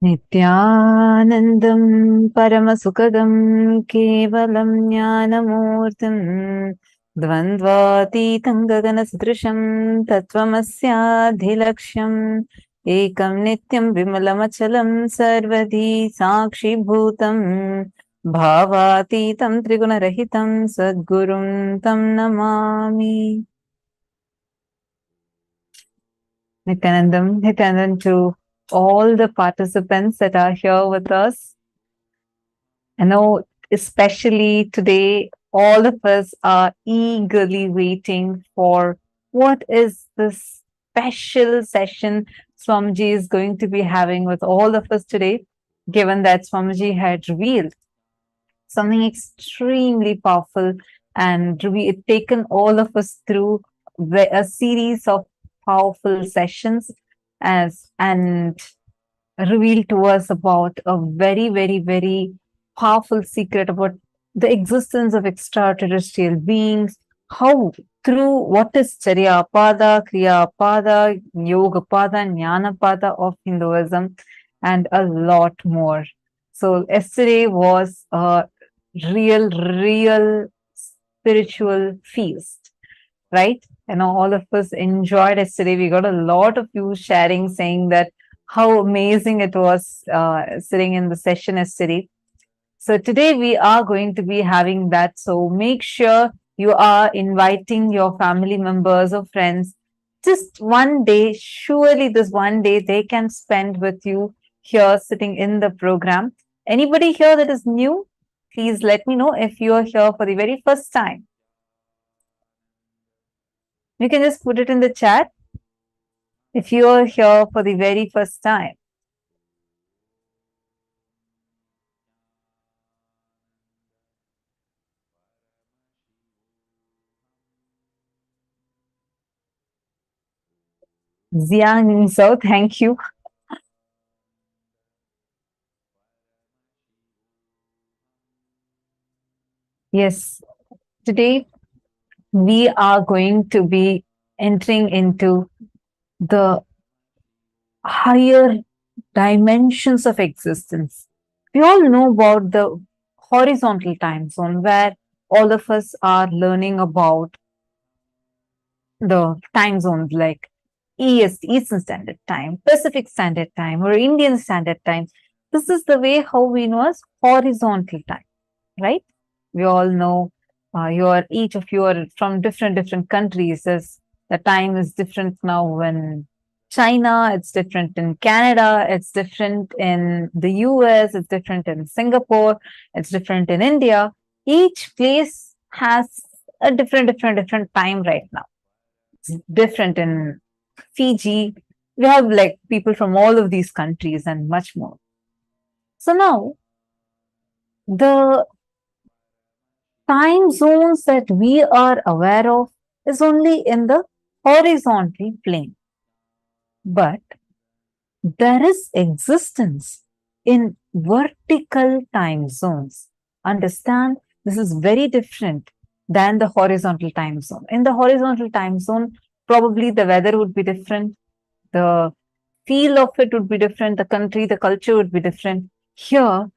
Nithyanandam Paramasukadam Kevalam Jnanamurtam Dvandvatitam Gaganasdrisham Tattvamasya Ekam Nityam Vimalamachalam Sarvadhi Sakshi Bhutam Bhavatitam Trigunarahitam Sadgurum Tam Namami. Nityanandam to all the participants that are here with us. I know, especially today, all of us are eagerly waiting for what is this special session Swamiji is going to be having with all of us today, given that Swamiji had revealed something extremely powerful and taken all of us through a series of powerful sessions and revealed to us about a very, very, very powerful secret about the existence of extraterrestrial beings, how through what is Charya Pada, Kriya Pada, Yoga Pada, Jnana Pada of Hinduism, and a lot more. So yesterday was a real spiritual feast, right? All of us enjoyed yesterday. We got a lot of you sharing, saying that how amazing it was sitting in the session yesterday. So today we are going to be having that. So make sure you are inviting your family members or friends. Just one day, surely this one day they can spend with you here sitting in the program. Anybody here that is new, please let me know if you are here for the very first time. You can just put it in the chat if you are here for the very first time. Ziang so thank you. Yes, today we are going to be entering into the higher dimensions of existence. We all know about the horizontal time zone where all of us are learning about the time zones like EST, Eastern Standard Time, Pacific Standard Time, or Indian Standard Time. This is the way how we know as horizontal time, right? We all know each of you are from different countries. As the time is different now in China, it's different in Canada, it's different in the US, it's different in Singapore, it's different in India. Each place has a different time right now. It's different in Fiji. We have like people from all of these countries and much more. So now the time zones that we are aware of is only in the horizontal plane. But there is existence in vertical time zones. Understand, this is very different than the horizontal time zone. In the horizontal time zone, probably the weather would be different, the feel of it would be different, the country, the culture would be different. Here,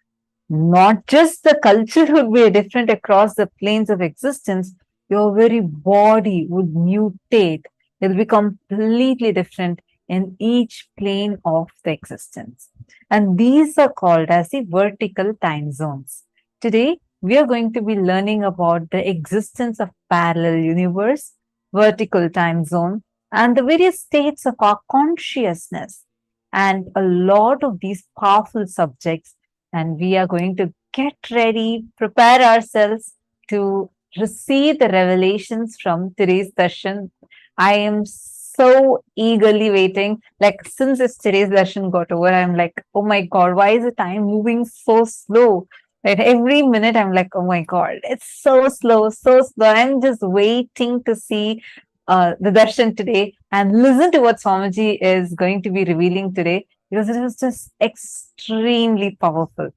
not just the culture would be different across the planes of existence, your very body would mutate. It will be completely different in each plane of the existence. And these are called as the vertical time zones. Today, we are going to be learning about the existence of parallel universe, vertical time zone, and the various states of our consciousness, and a lot of these powerful subjects. And we are going to get ready, prepare ourselves to receive the revelations from today's darshan. I am so eagerly waiting. Like, since today's darshan got over, I'm like, oh my God, why is the time moving so slow? Right? Every minute, I'm like, oh my God, it's so slow, so slow. I'm just waiting to see the darshan today and listen to what Swamiji is going to be revealing today, because it was just extremely powerful.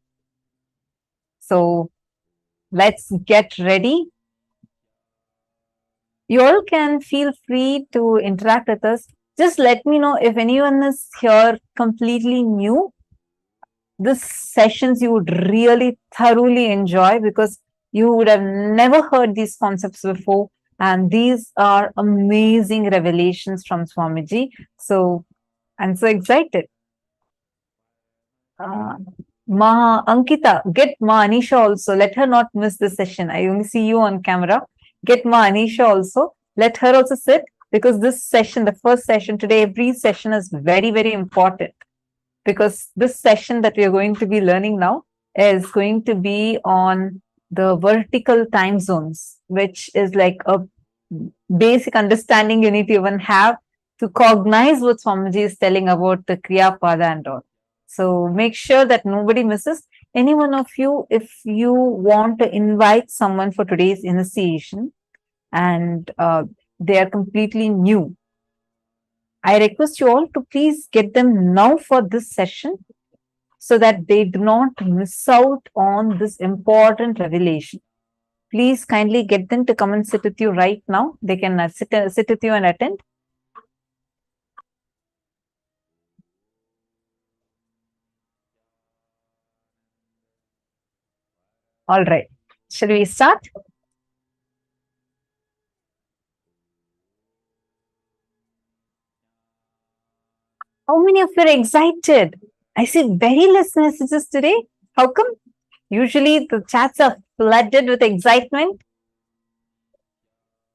So let's get ready. You all can feel free to interact with us. Just let me know if anyone is here completely new. this sessions you would really thoroughly enjoy, because you would have never heard these concepts before. And these are amazing revelations from Swamiji. So I'm so excited. Ma Ankita, get Ma Anisha also. Let her not miss the session. I only see you on camera. Get Ma Anisha also. Let her also sit, because this session, the first session today, every session is very, very important, because this session that we are going to be learning now is going to be on the vertical time zones, which is like a basic understanding you need to even have to cognize what Swamiji is telling about the Kriya Pada and all. So make sure that nobody misses. Any one of you, if you want to invite someone for today's initiation and they are completely new, I request you all to please get them now for this session, so that they do not miss out on this important revelation. Please kindly get them to come and sit with you right now. They can sit with you and attend. All right. Shall we start? How many of you are excited? I see very less messages today. How come? Usually the chats are flooded with excitement.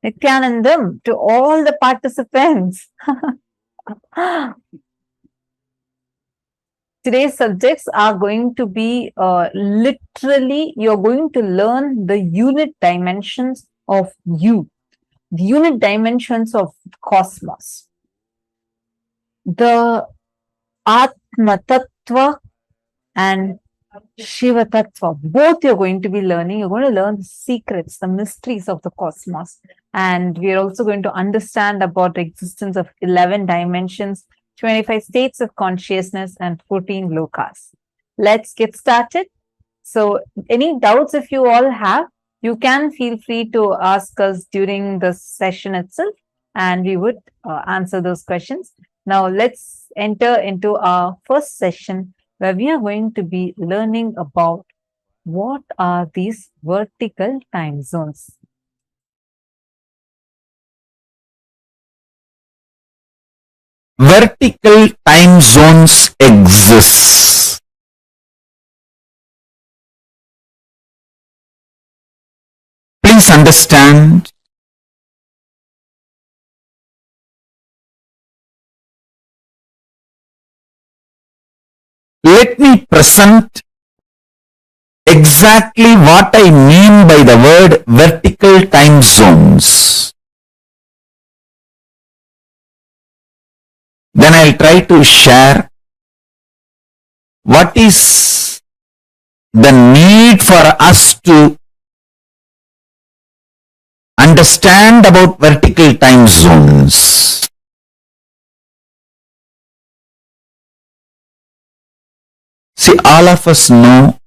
Nithyanandam to all the participants. Today's subjects are going to be literally, you're going to learn the unit dimensions of you, the unit dimensions of cosmos, the Atma Tattva and Shiva Tattva. Both you're going to be learning. You're going to learn the secrets, the mysteries of the cosmos. And we are also going to understand about the existence of 11 dimensions, 25 states of consciousness, and 14 lokas. Let's get started. So any doubts if you all have, you can feel free to ask us during the session itself, and we would answer those questions. Now let's enter into our first session, where we are going to be learning about what are these vertical time zones. Vertical time zones exist. Please understand, let me present exactly what I mean by the word vertical time zones. Then I'll try to share what is the need for us to understand about vertical time zones. See, all of us know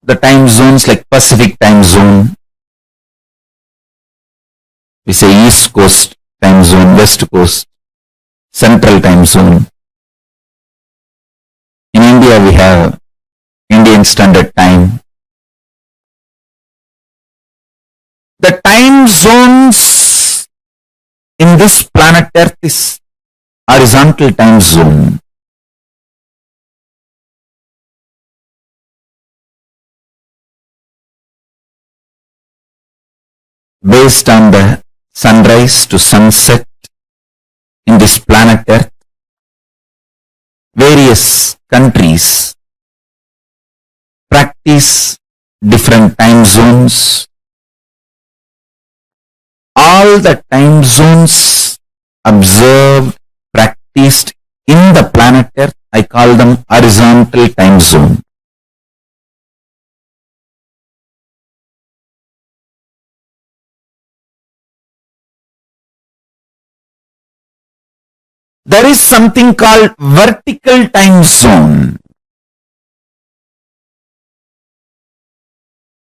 the time zones like Pacific time zone. We say East Coast time zone, West Coast, Central time zone. In India, we have Indian Standard Time. The time zones in this planet Earth is horizontal time zone. Based on the sunrise to sunset in this planet Earth, various countries practice different time zones. All the time zones observed, practiced in the planet Earth, I call them horizontal time zone. There is something called vertical time zone.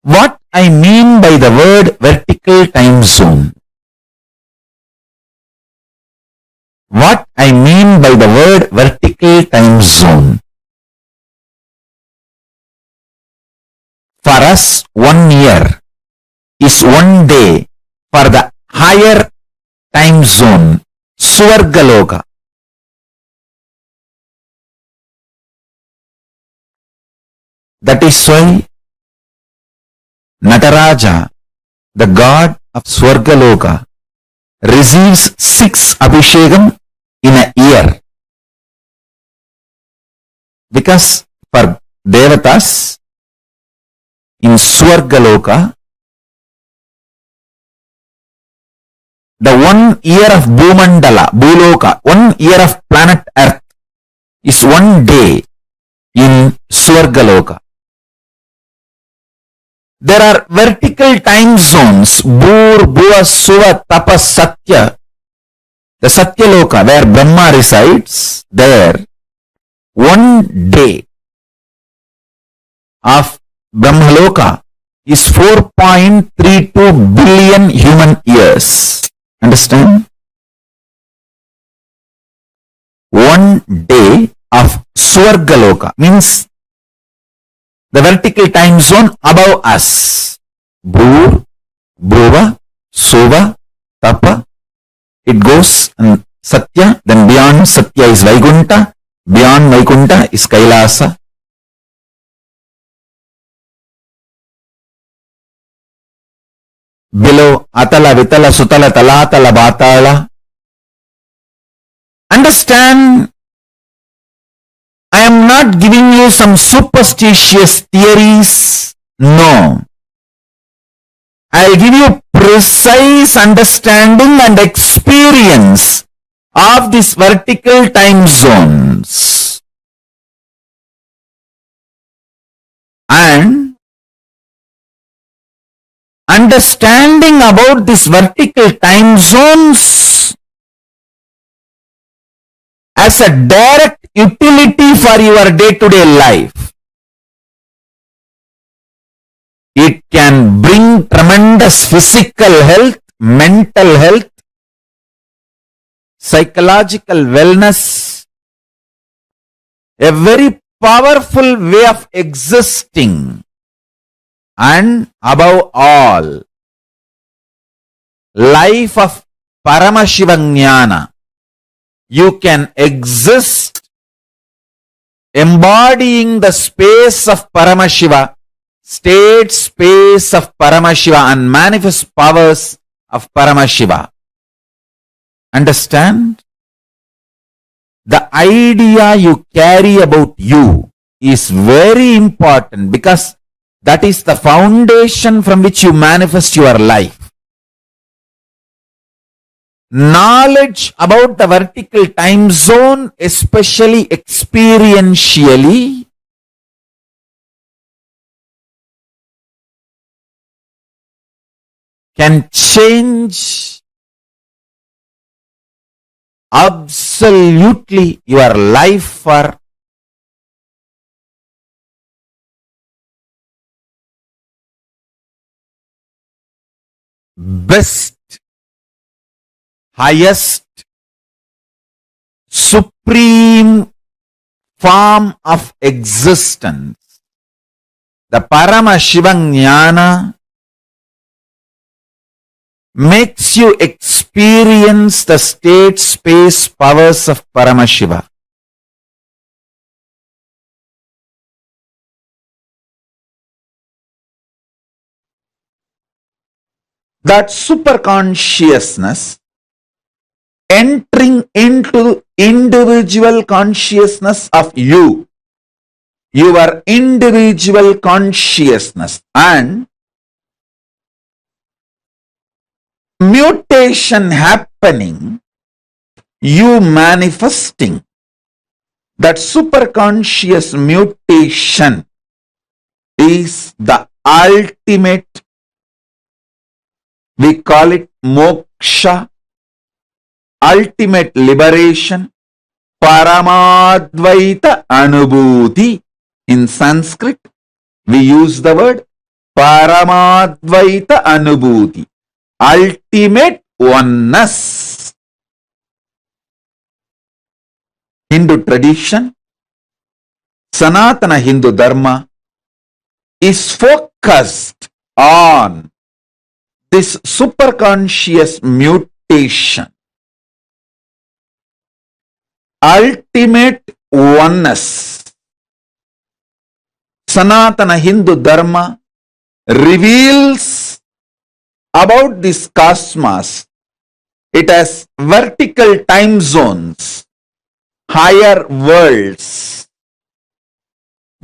What I mean by the word vertical time zone? What I mean by the word vertical time zone? For us, 1 year is 1 day for the higher time zone, Swargaloka. That is why Nataraja, the god of Swargaloka, receives 6 Abhishekam in a year. Because for Devatas in Swargaloka, the 1 year of Bhumandala, Bhuloka, 1 year of planet Earth is 1 day in Swargaloka. There are vertical time zones, Bhur, Bhuva, Suva, Tapa, Satya. The Satyaloka, where Brahma resides, there 1 day of Brahmaloka is 4.32 billion human years. Understand? 1 day of Swargaloka means the vertical time zone above us. Bhur, Bhuva, Suva, Tapa. It goes and Satya, then beyond Satya is Vaikunta, beyond Vaikunta is Kailasa. Below Atala, Vitala, Sutala, Talatala, Batala. Understand, I am not giving you some superstitious theories. No. I will give you precise understanding and experience of these vertical time zones. And understanding about these vertical time zones as a direct utility for your day-to-day life. It can bring tremendous physical health, mental health, psychological wellness, a very powerful way of existing, and above all, life of Paramashivam. You can exist embodying the space of Paramashiva, state space of Paramashiva, and manifest powers of Paramashiva. Understand? The idea you carry about you is very important because that is the foundation from which you manifest your life. Knowledge about the vertical time zone, especially experientially, can change absolutely your life for best, highest, supreme form of existence. The Paramashivam makes you experience the state space powers of Paramashiva. That superconsciousness entering into individual consciousness of you, your individual consciousness, and mutation happening, you manifesting. That superconscious mutation is the ultimate, we call it moksha, ultimate liberation, Paramadvaita Anubhuti. In Sanskrit, we use the word Paramadvaita Anubhuti, ultimate oneness. Hindu tradition, Sanatana Hindu Dharma is focused focused on this superconscious mutation, ultimate oneness, Sanatana Hindu Dharma reveals about this cosmos. It has vertical time zones, higher worlds,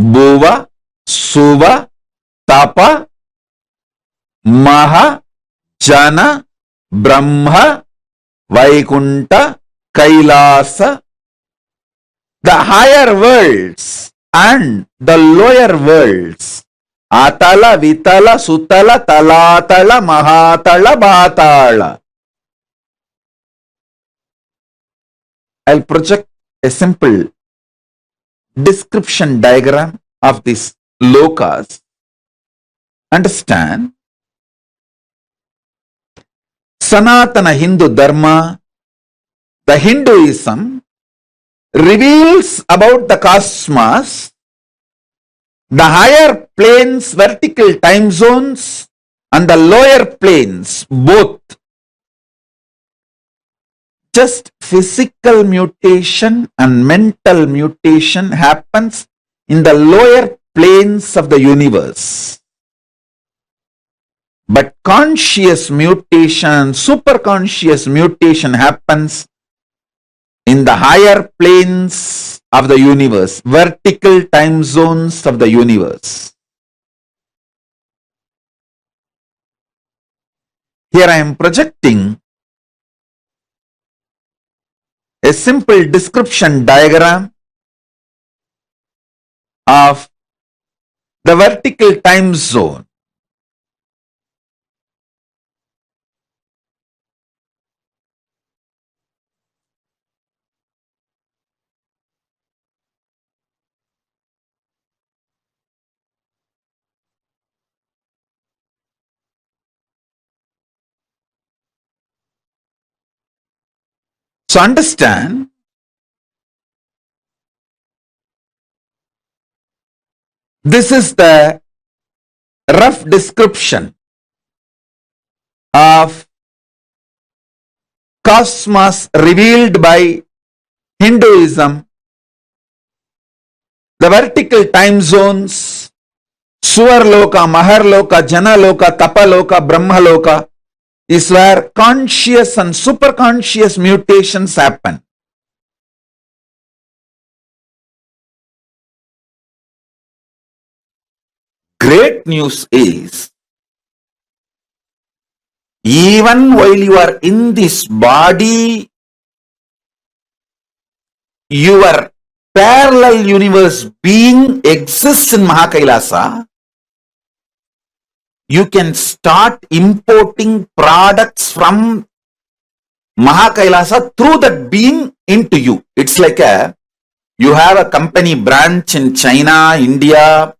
Bhuva, Suva, Tapa, Maha, Jana, Brahma, Vaikunta, Kailasa, the higher worlds and the lower worlds, Atala, Vitala, Sutala, Talatala, Mahatala, Bhatala. I'll project a simple description diagram of these lokas. Understand? Sanatana Hindu Dharma, the Hinduism, reveals about the cosmos, the higher planes, vertical time zones, and the lower planes, both. Just physical mutation and mental mutation happens in the lower planes of the universe. But conscious mutation, superconscious mutation happens in the higher planes of the universe, vertical time zones of the universe. Here I am projecting a simple description diagram of the vertical time zone. So understand, this is the rough description of cosmos revealed by Hinduism, the vertical time zones, Suvarloka, Maharloka, Janaloka, Tapaloka, Brahmaloka, is where conscious and superconscious mutations happen. Great news is, even while you are in this body, your parallel universe being exists in Mahakailasa. You can start importing products from Mahakailasa through that being into you. It's like you have a company branch in China, India,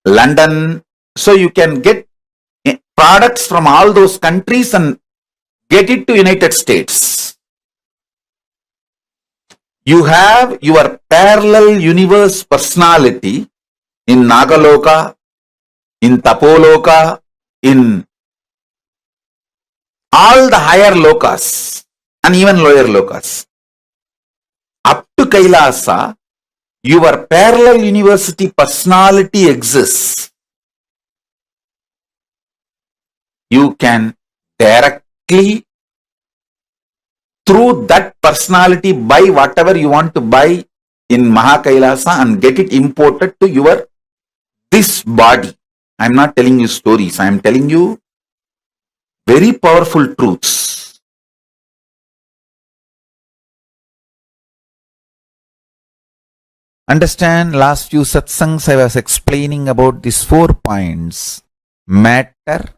London. So you can get products from all those countries and get it to United States. You have your parallel universe personality in Nagaloka, in Tapoloka, in all the higher lokas and even lower lokas. Up to Kailasa, your parallel university personality exists. You can directly, through that personality, buy whatever you want to buy in Mahakailasa and get it imported to this body. I am not telling you stories. I am telling you very powerful truths. Understand, last few satsangs I was explaining about these 4 points. Matter,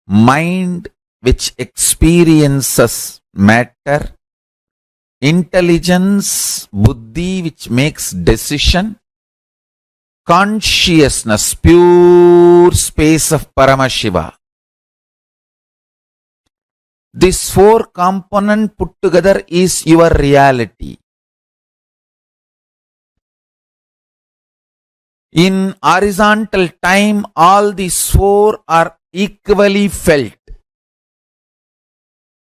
mind which experiences matter, intelligence, buddhi which makes decision, consciousness, pure space of Paramashiva. This 4 component put together is your reality. In horizontal time, all these four are equally felt.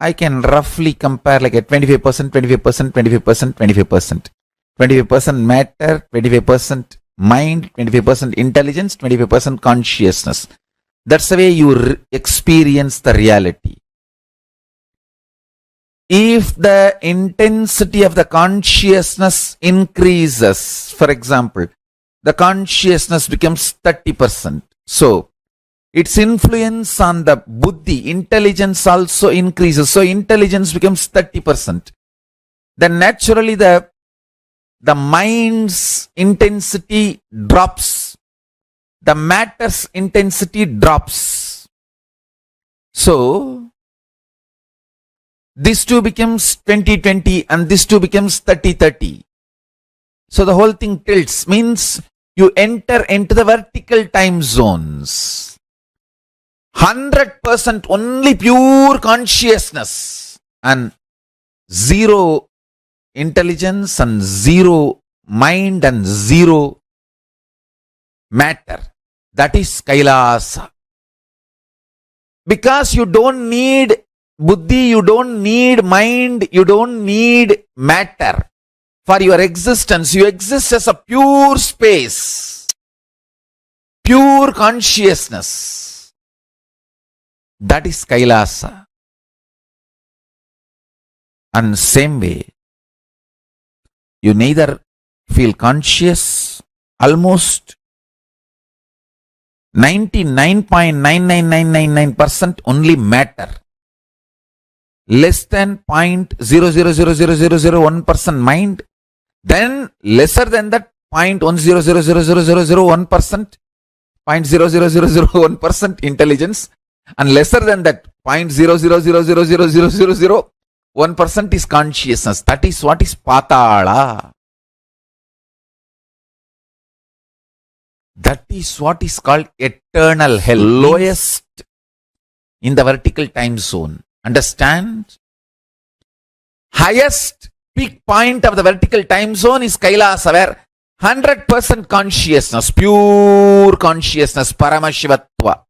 I can roughly compare like a 25%, 25%, 25%, 25%. 25% matter, 25% mind, 25% intelligence, 25% consciousness. That's the way you experience the reality. If the intensity of the consciousness increases, for example, the consciousness becomes 30%. So, its influence on the buddhi, intelligence also increases. So, intelligence becomes 30%. Then naturally the mind's intensity drops. The matter's intensity drops. So, this two becomes 20-20 and this two becomes 30-30. So the whole thing tilts, means you enter into the vertical time zones. 100% only pure consciousness and zero intelligence and zero mind and zero matter. That is Kailasa. Because you don't need buddhi, you don't need mind, you don't need matter for your existence. You exist as a pure space, pure consciousness. That is Kailasa. And same way, you neither feel conscious, almost 99.99999% only matter, less than 0.0000001% mind, then lesser than that 0.1000001%, 0.00001% intelligence, and lesser than that 0.0000001% is consciousness. That is what is Patala. That is what is called eternal hell, lowest in the vertical time zone. Understand? Highest peak point of the vertical time zone is Kailasa, where 100% consciousness, pure consciousness, Paramashivatva.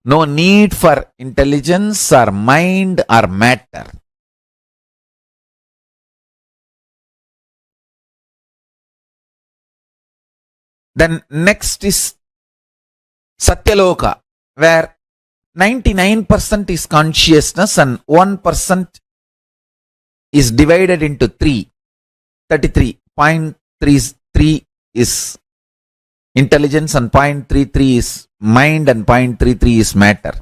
No need for intelligence or mind or matter. Then next is Satyaloka, where 99% is consciousness and 1% is divided into 33.33 is intelligence and 0.33 is mind and 0.33 is matter.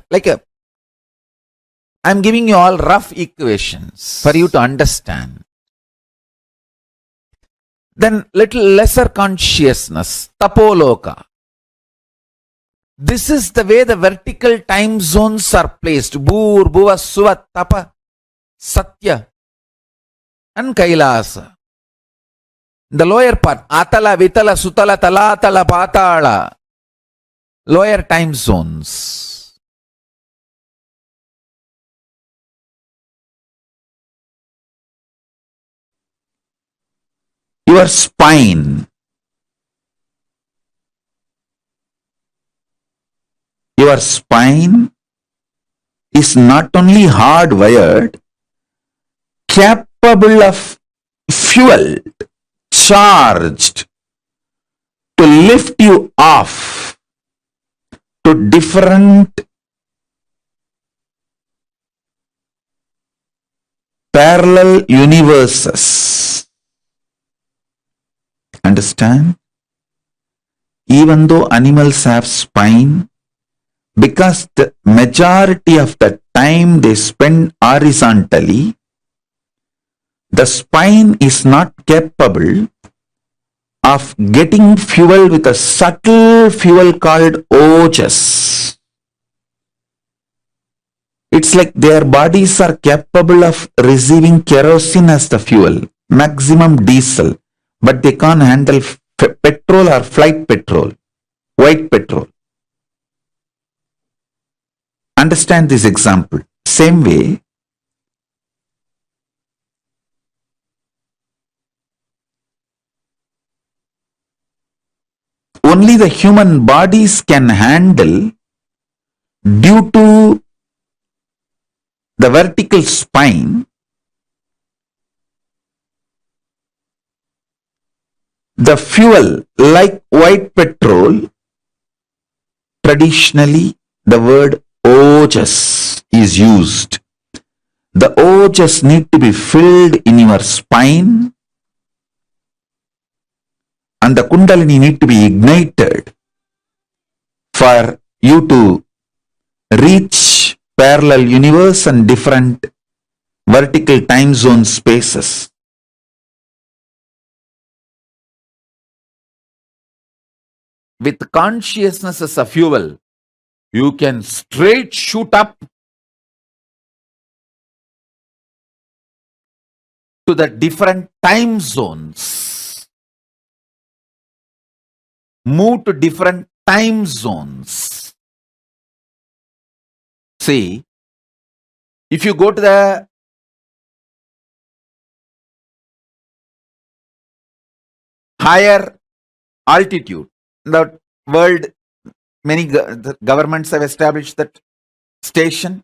I'm giving you all rough equations for you to understand. Then little lesser consciousness, Tapoloka. This is the way the vertical time zones are placed. Bhur, Bhuva, Suva, Tapa, Satya and Kailasa. The lower part, Atala, Vitala, Sutala, Talatala, Patala. Lower time zones. Your spine. Your spine is not only hardwired, capable of fueled, charged to lift you off to different parallel universes. Understand? Even though animals have spine, because the majority of the time they spend horizontally, the spine is not capable of getting fuel with a subtle fuel called ojas. It's like their bodies are capable of receiving kerosene as the fuel, maximum diesel, but they can't handle petrol or flight petrol, white petrol. Understand this example. Same way, only the human bodies can handle due to the vertical spine. The fuel, like white petrol, traditionally the word ojas is used. The ojas need to be filled in your spine, and the kundalini need to be ignited for you to reach parallel universe and different vertical time zone spaces. With consciousness as a fuel, you can straight shoot up to the different time zones. Move to different time zones. See, if you go to the higher altitude, the world, many governments have established that station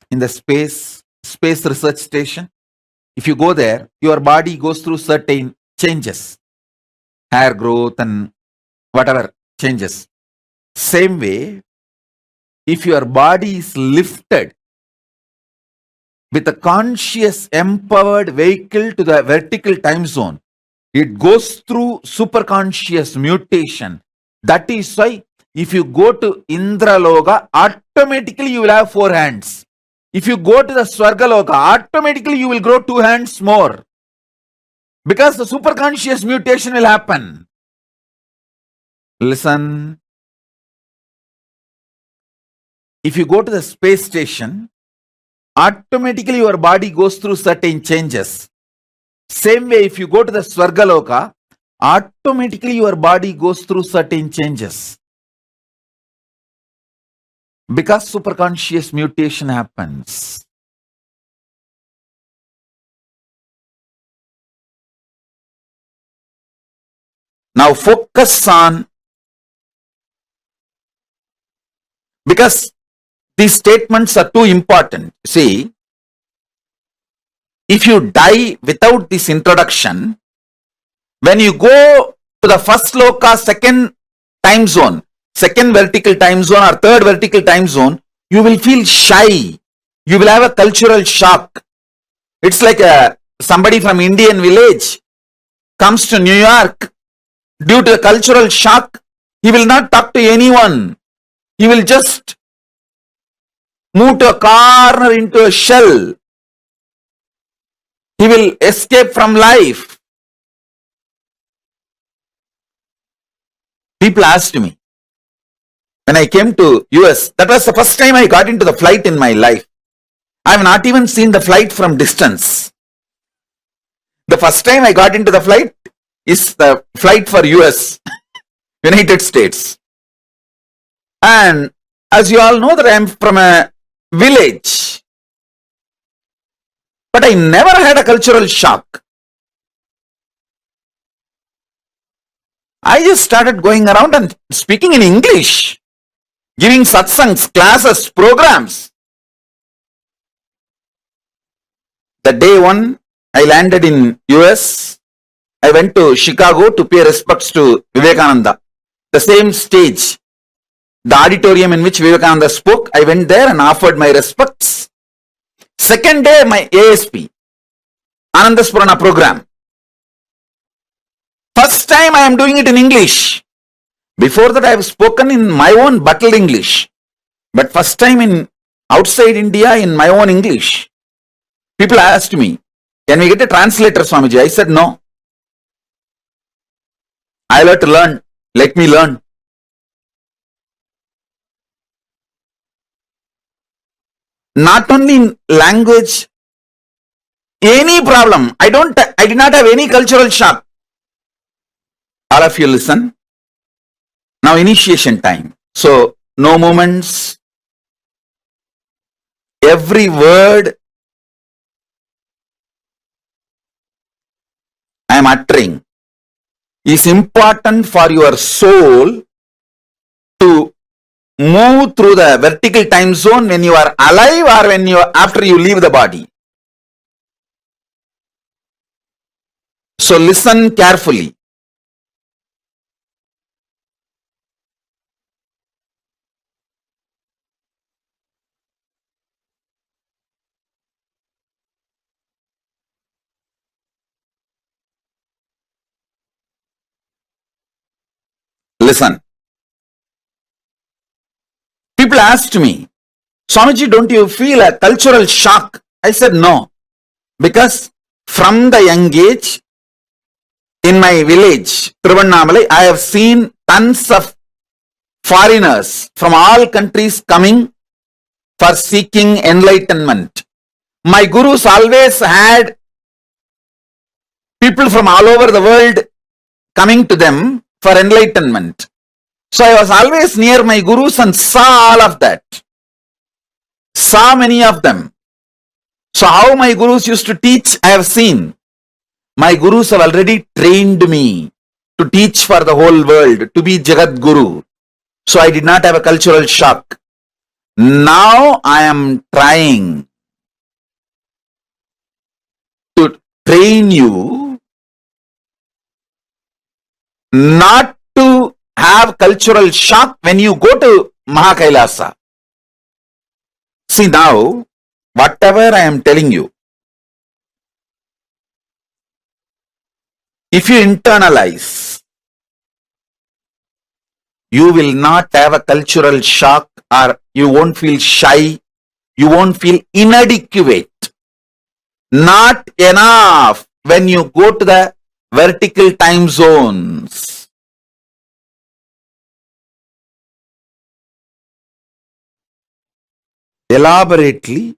in the space research station. If you go there, your body goes through certain changes, hair growth and whatever changes. Same way, if your body is lifted with a conscious empowered vehicle to the vertical time zone, it goes through superconscious mutation. That is why if you go to Indraloka, automatically you will have 4 hands. If you go to the Swargaloka, automatically you will grow 2 hands more. Because the superconscious mutation will happen. Listen. If you go to the space station, automatically your body goes through certain changes. Same way, if you go to the Swargaloka, automatically your body goes through certain changes. Because superconscious mutation happens. Now focus on, because these statements are too important. See, if you die without this introduction, when you go to the first loka, second time zone, second vertical time zone or third vertical time zone, you will feel shy. You will have a cultural shock. It's like somebody from Indian village comes to New York. Due to a cultural shock, he will not talk to anyone. He will just move to a corner into a shell. He will escape from life. People asked me, when I came to US, that was the first time I got into the flight in my life. I have not even seen the flight from distance. The first time I got into the flight is the flight for US, United States. And as you all know that I am from a village, but I never had a cultural shock. I just started going around and speaking in English, giving satsangs, classes, programs. The day one I landed in US, I went to Chicago to pay respects to Vivekananda. The same stage, the auditorium in which Vivekananda spoke, I went there and offered my respects. Second day, my ASP, Anandaspurana program. First time I am doing it in English. Before that I have spoken in my own bottled English. But first time in outside India in my own English. People asked me, can we get a translator, Swamiji? I said no. I'll have to learn. Let me learn. Not only in language, any problem. I did not have any cultural shock. All of you listen. Now initiation time. So no movements. Every word I am uttering is important for your soul to move through the vertical time zone when you are alive or when you after you leave the body. So listen carefully. Listen. People asked me, Swamiji, don't you feel a cultural shock? I said no. Because from the young age, in my village, Thiruvannamalai, I have seen tons of foreigners from all countries coming for seeking enlightenment. My gurus always had people from all over the world coming to them for enlightenment. So I was always near my gurus and saw all of that. Saw many of them. So how my gurus used to teach, I have seen. My gurus have already trained me to teach for the whole world, to be Jagat Guru. So I did not have a cultural shock. Now I am trying to train you not to have cultural shock when you go to KAILASA. See now, whatever I am telling you, if you internalize, you will not have a cultural shock, or you won't feel shy, you won't feel inadequate. Not enough when you go to the vertical time zones. Elaborately,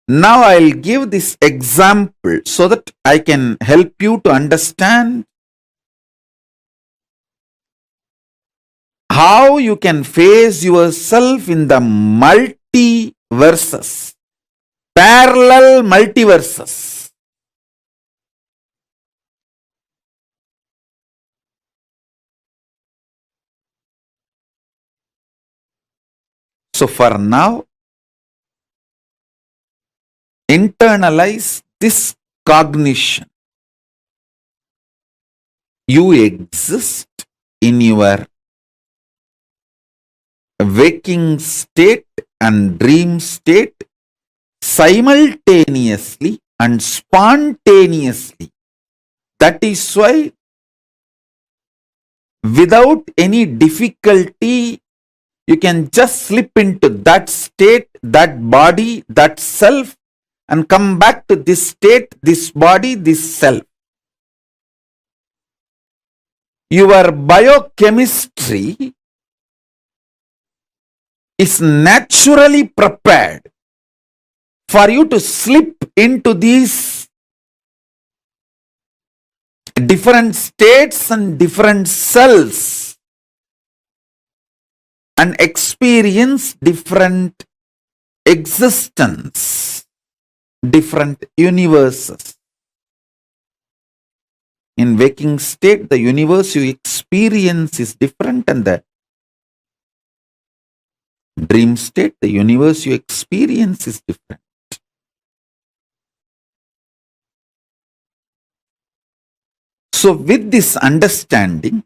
now I'll give this example so that I can help you to understand how you can face yourself in the multiverses, parallel multiverses. So for now, internalize this cognition. You exist in your waking state and dream state simultaneously and spontaneously. That is why without any difficulty, you can just slip into that state, that body, that self, and come back to this state, this body, this self. Your biochemistry is naturally prepared for you to slip into these different states and different cells and experience different existence, different universes. In waking state, the universe you experience is different, and the dream state, the universe you experience is different. So with this understanding,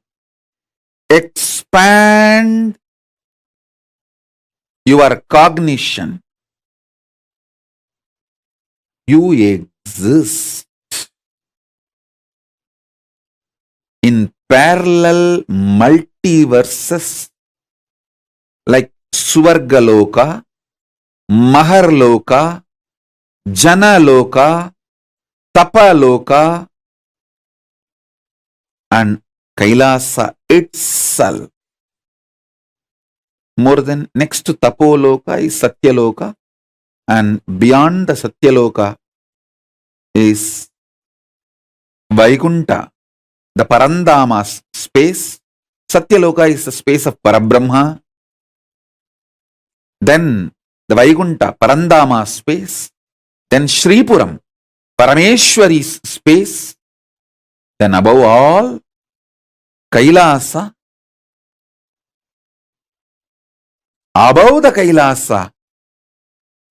expand your cognition. You exist in parallel multiverses like Suvargaloka, Maharloka, Janaloka, Tapaloka, and Kailasa itself. More than next to Tapoloka is Satyaloka, and beyond the Satyaloka is Vaikunta, the Parandama space. Satyaloka is the space of Parabrahma. Then the Vaikunta, Parandama space. Then Shripuram, Parameshwari's space. Then above all, Kailasa, above the Kailasa,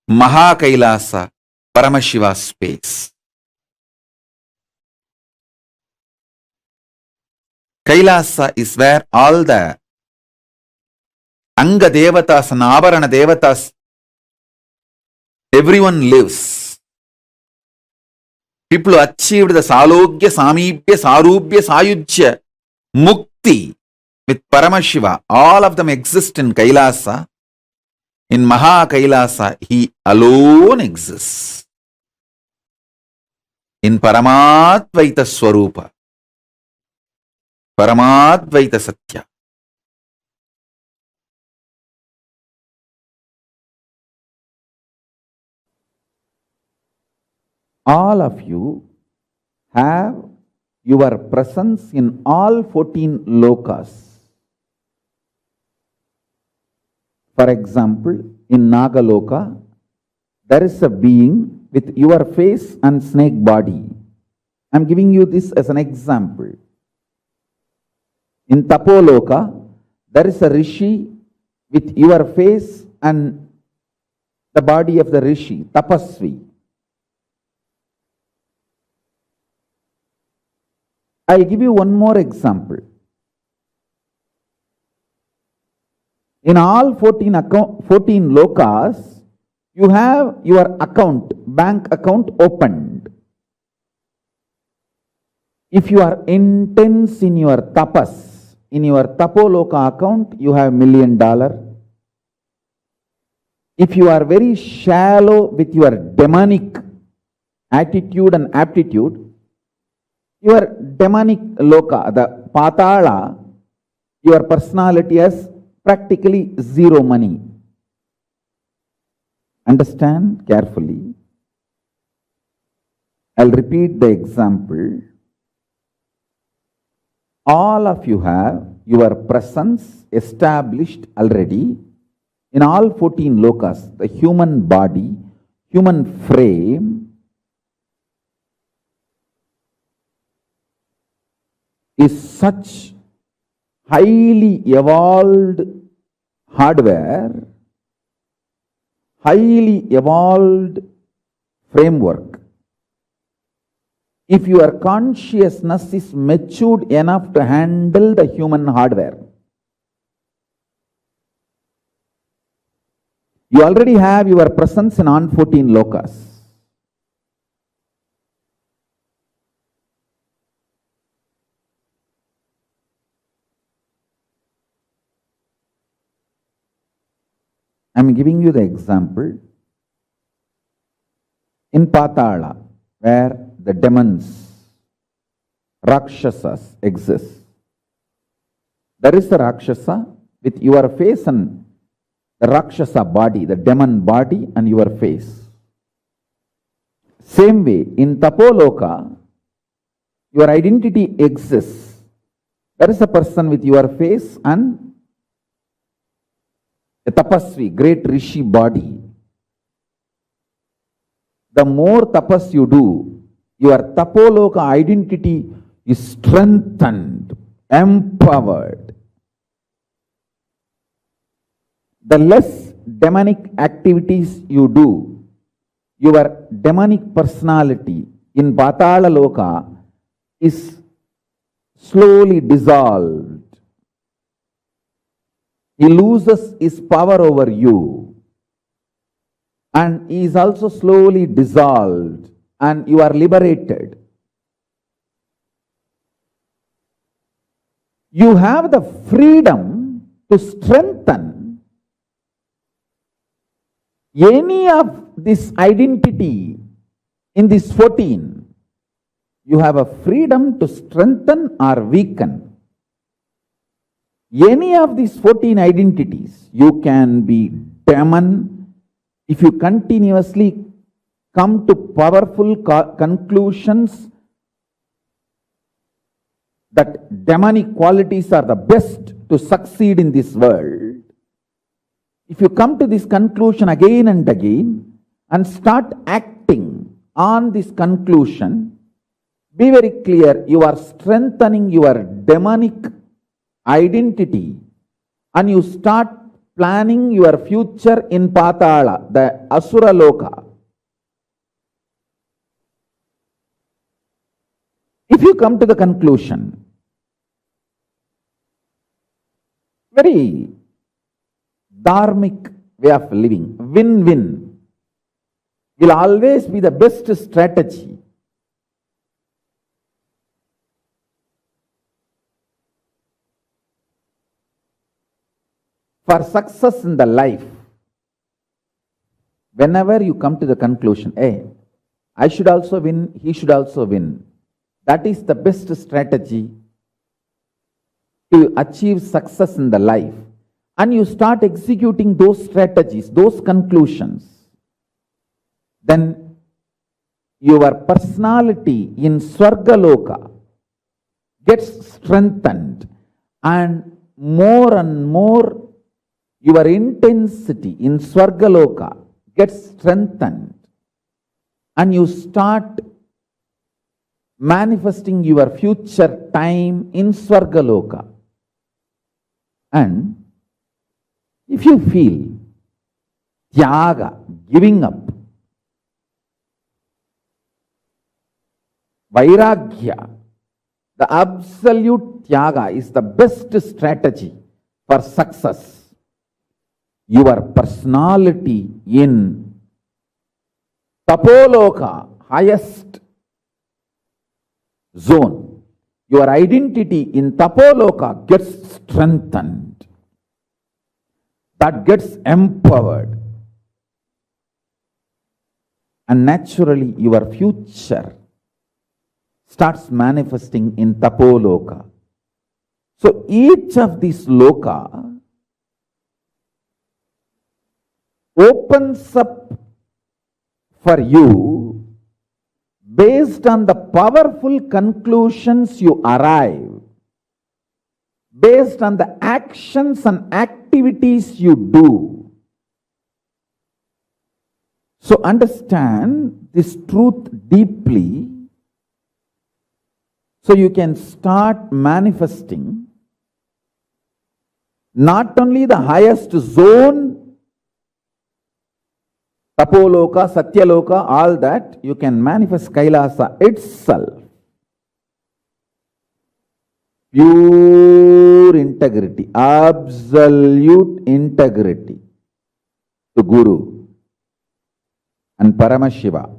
Maha Kailasa, Paramashiva space. Kailasa is where all the Anga Devatas and Avarana Devatas, everyone lives. People who achieved the Salogya, Samibhya, Sarubhya, Sayujya, Mukti with Paramashiva, all of them exist in Kailasa. In Maha Kailasa, he alone exists. In Paramadvaita Swarupa, Paramadvaita Satya. All of you have your presence in all 14 lokas. For example, in Nagaloka, there is a being with your face and snake body. I am giving you this as an example. In Tapoloka, there is a rishi with your face and the body of the rishi, Tapasvi. I'll give you one more example. In all 14 lokas, you have your bank account opened. If you are intense in your tapas, in your Tapoloka account, you have $1 million. If you are very shallow with your demonic attitude and aptitude, your demonic loka, the patala, your personality has practically zero money. Understand carefully. I'll repeat the example. All of you have your presence established already in all 14 lokas, the human body, human frame, is such highly evolved hardware, highly evolved framework. If your consciousness is matured enough to handle the human hardware, you already have your presence in all 14 lokas. I am giving you the example. In Patala, where the demons, Rakshasas exist, there is a Rakshasa with your face and the Rakshasa body, the demon body and your face. Same way, in Tapoloka, your identity exists. There is a person with your face and a tapasvi, great rishi body. The more tapas you do, your Tapoloka identity is strengthened, empowered. The less demonic activities you do, your demonic personality in Patala Loka is slowly dissolved. He loses his power over you and he is also slowly dissolved and you are liberated. You have the freedom to strengthen any of this identity in this 14. You have a freedom to strengthen or weaken. Any of these 14 identities, you can be demon. If you continuously come to powerful conclusions that demonic qualities are the best to succeed in this world, if you come to this conclusion again and again and start acting on this conclusion, Be very clear, you are strengthening your demonic identity and you start planning your future in Patala, the Asura Loka. If you come to the conclusion, very dharmic way of living, win-win, will always be the best strategy. For success in the life, whenever you come to the conclusion, hey, I should also win, he should also win, that is the best strategy to achieve success in the life. And you start executing those strategies, those conclusions, then your personality in Swargaloka gets strengthened, and more your intensity in Swargaloka gets strengthened, and you start manifesting your future time in Swargaloka. And if you feel tyaga, giving up, vairagya, the absolute tyaga is the best strategy for success. Your personality in Tapoloka, highest zone, your identity in Tapoloka gets strengthened. That gets empowered. And naturally your future starts manifesting in Tapoloka. So each of these loka opens up for you based on the powerful conclusions you arrive, based on the actions and activities you do. So understand this truth deeply, so you can start manifesting not only the highest zone, Tapoloka, Satyaloka, all that, you can manifest Kailasa itself. Pure integrity, absolute integrity to Guru and Paramashiva.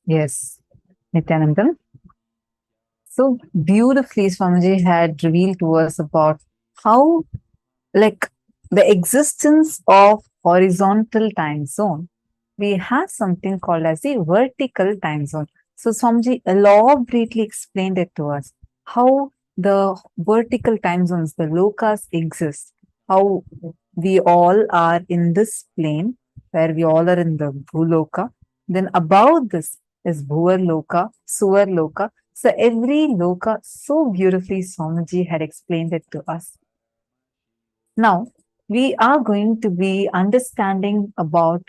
Yes, Nithyananda. So beautifully, Swamiji had revealed to us about how, like, the existence of horizontal time zone, we have something called as the vertical time zone. So Swamiji elaborately explained it to us how the vertical time zones, the lokas exist, how we all are in this plane where we all are in the bhuloka. Then above this is bhuvar loka, suvar loka. So every loka, so beautifully Swamiji had explained it to us. Now, we are going to be understanding about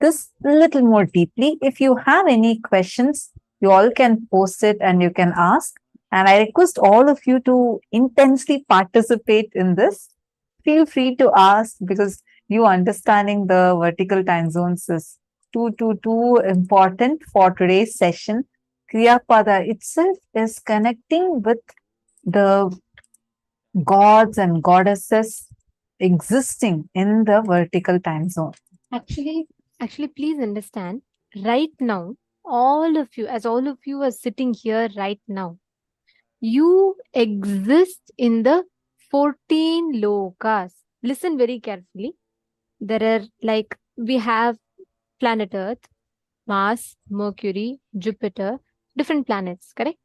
this little more deeply. If you have any questions, you all can post it and you can ask. And I request all of you to intensely participate in this. Feel free to ask because you understanding the vertical time zones is too important for today's session. Kriyapada itself is connecting with the gods and goddesses existing in the vertical time zone. Actually, actually, please understand, right now, all of you, as all of you are sitting here right now, you exist in the 14 lokas. Listen very carefully. There are like, we have planet Earth, Mars, Mercury, Jupiter, different planets, correct?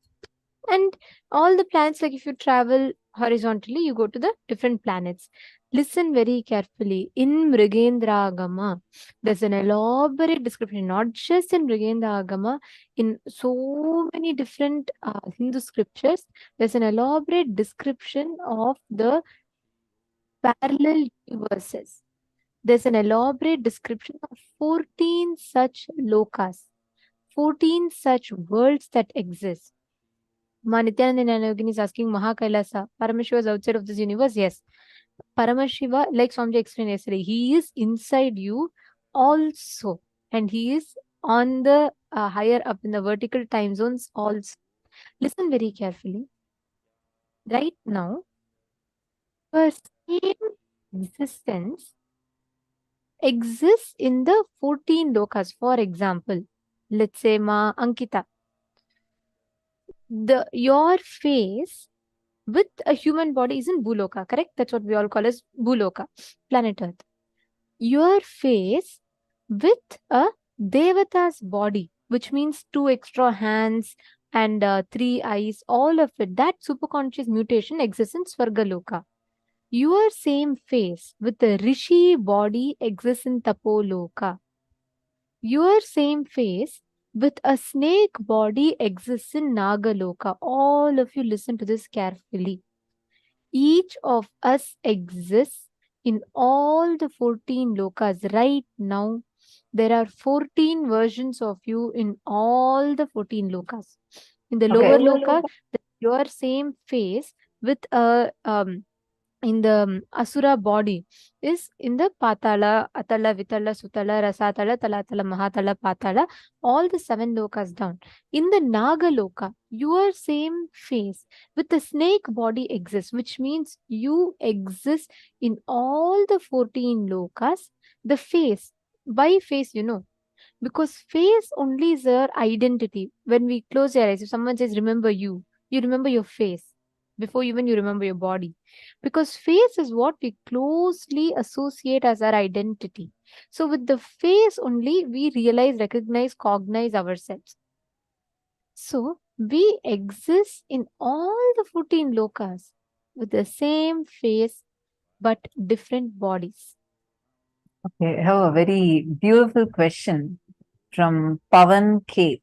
And all the planets, like if you travel horizontally, you go to the different planets. Listen very carefully. In Mrigendra Agama, there's an elaborate description, not just in Mrigendra Agama, in so many different Hindu scriptures, there's an elaborate description of the parallel universes. There's an elaborate description of 14 such lokas, 14 such worlds that exist. Nithyananda Yogini is asking Mahakailasa. Paramashiva is outside of this universe? Yes. Paramashiva, like Swamiji explained yesterday, he is inside you also. And he is on the higher up in the vertical time zones also. Listen very carefully. Right now, your same existence exists in the 14 lokas. For example, let's say Ma Ankita. Your face with a human body is in Bhuloka, correct? That's what we all call as Bhuloka, planet Earth. Your face with a Devata's body, which means 2 extra hands and 3 eyes, all of it, that superconscious mutation exists in Svargaloka. Your same face with a Rishi body exists in Tapoloka. Your same face with a snake body exists in Nagaloka. All of you listen to this carefully. Each of us exists in all the 14 lokas right now. There are 14 versions of you in all the 14 lokas. In the lower loka, your same face with a in the Asura body is in the Patala, Atala, Vitala, Sutala, Rasatala, Talatala, Mahatala, Patala, all the 7 lokas down. In the Naga Loka, your same face with the snake body exists, which means you exist in all the 14 lokas. The face, why face, because face only is our identity. When we close your eyes, if someone says, remember you remember your face before even you remember your body. Because face is what we closely associate as our identity. So with the face only, we realize, recognize, cognize ourselves. So we exist in all the 14 lokas with the same face but different bodies. Okay, I have a very beautiful question from Pavan K.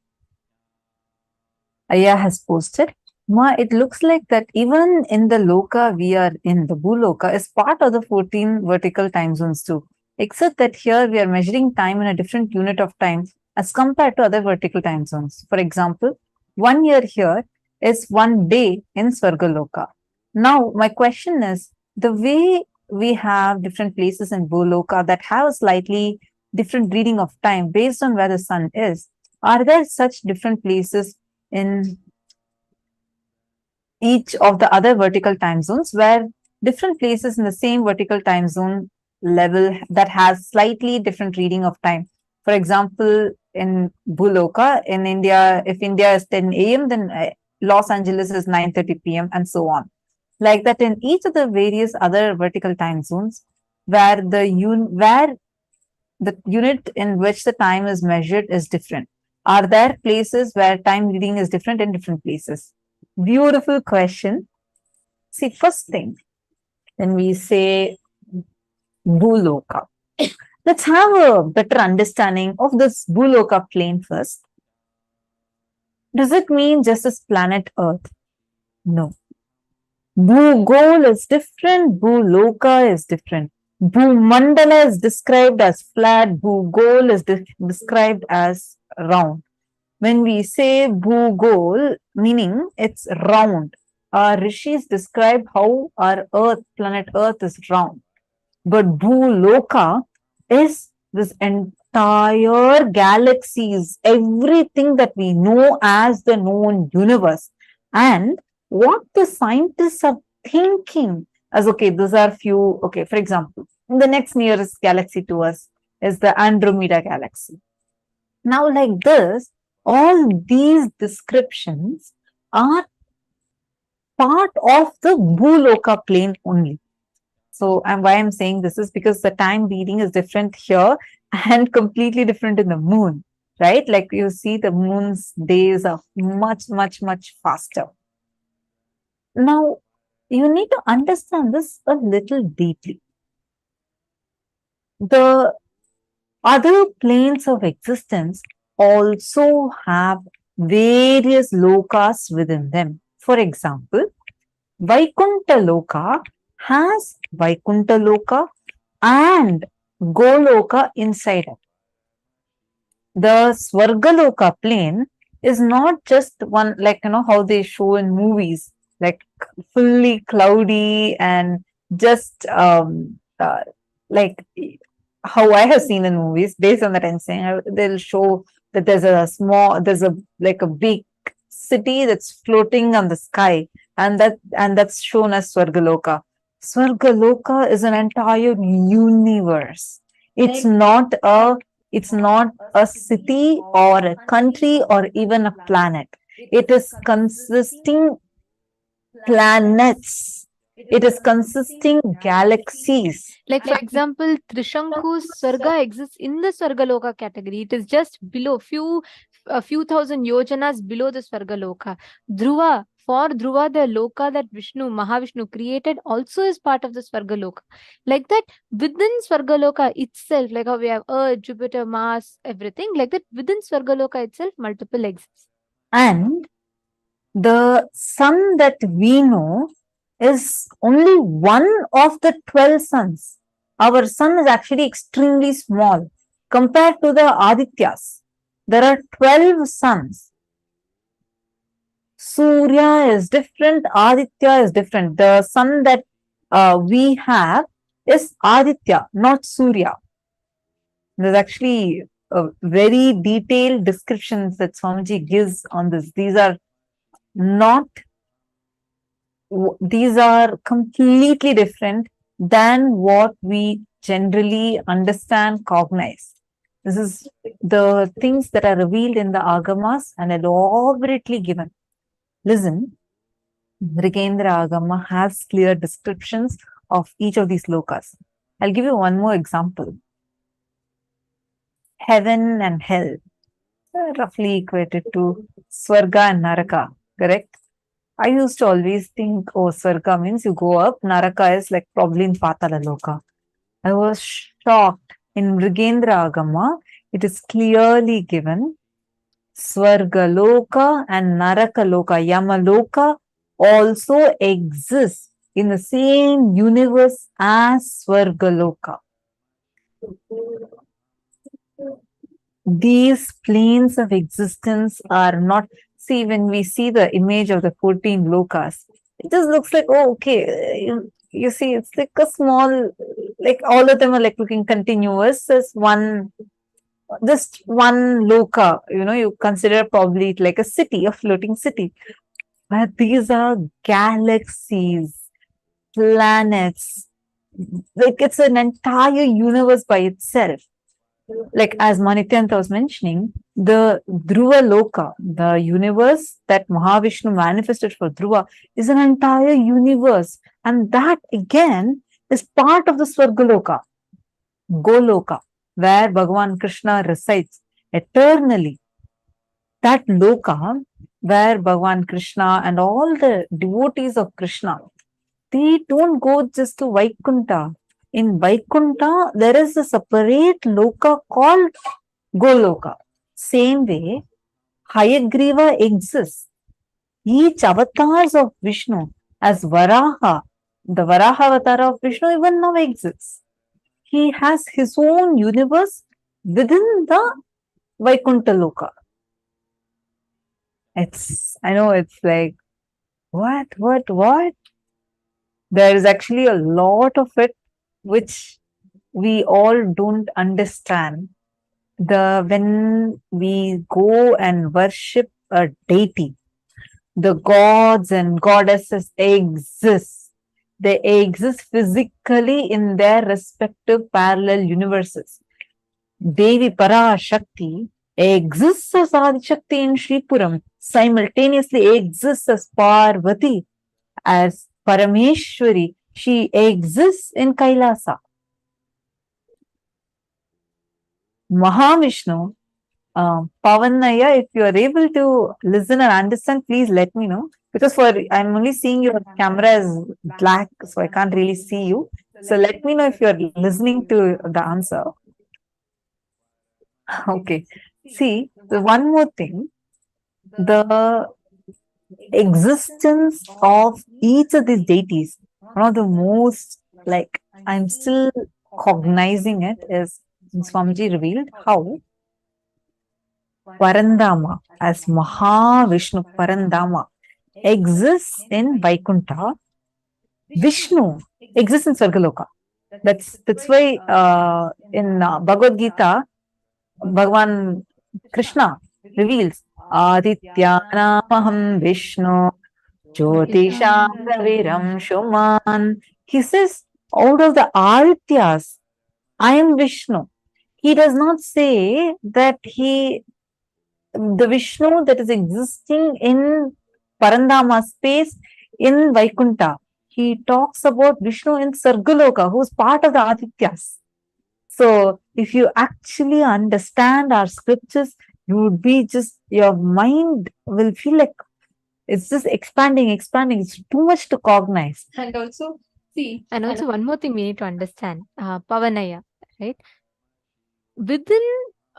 Aya has posted. Ma, it looks like that even in the loka we are in, the Bhuloka is part of the 14 vertical time zones too. Except that here we are measuring time in a different unit of time as compared to other vertical time zones. For example, 1 year here is 1 day in Swargaloka. Now, my question is the way we have different places in Bhuloka that have a slightly different reading of time based on where the sun is, are there such different places in each of the other vertical time zones where different places in the same vertical time zone level that has slightly different reading of time? For example, in Bhuloka. In India, if India is 10 a.m., then Los Angeles is 9:30 p.m. and so on. Like that in each of the various other vertical time zones, where the unit in which the time is measured is different. Are there places where time reading is different in different places? Beautiful question. See, first thing, when we say Bhuloka, let's have a better understanding of this Bhuloka plane first. Does it mean just this planet Earth? No. Bhugol is different, Bhuloka is different. Bhumandala is described as flat, Bhugol is described as round. When we say Bhugol, meaning it's round, our rishis describe how our Earth, planet Earth, is round. But Bhuloka is this entire galaxies, everything that we know as the known universe. And what the scientists are thinking as, okay, these are few, okay, for example, the next nearest galaxy to us is the Andromeda galaxy. Now, like this, all these descriptions are part of the Bhuloka plane only. So, why I'm saying this is because the time reading is different here and completely different in the moon, right? Like you see, the moon's days are much, much, much faster. Now, you need to understand this a little deeply. The other planes of existence also have various lokas within them. For example, Vaikuntha Loka has Vaikuntha Loka and Goloka inside it. The Swargaloka plane is not just one, like, how they show in movies, like fully cloudy and just like how I have seen in movies. Based on that, I'm saying they'll show that there's a big city that's floating on the sky, and that's shown as Swargaloka. Swargaloka is an entire universe. It's not a city or a country or even a planet. It is consisting planets. It is consisting galaxies. Like, for example, Trishanku's Swarga exists in the Swargaloka category. It is just below, a few thousand yojanas below the Swargaloka. For Dhruva, the Loka that Mahavishnu created also is part of the Swargaloka. Like that, within Swargaloka itself, like how we have Earth, Jupiter, Mars, everything, like that, within Swargaloka itself, multiple exists. And the sun that we know is only one of the 12 suns. Our sun is actually extremely small compared to the Adityas. There are 12 suns. Surya is different, Aditya is different. The sun that we have is Aditya, not Surya. There's actually a very detailed descriptions that Swamiji gives on this. These are completely different than what we generally understand, cognize. This is the things that are revealed in the Agamas and elaborately given. Listen, Mrigendra Agama has clear descriptions of each of these lokas. I'll give you one more example. Heaven and hell, roughly equated to Swarga and Naraka, correct? I used to always think, oh, Swarga means you go up, Naraka is like probably in Patala Loka. I was shocked. In Mrigendra Agama, it is clearly given Swarga Loka and Naraka Loka, Yama Loka also exists in the same universe as Swarga Loka. These planes of existence are not, see, when we see the image of the 14 lokas, it just looks like, oh, okay, you see, it's like a small, like all of them are like looking continuous as just one loka, you consider probably like a city, a floating city. But these are galaxies, planets, like it's an entire universe by itself. like as Nithyananda was mentioning, the Dhruva Loka, the universe that Mahavishnu manifested for Dhruva, is an entire universe. And that again is part of the Swargaloka, Goloka, where Bhagavan Krishna resides eternally. That Loka, where Bhagavan Krishna and all the devotees of Krishna, they don't go just to Vaikuntha. In Vaikuntha, there is a separate loka called Goloka. Same way, Hayagriva exists. Each avatars of Vishnu as Varaha, the Varaha avatar of Vishnu even now exists. He has his own universe within the Vaikuntha Loka. I know it's like, what? There is actually a lot of it which we all don't understand. When we go and worship a deity, the gods and goddesses exist. They exist physically in their respective parallel universes. Devi Parashakti exists as Adishakti in Shripuram, simultaneously exists as Parvati, as Parameshwari. She exists in Kailasa. Mahavishnu, Pavanaya, if you are able to listen and understand, please let me know. Because I'm only seeing your camera is black, so I can't really see you. So let me know if you are listening to the answer. Okay. See, one more thing. The existence of each of these deities, one of the most, like, I'm still cognizing it, is Swamiji revealed how Parandama, as Mahavishnu Parandama, exists in Vaikuntha. Vishnu exists in Swargaloka. That's why in Bhagavad Gita, Bhagavan Krishna reveals Adityanamaham Vishnu Jyotisham Raviram Shuman. He says, out of the Adityas, I am Vishnu. He does not say that the Vishnu that is existing in Parandama space in Vaikuntha. He talks about Vishnu in Sargaloka, who is part of the Adityas. So, if you actually understand our scriptures, you would be your mind will feel like it's just expanding. It's too much to cognize. And also, one more thing we need to understand, Pavanaya, right? Within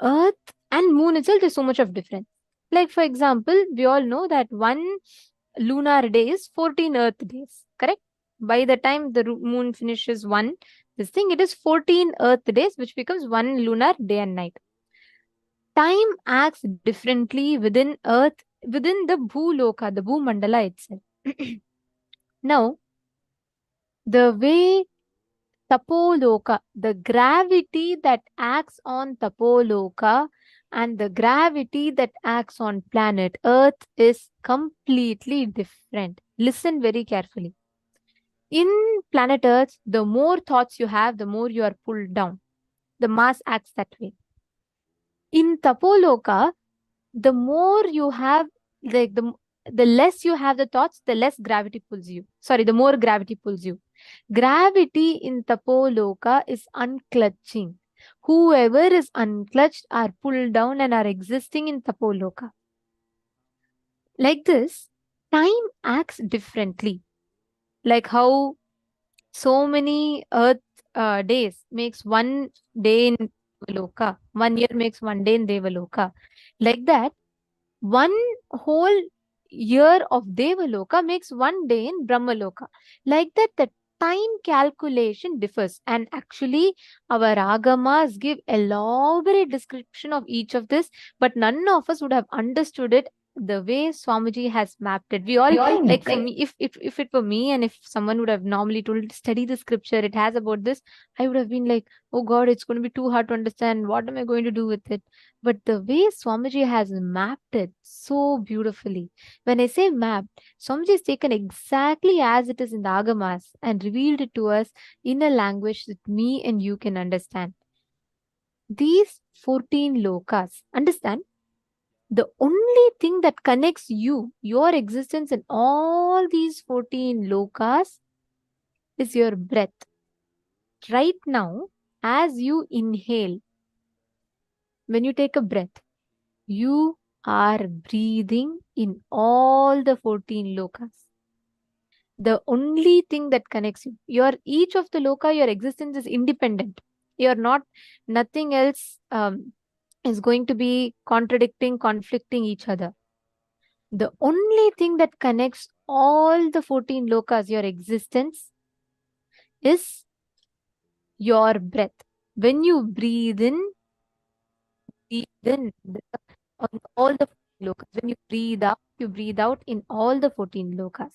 Earth and Moon itself, there's so much of difference. Like, for example, we all know that one lunar day is 14 Earth days, correct? By the time the Moon finishes it is 14 Earth days, which becomes one lunar day and night. Time acts differently within Earth, within the Bhuloka, the Bhumandala itself. Now, the way Tapoloka, the gravity that acts on Tapoloka and the gravity that acts on planet Earth is completely different. Listen very carefully. In planet Earth, the more thoughts you have, the more you are pulled down. The mass acts that way. In Tapoloka, the more you have, like the less you have the thoughts, the less gravity pulls you. Sorry, the more gravity pulls you. Gravity in Tapoloka is unclutching. Whoever is unclutched are pulled down and are existing in Tapoloka. Like this, time acts differently. Like how so many Earth days makes one day in Devaloka. 1 year makes one day in Devaloka. Like that, one whole year of Devaloka makes one day in Brahmaloka. Like that, the time calculation differs. And actually, our agamas give elaborate description of each of this, but none of us would have understood it the way Swamiji has mapped it. We all like, for me, if it were me and if someone would have normally told study the scripture, it has about this, I would have been like, oh God, it's going to be too hard to understand. What am I going to do with it? But the way Swamiji has mapped it so beautifully. When I say mapped, Swamiji has taken exactly as it is in the Agamas and revealed it to us in a language that me and you can understand. these 14 lokas. Understand? The only thing that connects you, your existence in all these 14 lokas is your breath. Right now, as you inhale, when you take a breath, you are breathing in all the 14 lokas. The only thing that connects you, each of the loka, your existence is independent. You're not, nothing else is going to be contradicting, conflicting each other. The only thing that connects all the 14 lokas, your existence, is your breath. When you breathe in on all the 14 lokas. When you breathe out in all the 14 lokas.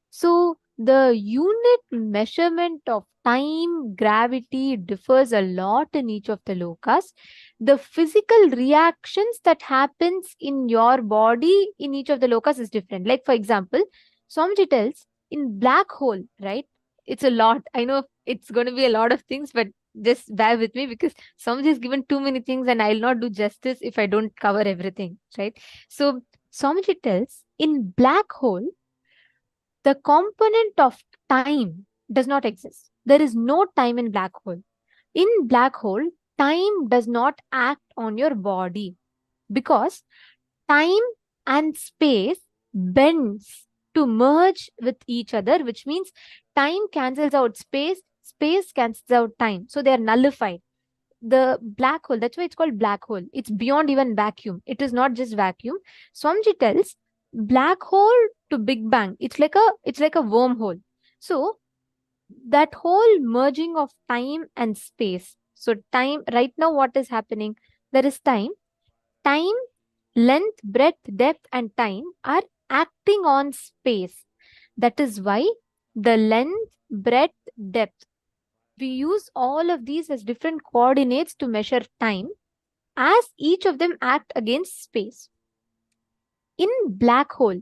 So the unit measurement of time, gravity differs a lot in each of the lokas. The physical reactions that happens in your body in each of the lokas is different. Like for example, Swamiji tells in black hole, right? It's a lot. I know it's going to be a lot of things, but just bear with me because Swamiji has given too many things and I'll not do justice if I don't cover everything, right? So Swamiji tells in black hole, the component of time does not exist. There is no time in black hole. In black hole, time does not act on your body because time and space bends to merge with each other, which means time cancels out space, space cancels out time. So they are nullified. The black hole, that's why it's called black hole. It's beyond even vacuum. It is not just vacuum. Swamiji tells black hole to Big Bang, it's like a wormhole. So that whole merging of time and space. So time, right now, what is happening? There is time, length, breadth, depth, and time are acting on space. That is why the length, breadth, depth, we use all of these as different coordinates to measure time as each of them act against space. In black hole,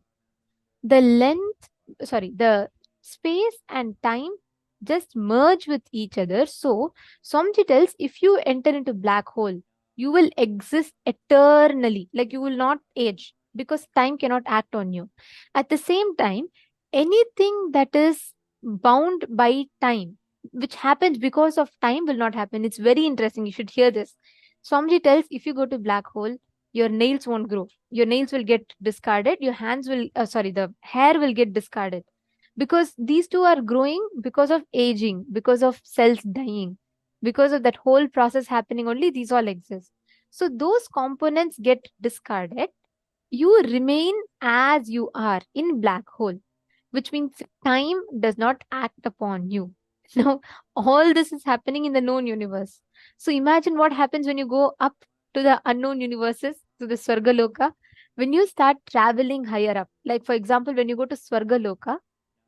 the space and time just merge with each other. So Swamiji tells if you enter into black hole, you will exist eternally, like you will not age because time cannot act on you. At the same time, anything that is bound by time, which happens because of time, will not happen. It's very interesting. You should hear this. Swamiji tells if you go to black hole, your nails won't grow. Your nails will get discarded. Your the hair will get discarded because these two are growing because of aging, because of cells dying, because of that whole process happening. Only these all exist. So those components get discarded. You remain as you are in black hole, which means time does not act upon you. Now, all this is happening in the known universe. So imagine what happens when you go up to the unknown universes, to the Swargaloka. When you start traveling higher up, like for example, when you go to Swargaloka,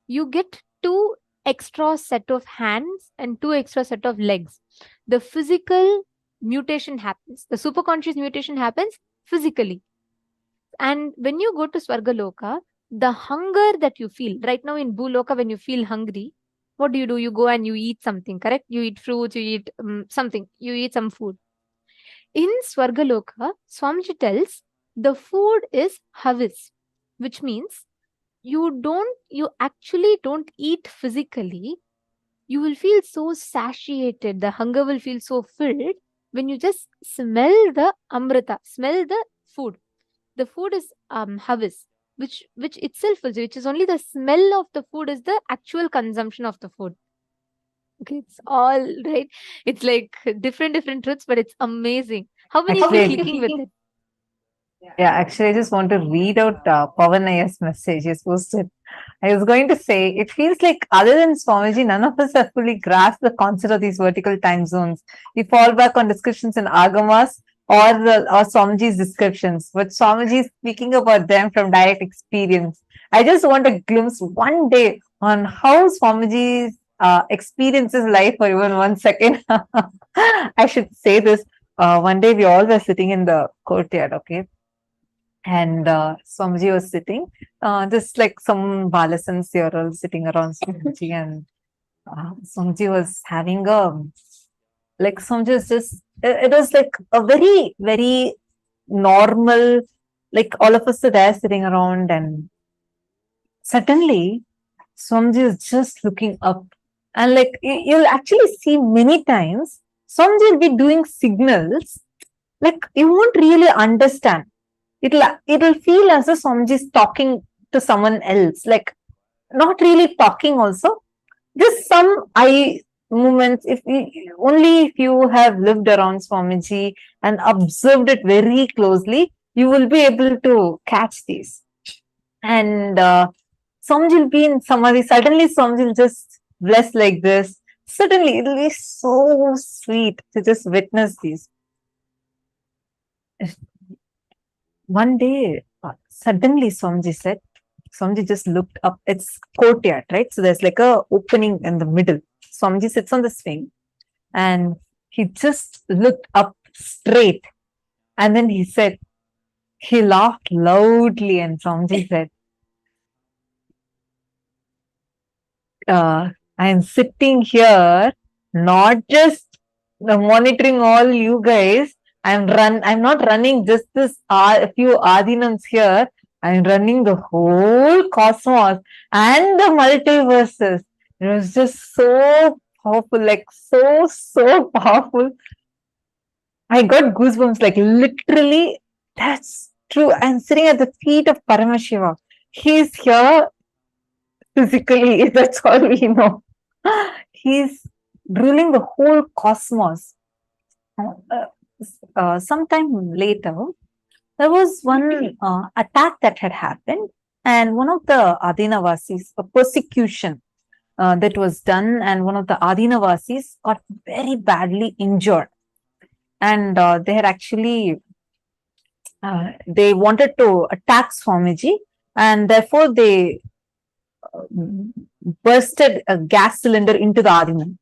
you get two extra set of hands and two extra set of legs. The physical mutation happens. The superconscious mutation happens physically. And when you go to Swargaloka, the hunger that you feel right now in Bhuloka, when you feel hungry, what do? You go and you eat something, correct? You eat fruits, you eat something, you eat some food. In Swargaloka, Swamiji tells the food is havis, which means you actually don't eat physically. You will feel so satiated. The hunger will feel so filled when you just smell the amrita, smell the food. The food is havis, which itself is, which is only the smell of the food is the actual consumption of the food. Okay, it's all right. It's like different truths, but it's amazing. How many of you Actually, clicking with it? yeah, actually, I just want to read out Pavanaya's message. He's posted. I was going to say, it feels like other than Swamiji, none of us have fully grasped the concept of these vertical time zones. We fall back on discussions in Agamas or Swamiji's descriptions, but Swamiji is speaking about them from direct experience. I just want a glimpse one day on how Swamiji's experiences life for even 1 second. I should say this. One day we all were sitting in the courtyard, okay? And Swamiji was sitting, just like some Balasans, they all sitting around Swamiji, and Swamiji was having a Like Swamiji is just, it was like a very, very normal, like all of us are there sitting around, and suddenly Swamiji is just looking up. And like you'll actually see many times, Swamiji will be doing signals, like you won't really understand. It'll feel as if Swamiji is talking to someone else, like not really talking also. Just some eye movements. Only if you have lived around Swamiji and observed it very closely, you will be able to catch these. And Swamiji will be in samadhi. Suddenly, Swamiji will just bless like this. Suddenly, it will be so sweet to just witness these. One day, suddenly Swamiji said, Swamiji just looked up. It's courtyard, right? So there's like a opening in the middle. Swamiji sits on the swing and he just looked up straight. And then he said, he laughed loudly, and Swamiji said, I am sitting here, not just monitoring all you guys. I'm not running just this a few Adinams here. I'm running the whole cosmos and the multiverses. It was just so powerful, like so powerful. I got goosebumps, like literally. That's true. I'm sitting at the feet of Paramashiva. He's here physically. That's all we know. He's ruling the whole cosmos. Sometime later, there was one attack that had happened, and one of the Adinavasis, a persecution that was done, and one of the Adinavasis got very badly injured. And they had actually, they wanted to attack Swamiji, and therefore they bursted a gas cylinder into the Adinam.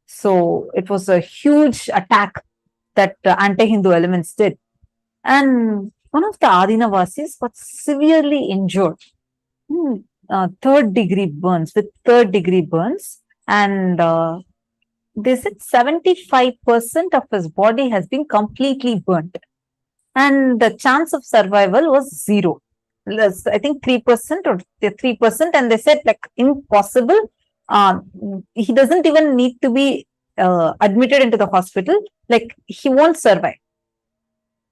So it was a huge attack that anti-Hindu elements did. And one of the Adinavasis got severely injured. Third degree burns, with third degree burns. And they said 75% of his body has been completely burnt. And the chance of survival was 0. I think 3% or 3%. And they said, like, impossible. He doesn't even need to be admitted into the hospital. Like, he won't survive.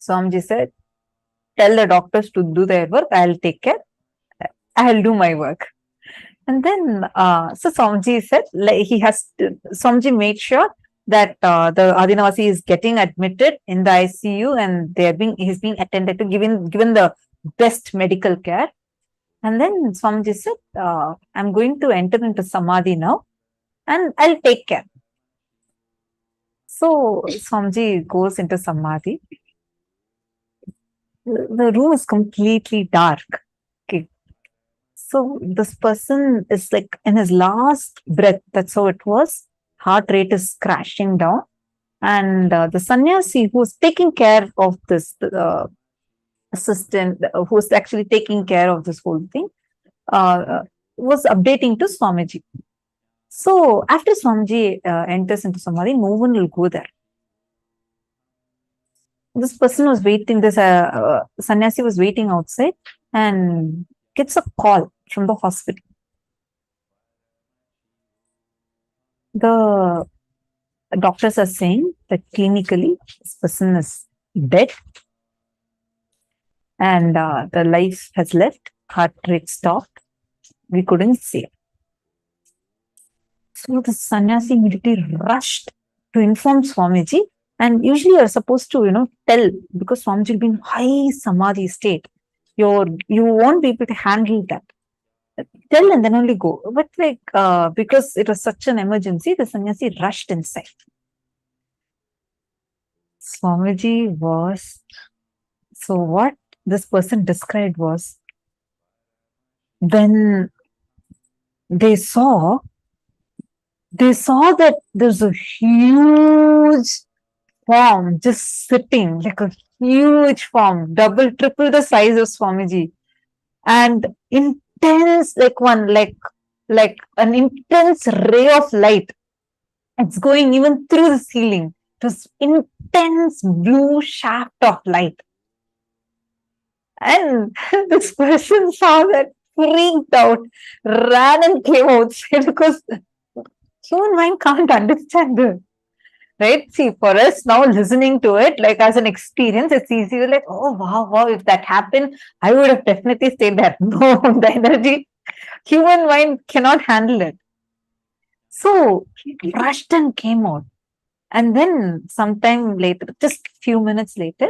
Swamiji said, tell the doctors to do their work. I'll take care. I'll do my work. And then, so Swamiji said, like, Swamiji made sure that the Adinavasi is getting admitted in the ICU, and he's being attended to, given the best medical care. And then Swamiji said, I'm going to enter into Samadhi now, and I'll take care. So Swamiji goes into Samadhi. The room is completely dark. Okay. So this person is like in his last breath. That's how it was. Heart rate is crashing down. And the sannyasi who's taking care of this assistant, who's actually taking care of this whole thing, was updating to Swamiji. So after Swamiji enters into Samadhi, no one will go there. This person was waiting, this sannyasi was waiting outside and gets a call from the hospital. The doctors are saying that clinically this person is dead and the life has left, heart rate stopped. We couldn't save. So the sannyasi immediately rushed to inform Swamiji. And usually you're supposed to, tell, because Swamiji will be in high samadhi state. You won't be able to handle that. Tell and then only go. But like, because it was such an emergency, the sannyasi rushed inside. Swamiji was, so what this person described was, when they saw that there's a huge form just sitting, like a huge form, double, triple the size of Swamiji, and intense, like an intense ray of light. It's going even through the ceiling. this intense blue shaft of light. And this person saw that, freaked out, ran and came outside because human mind can't understand it. Right? See, for us now listening to it, like as an experience, it's easy to like, oh wow, wow, if that happened, I would have definitely stayed there. No, the energy, human mind cannot handle it. So he rushed and came out. And then sometime later, just few minutes later,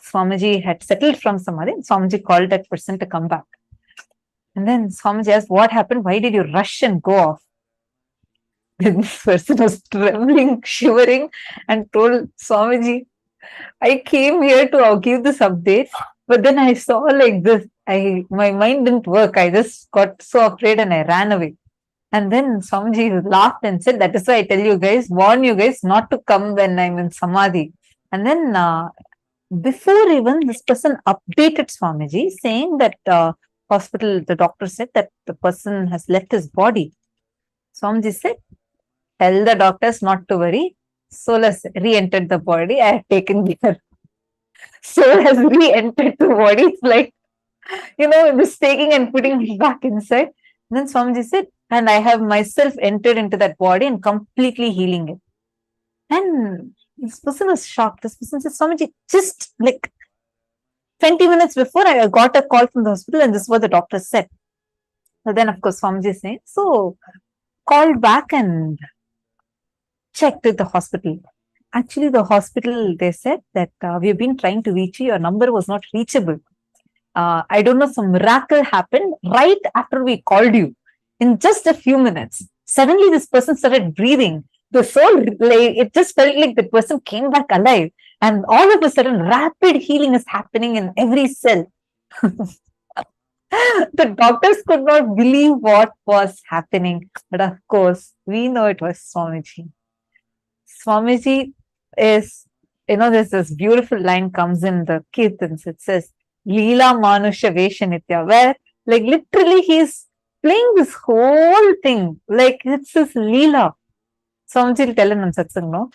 Swamiji had settled from Samadhi. Swamiji called that person to come back. And then Swamiji asked, what happened? Why did you rush and go off? Then this person was trembling, shivering, and told Swamiji, I came here to give this update, but then I saw like this. My mind didn't work. I just got so afraid and I ran away. And then Swamiji laughed and said, that is why I tell you guys, warn you guys not to come when I'm in Samadhi. And then before even this person updated Swamiji saying that hospital, the doctor said that the person has left his body. Swamiji said, tell the doctors not to worry. Soul has re-entered the body. I have taken care. Soul has re-entered the body. It's like, this taking and putting it back inside. And then Swamiji said, and I have myself entered into that body and completely healing it. And this person was shocked. This person said, Swamiji, just like 20 minutes before, I got a call from the hospital and this is what the doctor said. So then, of course, Swamiji is saying, so called back and checked with the hospital. Actually, the hospital, they said that we've been trying to reach you. Your number was not reachable. I don't know, some miracle happened right after we called you. In just a few minutes, suddenly this person started breathing. The soul, like, it just felt like the person came back alive. And all of a sudden, rapid healing is happening in every cell. The doctors could not believe what was happening. But of course, we know it was Swamiji. Swamiji is, there's this beautiful line comes in the Kirtans. It says, Leela Manusha Veshanitya, where like literally he's playing this whole thing. Like it's his Leela. Swamiji will tell in satsang, no?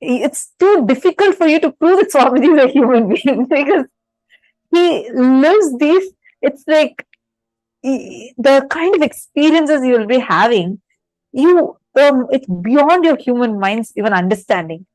It's too difficult for you to prove that Swamiji is a human being because he lives these, it's like the kind of experiences you will be having, it's beyond your human mind's even understanding.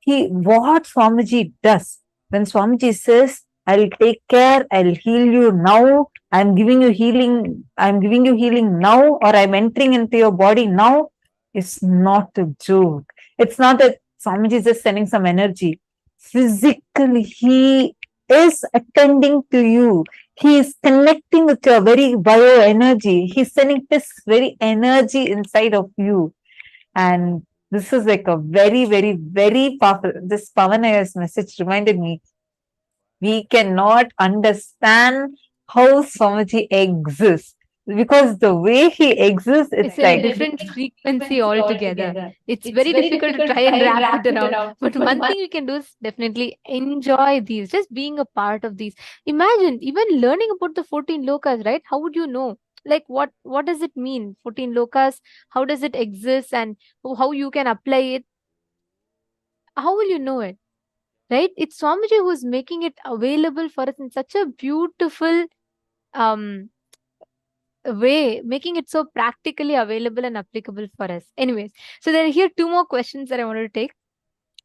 What Swamiji does, when Swamiji says, I'll take care, I'll heal you now, I'm giving you healing now, or I'm entering into your body now, it's not a joke. It's not that Swamiji is just sending some energy. Physically, he is attending to you. He is connecting with your very bioenergy. He's sending his very energy inside of you. And this is like a very, very, very powerful. This Pavanaya's message reminded me, we cannot understand how Swamiji exists. Because the way he exists, it's a like different frequency altogether. It's very difficult to try and wrap it around. But one thing we can do is definitely enjoy these, just being a part of these. Imagine even learning about the 14 lokas, right? How would you know? Like what does it mean? 14 lokas, how does it exist and how you can apply it? How will you know it? Right? It's Swamiji who's making it available for us in such a beautiful way, making it so practically available and applicable for us. Anyways, so there are here two more questions that I wanted to take.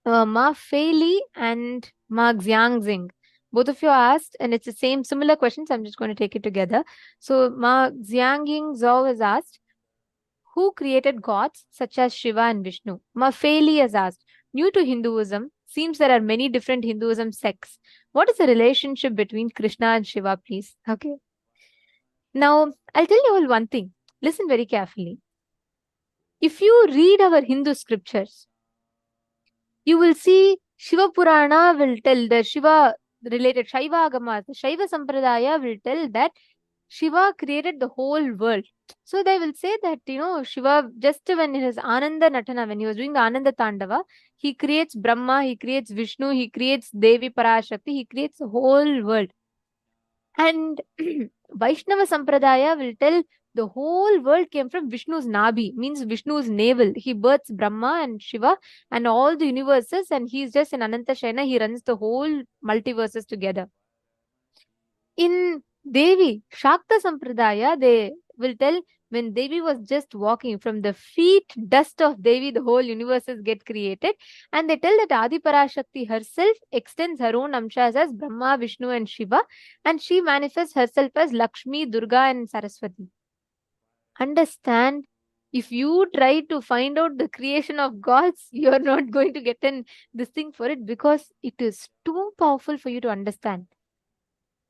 Ma Fei Li and Ma Xiangxing. Both of you asked, and it's the same similar questions. I'm just going to take it together. So Ma Xiangxing Zhou has asked, who created gods such as Shiva and Vishnu? Ma Fei Li has asked, new to Hinduism, seems there are many different Hinduism sects. What is the relationship between Krishna and Shiva, please? Okay. Now, I'll tell you all one thing. Listen very carefully. If you read our Hindu scriptures, you will see Shiva Purana will tell the Shiva related Shaiva Agamas. The Shaiva Sampradaya will tell that Shiva created the whole world. So they will say that, Shiva, just when in his Ananda Natana, when he was doing the Ananda Tandava, he creates Brahma, he creates Vishnu, he creates Devi Parashakti, he creates the whole world. And Vaishnava Sampradaya will tell The whole world came from Vishnu's Nabhi, means Vishnu's navel. He births Brahma and Shiva and all the universes, and he's just in Ananta Shayana. He runs the whole multiverses together. In Devi, Shakta Sampradaya, they will tell when Devi was just walking from the feet dust of Devi, the whole universes get created. And they tell that Adi Parashakti herself extends her own amshas as Brahma, Vishnu, and Shiva, and she manifests herself as Lakshmi, Durga, and Saraswati. Understand, if you try to find out the creation of gods, you are not going to get this thing for it, because it is too powerful for you to understand.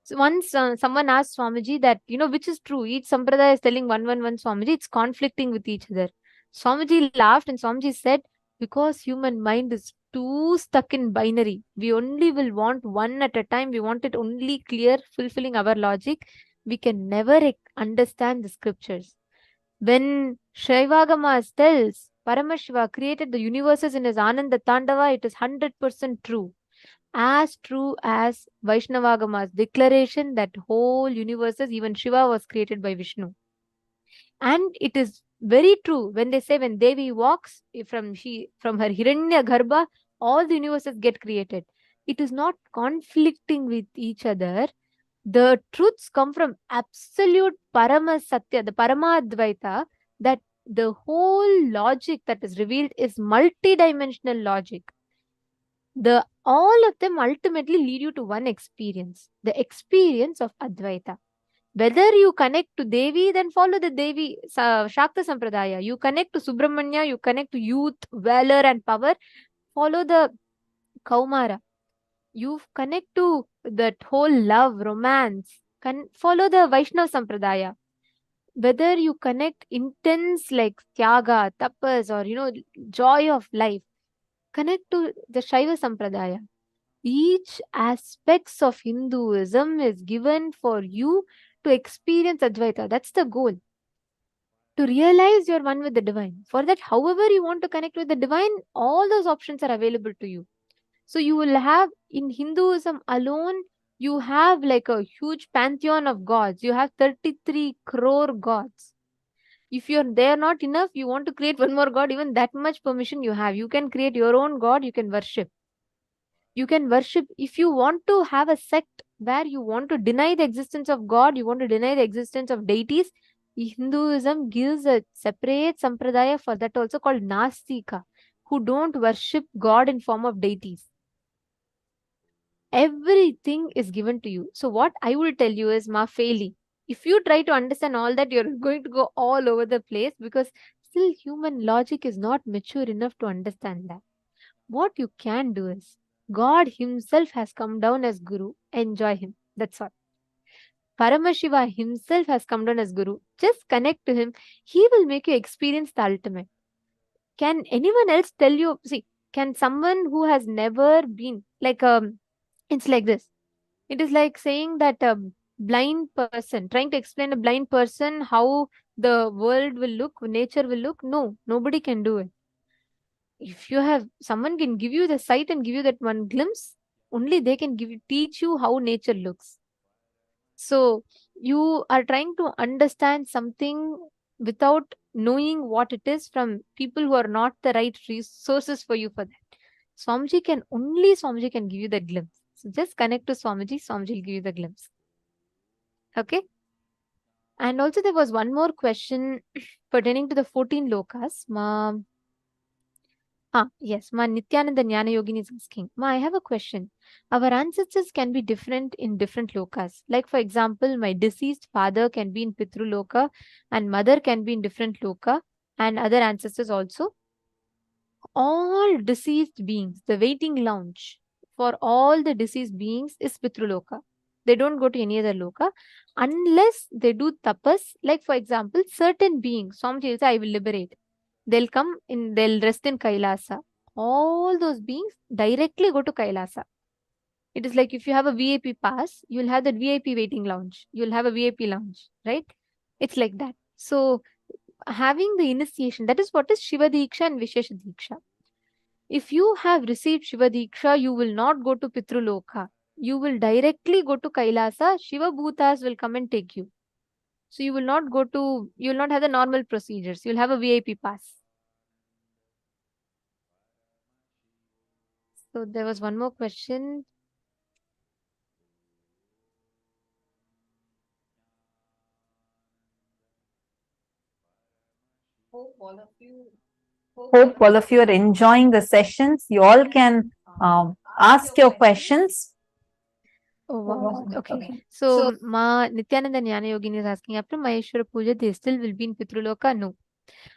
So once someone asked Swamiji that, which is true? Each sampradaya is telling one, Swamiji, it's conflicting with each other. Swamiji laughed and Swamiji said, because human mind is too stuck in binary. We only will want one at a time. We want it only clear, fulfilling our logic. We can never understand the scriptures. When Shaivagamas tells Paramashiva created the universes in his Ananda Tandava, it is 100% true. As true as Vaishnavagama's declaration that whole universes, even Shiva was created by Vishnu. And it is very true when they say when Devi walks from her Hiranya Garbha, all the universes get created. It is not conflicting with each other. The truths come from absolute Paramasatya, the Paramadvaita, that the whole logic that is revealed is multidimensional logic. All of them ultimately lead you to one experience, the experience of Advaita. Whether you connect to Devi, then follow the Devi Shakta Sampradaya. You connect to Subramanya, you connect to youth, valor, and power, follow the Kaumara. You connect to that whole love, romance, follow the Vaishnava Sampradaya. Whether you connect intense like Tyaga, Tapas, or joy of life, connect to the Shaiva Sampradaya. Each aspects of Hinduism is given for you to experience Advaita. That's the goal. To realize you're one with the divine. For that, however you want to connect with the divine, all those options are available to you. So you will have, in Hinduism alone, you have like a huge pantheon of gods. You have 33 crore gods. If they are not enough, you want to create one more god, even that much permission you have. You can create your own god, you can worship. You can worship, if you want to have a sect where you want to deny the existence of God, you want to deny the existence of deities, Hinduism gives a separate sampradaya for that also, called Nastika, who don't worship God in form of deities. Everything is given to you. So what I will tell you is, ma faili. If you try to understand all that, you're going to go all over the place, because still human logic is not mature enough to understand that. What you can do is, God himself has come down as Guru. Enjoy him. That's all. Paramashiva himself has come down as Guru. Just connect to him. He will make you experience the ultimate. Can anyone else tell you? See, can someone who has never been, like, it's like this. It is like saying that a blind person, trying to explain a blind person how the world will look, nature will look. No, nobody can do it. If you have, someone can give you the sight and give you that one glimpse, only they can teach you how nature looks. So you are trying to understand something without knowing what it is from people who are not the right resources for you for that. Swamiji can give you the glimpse. So just connect to Swamiji will give you the glimpse. Okay. And also there was one more question pertaining to the 14 lokas. Yes, Ma Nithyananda Jnana Yogini is asking. Ma, I have a question. Our ancestors can be different in different lokas. Like, for example, my deceased father can be in Pitru Loka and mother can be in different loka, and other ancestors also. All deceased beings, the waiting lounge for all the deceased beings is Pitru Loka. They don't go to any other loka unless they do tapas. Like, for example, certain beings, Swamiji will say, I will liberate. They'll rest in Kailasa. All those beings directly go to Kailasa. It is like if you have a VIP pass, you'll have that VIP waiting lounge. You'll have a VIP lounge, right? It's like that. So having the initiation, that is what is Shiva Diksha and Vishesha Diksha. If you have received Shiva Diksha, you will not go to Pitruloka. You will directly go to Kailasa. Shiva Bhutas will come and take you. So you will not go to, you will not have the normal procedures. You'll have a VIP pass. So there was one more question. Hope all of you are enjoying the sessions. You all can ask your questions. Oh wow. Okay. So Ma Nithyananda Jnana Yogini is asking, after Maheshwara Puja, they still will be in Pitruloka? No.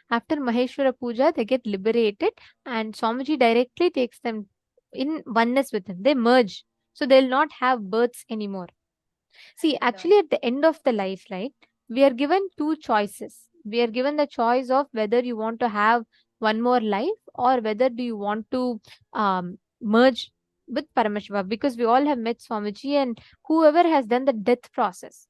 After Maheshwara Puja, they get liberated and Swamiji directly takes them in oneness with him. They merge. So they'll not have births anymore. See, actually, at the end of the life, right, we are given two choices. We are given the choice of whether you want to have one more life or whether do you want to merge with Paramashiva, because we all have met Swamiji and whoever has done the death process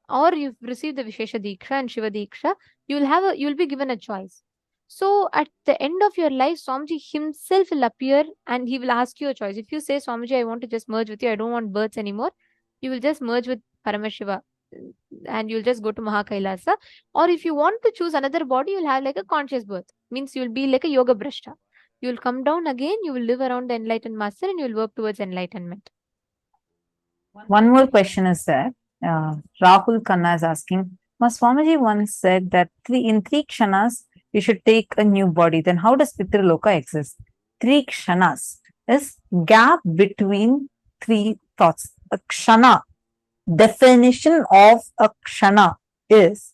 or you've received the Vishesha Diksha and Shiva Diksha, you'll be given a choice. So at the end of your life, Swamiji himself will appear and he will ask you a choice. If you say, Swamiji, I want to just merge with you, I don't want births anymore, you will just merge with Paramashiva and you'll just go to KAILASA. Or if you want to choose another body, you'll have like a conscious birth. Means you'll be like a yoga brashta. You'll come down again, you will live around the enlightened master and you'll work towards enlightenment. One more question is there. Rahul Khanna is asking, Swamiji once said that in 3 kshanas, you should take a new body. Then how does Pitraloka exist? 3 kshanas is gap between 3 thoughts. A kshana, definition of a kshana is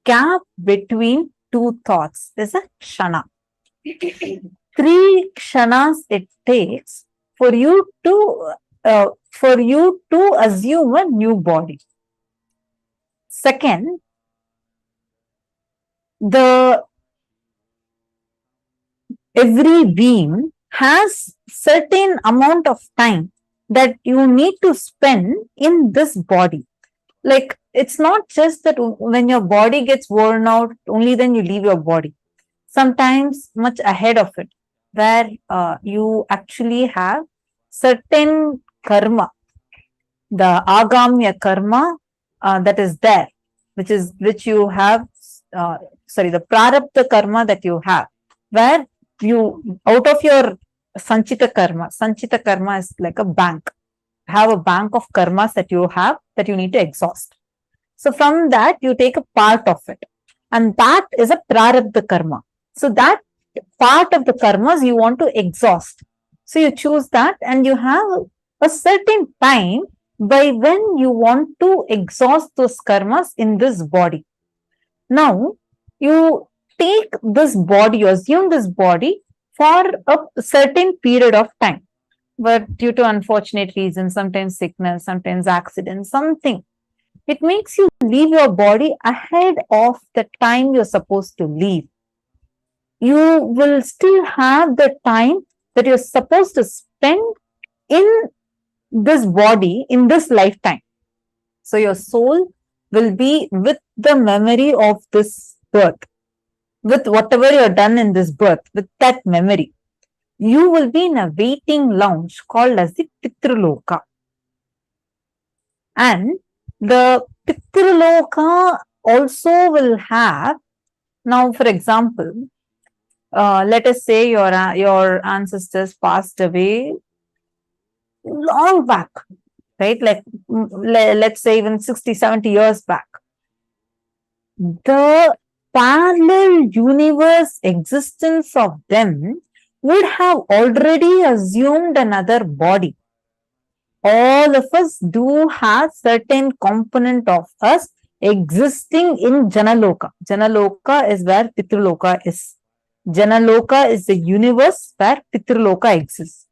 gap between 2 thoughts is a kshana. 3 kshanas it takes for you to assume a new body. Second, every being has certain amount of time that you need to spend in this body. Like, it's not just that when your body gets worn out, only then you leave your body. Sometimes much ahead of it, where you actually have certain karma, the agamya karma that is there, which you have, the prarabdha karma that you have, where you, out of your sanchita karma is like a bank. Have a bank of karmas that you have that you need to exhaust. So from that, you take a part of it, and that is a prarabdha karma. So that part of the karmas you want to exhaust. So you choose that, and you have a certain time by when you want to exhaust those karmas in this body. Now, you take this body, you assume this body for a certain period of time. But due to unfortunate reasons, sometimes sickness, sometimes accident, something, it makes you leave your body ahead of the time you're supposed to leave. You will still have the time that you're supposed to spend in this body, in this lifetime. So your soul will be with the memory of this birth, with whatever you've done in this birth, with that memory. You will be in a waiting lounge called as the Pitraloka. And the Pitraloka also will have, now for example, let us say your ancestors passed away long back, right? Like, let's say even 60, 70 years back. The parallel universe existence of them would have already assumed another body. All of us do have certain component of us existing in Janaloka. Janaloka is where Pitraloka is. Janaloka is the universe where Pitraloka exists.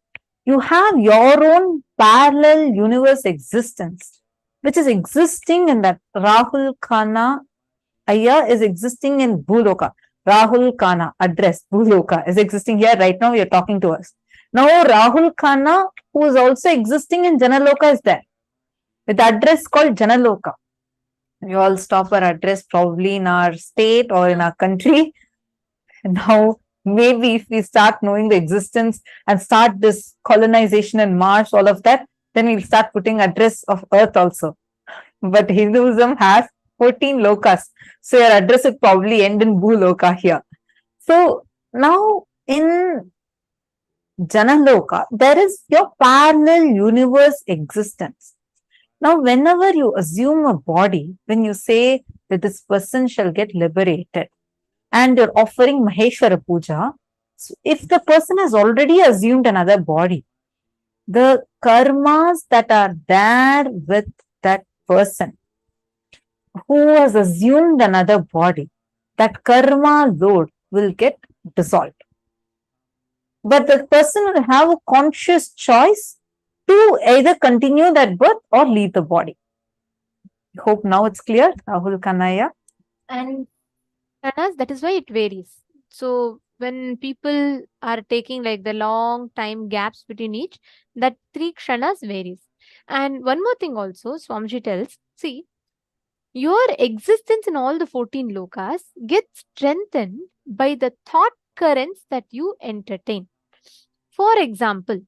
You have your own parallel universe existence, which is existing in that. Rahul Khanna Ayya is existing in Bhuloka. Rahul Khanna address Bhuloka is existing here right now. We are talking to us. Now Rahul Khanna, who is also existing in Janaloka, is there with address called Janaloka. We all stop our address probably in our state or in our country. Now, maybe if we start knowing the existence and start this colonization in Mars, all of that, then we'll start putting address of Earth also. But Hinduism has 14 lokas. So your address would probably end in Bhuloka here. So now in Janaloka, there is your parallel universe existence. Now, whenever you assume a body, when you say that this person shall get liberated and you're offering Maheshwara Puja, so if the person has already assumed another body, the karmas that are there with that person who has assumed another body, that karma load will get dissolved. But the person will have a conscious choice to either continue that birth or leave the body. I hope now it's clear, Rahul Kanaya. And Anas, that is why it varies. So when people are taking like the long time gaps between each, that 3 kshanas varies. And one more thing also, Swamiji tells, see, your existence in all the 14 lokas gets strengthened by the thought currents that you entertain. For example,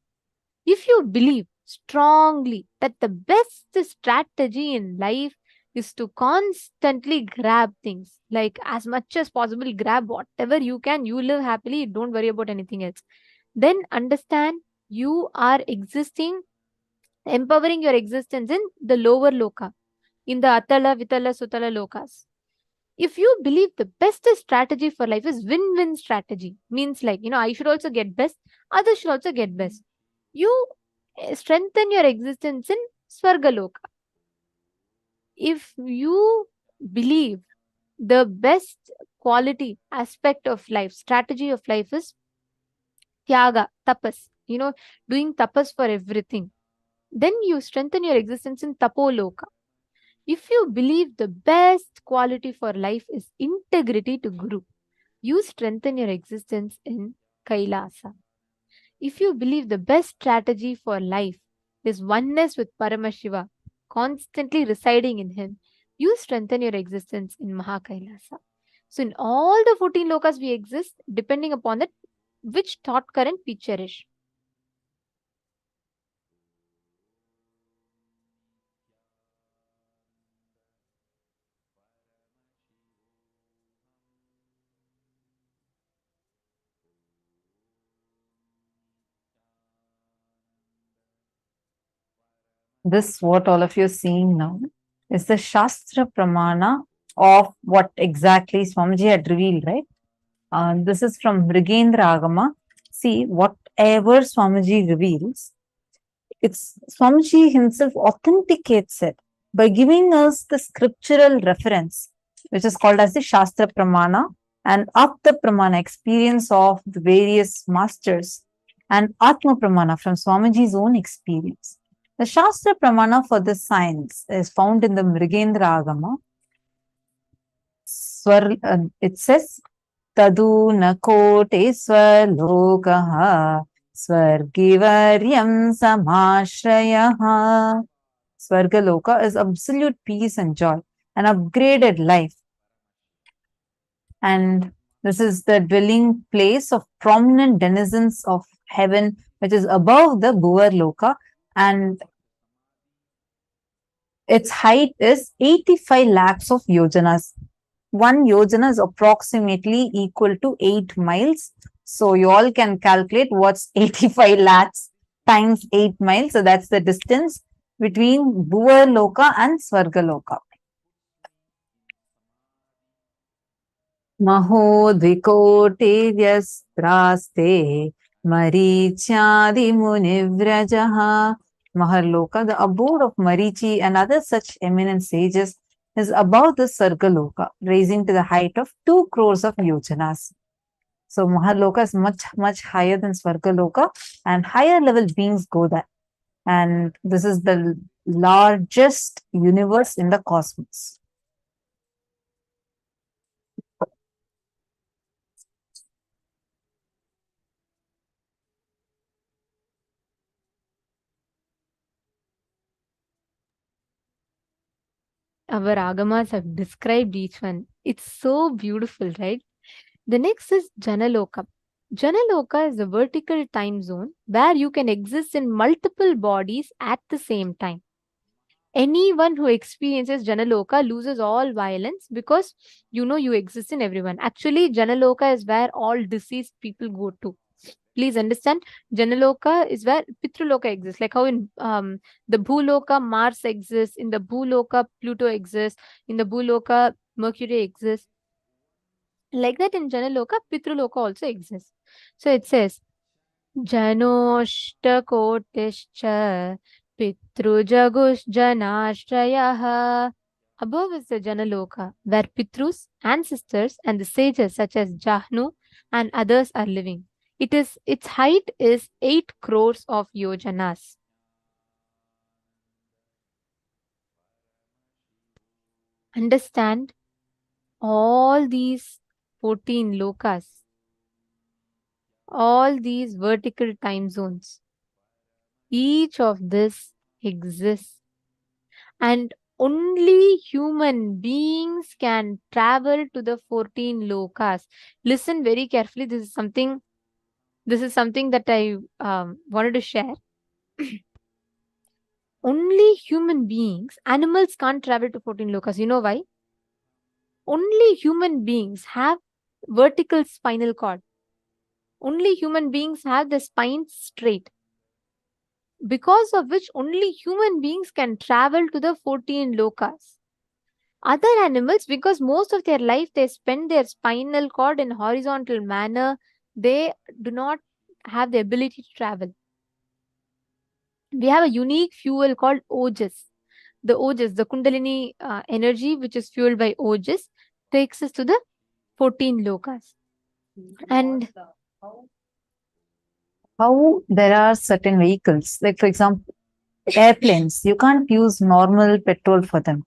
if you believe strongly that the best strategy in life is to constantly grab things, like as much as possible, grab whatever you can, you live happily, don't worry about anything else, then understand you are existing, empowering your existence in the lower loka, in the Atala, Vitala, Sutala lokas. If you believe the best strategy for life is win-win strategy, means like, I should also get best, others should also get best. You strengthen your existence in Swargaloka. If you believe the best quality aspect of life, strategy of life is Tyaga, tapas, doing tapas for everything, then you strengthen your existence in Tapoloka. If you believe the best quality for life is integrity to Guru, you strengthen your existence in Kailasa. If you believe the best strategy for life is oneness with Paramashiva, constantly residing in him, you strengthen your existence in Mahakailasa. So in all the 14 lokas we exist, depending upon that, which thought current we cherish. This, what all of you are seeing now, is the Shastra Pramana of what exactly Swamiji had revealed, right? This is from Mrigendra Agama. See, whatever Swamiji reveals, it's Swamiji himself authenticates it by giving us the scriptural reference, which is called as the Shastra Pramana and Apta Pramana, experience of the various masters, and Atma Pramana from Swamiji's own experience. The Shastra Pramana for this science is found in the Mrigendra Agama. It says, Tadu na kote swalokaha swargivaryam samashrayaha. Swargaloka is absolute peace and joy, an upgraded life. And this is the dwelling place of prominent denizens of heaven, which is above the Bhuvarloka, and its height is 85 lakhs of yojanas. 1 yojana is approximately equal to 8 miles. So you all can calculate what's 85 lakhs times 8 miles. So that's the distance between Bhuvarloka and Swargaloka. Maho dvikote vyastraste marichadi munivrajaha. Maharloka, the abode of Marichi and other such eminent sages, is above the Sargaloka, raising to the height of 2 crores of yojanas. So Maharloka is much, much higher than Swargaloka, and higher level beings go there. And this is the largest universe in the cosmos. Our agamas have described each one. It's so beautiful, right? The next is Janaloka. Janaloka is a vertical time zone where you can exist in multiple bodies at the same time. Anyone who experiences Janaloka loses all violence because you exist in everyone. Actually, Janaloka is where all deceased people go to. Please understand, Janaloka is where Pitruloka exists. Like how in the Bhuloka, Mars exists, in the Bhuloka, Pluto exists, in the Bhuloka, Mercury exists. Like that, in Janaloka, Pitruloka also exists. So it says, Janoshtakotischa Pitrujagushjanashrayah. Above is the Janaloka, where Pitrus, ancestors, and the sages such as Jahnu and others are living. Its height is 8 crores of yojanas. Understand, all these 14 lokas, all these vertical time zones, each of this exists, and only human beings can travel to the 14 lokas. Listen very carefully. This is something that I wanted to share. Only human beings, animals can't travel to 14 lokas. You know why? Only human beings have vertical spinal cord. Only human beings have the spine straight, because of which only human beings can travel to the 14 lokas. Other animals, because most of their life they spend their spinal cord in horizontal manner, they do not have the ability to travel. We have a unique fuel called Ojas. The Ojas, the Kundalini energy, which is fueled by Ojas, takes us to the 14 lokas. And how there are certain vehicles, like for example, airplanes, you can't use normal petrol for them.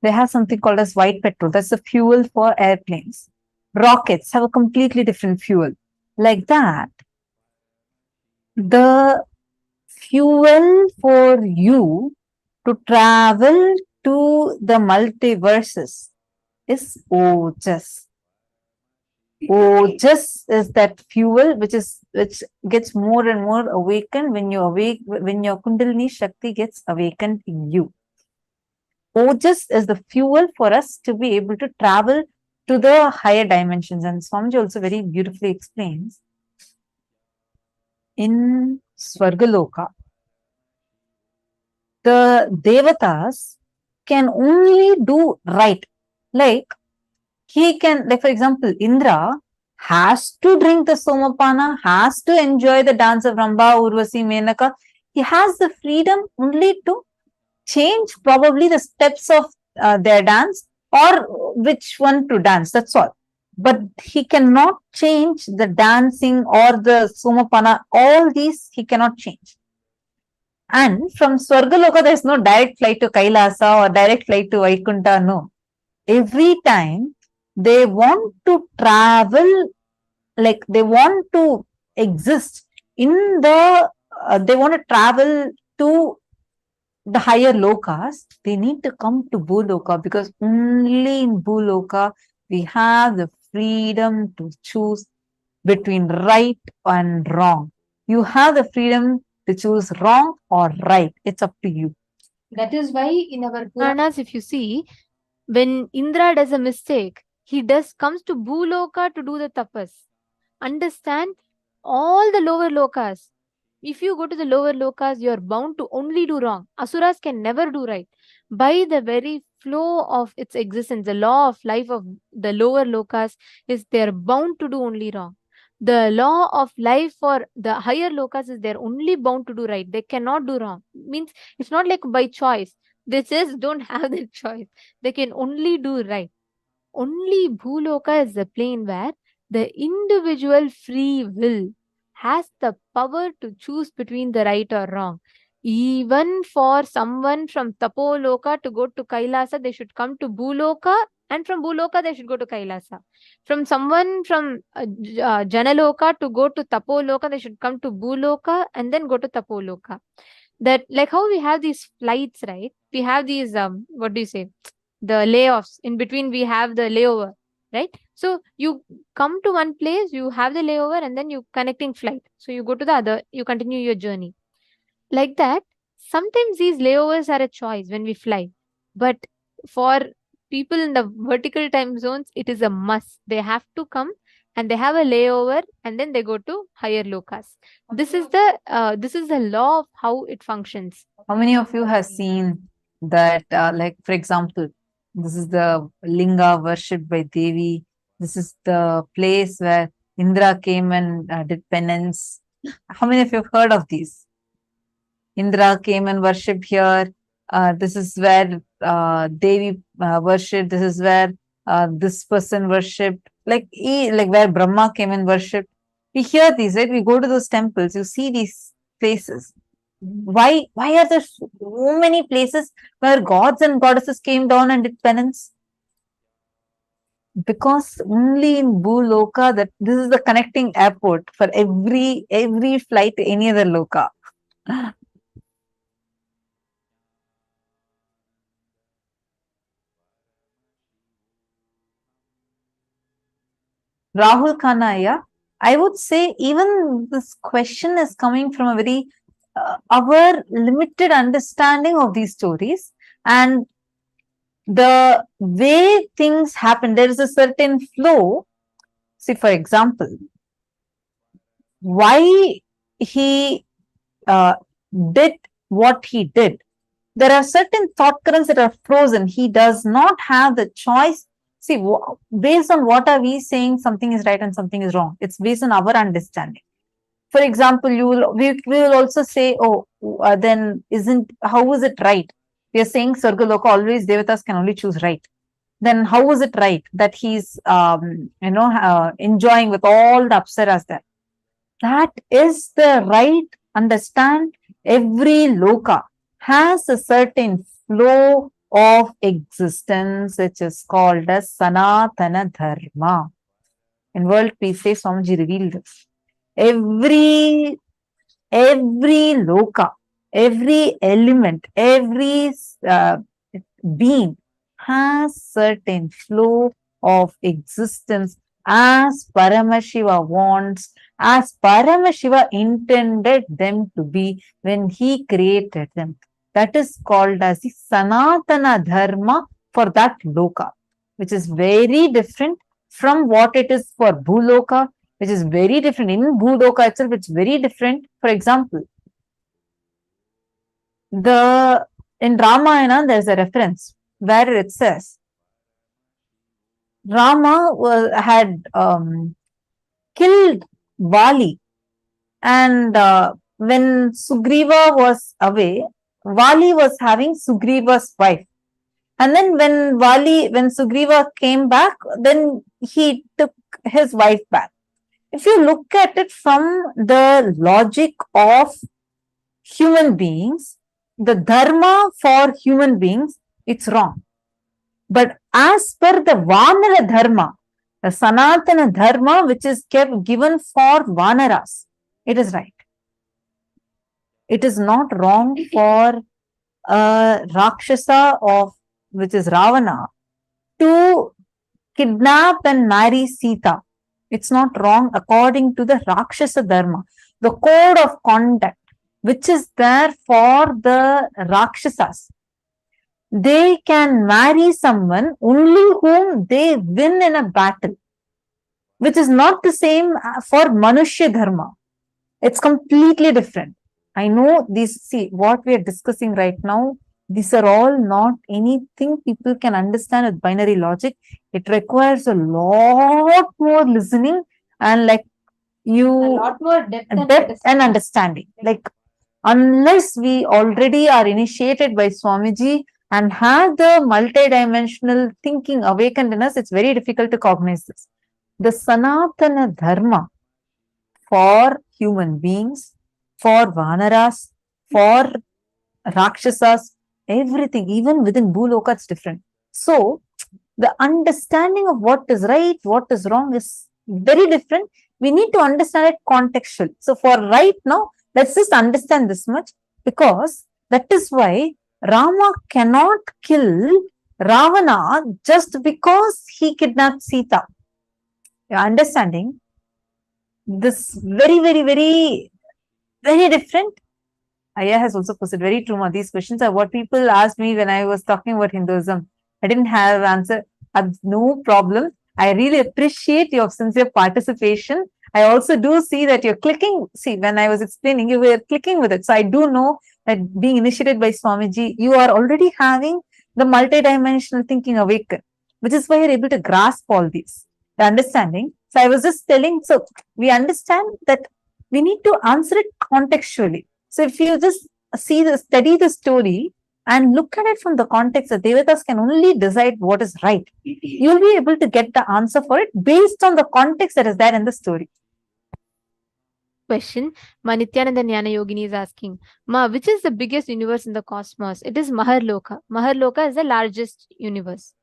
They have something called as white petrol. That's the fuel for airplanes. Rockets have a completely different fuel. Like that, the fuel for you to travel to the multiverses is Ojas. Ojas is that fuel which gets more and more awakened when you when your Kundalini Shakti gets awakened in you. Ojas is the fuel for us to be able to travel to the higher dimensions. And Swamiji also very beautifully explains in Swargaloka, the Devatas can only do right. Like he can, like for example, Indra has to drink the Somapana, has to enjoy the dance of Ramba, Urvasi, Menaka. He has the freedom only to change probably the steps of their dance or which one to dance. That's all. But he cannot change the dancing or the Somapana. All these he cannot change. And from Swargaloka, there is no direct flight to Kailasa or direct flight to Vaikunta. No. Every time they want to travel, like they want to exist in the, they want to travel to the higher lokas, they need to come to Bhuloka, because only in Bhuloka we have the freedom to choose between right and wrong. You have the freedom to choose wrong or right. It's up to you. That is why in our Puranas, if you see, when Indra does a mistake, he comes to Bhuloka to do the tapas. Understand, all the lower lokas. If you go to the lower lokas, you are bound to only do wrong. Asuras can never do right. By the very flow of its existence, the law of life of the lower lokas is they are bound to do only wrong. The law of life for the higher lokas is they're only bound to do right. They cannot do wrong. Means it's not like by choice. They just don't have that choice. They can only do right. Only Bhuloka is the plane where the individual free will has the power to choose between the right or wrong. Even for someone from Tapoloka to go to Kailasa, they should come to Bhuloka, and from Bhuloka, they should go to Kailasa. From someone from Janaloka to go to Tapoloka, they should come to Bhuloka and then go to Tapoloka. That, like how we have these flights, right? We have these, what do you say? The layoffs. In between, we have the layover, right? So you come to one place, you have the layover, and then you connecting flight. So you go to the other, you continue your journey. Like that, sometimes these layovers are a choice when we fly, but for people in the vertical time zones, it is a must. They have to come and they have a layover and then they go to higher lokas. This is the law of how it functions. How many of you have seen that, like, for example, this is the linga worshipped by Devi. This is the place where Indra came and did penance. How many of you have heard of these? Indra came and worshipped here. This is where Devi worshipped. This is where this person worshipped. Like where Brahma came and worshipped. We hear these, right? We go to those temples. You see these places. Why are there so many places where gods and goddesses came down and did penance? Because only in Bhuloka that this is the connecting airport for every flight to any other loka. Rahul Kanaya, I would say even this question is coming from a very our limited understanding of these stories and the way things happen. There is a certain flow. See, for example, why he did what he did. There are certain thought currents that are frozen. He does not have the choice. See, based on what are we saying, something is right and something is wrong. It's based on our understanding. For example, we will also say, oh, then how is it right? We are saying Sargaloka, always Devatas can only choose right. Then how is it right that he's enjoying with all the apsaras there? That is the right understand. Every loka has a certain flow of existence, which is called as Sanatana Dharma. In World Peace Day, Swamiji revealed this. Every loka, every element, every being has certain flow of existence as Paramashiva wants, as Paramashiva intended them to be when he created them. That is called as the Sanatana Dharma for that loka, which is very different from what it is for Bhuloka, which is very different. In Bhuloka itself, it's very different. For example, in Ramayana, there's a reference where it says Rama had killed Vali, and when Sugriva was away, Vali was having Sugriva's wife. And then when Sugriva came back, then he took his wife back. If you look at it from the logic of human beings, the dharma for human beings, it's wrong. But as per the Vanara dharma, the Sanatana dharma, which is given for Vanaras, it is right. It is not wrong for a Rakshasa which is Ravana, to kidnap and marry Sita. It's not wrong according to the Rakshasa dharma, the code of conduct which is there for the Rakshasas. They can marry someone only whom they win in a battle, which is not the same for Manushya dharma. It's completely different. I know what we are discussing right now, these are all not anything people can understand with binary logic. It requires a lot more listening and a lot more depth and understanding. Like, unless we already are initiated by Swamiji and have the multidimensional thinking awakened in us, it's very difficult to cognize this. The Sanatana Dharma for human beings, for Vanaras, for Rakshasas, everything, even within Bhuloka, it's different. So, the understanding of what is right, what is wrong is very different. We need to understand it contextually. So, for right now, let's just understand this much, because that is why Rama cannot kill Ravana just because he kidnapped Sita. You're understanding? This very, very, very, very different. Aya has also posted, very true, Ma. These questions are what people asked me when I was talking about Hinduism. I didn't have answer. No problem. I really appreciate your sincere participation. I also do see that you're clicking. See, when I was explaining, you were clicking with it. So I do know that being initiated by Swamiji, you are already having the multidimensional thinking awaken, which is why you're able to grasp all these, the understanding. So I was just telling, so we understand that we need to answer it contextually. So if you just study the story and look at it from the context that Devatas can only decide what is right, you'll be able to get the answer for it based on the context that is there in the story. Question. Ma Nithyananda Jnana Yogini is asking, Ma, which is the biggest universe in the cosmos? It is Maharloka. Maharloka is the largest universe.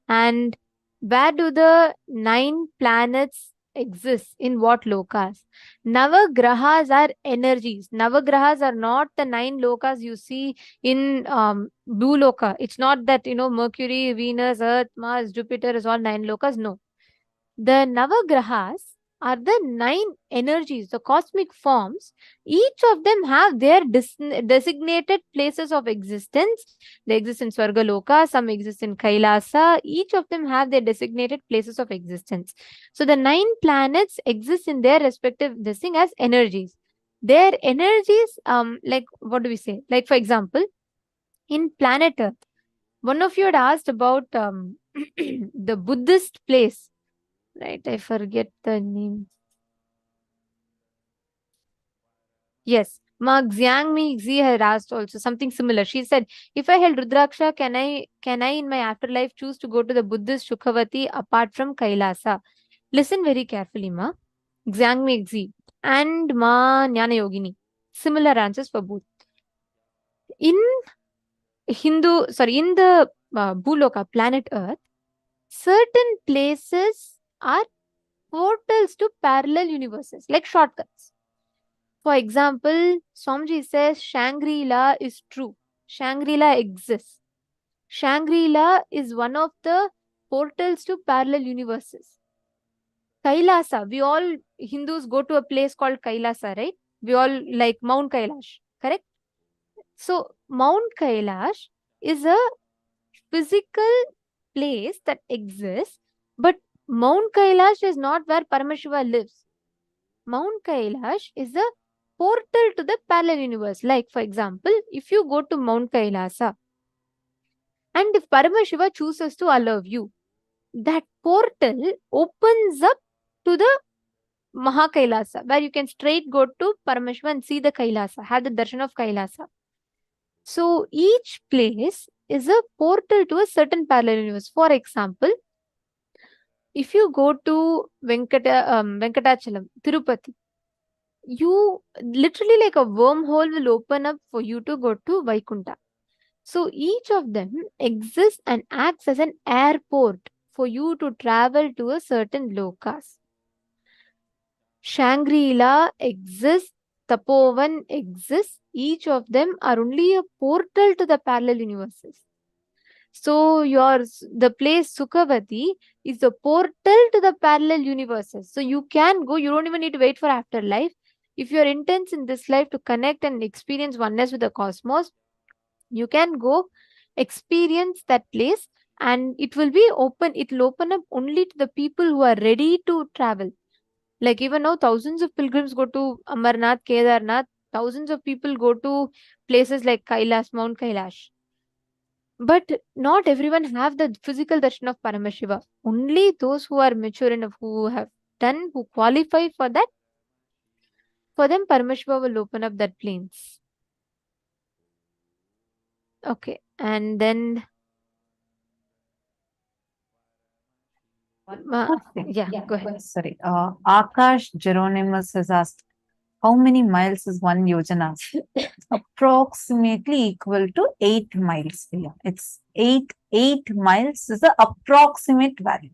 And where do the 9 planets exist? In what lokas? Navagrahas are energies. Navagrahas are not the 9 lokas you see in Bhuloka. It's not that, Mercury, Venus, Earth, Mars, Jupiter is all 9 lokas. No. The Navagrahas are the 9 energies, the cosmic forms. Each of them have their designated places of existence. They exist in Swargaloka, some exist in Kailasa. Each of them have their designated places of existence. So the 9 planets exist in their respective this thing as energies. Their energies, like what do we say? Like for example, in planet Earth, one of you had asked about the Buddhist place. Right, I forget the name. Yes, Ma Xiangmi Xi had asked also something similar. She said, if I held Rudraksha, can I in my afterlife choose to go to the Buddhist Shukhavati apart from Kailasa? Listen very carefully, Ma. Xiangmi Xi and Ma Jnana Yogini. Similar answers for both. In in the Bhuloka, planet Earth, certain places are portals to parallel universes, like shortcuts. For example, Swamiji says Shangri-La is true. Shangri-La exists. Shangri-La is one of the portals to parallel universes. Kailasa, we all Hindus go to a place called Kailasa, right? We all like Mount Kailash, correct? So, Mount Kailash is a physical place that exists, but Mount Kailash is not where Paramashiva lives. Mount Kailash is a portal to the parallel universe. Like, for example, if you go to Mount Kailasa and if Paramashiva chooses to allow you, that portal opens up to the Mahakailasa, where you can straight go to Paramashiva and see the Kailasa, have the darshan of Kailasa. So, each place is a portal to a certain parallel universe. For example, if you go to Venkatachalam, Tirupati, you literally like a wormhole will open up for you to go to Vaikunta. So each of them exists and acts as an airport for you to travel to a certain lokas. Shangri-La exists, Tapovan exists. Each of them are only a portal to the parallel universes. So the place Sukhavati is the portal to the parallel universes. So you can go, you don't even need to wait for afterlife. If you're intense in this life to connect and experience oneness with the cosmos, you can go experience that place and it will open up only to the people who are ready to travel. Like even now, thousands of pilgrims go to Amarnath, Kedarnath, thousands of people go to places like Kailash, Mount Kailash. But not everyone have the physical darshan of Paramashiva. Only those who are mature enough, who qualify for that, for them Paramashiva will open up that plains. Okay, and then go ahead. Sorry, Akash Geronimus has asked, how many miles is 1 yojana? Approximately equal to 8 miles. Yeah, it's 8 miles is the approximate value.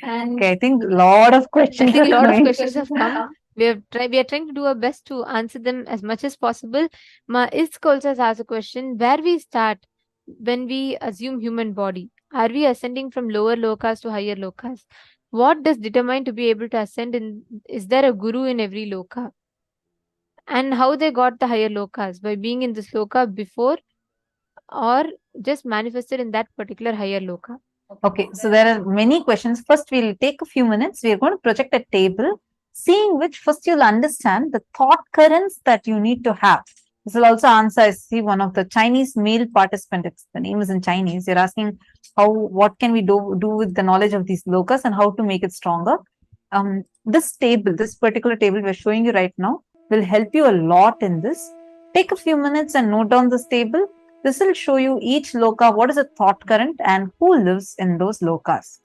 Okay, I think a lot of questions. I think a lot of questions have come. We are trying to do our best to answer them as much as possible. Ma Isk also has asked a question: where we start when we assume human body? Are we ascending from lower lokas to higher lokas? What does determine to be able to ascend? And is there a guru in every loka? And how they got the higher lokas? By being in this loka before, or just manifested in that particular higher loka? Okay, so there are many questions. First, we'll take a few minutes. We are going to project a table, seeing which first you'll understand the thought currents that you need to have. This will also answer, I see one of the Chinese male participants, the name is in Chinese. You're asking what can we do with the knowledge of these lokas and how to make it stronger. This table, this particular table we're showing you right now, will help you a lot in this. Take a few minutes and note down this table. This will show you each loka, what is a thought current and who lives in those lokas.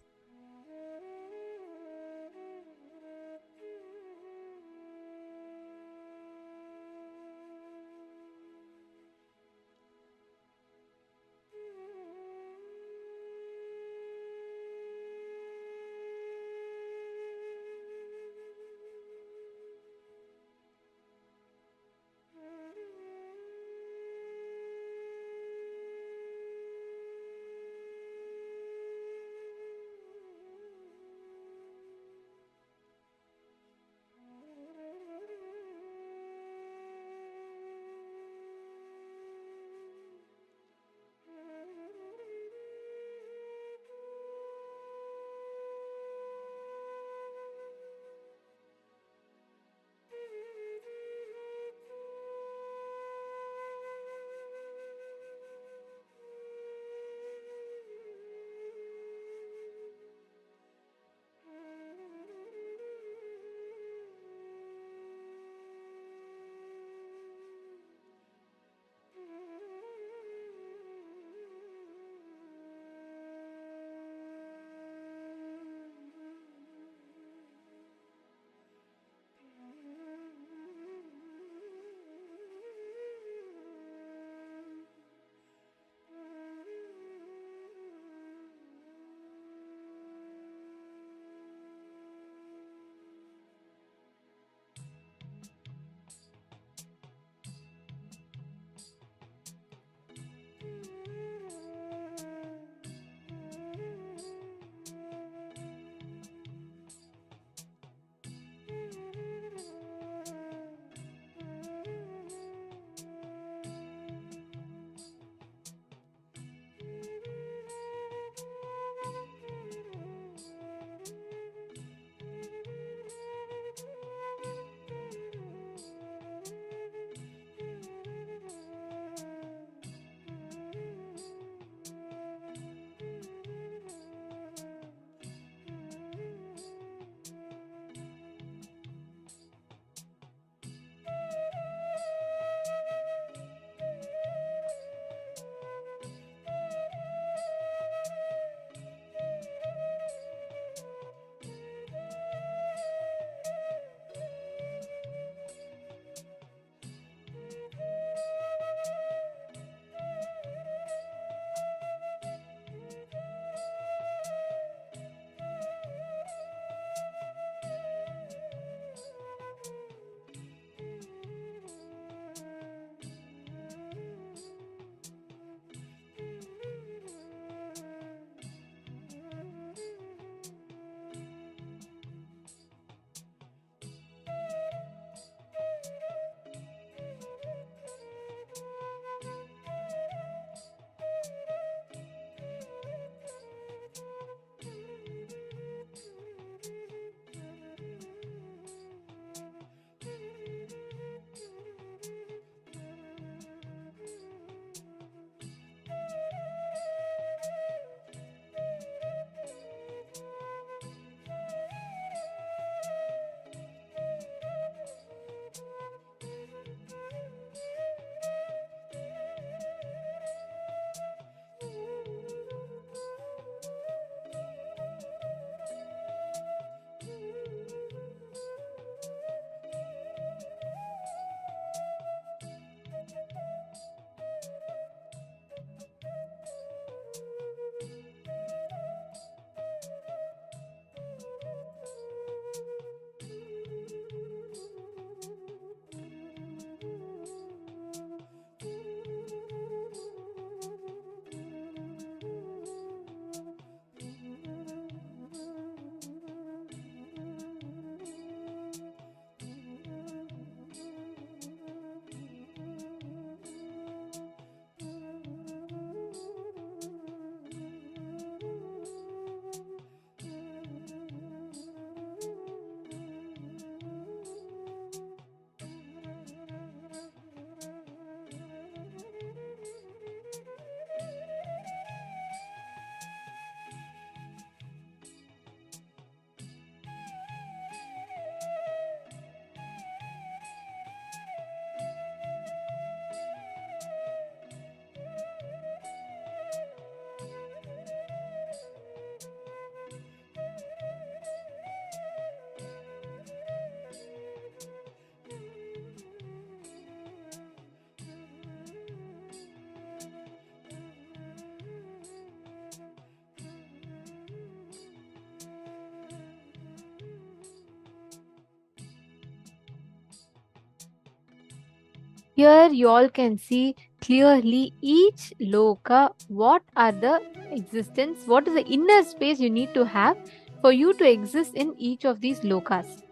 Here you all can see clearly each loka, what are the existence, what is the inner space you need to have for you to exist in each of these lokas.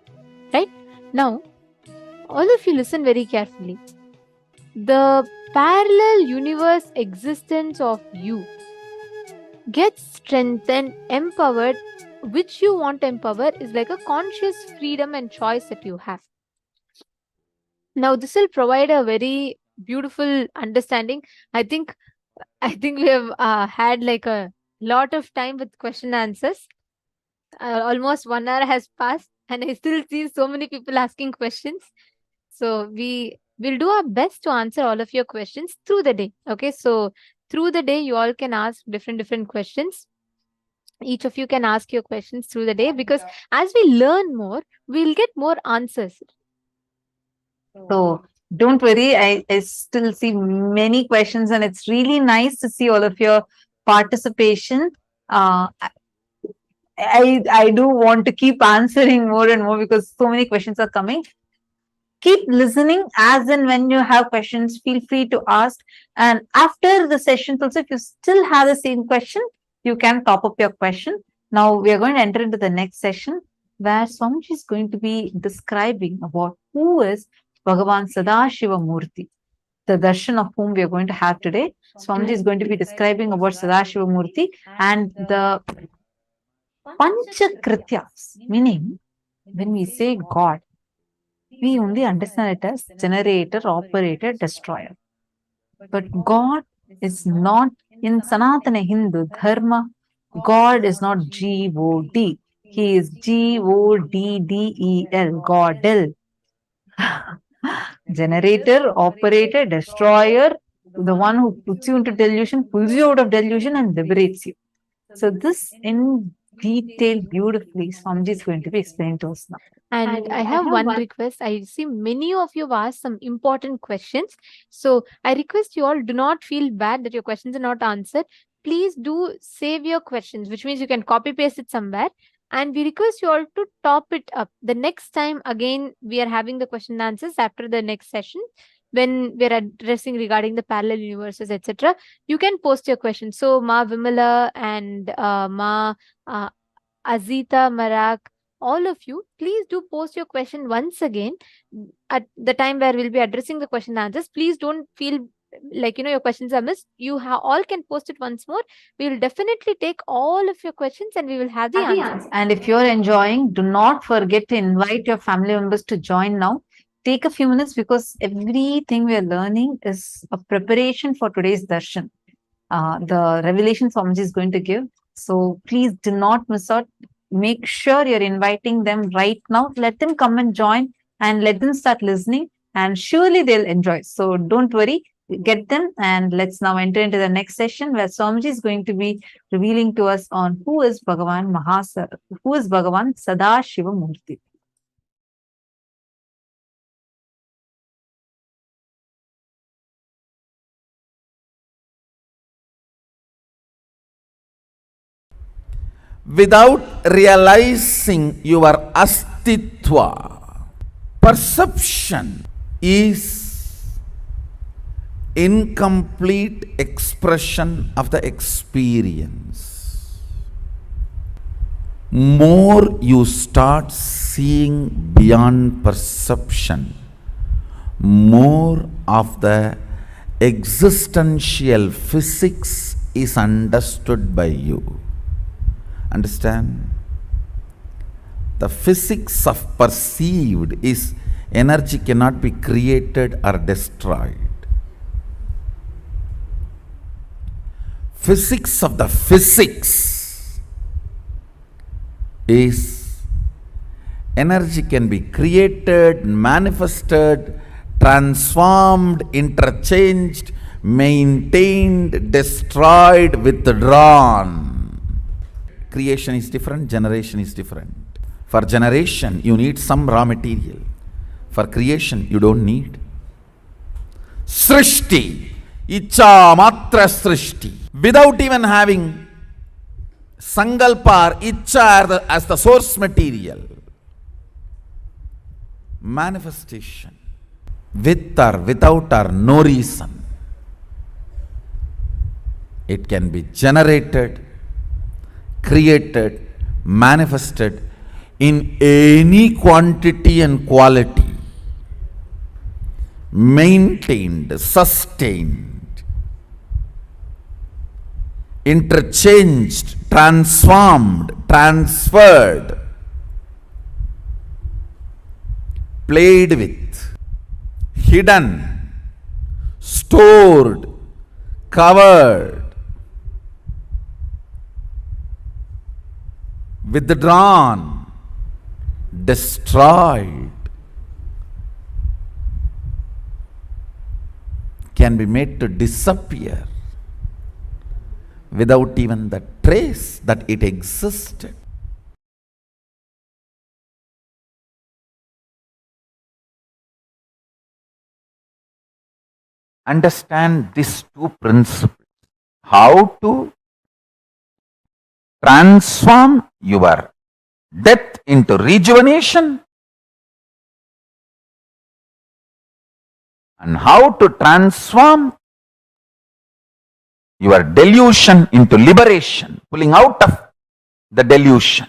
Right? Now, all of you listen very carefully. The parallel universe existence of you gets strengthened, empowered. Which you want to empower is like a conscious freedom and choice that you have. Now, this will provide a very beautiful understanding. I think we have had like a lot of time with question answers. Almost 1 hour has passed, and I still see so many people asking questions. So we will do our best to answer all of your questions through the day. Okay, so through the day, you all can ask different questions. Each of you can ask your questions through the day, because as we learn more, we'll get more answers. So don't worry, I still see many questions, and it's really nice to see all of your participation. I do want to keep answering more and more because so many questions are coming. Keep listening, as and when you have questions, feel free to ask. And after the session, also, if you still have the same question, you can top up your question. Now we are going to enter into the next session, where Swamiji is going to be describing about who is Bhagavān Sadashiva Murti, the darshan of whom we are going to have today. Swamiji is going to be describing about Sadashiva Murti and the Panchakrityas, meaning when we say God, we only understand it as generator, operator, destroyer. But God is not, in Sanatana Hindu Dharma, God is not G-O-D. He is G-O-D-D-E-L, Godel. Generator, operator, destroyer, the one who puts you into delusion, pulls you out of delusion and liberates you. So this in detail, beautifully, Swamiji is going to be explaining to us now. And I have one request. I see many of you have asked some important questions. So I request you all, do not feel bad that your questions are not answered. Please do save your questions, which means you can copy paste it somewhere. And we request you all to top it up. The next time, again, we are having the question and answers after the next session, when we're addressing regarding the parallel universes, etc. You can post your questions. So Ma Vimala and Ma Azita Marak, all of you, please do post your question once again at the time where we'll be addressing the question and answers. Please don't feel like your questions are missed. You all can post it once more. We will definitely take all of your questions and we will have the answers. And if you're enjoying, do not forget to invite your family members to join now. Take a few minutes, because everything we are learning is a preparation for today's darshan. The revelation Swamiji is going to give. So please do not miss out. Make sure you're inviting them right now. Let them come and join, and let them start listening, and surely they'll enjoy. So don't worry, get them, and let's now enter into the next session, where Swamiji is going to be revealing to us on who is Bhagavān Sadashiva Murti. Without realizing your astitva, perception is incomplete expression of the experience. More you start seeing beyond perception, more of the existential physics is understood by you. Understand? The physics of perceived is energy cannot be created or destroyed. Physics of the physics is energy can be created, manifested, transformed, interchanged, maintained, destroyed, withdrawn. Creation is different, generation is different. For generation, you need some raw material. For creation, you don't need. Srishti, Icha Matra Srishti. Without even having Sangalpa or Icha as the source material. Manifestation. with or without or no reason. It can be generated, created, manifested in any quantity and quality, maintained, sustained, interchanged, transformed, transferred, played with, hidden, stored, covered, withdrawn, destroyed, can be made to disappear without even the trace that it existed. Understand these two principles. How to transform your death into rejuvenation, and how to transform your delusion into liberation, pulling out of the delusion.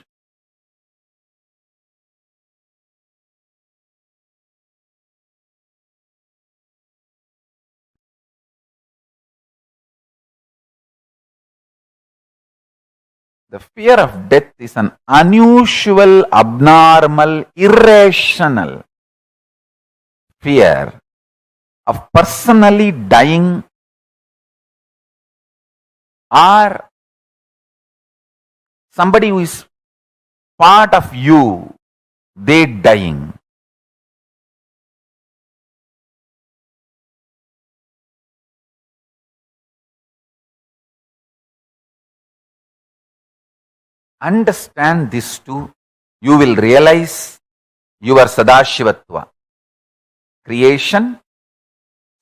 The fear of death is an unusual, abnormal, irrational fear of personally dying or somebody who is part of you, they dying. Understand this too, you will realize your Sadashivatva. Creation,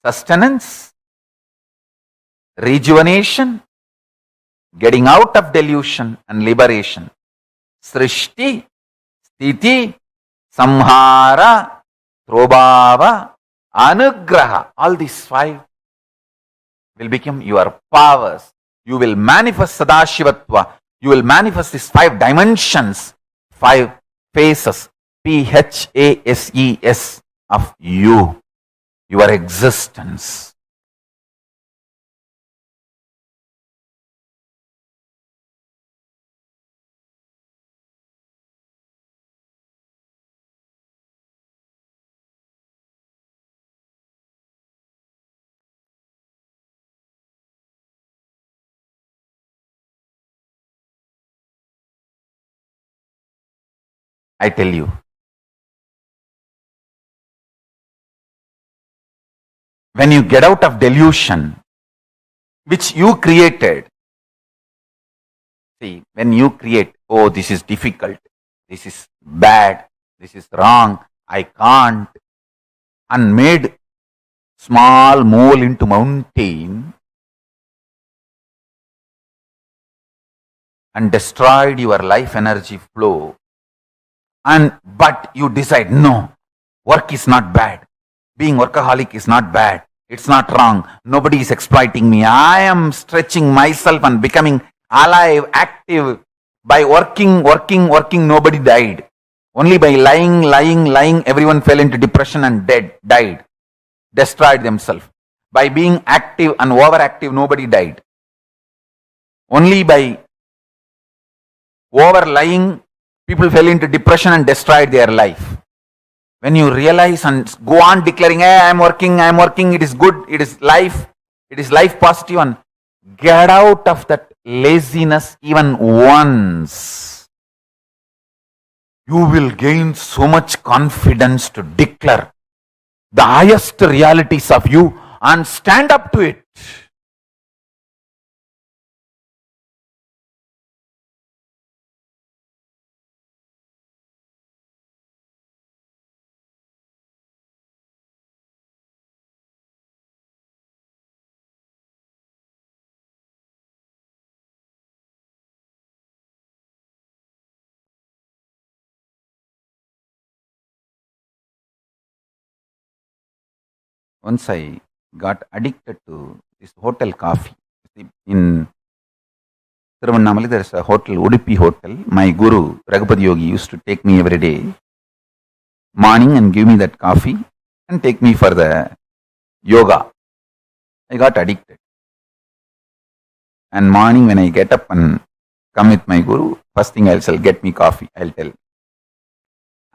sustenance, rejuvenation, getting out of delusion and liberation. Srishti, Sthiti, Samhara, Prabhava, Anugraha. All these five will become your powers. You will manifest Sadashivatva. You will manifest these 5 dimensions, 5 phases, PHASES of you, your existence. I tell you, when you get out of delusion, which you created, see, when you create, oh, this is difficult, this is bad, this is wrong, I can't, and made small mole into mountain and destroyed your life energy flow, but you decide, no, work is not bad, being workaholic is not bad, it's not wrong, nobody is exploiting me, I am stretching myself and becoming alive, active. By working, nobody died. Only by lying, everyone fell into depression and died, destroyed themselves. By being active and overactive, nobody died. Only by over lying, people fell into depression and destroyed their life. When you realize and go on declaring, hey, I am working, it is good, it is life positive, and get out of that laziness even once, you will gain so much confidence to declare the highest realities of you and stand up to it. once I got addicted to this hotel coffee. In Thiruvannamalai, there is a hotel, Udupi Hotel. My guru, Raghupati Yogi, used to take me every day, morning, and give me that coffee and take me for the yoga. I got addicted. And morning when I get up and come with my guru, first thing I'll say, get me coffee, I'll tell.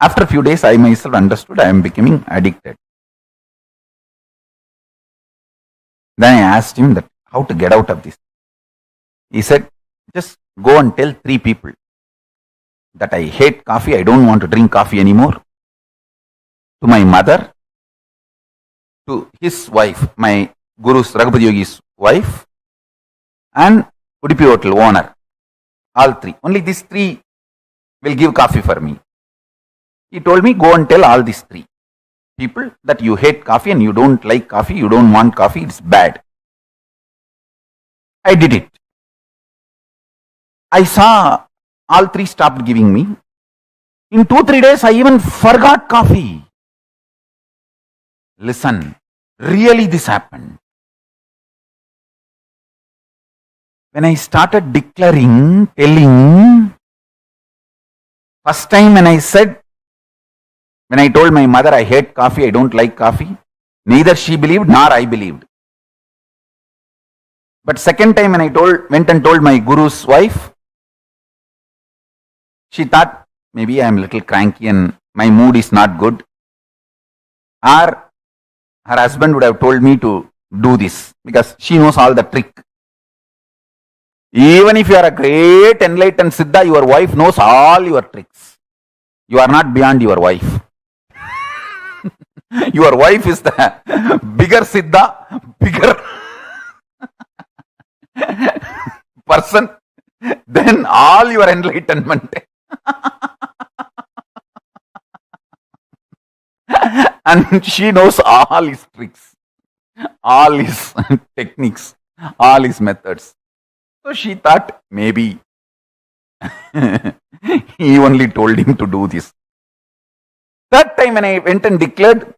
After a few days, I myself understood I am becoming addicted. Then I asked him that how to get out of this. He said, just go and tell 3 people that I hate coffee, I don't want to drink coffee anymore. To my mother, to his wife, my guru's Raghupati Yogi's wife, and Udupi Hotel owner. All 3. Only these 3 will give coffee for me. He told me, go and tell all these 3 people that you hate coffee and you don't like coffee, you don't want coffee, it's bad. I did it. I saw all 3 stopped giving me. In 2-3 days, I even forgot coffee. Listen, really this happened. When I started declaring, telling, first time when I told my mother I hate coffee, I don't like coffee, neither she believed nor I believed. But second time when I went and told my guru's wife, she thought maybe I am a little cranky and my mood is not good. Or her husband would have told me to do this because she knows all the trick. Even if you are a great enlightened Siddha, your wife knows all your tricks. You are not beyond your wife. Your wife is the bigger Siddha, bigger person than all your enlightenment. And she knows all his tricks, all his techniques, all his methods. So she thought maybe he only told him to do this. That time when I went and declared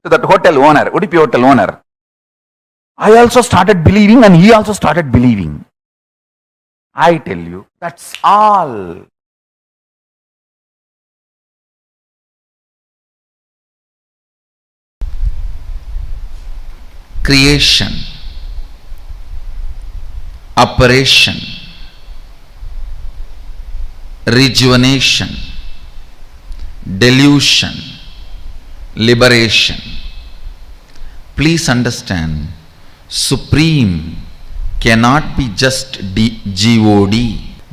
to that hotel owner, Udupi Hotel owner, I also started believing and he also started believing. I tell you, that's all. Creation, operation, rejuvenation, delusion, liberation. Please understand, Supreme cannot be just GOD,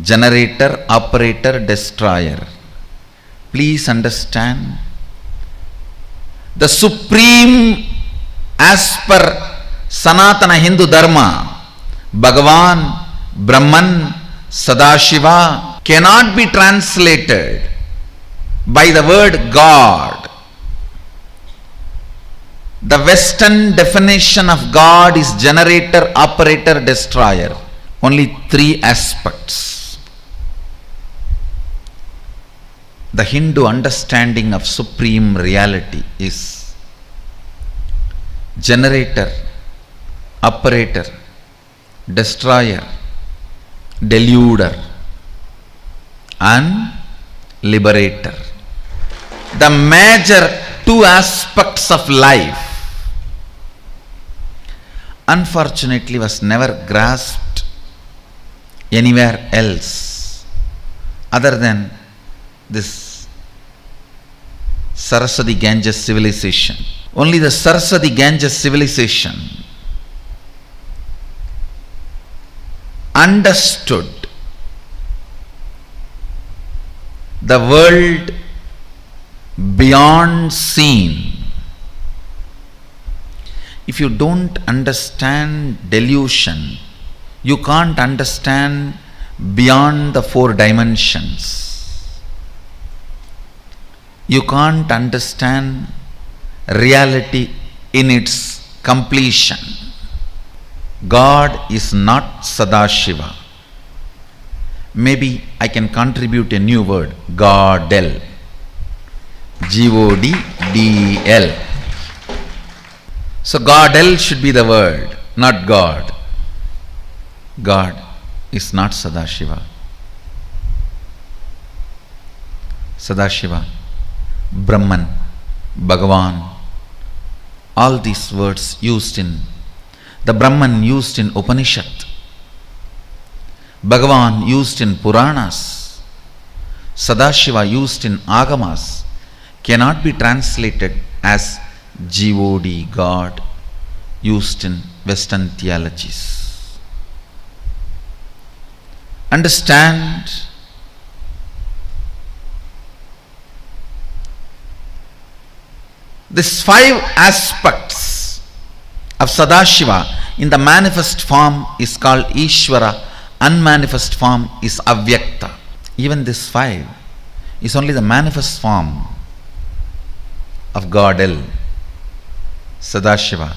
generator, operator, destroyer. Please understand, the Supreme, as per Sanatana Hindu Dharma, Bhagavān, Brahman, Sadashiva cannot be translated by the word God. The Western definition of God is generator, operator, destroyer. Only 3 aspects. The Hindu understanding of supreme reality is generator, operator, destroyer, deluder, and liberator. The major 2 aspects of life unfortunately was never grasped anywhere else other than this Saraswati Ganges civilization. Only the Saraswati Ganges civilization understood the world beyond seen. If you don't understand delusion, you can't understand beyond the 4 dimensions. You can't understand reality in its completion. God is not Sadashiva. Maybe I can contribute a new word, Godel. Godel. So Godel should be the word, not God. God is not Sadashiva. Sadashiva, Brahman, Bhagavān, all these words used in the Brahman used in Upanishad, Bhagavān used in Puranas, Sadashiva used in Agamas cannot be translated as God, God, used in Western theologies. Understand? These 5 aspects of Sadashiva in the manifest form is called Ishvara, unmanifest form is Avyakta. Even this 5 is only the manifest form of Godel, Sadashiva.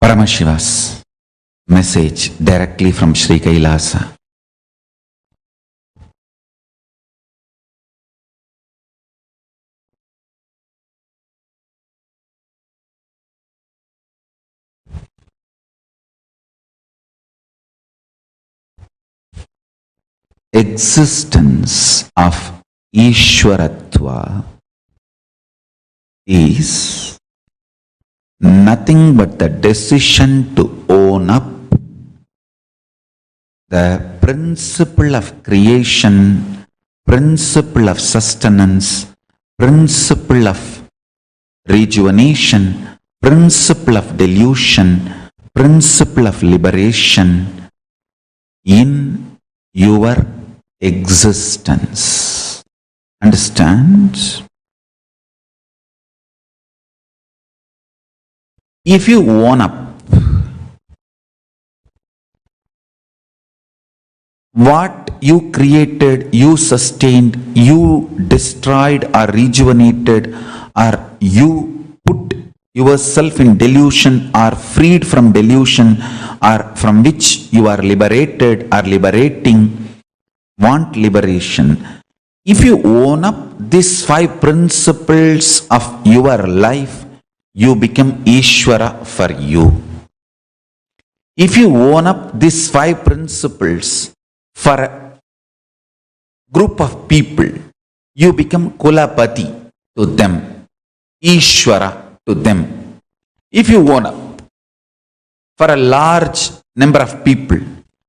Paramashiva's message directly from Sri KAILASA. Existence of Ishwaratva is nothing but the decision to own up the principle of creation, principle of sustenance, principle of rejuvenation, principle of delusion, principle of liberation in your existence. Understand? If you own up what you created, you sustained, you destroyed or rejuvenated, or you put yourself in delusion or freed from delusion, or from which you are liberated or liberating, want liberation. If you own up these 5 principles of your life, you become Ishvara for you. If you own up these 5 principles for a group of people, you become Kulapati to them, Ishvara to them. If you own up for a large number of people,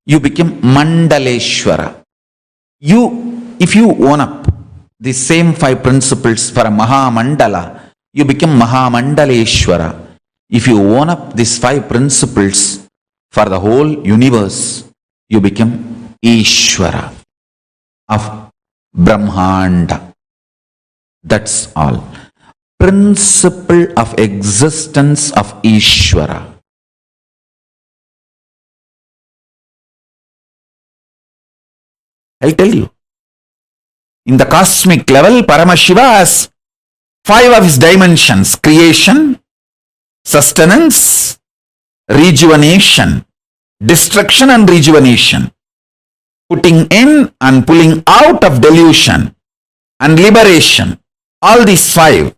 you become Mandaleshwara. If you own up the same 5 principles for a Mahamandala, you become Mahamandaleshwara. If you own up these 5 principles for the whole universe, you become Ishvara of Brahmanda. That's all. Principle of existence of Ishvara. I'll tell you. In the cosmic level, Paramashiva has 5 of his dimensions: creation, sustenance, rejuvenation, destruction and rejuvenation, putting in and pulling out of delusion, and liberation. All these 5.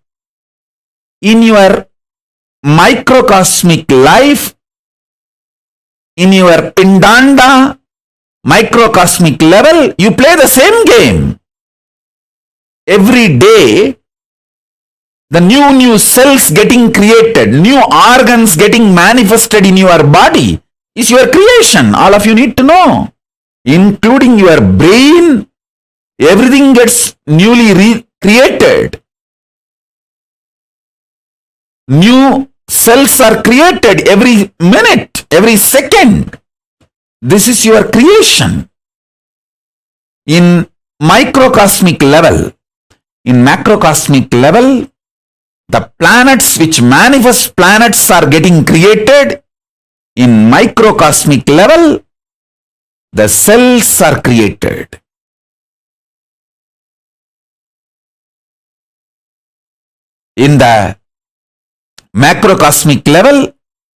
In your microcosmic life, in your Pindanda microcosmic level, you play the same game. Every day, the new cells getting created, new organs getting manifested in your body is your creation. All of you need to know. Including your brain, everything gets newly created. New cells are created every minute, every second. This is your creation. In microcosmic level, in macrocosmic level, the planets which manifest planets are getting created. In microcosmic level, the cells are created. In the macrocosmic level,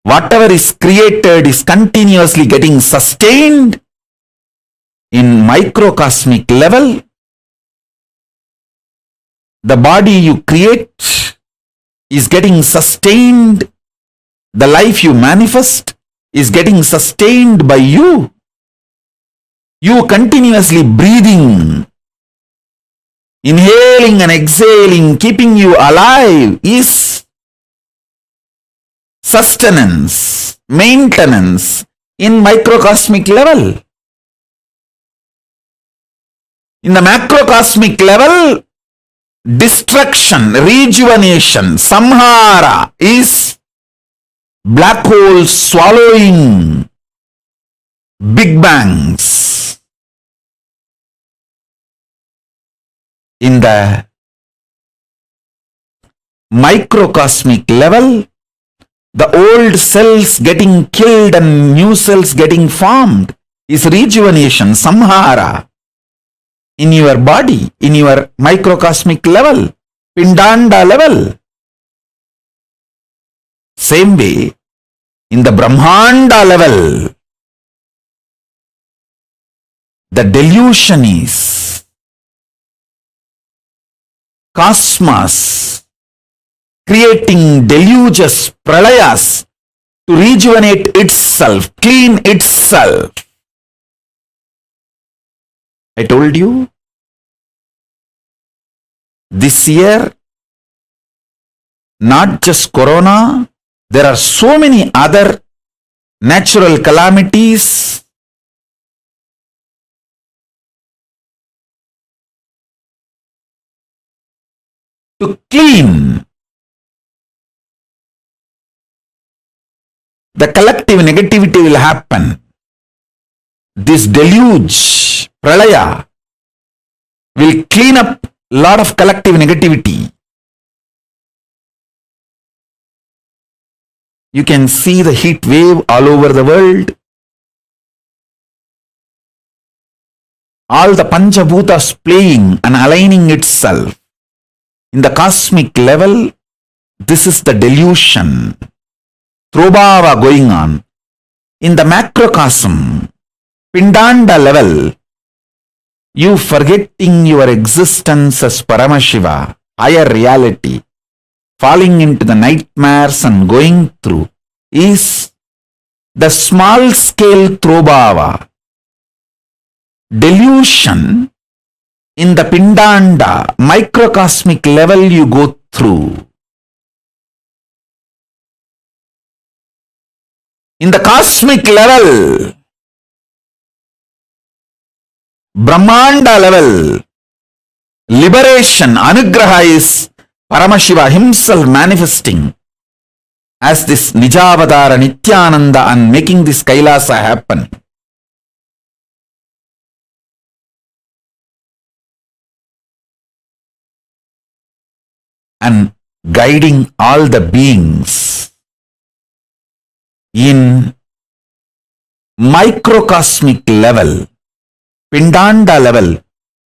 whatever is created is continuously getting sustained in microcosmic level. The body you create is getting sustained. The life you manifest is getting sustained by you. You continuously breathing, inhaling and exhaling, keeping you alive is sustenance, maintenance in microcosmic level. In the macrocosmic level, destruction, rejuvenation, samhara is black holes swallowing big bangs. In the microcosmic level, the old cells getting killed and new cells getting formed is rejuvenation, samhara. In your body, in your microcosmic level, pindanda level. Same way, in the Brahmanda level, the delusion is cosmos creating deluges, pralayas to rejuvenate itself, clean itself. I told you, this year, not just corona, there are so many other natural calamities. To clean the collective negativity will happen. This deluge, pralaya, will clean up a lot of collective negativity. You can see the heat wave all over the world. All the Panchabhutas playing and aligning itself. In the cosmic level, this is the delusion, throbhava going on. In the macrocosm, pindanda level, you forgetting your existence as Paramashiva, higher reality, falling into the nightmares and going through, is the small scale throbhava. Delusion in the pindanda, microcosmic level you go through. In the cosmic level, Brahmanda level, liberation, anugraha is Paramashiva himself manifesting as this Nijavadara Nithyananda and making this Kailasa happen. And guiding all the beings in microcosmic level, pindanda level,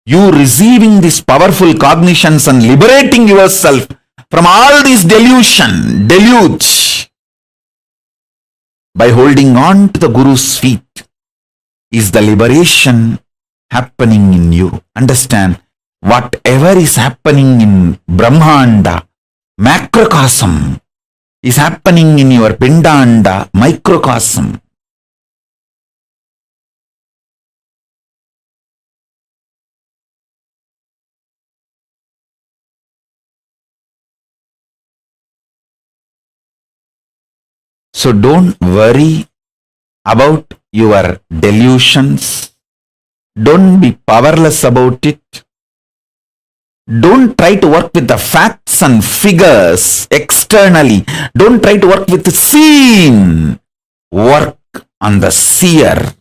you receiving these powerful cognitions and liberating yourself from all this deluge by holding on to the Guru's feet is the liberation happening in you. Understand? Whatever is happening in Brahmanda, macrocosm, is happening in your pindanda, microcosm. So don't worry about your delusions. Don't be powerless about it. Don't try to work with the facts and figures externally. Don't try to work with the seen. Work on the seer.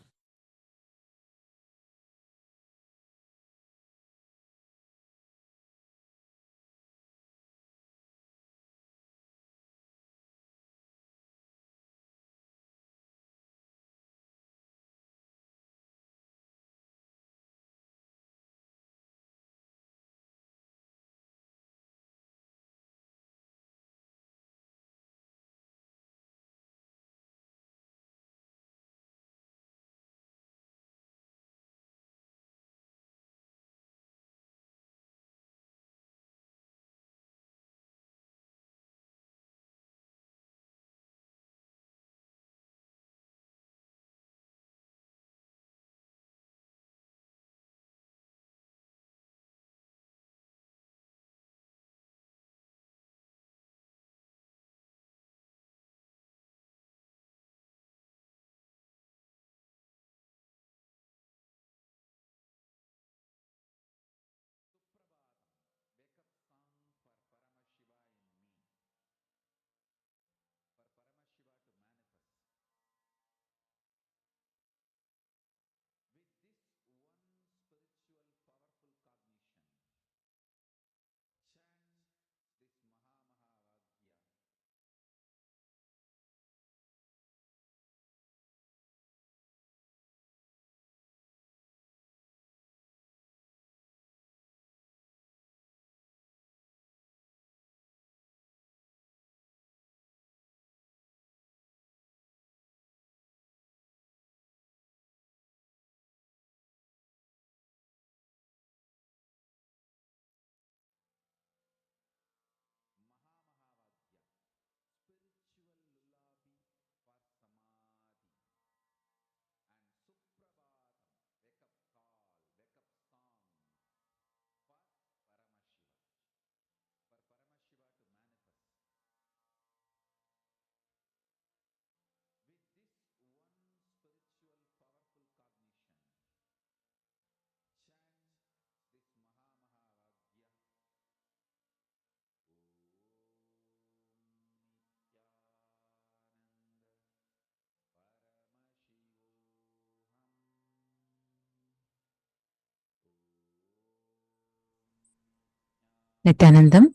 Nithyanandam.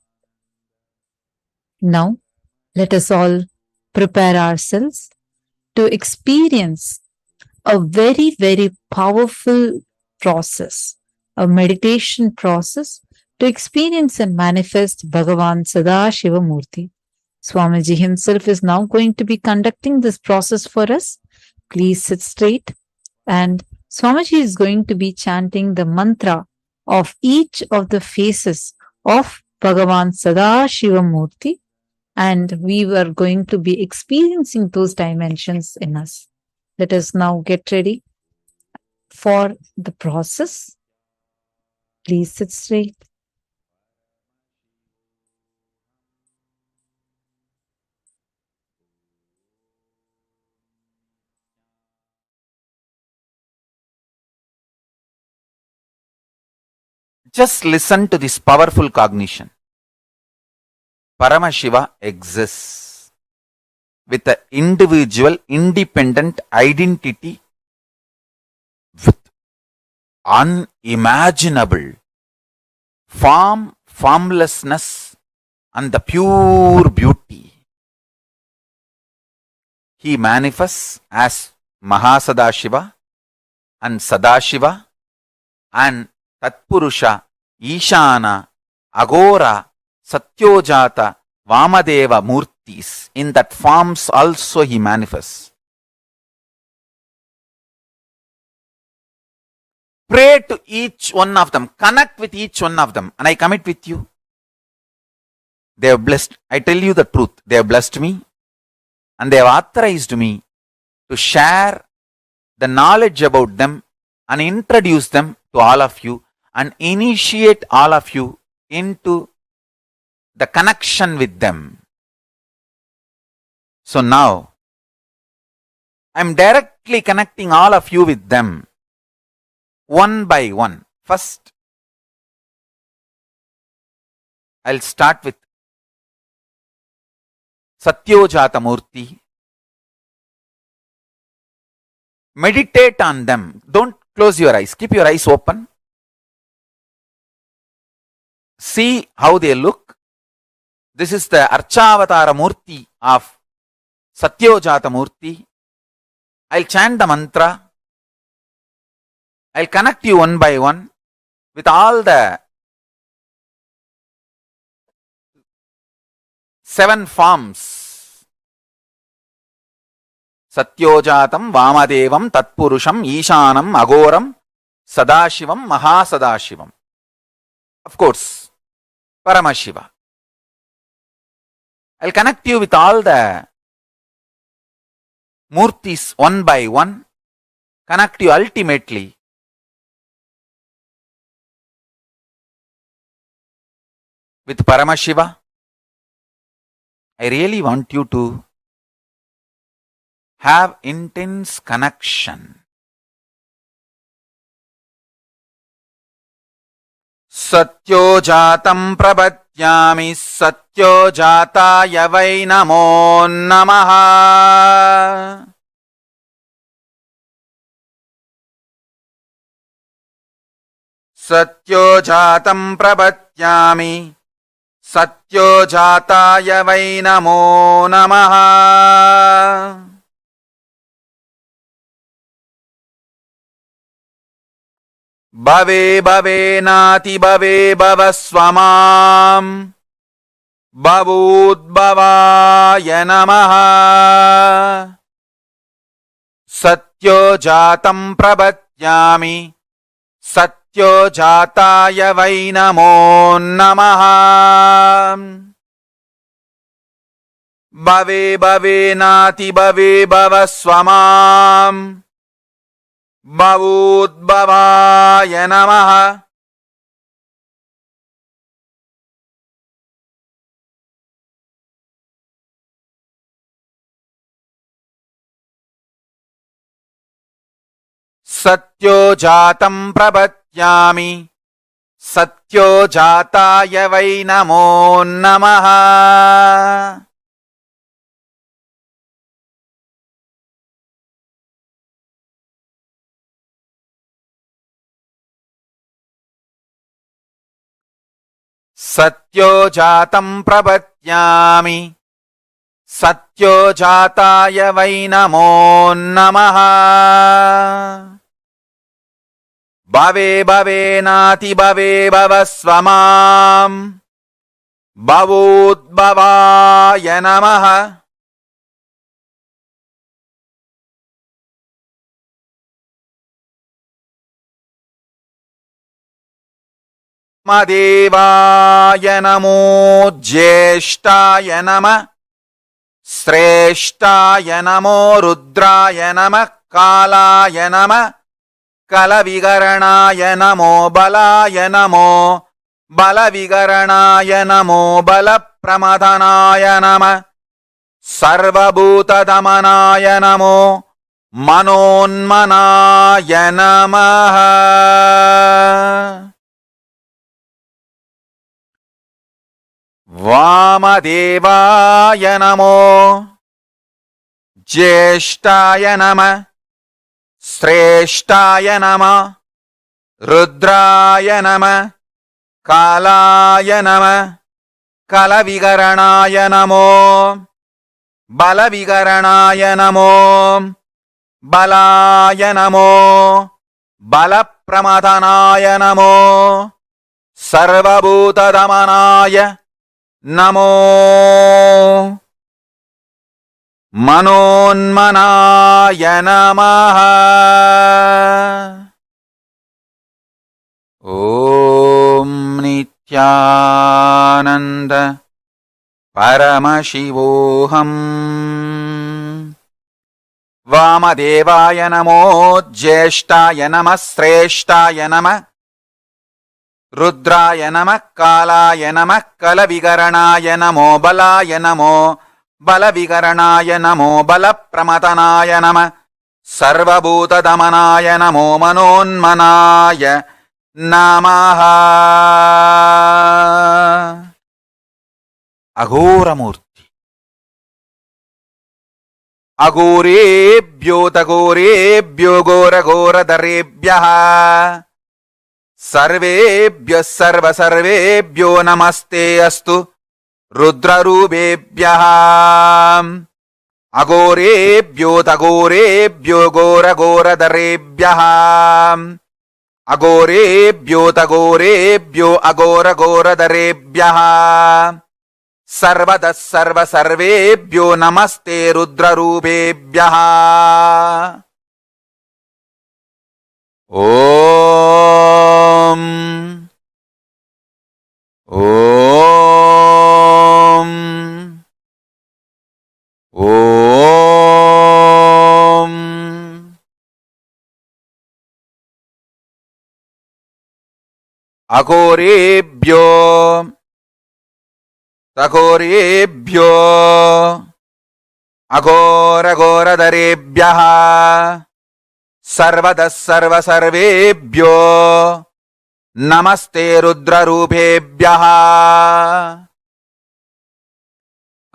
Now, let us all prepare ourselves to experience a very, very powerful process, a meditation process to experience and manifest Bhagavan Sadashiva Murti. Swamiji himself is now going to be conducting this process for us. Please sit straight, and Swamiji is going to be chanting the mantra of each of the faces of Bhagavan Sadashiva Murti, and we were going to be experiencing those dimensions in us. Let us now get ready for the process. Please sit straight. Just listen to this powerful cognition. Paramashiva exists with an individual, independent identity with unimaginable form, formlessness, and the pure beauty. He manifests as Mahasadashiva and Sadashiva and Tatpurusha, Ishana, Agora, Satyojata, Vamadeva Murtis. In that forms also he manifests. Pray to each one of them. Connect with each one of them. And I commit with you. They have blessed. I tell you the truth. They have blessed me. And they have authorized me to share the knowledge about them and introduce them to all of you and initiate all of you into the connection with them. So now, I am directly connecting all of you with them, one by one. First, I'll start with Satyojata Murti. Meditate on them. Don't close your eyes. Keep your eyes open. See how they look. This is the Archavatara Murti of Satyojata Murti. I'll chant the mantra. I'll connect you one by one with all the 7 forms. Satyojatam, Vamadevam, Tatpurusham, Ishanam, Agoram, Sadashivam, Mahasadashivam. Of course, Paramashiva. I'll connect you with all the Murtis one by one. Connect you ultimately with Paramashiva. I really want you to have intense connection. Satyojatam prabhatyami satyojataya vai namo namaha. Satyojatam prabhatyami satyojataya vai namo namaha. Bhave bhave nati bhave bhavasvamam bhavudbhavaya namaha. Satyojatam prabhatyami satyojataya vai namo namaha. Bhave bhave nati bhave bhavasvamam bhavudbhavaya namaha. Satyojatam prabhatyami satyojataya vai namo namaha. सत्यो जातं प्रपद्यामि सत्यो जाताय वै नमो नमः भवे भवेनाति भवे भवस्व मां भवोद्भवाय नमः देवाय नमो ज्येष्ठाय नमः श्रेष्ठाय नमो रुद्राय नमः कालाय नमः कलविकरणाय नमो बलाय नमो बलविकरणाय नमो बलप्रमथनाय नमः सर्वभूतदमनाय नमो मनोन्मनाय नमः वामदेवाय नमो ज्येष्ठाय नमः श्रेष्ठाय नमः रुद्राय नमः कालाय नमः कलविकरणाय नमो बलविकरणाय नमो बलाय नमो बलप्रमथनाय नमो सर्वभूतदमनाय नमो मनोन्मनाय नमः ॐ नित्यानन्द परमशिवोऽहम् वामदेवाय नमो ज्येष्ठाय नमः श्रेष्ठाय नमः रुद्राय नमः कालाय नमः कलविकरणाय नमो बलाय नमो बलविकरणाय नमो बलप्रमथनाय नमः सर्वभूतदमनाय नमो मनोन्मनाय नमः अघोरमूर्ति अघोरेभ्यो तघोरेभ्यो घोरघोरधरेभ्यः सर्वेभ्यः सर्वसर्वेभ्यो नमस्ते अस्तु रुद्ररूपेभ्यः अघोरेभ्यो तघोरेभ्यो घोरघोरधरेभ्यः अघोरेभ्यो तघोरेभ्यो अघोरघोरधरेभ्यः सर्वतः सर्वसर्वेभ्यो नमस्ते रुद्ररूपेभ्यः ॐ ॐ ॐ अघोरेभ्यो तघोरेभ्यो अघोरघोरधरेभ्यः सर्वतः सर्वसर्वेभ्यो नमस्ते रुद्ररूपेभ्यः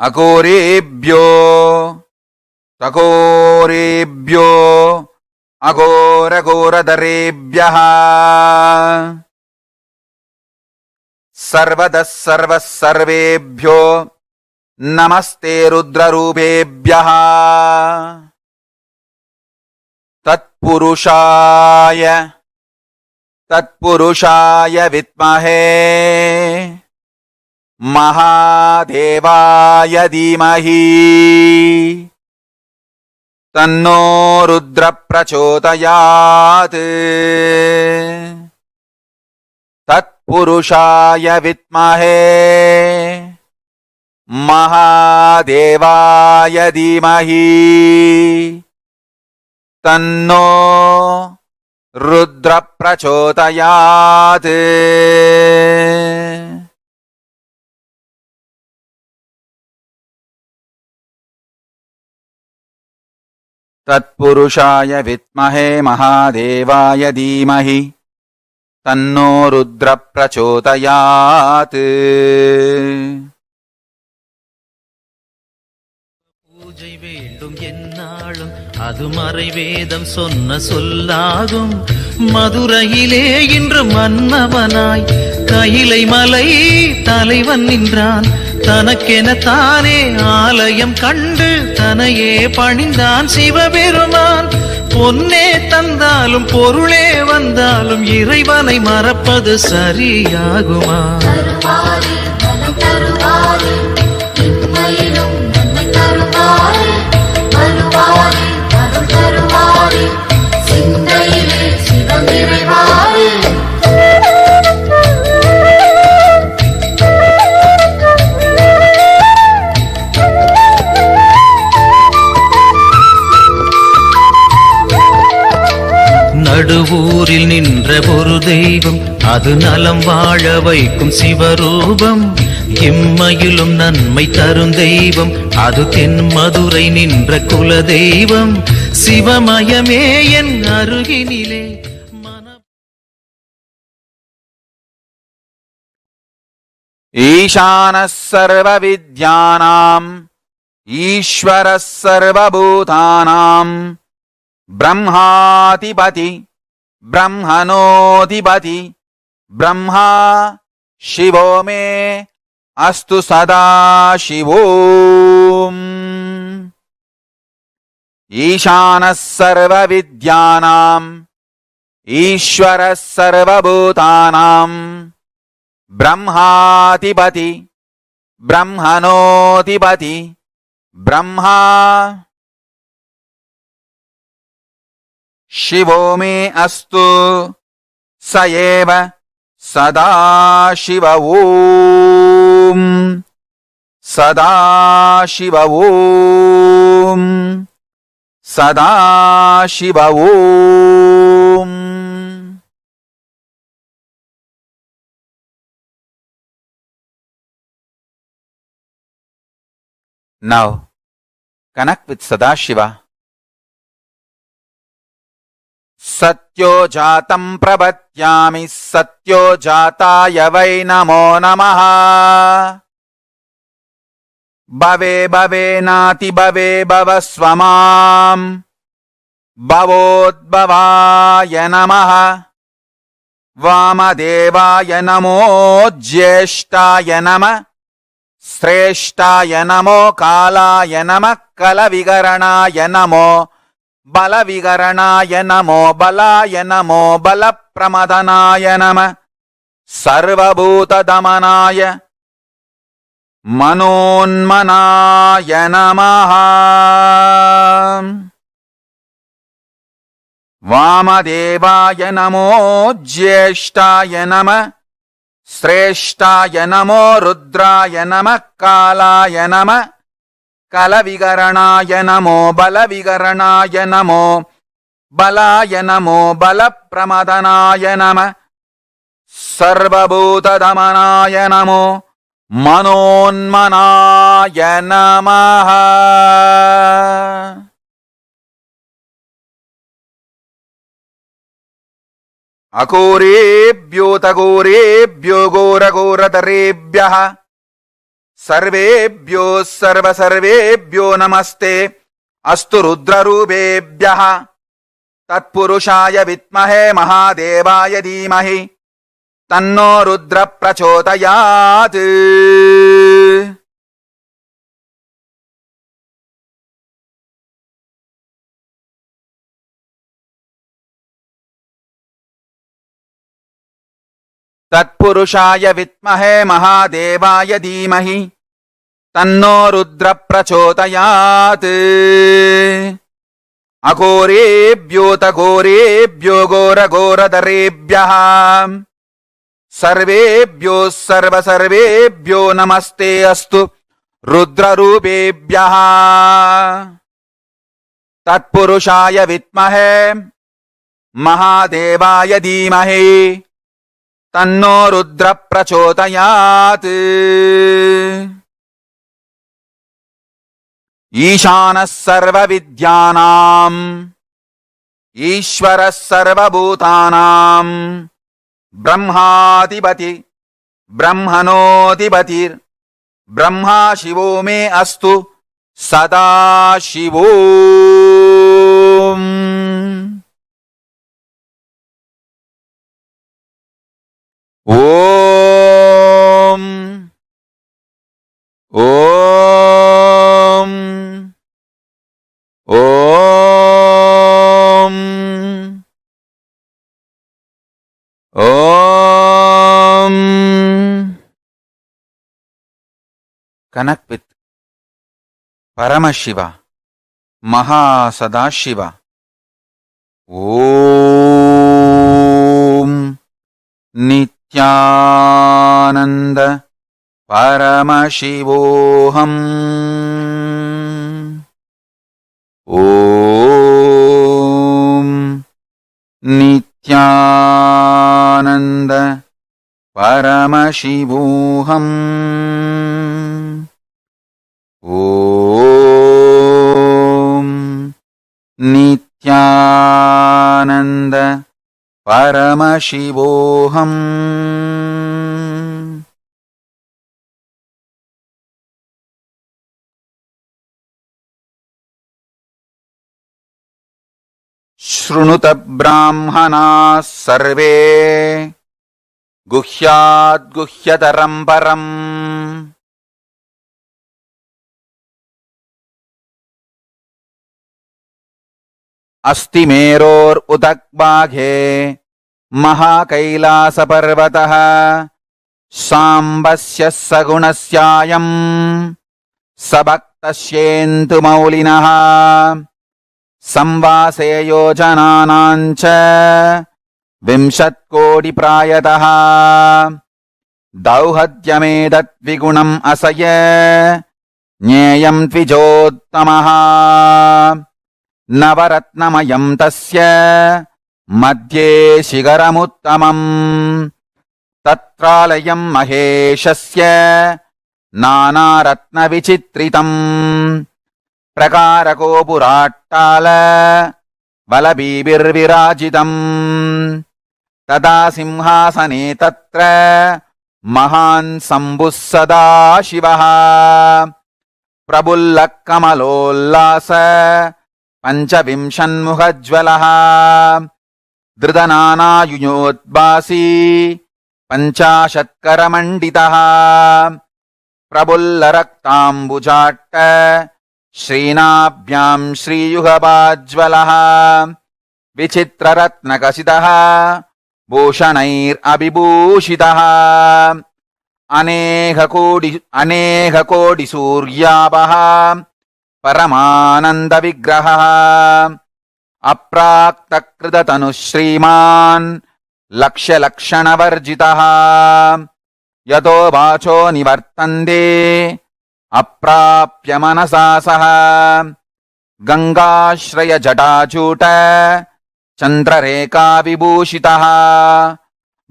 अघोरेभ्यो तघोरेभ्यो अघोरघोरधरेभ्यः सर्वतः सर्वसर्वेभ्यो नमस्ते रुद्ररूपेभ्यः तत्पुरुषाय विद्महे महादेवाय धीमहि तन्नो रुद्र प्रचोदयात् तत्पुरुषाय विद्महे महादेवाय धीमहि तन्नो रुद्र प्रचोदयात् तत्पुरुषाय विद्महे महादेवाय धीमहि तन्नो रुद्र प्रचोदयात् பூஜை வேண்டும் என்னாலும் அது மறைவேதம் சொன்ன சொல்லாகும். மதுரையிலே இன்று மன்னவனாய் கையிலை மலை தலைவன் நின்றான். தனக்கென தானே ஆலயம் கண்டு தனையே பணிந்தான் சிவபெருமான். பொன்னே தந்தாலும் பொருளே வந்தாலும் இறைவனை மறப்பது சரியாகுமா? நடுவூரில் நின்ற ஒரு தெய்வம், அது நலம் வாழ வைக்கும் சிவரூபம். இம்மையிலும் நன்மை தரும் தெய்வம், அது தென் மதுரை நின்ற குல தெய்வம். சிவமயமே என் அருகினிலே ஈசானः சர்வவித்யானாம் ஈஸ்வரः சர்வபூதானாம் ब्रह्माधिपति ब्रह्मणोऽधिपति ब्रह्मा शिवो मे अस्तु सदाशिवोम्। ईशानः सर्वविद्यानाम् ईश्वरः सर्वभूतानाम् ब्रह्माधिपति ब्रह्मणोऽधिपति ब्रह्मा शिवो मे अस्तु स एव सदाशिव ओम् सदाशिव ओम् सदाशिव ओम्। Now connect with Sadashiva. सत्यो जातं प्रपद्यामि सत्यो जाताय वै नमो नमः। भवे भवे नाति भवे भव स्वमाम् भवोद्भवाय नमः। वामदेवाय नमो ज्येष्ठाय नमः श्रेष्ठाय नमो कालाय नमः कलविकरणाय नमो बलविकरणाय नमो बलाय नमो बलप्रमदनाय नमः सर्वभूतदमनाय मनोन्मनाय नमः। वामदेवाय नमो ज्येष्ठाय नमः श्रेष्ठाय नमो रुद्राय नमः कालाय नमः कलविकरणाय नमो बलविकरणाय नमो बलाय नमो बलप्रमदनाय नमः सर्वभूतदमनाय नमो मनोन्मनाय नमः। अघोरेभ्योऽतघोरेभ्यो घोरघोरतरेभ्यः सर्वेभ्यो सर्वसर्वेभ्यो नमस्ते अस्तु रुद्ररूपेभ्यः। तत्पुरुषाय विद्महे महादेवाय धीमहि तन्नो रुद्र प्रचोदयात्। तत्पुरुषाय विद्महे महादेवाय धीमहि तन्नो रुद्र प्रचोदयात्। अघोरेभ्योऽतघोरेभ्यो घोरघोरतरेभ्यः सर्वेभ्यो सर्वसर्वेभ्यो नमस्ते अस्तु रुद्ररूपेभ्यः। तत्पुरुषाय विद्महे महादेवाय धीमहि तन्नो रुद्र प्रचोदयात्। ईशानः सर्वविद्यानाम् ईश्वरः सर्वभूतानाम् ब्रह्माधिपति ब्रह्मणोऽधिपतिर् ब्रह्मा शिवो मे अस्तु सदाशिवो। Connect with Paramashiva, Maha Sadashiva. Om Nithyananda Paramashivoham. Om Nithyananda Paramashivoham. Om Nithyananda Paramashivoham. Shrunuta Brahmana Sarve Guhyat Guhyataram Param. Asti Meror Utakbaghe Mahakailasa Parvataha Sambasya Sagunasyayam Sabaktasyentu Maulinaha Samvase Yojananancha Vimshat Kodi Prayataha Dauhadyamedat Vigunam Asaya Nyayam Tvijottamaha Navaratnamayam tasya madhye shigaramuttamam tatralayam maheshasya nanaratna vichitritam prakarako purattala valabibirvirajitam tada simhasane tatra mahan sambus Sadashivaha prabullak kamalollasa Panchavimshanmukhajvalaha Dhridanana yunyoద్భాసి Panchashatkaramanditāha Prabullaraktāmbujātta Shrīnābhyam Shriyuhabhajvalaha Vichitraratnakasitaha Bhūshanair abhibhūshitaha Aneka kodi suryabaha Paramananda Vigraha Apraktakritatanu Shriman Lakshya Lakshana Varjitaha Yato Vacho Nivartande Aprapya Manasasaha Gangashraya Jatachuta Chandrareka Vibhushitaha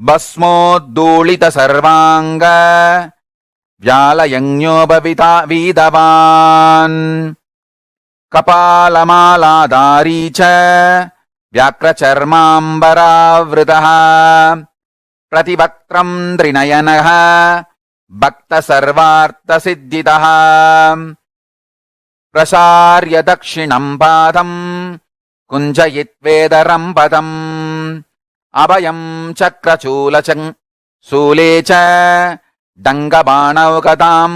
Basmodulita Sarvanga Vyalayanyobhavita Vidavan Kapalamalādhārī ca Vyakracharmāmbarāvritaha Prativakram Drinayanaha Bhakta Sarvārtha Siddhitaha Prasārya Dakshinam Pādam Kunjayitvedaram Padam Abhayam Chakrachūlachang Sūlecha Dangabānav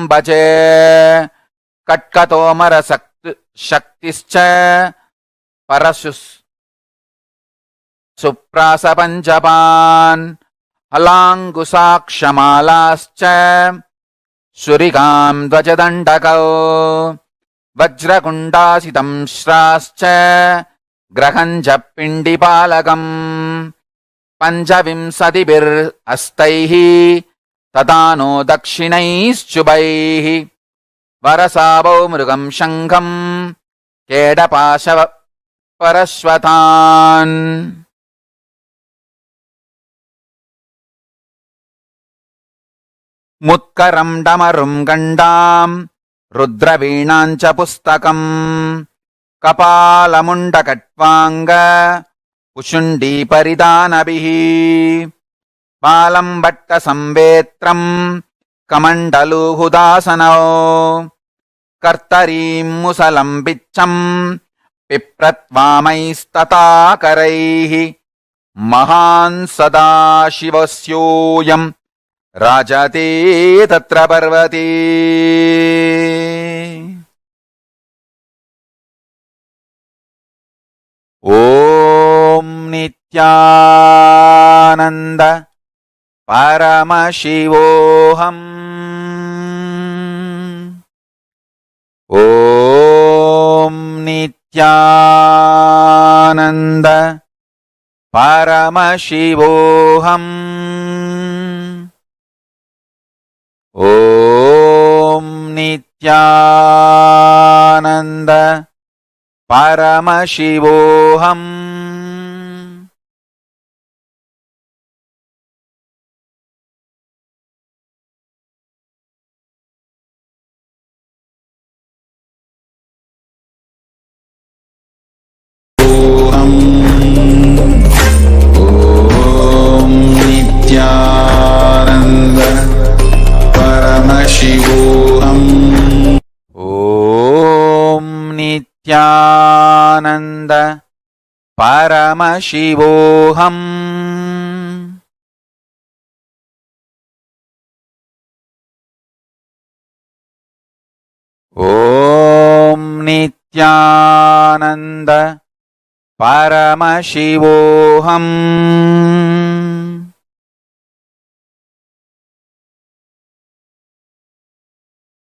Bhaje Katkatomara Shaktischa Parasus Suprasa Panchapan Halangusakshamālascha Surikam Dvajadandakau Vajrakundasitam Shrascha Grahanja Pindipalakam Panchavimsadibir Astaihi Tadano Dakshinaischubaihi Varasabho Mrugam Shankam Kedapashava Parashvatan Mutkaram Damarum Gandam Rudraveenancha Pustakam Kapalamundakatvanga Pushundi Paridanabihi Palam Bhatta Samvetram Kamandalu Hudasanao Kartarim Musalam Bicham Pipratvamayistatakaraihi Mahan Sadashivasyoyam Rajate Tatra Parvati Om Nithyananda Paramashivoham Om Nithyananda Paramashivoham. Om Nithyananda Paramashivoham. Om Nithyananda Paramashivoham. Om Nithyananda Paramashivoham. Om Nithyananda Paramashivoham.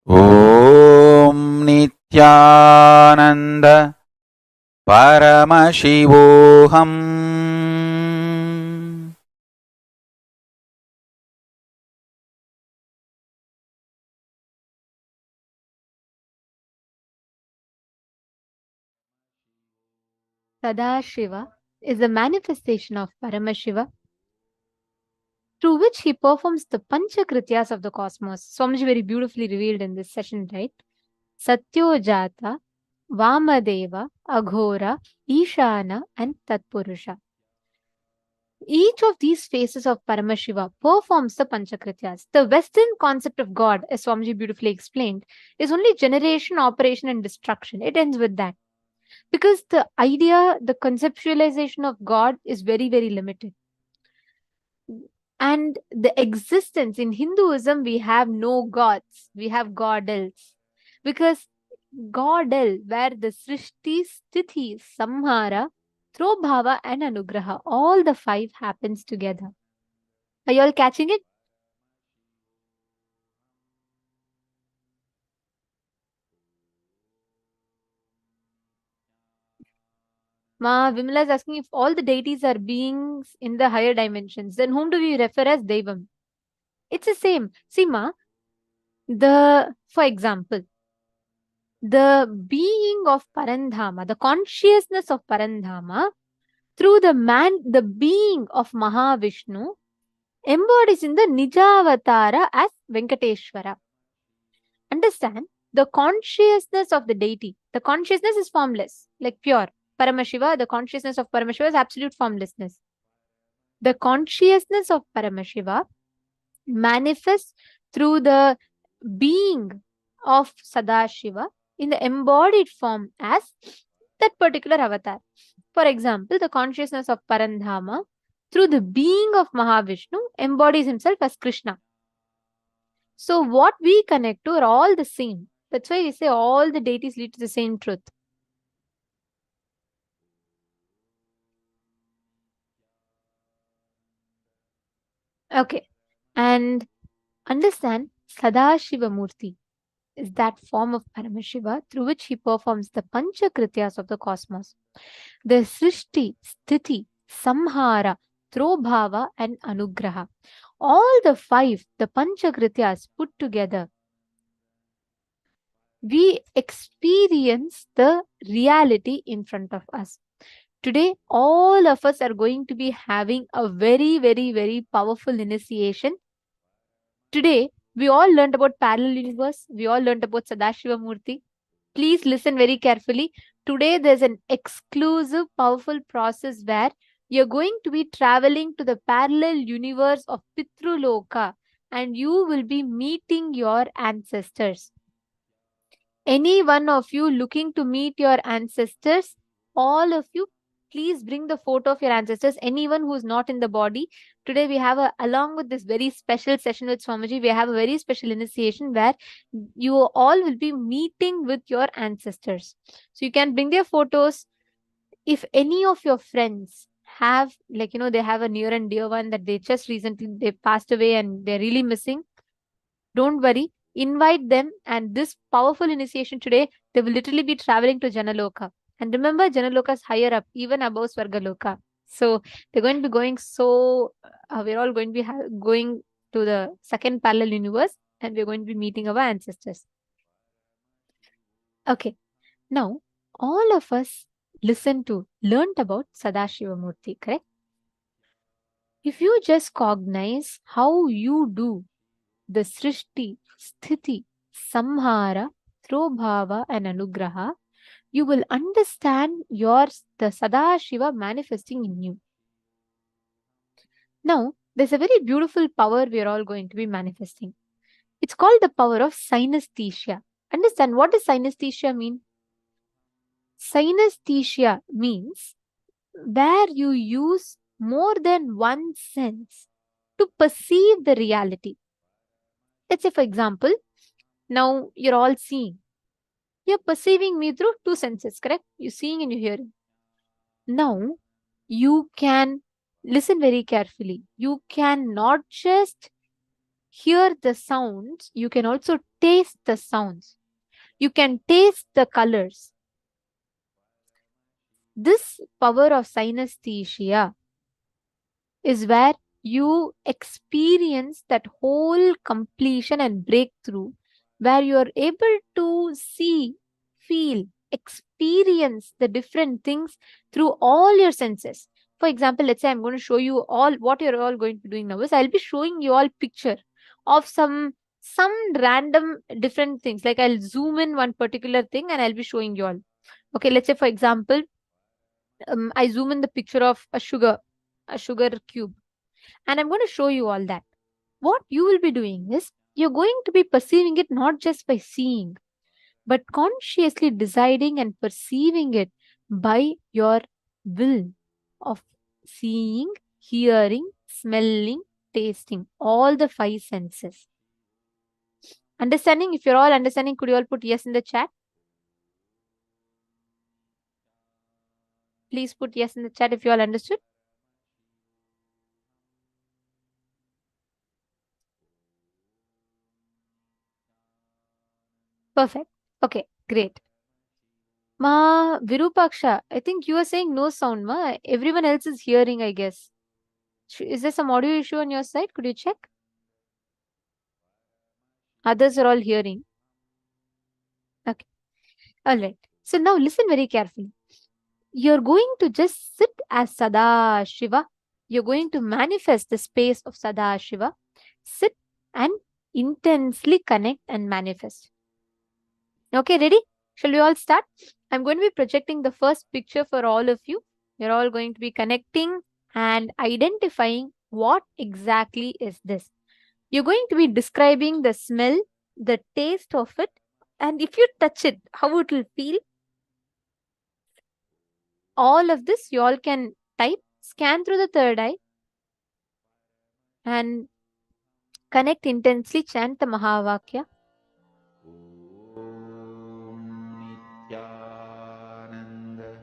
Om Nithyananda Paramashivoham. Sadashiva is the manifestation of Paramashiva through which he performs the Panchakrityas of the cosmos. Swamiji very beautifully revealed in this session, right? Satyojata, Vamadeva, Aghora, Ishana, and Tatpurusha. Each of these phases of Paramashiva performs the Panchakrityas. The Western concept of God, as Swamiji beautifully explained, is only generation, operation, and destruction. It ends with that. Because the idea, the conceptualization of God is very, very limited. And the existence in Hinduism, we have no gods, we have godels. Because godel, where the Srishti, Sthiti, Samhara, Trobhava, and Anugraha, all the five happens together. Are you all catching it? Ma, Vimala is asking if all the deities are beings in the higher dimensions, then whom do we refer as Devam? It's the same. See, Ma, for example, the being of Parandhama, the consciousness of Parandhama, through the being of Mahavishnu, embodies in the Nijavatara as Venkateshwara. Understand, the consciousness of the deity, the consciousness is formless, like pure. Paramashiva, the consciousness of Paramashiva is absolute formlessness. The consciousness of Paramashiva manifests through the being of Sadashiva in the embodied form as that particular avatar. For example, the consciousness of Parandhama through the being of Mahavishnu embodies himself as Krishna. So what we connect to are all the same. That's why we say all the deities lead to the same truth. Okay. And understand, Sadashiva Murti is that form of Paramashiva through which he performs the Panchakrityas of the cosmos. The Srishti, Sthiti, Samhara, Trobhava, and Anugraha. All the five, the Panchakrityas put together, we experience the reality in front of us. Today, all of us are going to be having a very, very, very powerful initiation. Today, we all learned about parallel universe. We all learned about Sadashiva Murti. Please listen very carefully. Today, there's an exclusive, powerful process where you're going to be traveling to the parallel universe of Pitruloka and you will be meeting your ancestors. Any one of you looking to meet your ancestors, all of you, please bring the photo of your ancestors. Anyone who's not in the body, today we have along with this very special session with Swamiji, we have a very special initiation where you all will be meeting with your ancestors. So you can bring their photos. If any of your friends have, like, they have a near and dear one that they just recently, they passed away and they're really missing, don't worry. invite them, and this powerful initiation today, they will literally be traveling to Janaloka. And remember, Janaloka is higher up, even above Swargaloka. So they're going to be going. So we're all going to be going to the second parallel universe, and we're going to be meeting our ancestors. Okay, now all of us learned about Sadashiva Murti, correct? If you just cognize how you do the Srishti, Sthiti, Samhara, Throbhava, and Anugraha, you will understand the Sadashiva manifesting in you. Now, there's a very beautiful power we are all going to be manifesting. It's called the power of synesthesia. Understand, what does synesthesia mean? Synesthesia means where you use more than one sense to perceive the reality. Let's say, for example, now you're all seeing. You're perceiving me through two senses, correct? You're seeing and you're hearing. Now, you can listen very carefully. You can not just hear the sounds, you can also taste the sounds. You can taste the colors. This power of synesthesia is where you experience that whole completion and breakthrough, where you are able to see, feel, experience the different things through all your senses. For example, let's say I'm going to show you all what you're all going to be doing now is I'll be showing you all picture of some random different things. Like I'll zoom in one particular thing and I'll be showing you all. Okay, let's say for example, I zoom in the picture of a sugar cube, and I'm going to show you all that. What you will be doing is you're going to be perceiving it not just by seeing, but consciously deciding and perceiving it by your will of seeing, hearing, smelling, tasting, all the five senses. Understanding? If you're all understanding, could you all put yes in the chat? Please put yes in the chat if you all understood. Perfect. Okay, great. Ma Virupaksha, I think you are saying no sound, ma. Everyone else is hearing, I guess. Is there some audio issue on your side? Could you check? Others are all hearing. Okay. All right. So now listen very carefully. You're going to just sit as Sadashiva. You're going to manifest the space of Sadashiva. Sit and intensely connect and manifest. Okay, ready? Shall we all start? I'm going to be projecting the first picture for all of you. You're all going to be connecting and identifying what exactly is this. You're going to be describing the smell, the taste of it, and if you touch it, how it will feel. All of this you all can type, scan through the third eye, and connect intensely, chant the Mahavakya. Nithyananda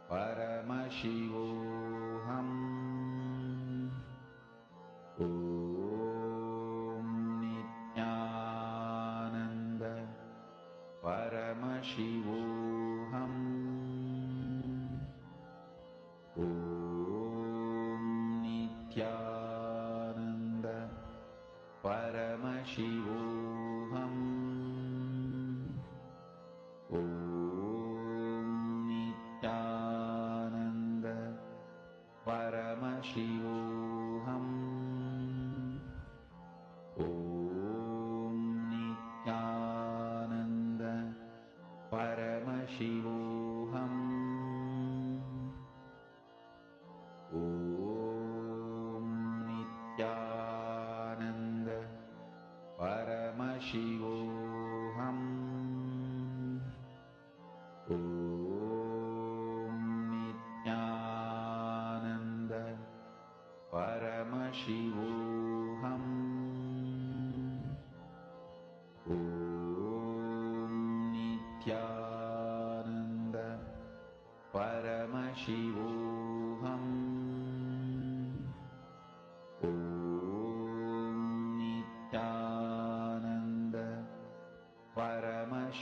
Paramashivoham Nithyananda Paramashivoham Nithyananda Paramashivoham Nithyananda Paramashivoham Nithyananda Paramashivoham Nithyananda Paramashivoham Nithyananda Paramashivoham Nithyananda Paramashivoham Nithyananda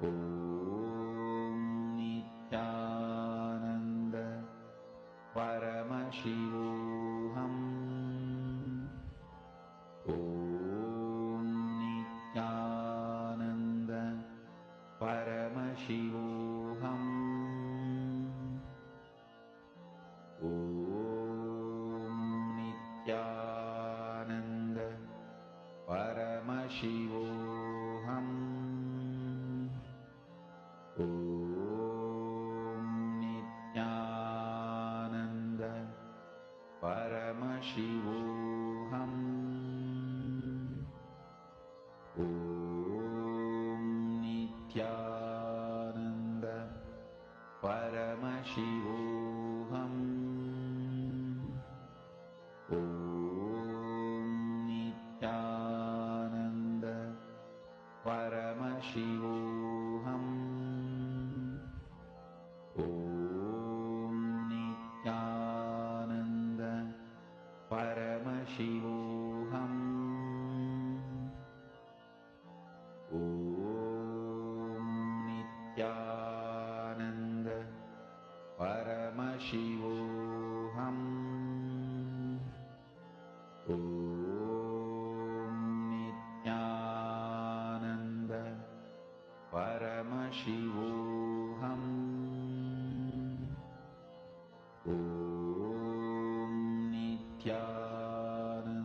Om Nithyananda Paramashivoham. Om Nithyananda Paramashivoham. Om Nithyananda Paramashivoham. Om Nithyananda Paramashivoham. Om Nithyananda Paramashivoham. Om Nithyananda Paramashivoham. Om Nithyananda Paramashivoham. Om Nithyananda Paramashivoham. Om Nithyananda Paramashivoham. Om Nithyananda Paramashivoham. Om Nithyananda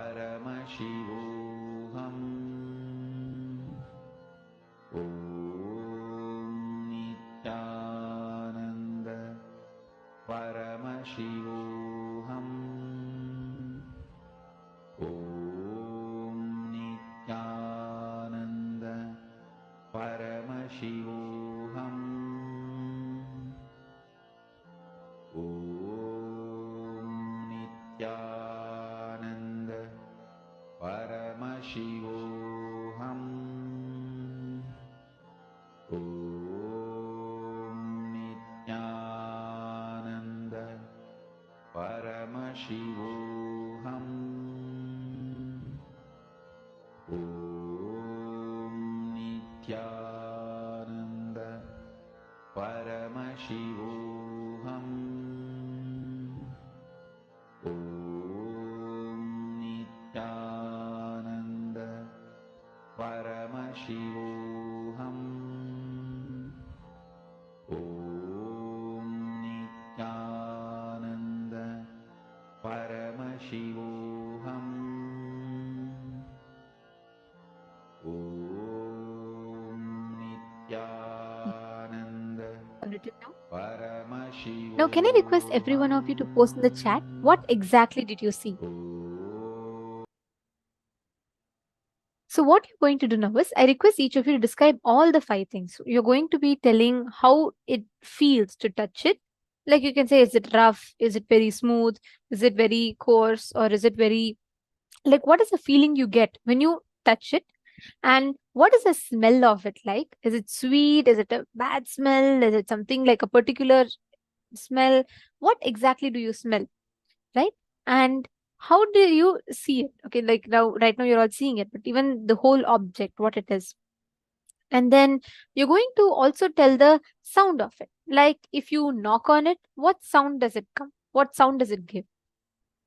Paramashivoham. Om Nithyananda Paramashivoham. Om Nithyananda Paramashivoham. Om Nithyananda Paramashivoham. Om Nithyananda Paramashivoham. Om Nithyananda Paramashivoham. Om Nithyananda Paramashivoham. Om Nithyananda Paramashivoham. Now, can I request every one of you to post in the chat what exactly did you see? So what you're going to do now is, I request each of you to describe all the 5 things. You're going to be telling how it feels to touch it. Like you can say, is it rough? Is it very smooth? Is it very coarse? Or is it very, like, what is the feeling you get when you touch it? And what is the smell of it like? Is it sweet? Is it a bad smell? Is it something like a particular smell? What exactly do you smell? Right? And how do you see it? Okay, like right now you're all seeing it, but even the whole object, what it is. And then you're going to also tell the sound of it. Like if you knock on it, what sound does it come? What sound does it give?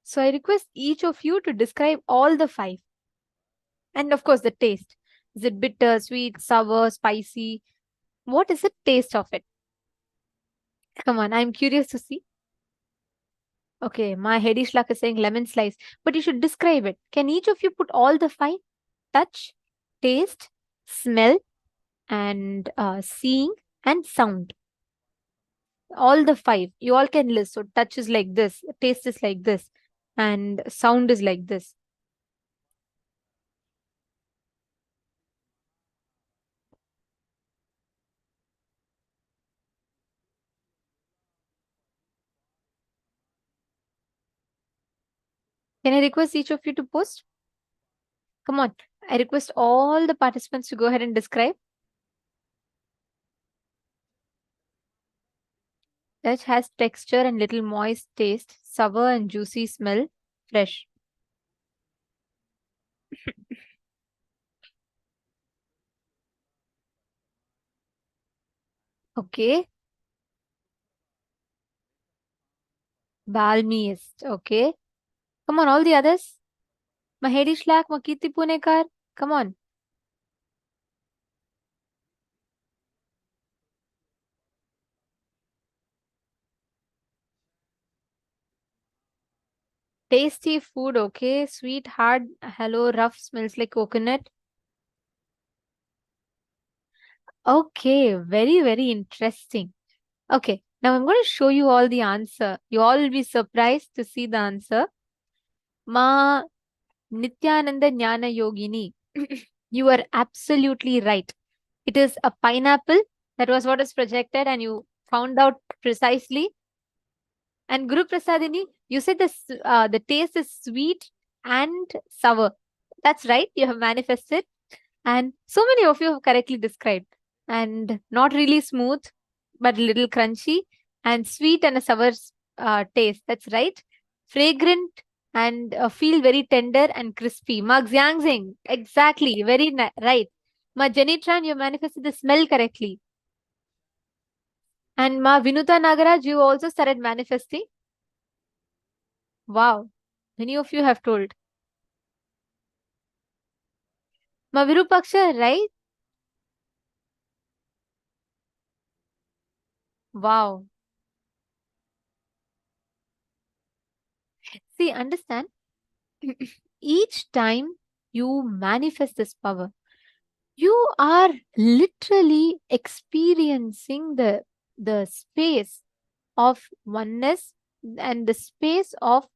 So I request each of you to describe all the 5. And of course, the taste. Is it bitter, sweet, sour, spicy? What is the taste of it? Come on, I'm curious to see. Okay, my Hedish Luck is saying lemon slice, but you should describe it. Can each of you put all the 5? Touch, taste, smell, and seeing and sound. All the 5. You all can list. So touch is like this, taste is like this, and sound is like this. Can I request each of you to post? Come on. I request all the participants to go ahead and describe. Touch has texture and little moist taste, sour and juicy smell, fresh. Okay. Balmiist. Okay. Come on, all the others. Mahedi Shlak, Makiti Punekar. Come on. Tasty food, okay. Sweet, hard, hello, rough, smells like coconut. Okay, very, very interesting. Okay, now I'm going to show you all the answer. You all will be surprised to see the answer. Ma Nithyananda Jnana Yogini. You are absolutely right. It is a pineapple. That was what is projected, and you found out precisely. And Guru Prasadini, you said the taste is sweet and sour. That's right. You have manifested. And so many of you have correctly described. And not really smooth, but a little crunchy and sweet and a sour taste. That's right. Fragrant and feel very tender and crispy. Ma Xiangxing, exactly. Very right. Ma Jenitran, you manifested the smell correctly. And Ma Vinuta Nagaraj, you also started manifesting. Wow. Many of you have told. Ma Virupaksha, right? Wow. See, understand? Each time you manifest this power, you are literally experiencing the space of oneness and the space of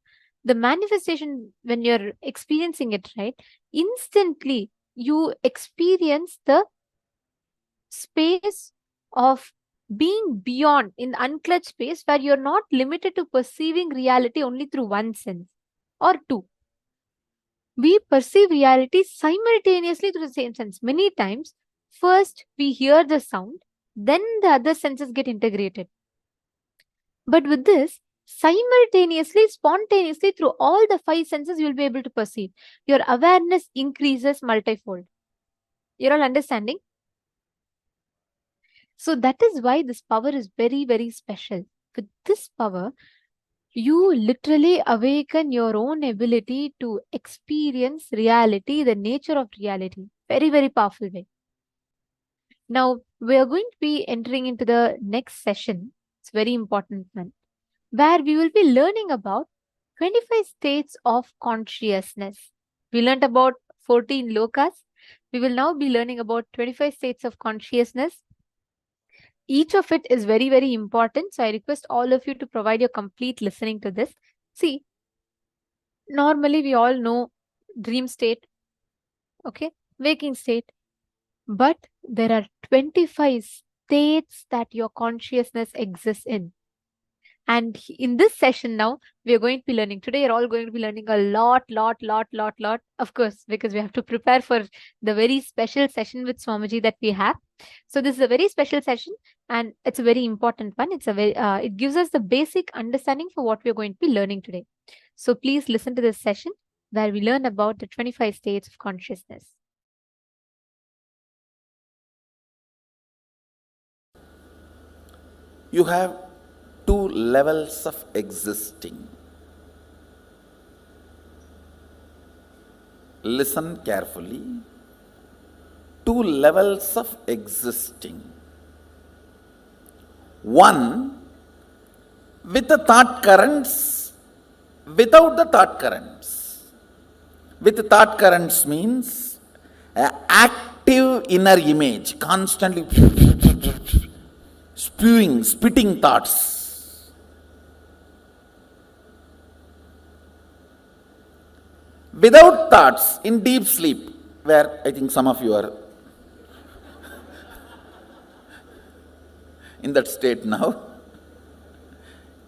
the manifestation. When you're experiencing it, right, instantly you experience the space of being beyond, in the unclutched space where you're not limited to perceiving reality only through one sense or two. We perceive reality simultaneously through the same sense. Many times, first we hear the sound, then the other senses get integrated. But with this, simultaneously, spontaneously, through all the five senses, you'll be able to perceive. Your awareness increases multifold. You're all understanding? So that is why this power is very, very special. With this power, you literally awaken your own ability to experience reality, the nature of reality. Very, very powerful way. Now, we are going to be entering into the next session. It's very important one, where we will be learning about 25 states of consciousness. We learned about 14 lokas. We will now be learning about 25 states of consciousness. Each of it is very, very important. So I request all of you to provide your complete listening to this. See, normally we all know dream state, okay, waking state, but there are 25 states that your consciousness exists in. And in this session now, we are going to be learning. Today, you're all going to be learning a lot. Of course, because we have to prepare for the very special session with Swamiji that we have. So this is a very special session, and it's a very important one. It's a very, it gives us the basic understanding for what we're going to be learning today. So please listen to this session where we learn about the 25 states of consciousness. You have two levels of existing. Listen carefully. Two levels of existing. One with the thought currents, without the thought currents. With the thought currents means active inner image, constantly spitting thoughts. Without thoughts, in deep sleep, where I think some of you are in that state now.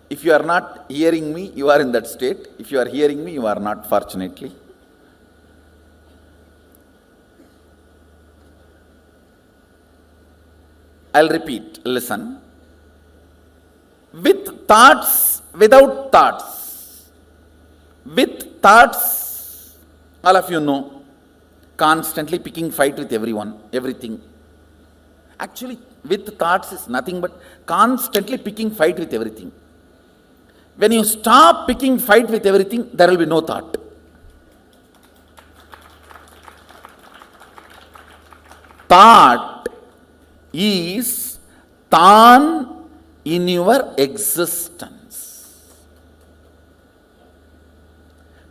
If you are not hearing me, you are in that state. If you are hearing me, you are not, fortunately. I'll repeat, listen. With thoughts, without thoughts. With thoughts, all of you know, constantly picking fight with everyone, everything. Actually, With thoughts is nothing but constantly picking fight with everything. When you stop picking fight with everything, there will be no thought. Thought is Tan in your existence.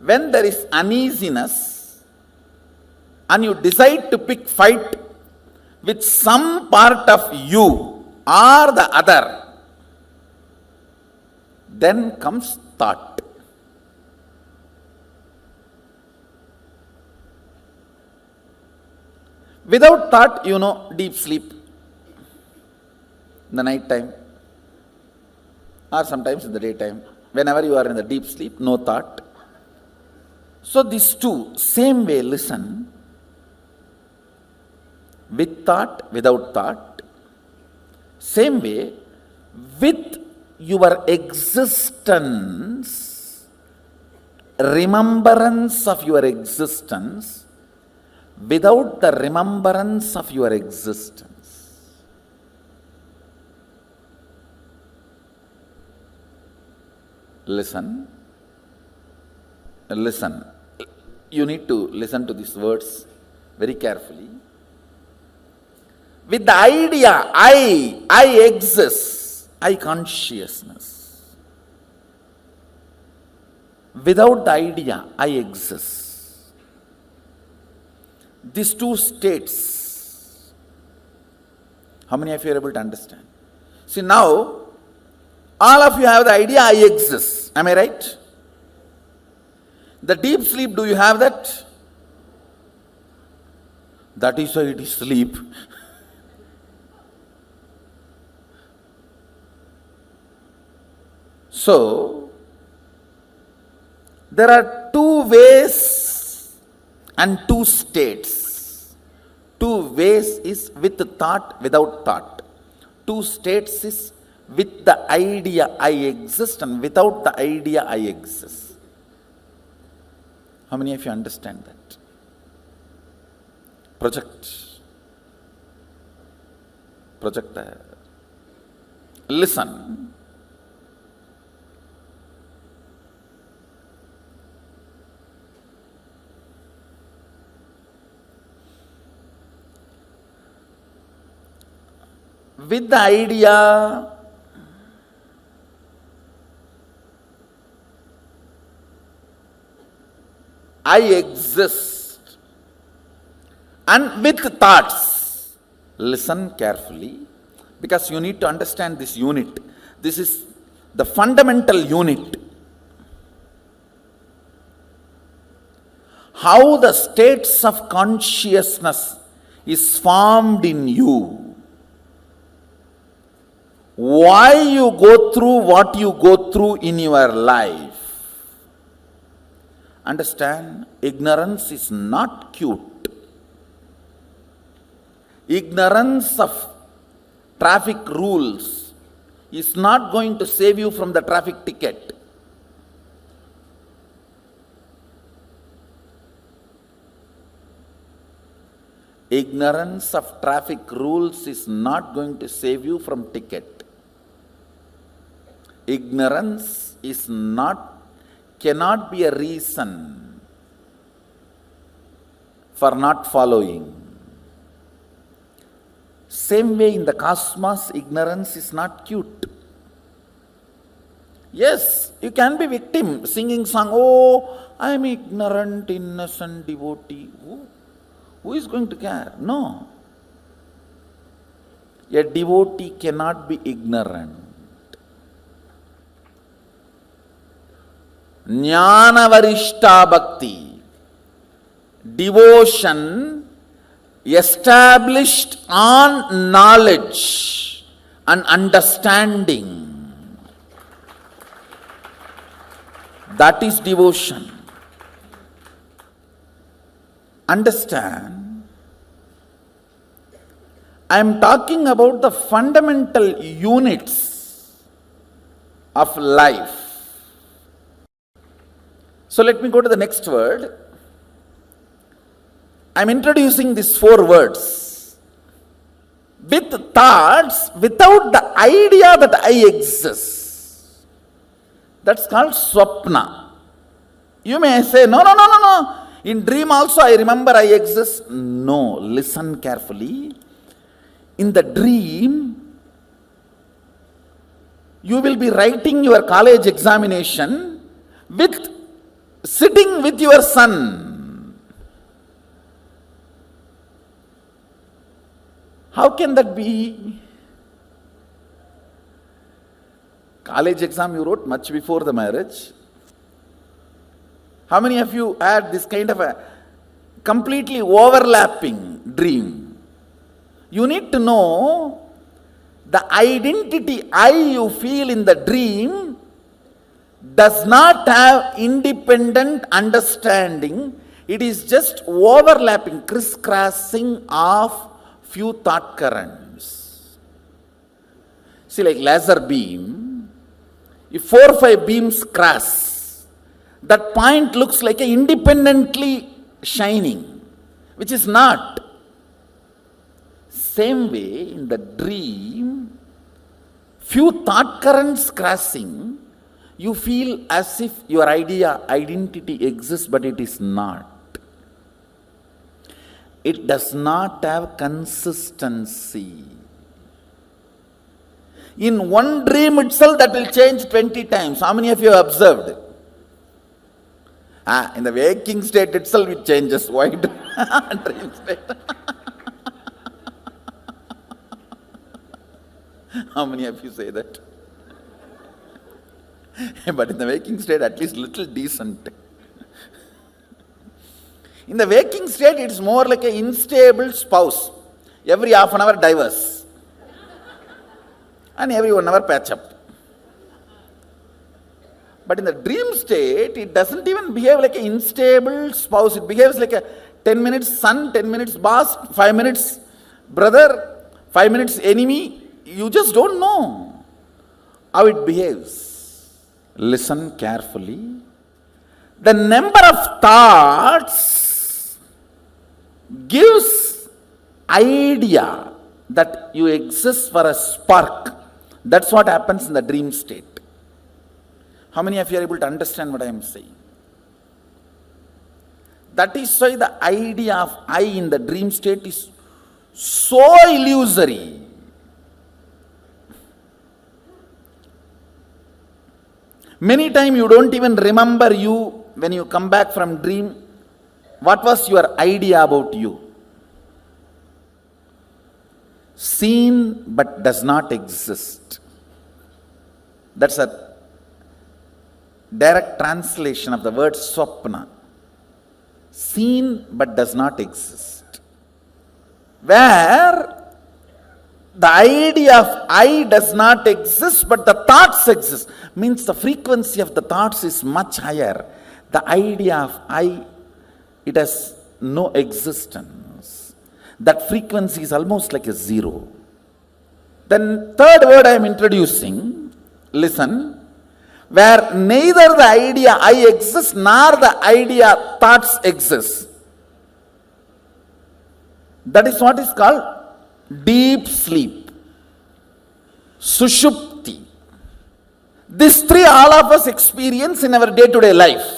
When there is uneasiness and you decide to pick fight with some part of you or the other, then comes thought. Without thought, deep sleep in the night time or sometimes in the daytime. Whenever you are in the deep sleep, no thought. So these two, same way, listen. With thought, without thought. Same way, with your existence, remembrance of your existence, without the remembrance of your existence. Listen. Listen. You need to listen to these words very carefully. With the idea, I exist, I consciousness. Without the idea, I exist. These two states, how many of you are able to understand? See, now, all of you have the idea, I exist. Am I right? The deep sleep, do you have that? That is why it is sleep. So, there are two ways and two states. Two ways is with thought, without thought. Two states is with the idea I exist and without the idea I exist. How many of you understand that? Projector. Listen. With the idea, I exist, and with thoughts, listen carefully, because you need to understand this unit. This is the fundamental unit. How the states of consciousness is formed in you. Why you go through what you go through in your life. Understand, ignorance is not cute. Ignorance of traffic rules is not going to save you from the traffic ticket. Ignorance of traffic rules is not going to save you from ticket. Ignorance cannot be a reason for not following. Same way in the cosmos, ignorance is not cute. Yes, you can be victim, singing song, oh, I am ignorant, innocent devotee. Who is going to care? No. A devotee cannot be ignorant. Jnana varishta bhakti, devotion established on knowledge and understanding. That is devotion. Understand, I am talking about the fundamental units of life. So let me go to the next word. I am introducing these 4 words. with thoughts without the idea that I exist. That's called swapna. You may say, no. In dream also I remember I exist. No, listen carefully. In the dream, you will be writing your college examination sitting with your son. How can that be? College exam you wrote much before the marriage. How many of you had this kind of a completely overlapping dream? You need to know the identity I you feel in the dream does not have independent understanding. It is just overlapping, crisscrossing of few thought currents. See, like laser beam, if 4 or 5 beams cross, that point looks like a independently shining, which is not. Same way, in the dream, few thought currents crossing, you feel as if your identity exists, but it is not. It does not have consistency. In one dream itself, that will change 20 times. How many of you have observed? In the waking state itself, it changes. Why dream state? How many of you say that? But in the waking state, at least little decent. In the waking state, it's more like an unstable spouse. Every half an hour divorce. And every 1 hour patch up. But in the dream state, it doesn't even behave like an unstable spouse. It behaves like a 10 minutes son, 10 minutes boss, 5 minutes brother, 5 minutes enemy. You just don't know how it behaves. Listen carefully. The number of thoughts gives idea that you exist for a spark. That's what happens in the dream state. How many of you are able to understand what I am saying? That is why the idea of I in the dream state is so illusory. Many times you don't even remember you when you come back from dream. What was your idea about you? Seen but does not exist. That's a direct translation of the word swapna. Seen but does not exist. Where the idea of I does not exist, but the thoughts exist. Means the frequency of the thoughts is much higher. The idea of I, it has no existence. That frequency is almost like a zero. Then third word I am introducing, listen, where neither the idea I exist nor the idea thoughts exist. That is what is called deep sleep, sushupti. These three all of us experience in our day-to-day life.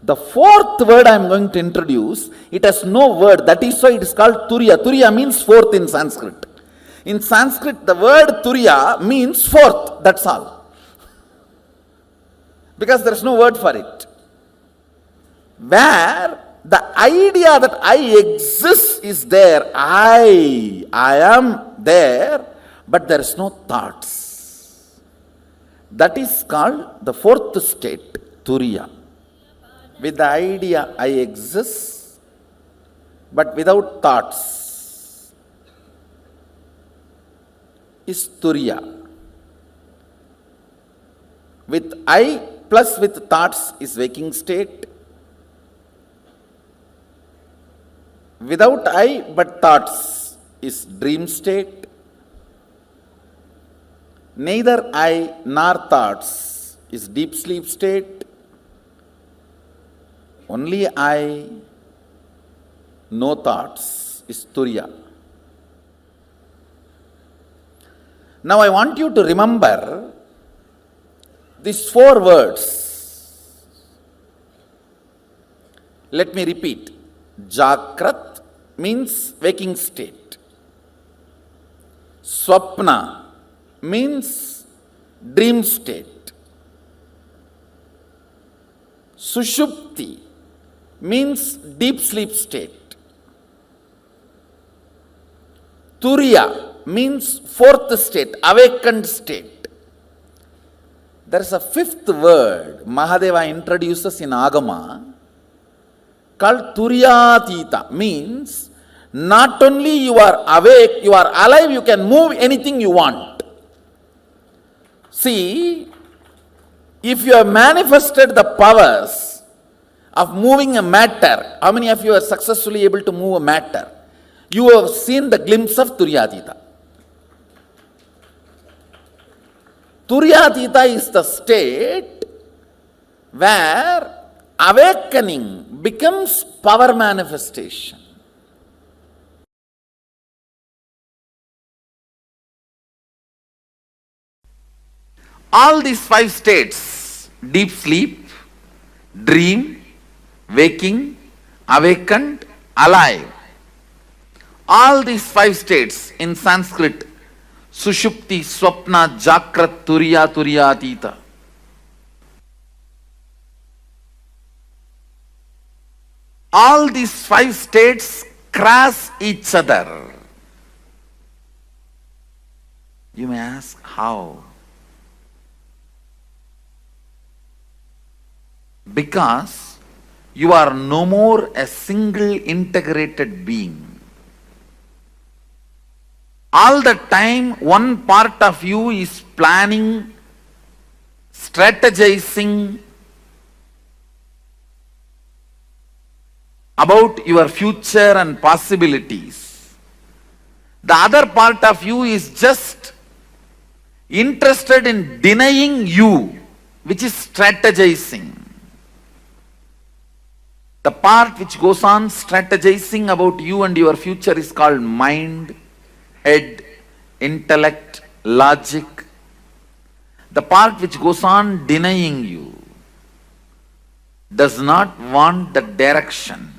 The fourth word I am going to introduce, it has no word. That is why it is called turiya. Turiya means fourth in Sanskrit. In Sanskrit, the word turiya means fourth. That's all. Because there is no word for it. Where the idea that I exist is there. I am there, but there is no thoughts. That is called the fourth state, turiya. With the idea I exist, but without thoughts, is turiya. With I plus with thoughts is waking state. Without I but thoughts is dream state. Neither I nor thoughts is deep sleep state. Only I, no thoughts is turiya. Now I want you to remember these 4 words. Let me repeat. Jakrat means waking state. Swapna means dream state. Sushupti means deep sleep state. Turiya means 4th state, awakened state. There is a 5th word Mahadeva introduces in Agama called Turyatita, means not only you are awake, you are alive, you can move anything you want. See, if you have manifested the powers of moving a matter, how many of you are successfully able to move a matter? You have seen the glimpse of Turyatita. Turyatita is the state where awakening becomes power manifestation. All these 5 states, deep sleep, dream, waking, awakened, alive, all these 5 states in Sanskrit, Sushupti, Swapna, Jakrat, Turiya, Turyatita. All these 5 states cross each other. You may ask, how? Because you are no more a single integrated being. All the time, one part of you is planning, strategizing about your future and possibilities. The other part of you is just interested in denying you, which is strategizing. The part which goes on strategizing about you and your future is called mind, head, intellect, logic. The part which goes on denying you does not want the direction.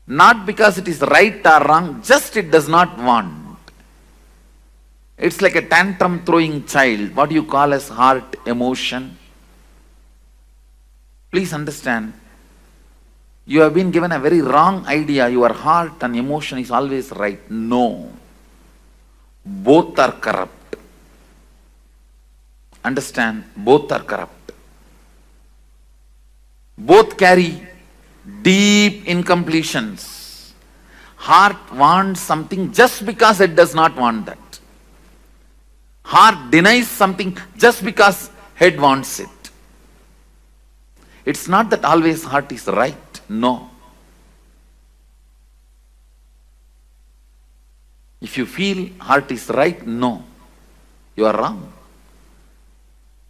Not because it is right or wrong, just it does not want. It's like a tantrum throwing child, what you call as heart emotion. Please understand, you have been given a very wrong idea, your heart and emotion is always right. No. Both are corrupt. Understand, both are corrupt. Both carry deep incompletions. Heart wants something just because it does not want that. Heart denies something just because head wants it. It's not that always heart is right. No. If you feel heart is right, no. You are wrong.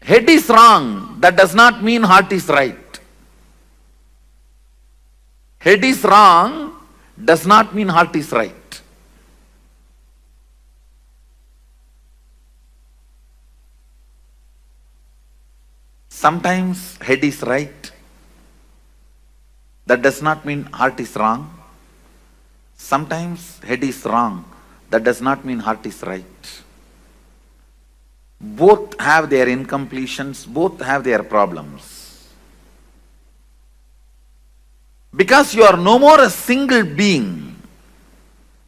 Head is wrong. That does not mean heart is right. Head is wrong does not mean heart is right. Sometimes head is right. That does not mean heart is wrong. Sometimes head is wrong. That does not mean heart is right. Both have their incompletions, both have their problems. Because you are no more a single being.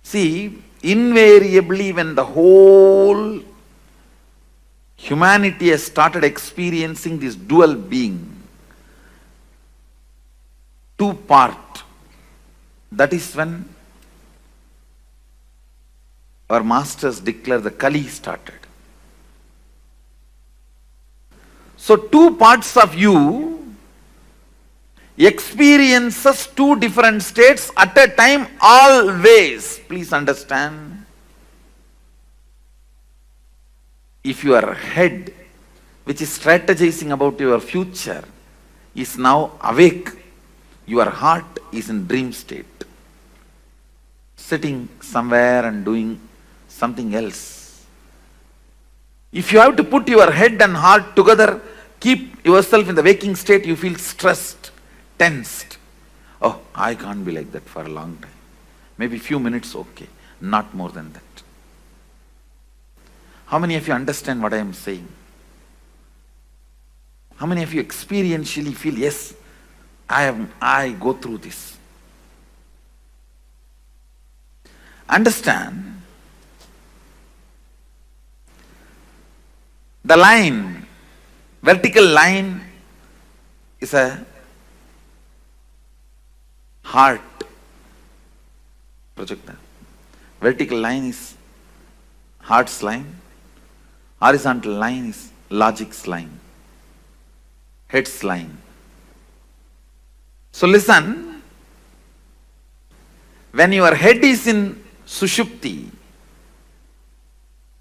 See, invariably when the whole humanity has started experiencing this dual being, two-part, that is when our masters declare the Kali started. So 2 parts of you experiences 2 different states at a time always. Please understand. If your head, which is strategizing about your future, is now awake, your heart is in dream state, sitting somewhere and doing something else. If you have to put your head and heart together, keep yourself in the waking state, you feel stressed, tensed. Oh, I can't be like that for a long time. Maybe few minutes, okay. Not more than that. How many of you understand what I am saying? How many of you experientially feel, yes, I go through this? Understand, the line, vertical line is a heart projector. Vertical line is heart's line. Horizontal line is logic's line. Head's line. So listen, when your head is in Sushupti,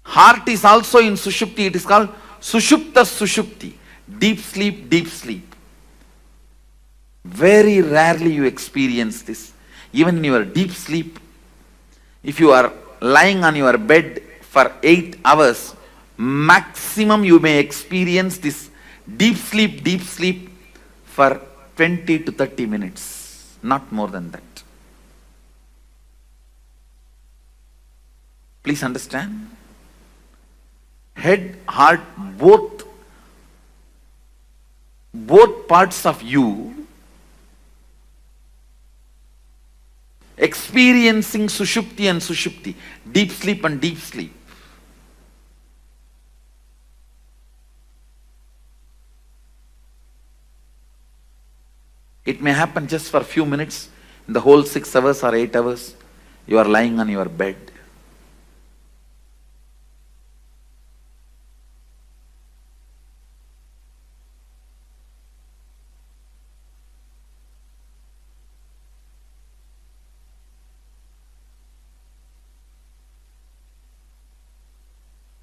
heart is also in Sushupti. It is called Sushupta Sushupti. Deep sleep, deep sleep. Very rarely you experience this. Even in your deep sleep, if you are lying on your bed for 8 hours, maximum you may experience this deep sleep for 20 to 30 minutes. Not more than that. Please understand. Head, heart, both parts of you experiencing Sushupti and Sushupti, deep sleep and deep sleep. It may happen just for a few minutes. In the whole 6 hours or 8 hours, you are lying on your bed.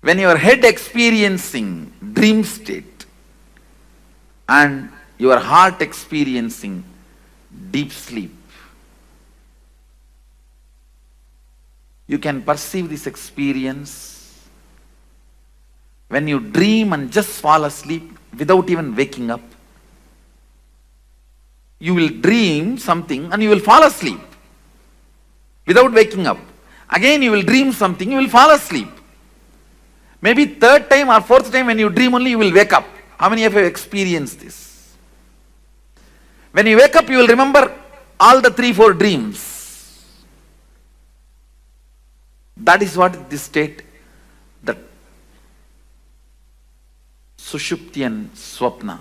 When your head experiencing dream state and your heart experiencing deep sleep, you can perceive this experience when you dream and just fall asleep without even waking up. You will dream something and you will fall asleep without waking up. Again you will dream something, you will fall asleep. Maybe third time or fourth time when you dream only you will wake up. How many of you have experienced this? When you wake up you will remember all the 3-4 dreams. That is what this state, the Sushupti and Swapna.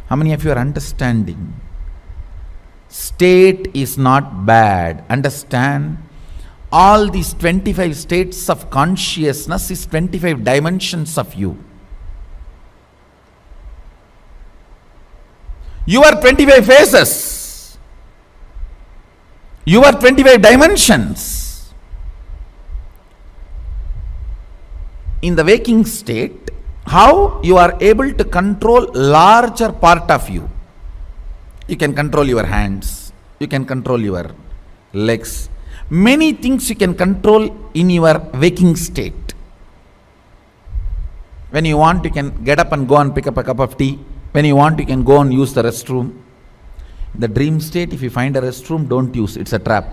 How many of you are understanding? State is not bad. Understand, all these 25 states of consciousness is 25 dimensions of you. You are 25 faces. You are 25 dimensions. In the waking state, how you are able to control larger part of you. You can control your hands, you can control your legs. Many things you can control in your waking state. When you want, you can get up and go and pick up a cup of tea. When you want, you can go and use the restroom. In the dream state, if you find a restroom, don't use, it's a trap.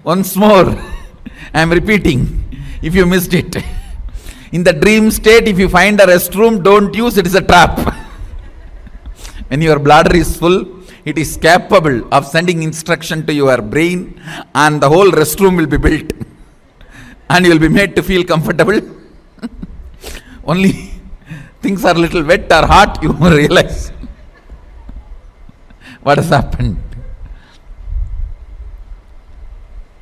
Once more, I am repeating, if you missed it. In the dream state, if you find a restroom, don't use, it is a trap. When your bladder is full, it is capable of sending instruction to your brain and the whole restroom will be built. And you will be made to feel comfortable. Only things are a little wet or hot, you realize what has happened.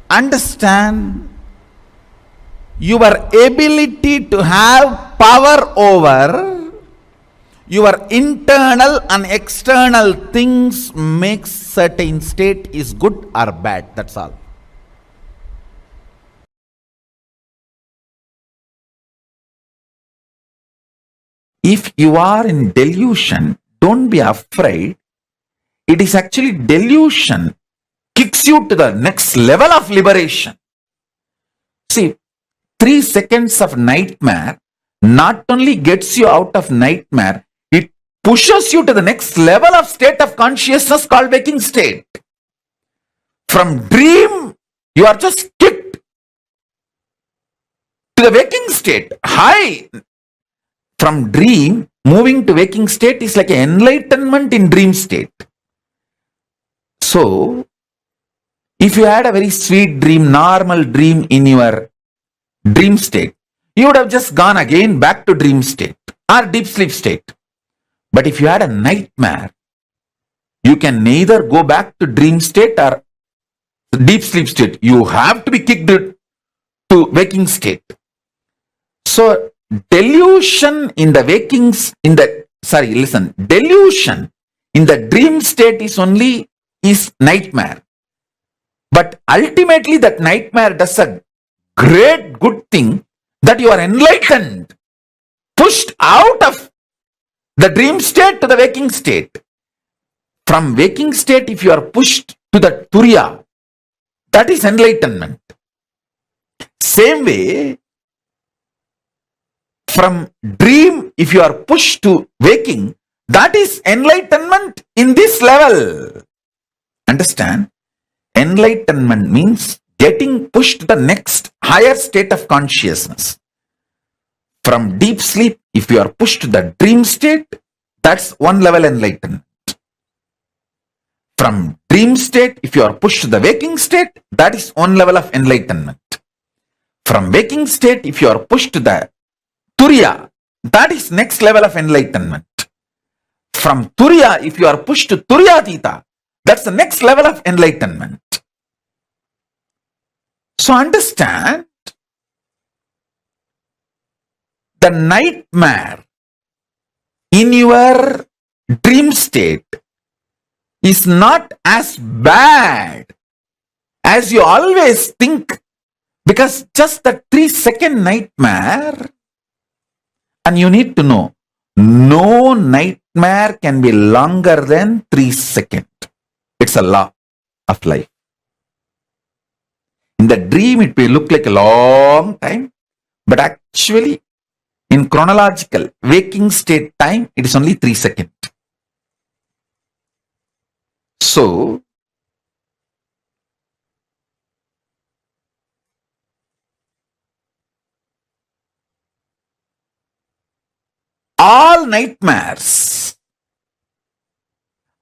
Understand, your ability to have power over your internal and external things makes certain state is good or bad. That's all. if you are in delusion, don't be afraid. It is actually delusion kicks you to the next level of liberation. See, 3 seconds of nightmare not only gets you out of nightmare, it pushes you to the next level of state of consciousness called waking state. From dream, you are just kicked to the waking state. High. From dream, moving to waking state is like an enlightenment in dream state. So, if you had a very sweet dream, normal dream in your dream state, you would have just gone again back to dream state or deep sleep state. But if you had a nightmare, you can neither go back to dream state or deep sleep state. You have to be kicked to waking state. So, delusion in the delusion in the dream state is nightmare. But ultimately that nightmare does a great good thing that you are enlightened, pushed out of the dream state to the waking state. From waking state, if you are pushed to the Turiya, that is enlightenment. Same way, from dream, if you are pushed to waking, that is enlightenment in this level. Understand? Enlightenment means getting pushed to the next higher state of consciousness. From deep sleep, if you are pushed to the dream state, that's one level enlightenment. From dream state, if you are pushed to the waking state, that is one level of enlightenment. From waking state, if you are pushed to the Turiya, that is next level of enlightenment. From Turiya, if you are pushed to Turiyatita, that's the next level of enlightenment. So understand, the nightmare in your dream state is not as bad as you always think, because just the 3-second nightmare, and you need to know, no nightmare can be longer than 3 seconds. It's a law of life. In the dream, it may look like a long time, but actually, in chronological waking state time, it is only 3 seconds. So, all nightmares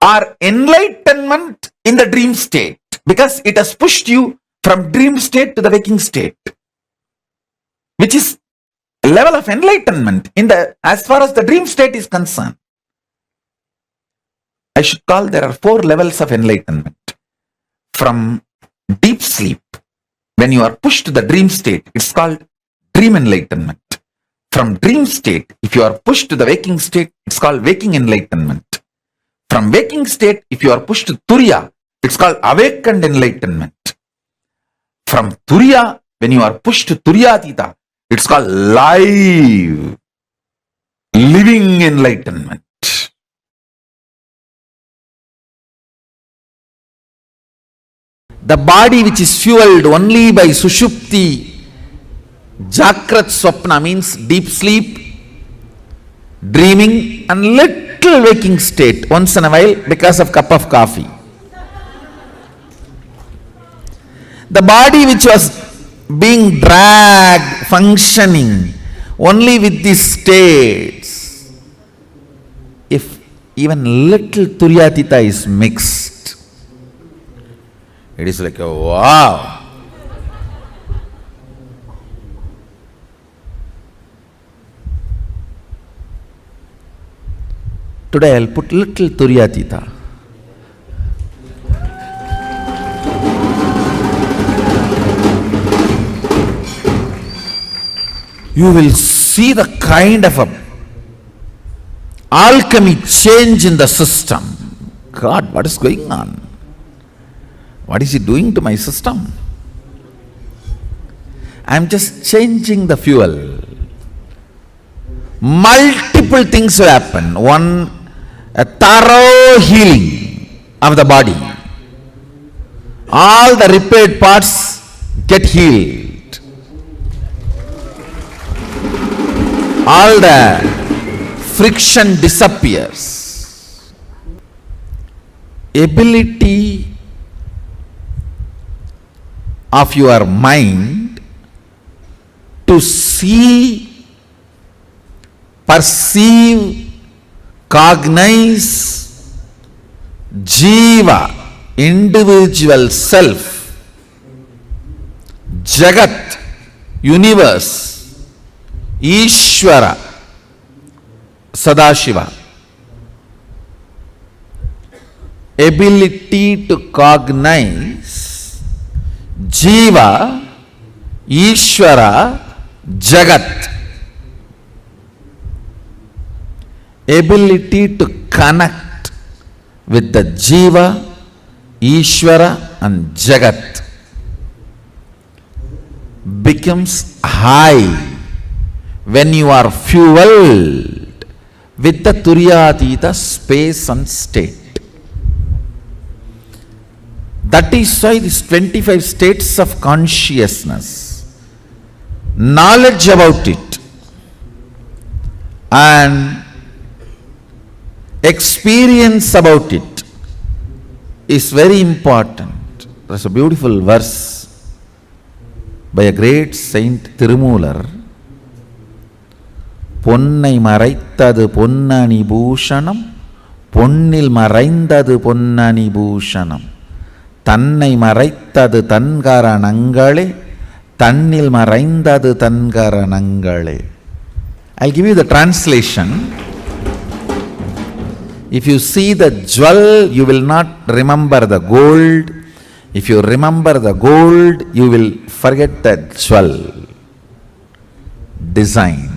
are enlightenment in the dream state, because it has pushed you from dream state to the waking state, which is a level of enlightenment as far as the dream state is concerned. I should call there are 4 levels of enlightenment. From deep sleep, when you are pushed to the dream state, it's called dream enlightenment. From dream state, if you are pushed to the waking state, it's called waking enlightenment. From waking state, if you are pushed to Turiya, it's called awakened enlightenment. From Turiya, when you are pushed to Turiyatita, it's called living enlightenment. The body which is fueled only by Sushupti, Jakrat Swapna means deep sleep, dreaming and little waking state once in a while because of cup of coffee. The body which was being dragged, functioning only with these states, if even little Turiyatita is mixed, it is like a wow. Today I'll put little Turiyatita. You will see the kind of a alchemy change in the system. God, what is going on? What is he doing to my system? I am just changing the fuel. Multiple multiple things will happen. One, a thorough healing of the body. All the repaired parts get healed. All the friction disappears. Ability of your mind to see, perceive, cognize Jiva, individual self, Jagat, universe, Ishvara, Sadashiva. Ability to cognize Jiva, Ishvara, Jagat. Ability to connect with the Jiva, Ishvara and Jagat becomes high when you are fueled with the Turyatita space and state. That is why these 25 states of consciousness, knowledge about it and experience about it is very important. There's a beautiful verse by a great saint Tirumular. பொன்னை மறைத்தது பொன்னணி பூஷணம் பொன்னில் மறைந்தது பொன்னணி பூஷணம் தன்னை மறைத்தது தன்கரணங்களே தன்னில் மறைந்தது தன்கரணங்களே. I'll give you the translation. If you see the jewel, you will not remember the gold. If you remember the gold, you will forget the jewel. Design.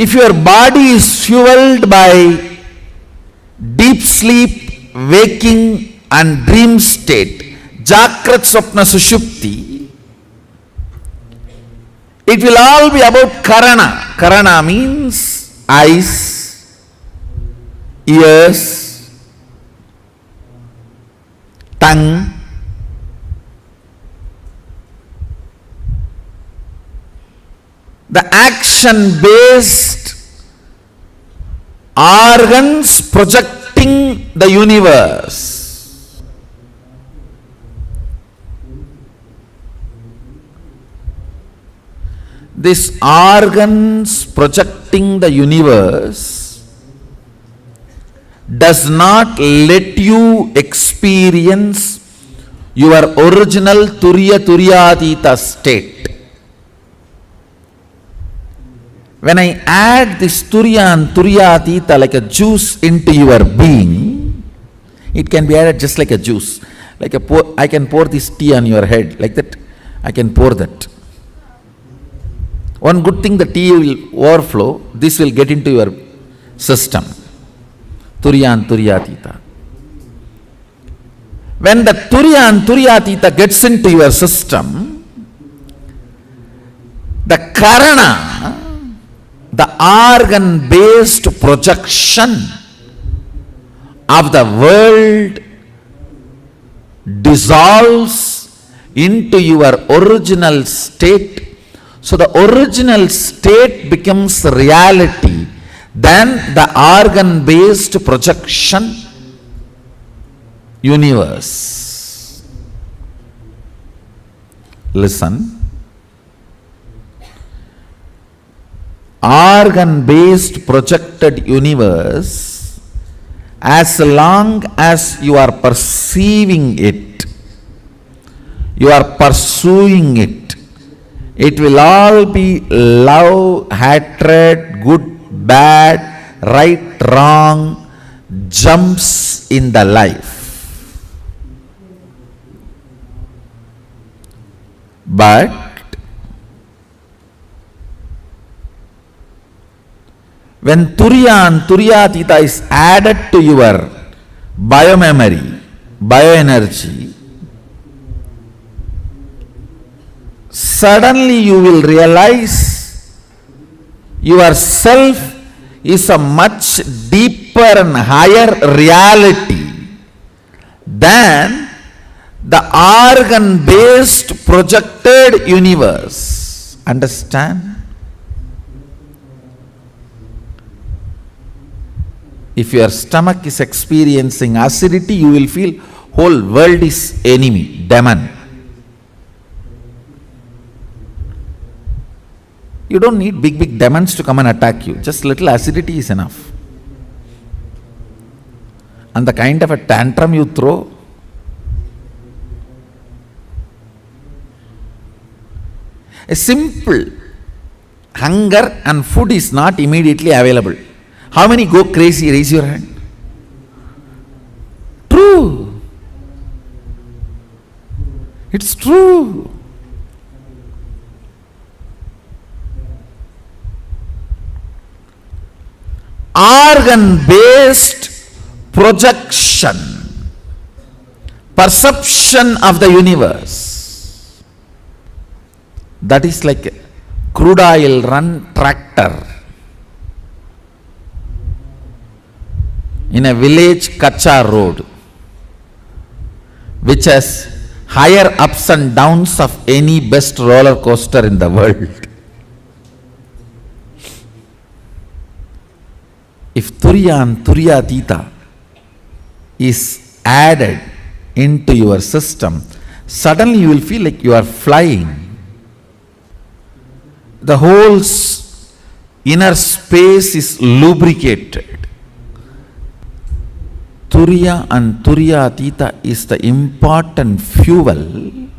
If your body is fueled by deep sleep, waking and dream state, Jagrat, Swapna, Sushupti, it will all be about Karana. Karana means eyes, ears, tongue, the action-based organs projecting the universe. These organs projecting the universe does not let you experience your original Turyatita state. When I add this Turya and Turyatita like a juice into your being, it can be added just like a juice. Like I can pour this tea on your head, like that, I can pour that. One good thing, the tea will overflow, this will get into your system. Turya and Turyatita. When the Turya and Turyatita gets into your system, the Karana, the organ-based projection of the world dissolves into your original state. So the original state becomes reality. Then the organ-based projection universe. Listen. Organ-based projected universe, as long as you are perceiving it, you are pursuing it, it will all be love, hatred, good, bad, right, wrong, jumps in the life. But when Turya and Turyatita is added to your biomemory, bioenergy, suddenly you will realize Your self is a much deeper and higher reality than the organ-based projected universe. Understand? If your stomach is experiencing acidity, you will feel whole world is enemy, demon. You don't need big demons to come and attack you. Just little acidity is enough. And the kind of a tantrum you throw, a simple hunger and food is not immediately available. How many go crazy? Raise your hand. True. It's true. Organ-based projection, perception of the universe, that is like a crude oil run tractor in a village Kacha road, which has higher ups and downs of any best roller coaster in the world. If Turiya and Turiyatita is added into your system, suddenly you will feel like you are flying. The whole inner space is lubricated. Turiya and Turiyatita is the important fuel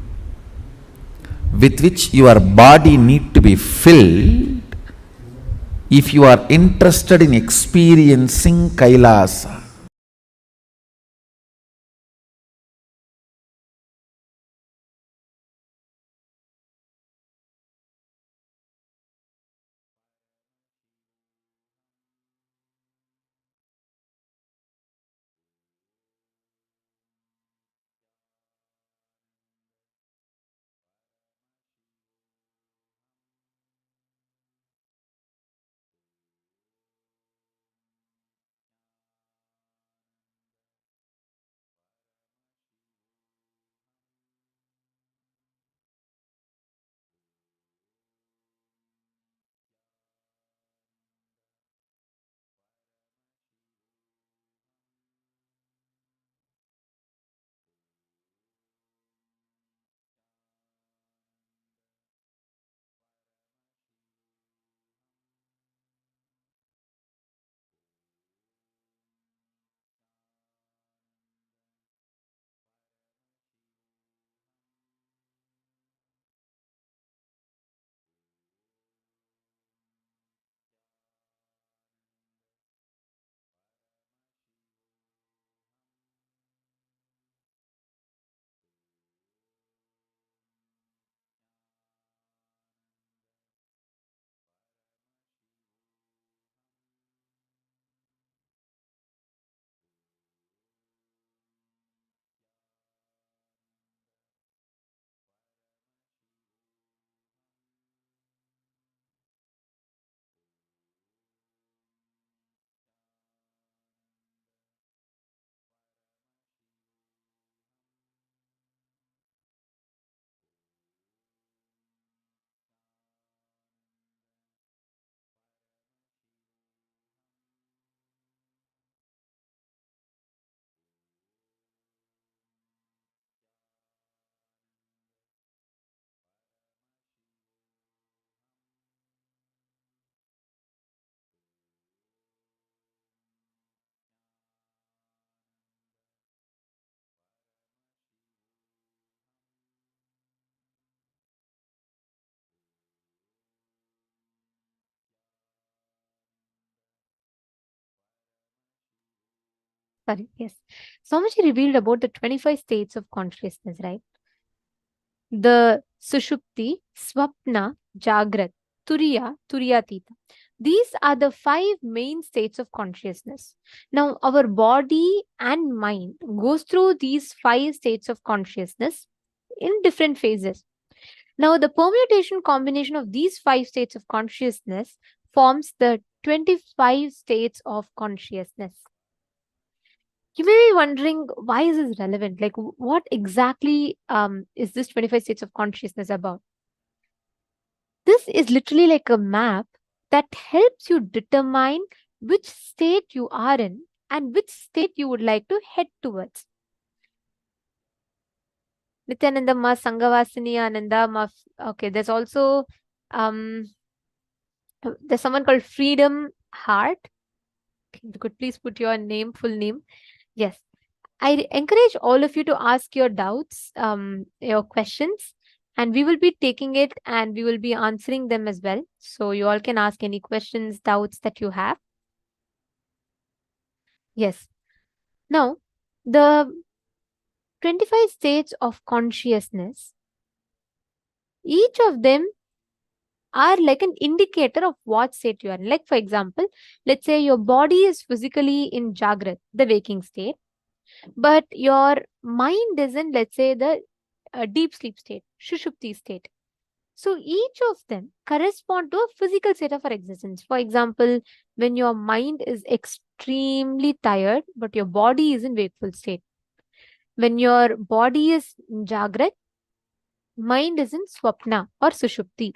with which your body need to be filled if you are interested in experiencing Kailasa. Sorry, yes. Swamiji revealed about the 25 states of consciousness, right? The Sushupti, Swapna, Jagrat, Turiya, Turiyatita. These are the 5 main states of consciousness. Now, our body and mind goes through these 5 states of consciousness in different phases. Now, the permutation combination of these 5 states of consciousness forms the 25 states of consciousness. You may be wondering, why is this relevant? Like, what exactly is this 25 states of consciousness about? This is literally like a map that helps you determine which state you are in and which state you would like to head towards. Nithyananda ma Sanghavasini Ananda ma. Okay, there's also there's someone called Freedom Heart. You could please put your name, full name. Yes. I encourage all of you to ask your doubts, your questions, and we will be taking it and we will be answering them as well. So you all can ask any questions, doubts that you have. Yes. Now, the 25 states of consciousness, each of them are like an indicator of what state you are in. Like, for example, let's say your body is physically in Jagrat, the waking state, but your mind is in, let's say, the deep sleep state, Shushupti state. So each of them correspond to a physical state of our existence. For example, when your mind is extremely tired, but your body is in wakeful state. When your body is in Jagrat, mind is in Swapna or Sushupti.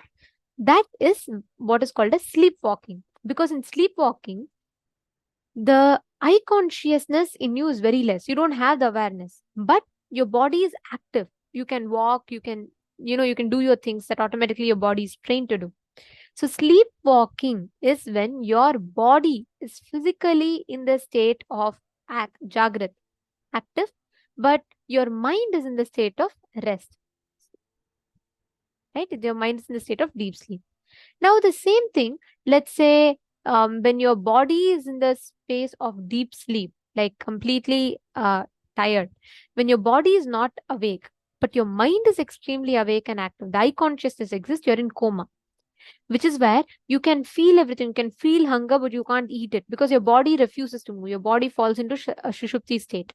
That is what is called as sleepwalking. Because in sleepwalking, the eye consciousness in you is very less. You don't have the awareness, but your body is active. You can walk, you can do your things that automatically your body is trained to do. So sleepwalking is when your body is physically in the state of Jagrat, active, but your mind is in the state of rest. Right? Your mind is in the state of deep sleep. Now the same thing, let's say when your body is in the space of deep sleep, like completely tired, when your body is not awake, but your mind is extremely awake and active, the eye consciousness exists, you're in coma, which is where you can feel everything. You can feel hunger, but you can't eat it because your body refuses to move. Your body falls into a Shushupti state.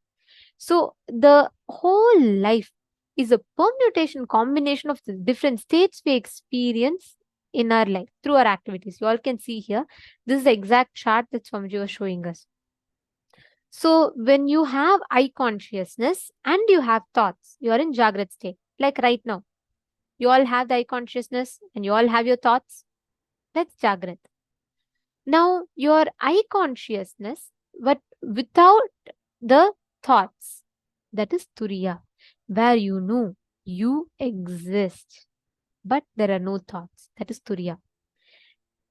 So the whole life is a permutation, combination of the different states we experience in our life through our activities. You all can see here, this is the exact chart that Swamiji was showing us. So when you have eye consciousness and you have thoughts, you are in Jagrat state. Like right now, you all have the eye consciousness and you all have your thoughts. That's Jagrat. Now your eye consciousness, but without the thoughts, that is Turiya, where you know you exist, but there are no thoughts. That is Turiya.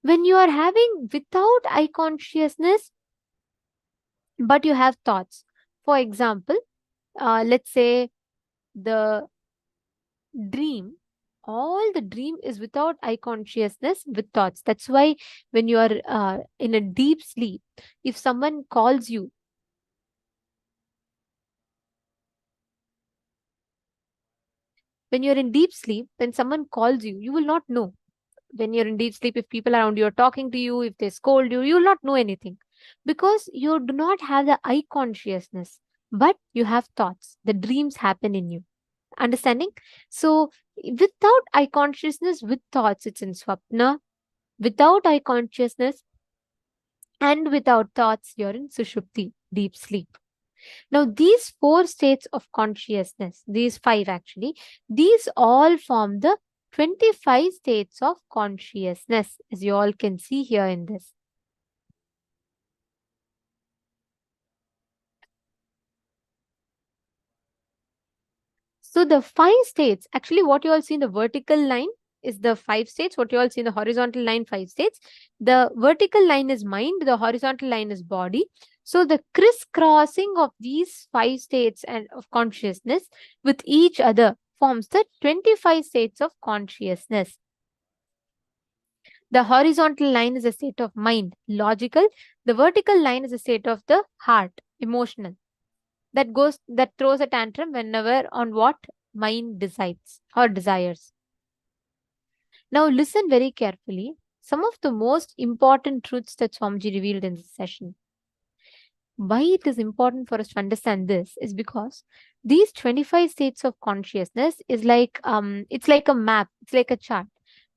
When you are having without eye consciousness, but you have thoughts. For example, let's say the dream, all the dream is without eye consciousness with thoughts. That's why when you are in a deep sleep, if someone calls you, when you're in deep sleep, when someone calls you, you will not know. When you're in deep sleep, if people around you are talking to you, if they scold you, you will not know anything because you do not have the eye consciousness, but you have thoughts. The dreams happen in you. Understanding? So without eye consciousness, with thoughts, it's in Swapna. Without eye consciousness and without thoughts, you're in Sushupti, deep sleep. Now, these 4 states of consciousness, these 5 actually, these all form the 25 states of consciousness, as you all can see here in this. So the 5 states, actually what you all see in the vertical line is the 5 states. What you all see in the horizontal line, 5 states. The vertical line is mind, the horizontal line is body. So the crisscrossing of these 5 states and of consciousness with each other forms the 25 states of consciousness. The horizontal line is a state of mind, logical. The vertical line is a state of the heart, emotional. That throws a tantrum whenever on what mind decides or desires. Now listen very carefully. Some of the most important truths that Swamiji revealed in this session. Why it is important for us to understand this is because these 25 states of consciousness is like it's like a map, it's like a chart.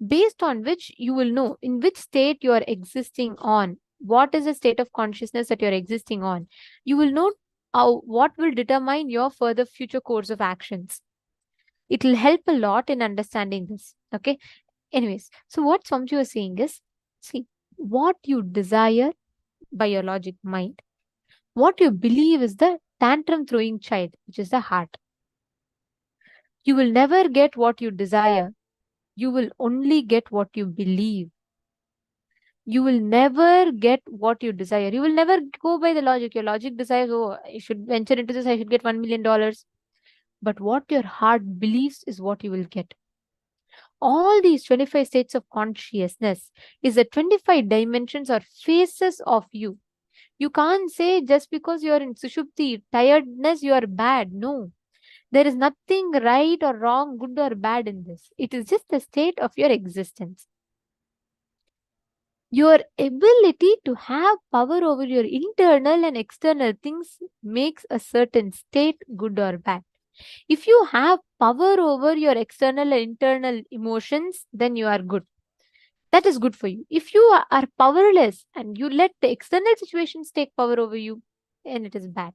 based on which you will know in which state you are existing on. What is the state of consciousness that you're existing on? You will know what will determine your further future course of actions. It will help a lot in understanding this. Okay. Anyways, so what Swamiji was saying is, see, what you desire by your logic mind, what you believe is the tantrum throwing child, which is the heart. You will never get what you desire. You will only get what you believe. You will never get what you desire. You will never go by the logic. Your logic desires, oh, I should venture into this, I should get $1 million. But what your heart believes is what you will get. All these 25 states of consciousness is the 25 dimensions or phases of you. You can't say just because you're in Sushupti, tiredness, you are bad. No. There is nothing right or wrong, good or bad in this. It is just the state of your existence. Your ability to have power over your internal and external things makes a certain state good or bad. If you have power over your external and internal emotions, then you are good. That is good for you. If you are powerless and you let the external situations take power over you, then it is bad.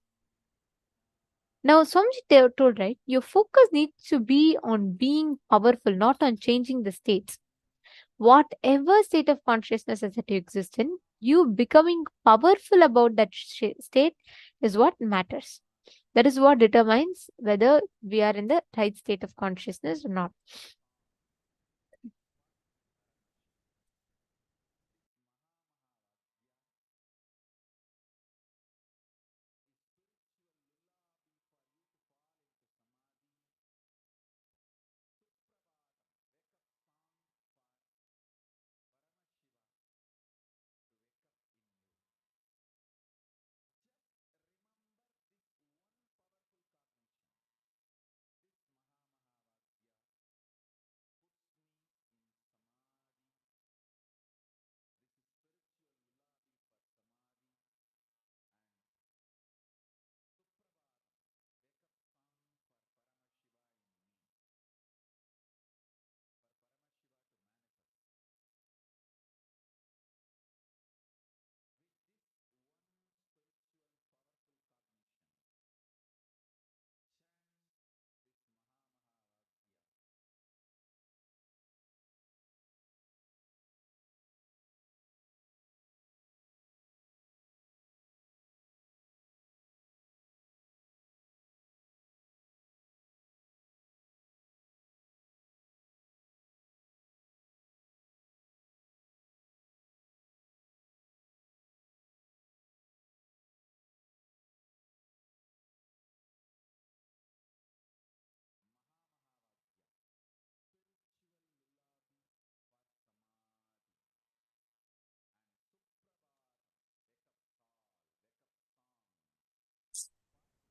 Now, Swamiji told, right, your focus needs to be on being powerful, not on changing the states. Whatever state of consciousness that you exist in, you becoming powerful about that state is what matters. That is what determines whether we are in the right state of consciousness or not.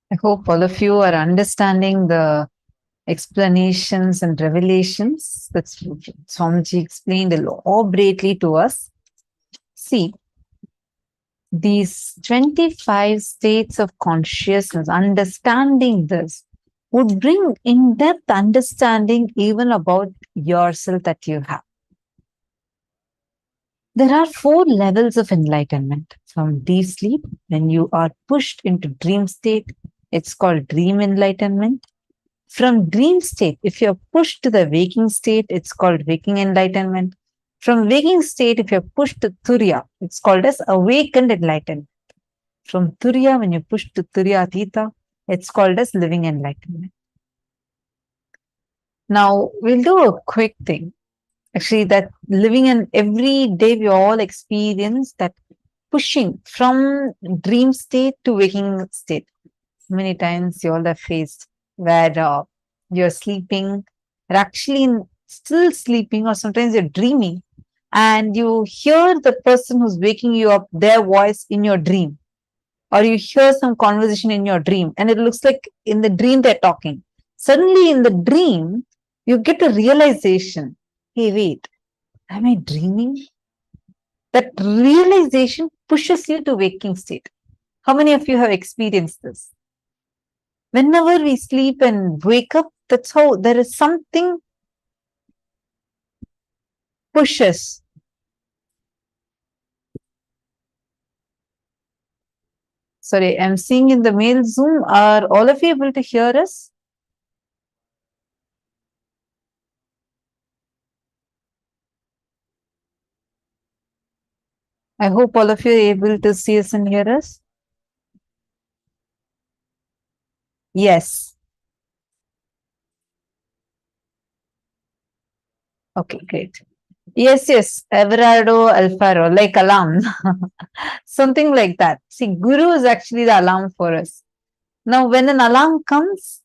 I hope all of you are understanding the explanations and revelations that Swamiji explained elaborately to us. See, these 25 states of consciousness, understanding this would bring in-depth understanding even about yourself that you have. There are 4 levels of enlightenment. From deep sleep, when you are pushed into dream state, it's called dream enlightenment. From dream state, if you're pushed to the waking state, it's called waking enlightenment. From waking state, if you're pushed to Turiya, it's called as awakened enlightenment. From Turiya, when you push to Turiyatita, it's called as living enlightenment. Now, we'll do a quick thing. Actually, that living in every day, we all experience that pushing from dream state to waking state. Many times you all have faced where you're sleeping, you're actually still sleeping, or sometimes you're dreaming, and you hear the person who's waking you up, their voice in your dream, or you hear some conversation in your dream, and it looks like in the dream they're talking. Suddenly in the dream, you get a realization, hey, wait, am I dreaming? That realization pushes you to waking state. How many of you have experienced this? Whenever we sleep and wake up, that's how there is something pushes. Sorry, I'm seeing in the mail Zoom. Are all of you able to hear us? I hope all of you are able to see us and hear us. Yes. Okay, great. Yes, yes. Everardo Alfaro, like alarm. Something like that. See, Guru is actually the alarm for us. Now, when an alarm comes,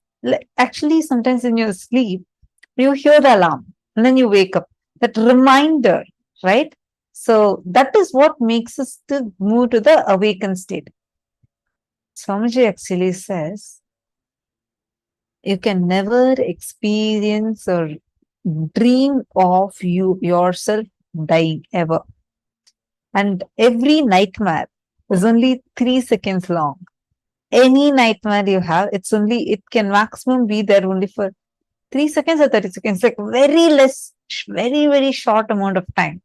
actually, sometimes in your sleep, you hear the alarm and then you wake up. That reminder, right? So, that is what makes us to move to the awakened state. Swamiji actually says, you can never experience or dream of yourself dying ever. And every nightmare is only 3 seconds long. Any nightmare you have, it can maximum be there only for 3 seconds or 30 seconds, like very less, very, very short amount of time.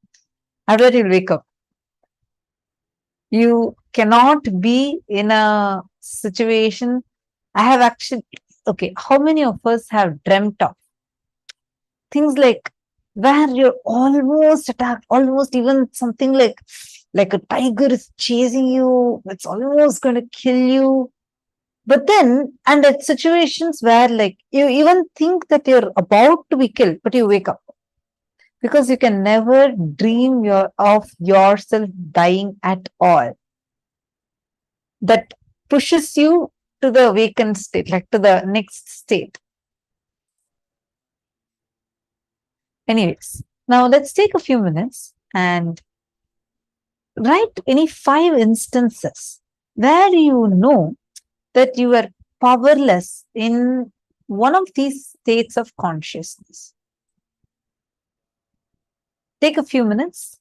After you wake up, you cannot be in a situation. I have actually, okay, how many of us have dreamt of things like where you're almost attacked, almost even something like a tiger is chasing you, it's almost going to kill you. But then, and at situations where like you even think that you're about to be killed, but you wake up. Because you can never dream of yourself dying at all. That pushes you to the awakened state, like to the next state. Anyways, now let's take a few minutes and write any 5 instances where you know that you are powerless in one of these states of consciousness. Take a few minutes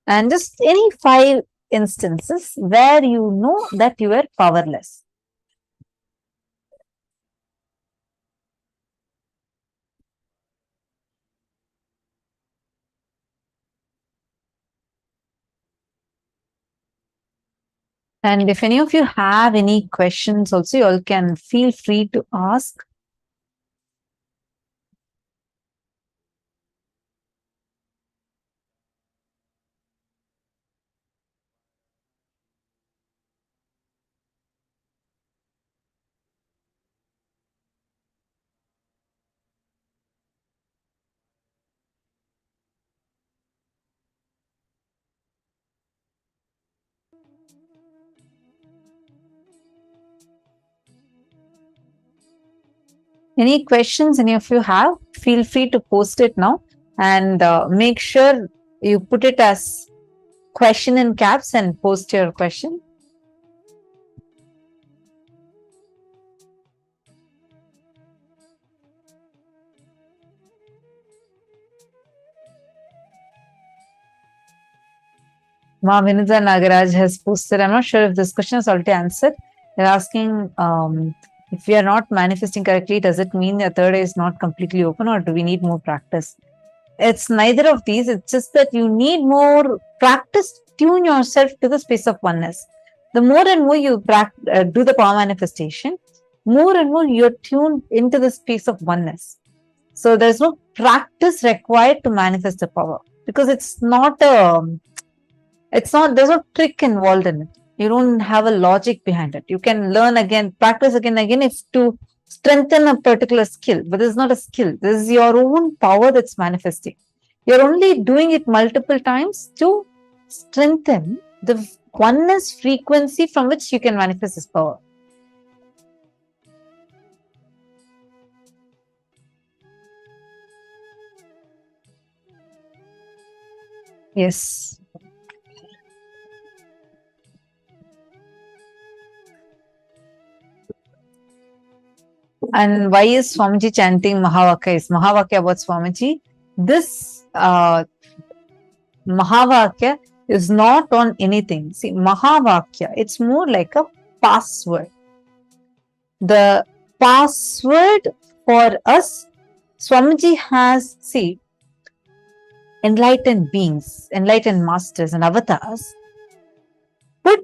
and just any 5 instances where you know that you are powerless. And if any of you have any questions also, you all can feel free to ask. Any questions any of you have, feel free to post it now and make sure you put it as question in caps and post your question. Ma Vinudha Nagaraj has posted. I'm not sure if this question is already answered. They're asking if we are not manifesting correctly, does it mean the third eye is not completely open or do we need more practice? It's neither of these. It's just that you need more practice. Tune yourself to the space of oneness. The more and more you do the power manifestation, more and more you're tuned into the space of oneness. So there's no practice required to manifest the power because there's no trick involved in it. You don't have a logic behind it. You can learn again, practice again and again if to strengthen a particular skill, but this is not a skill. This is your own power that's manifesting. You're only doing it multiple times to strengthen the oneness frequency from which you can manifest this power. Yes. And why is Swamiji chanting Mahavakya? Is Mahavakya about Swamiji? This Mahavakya is not on anything. See, Mahavakya, it's more like a password. The password for us, Swamiji has, see, enlightened beings, enlightened masters and avatars put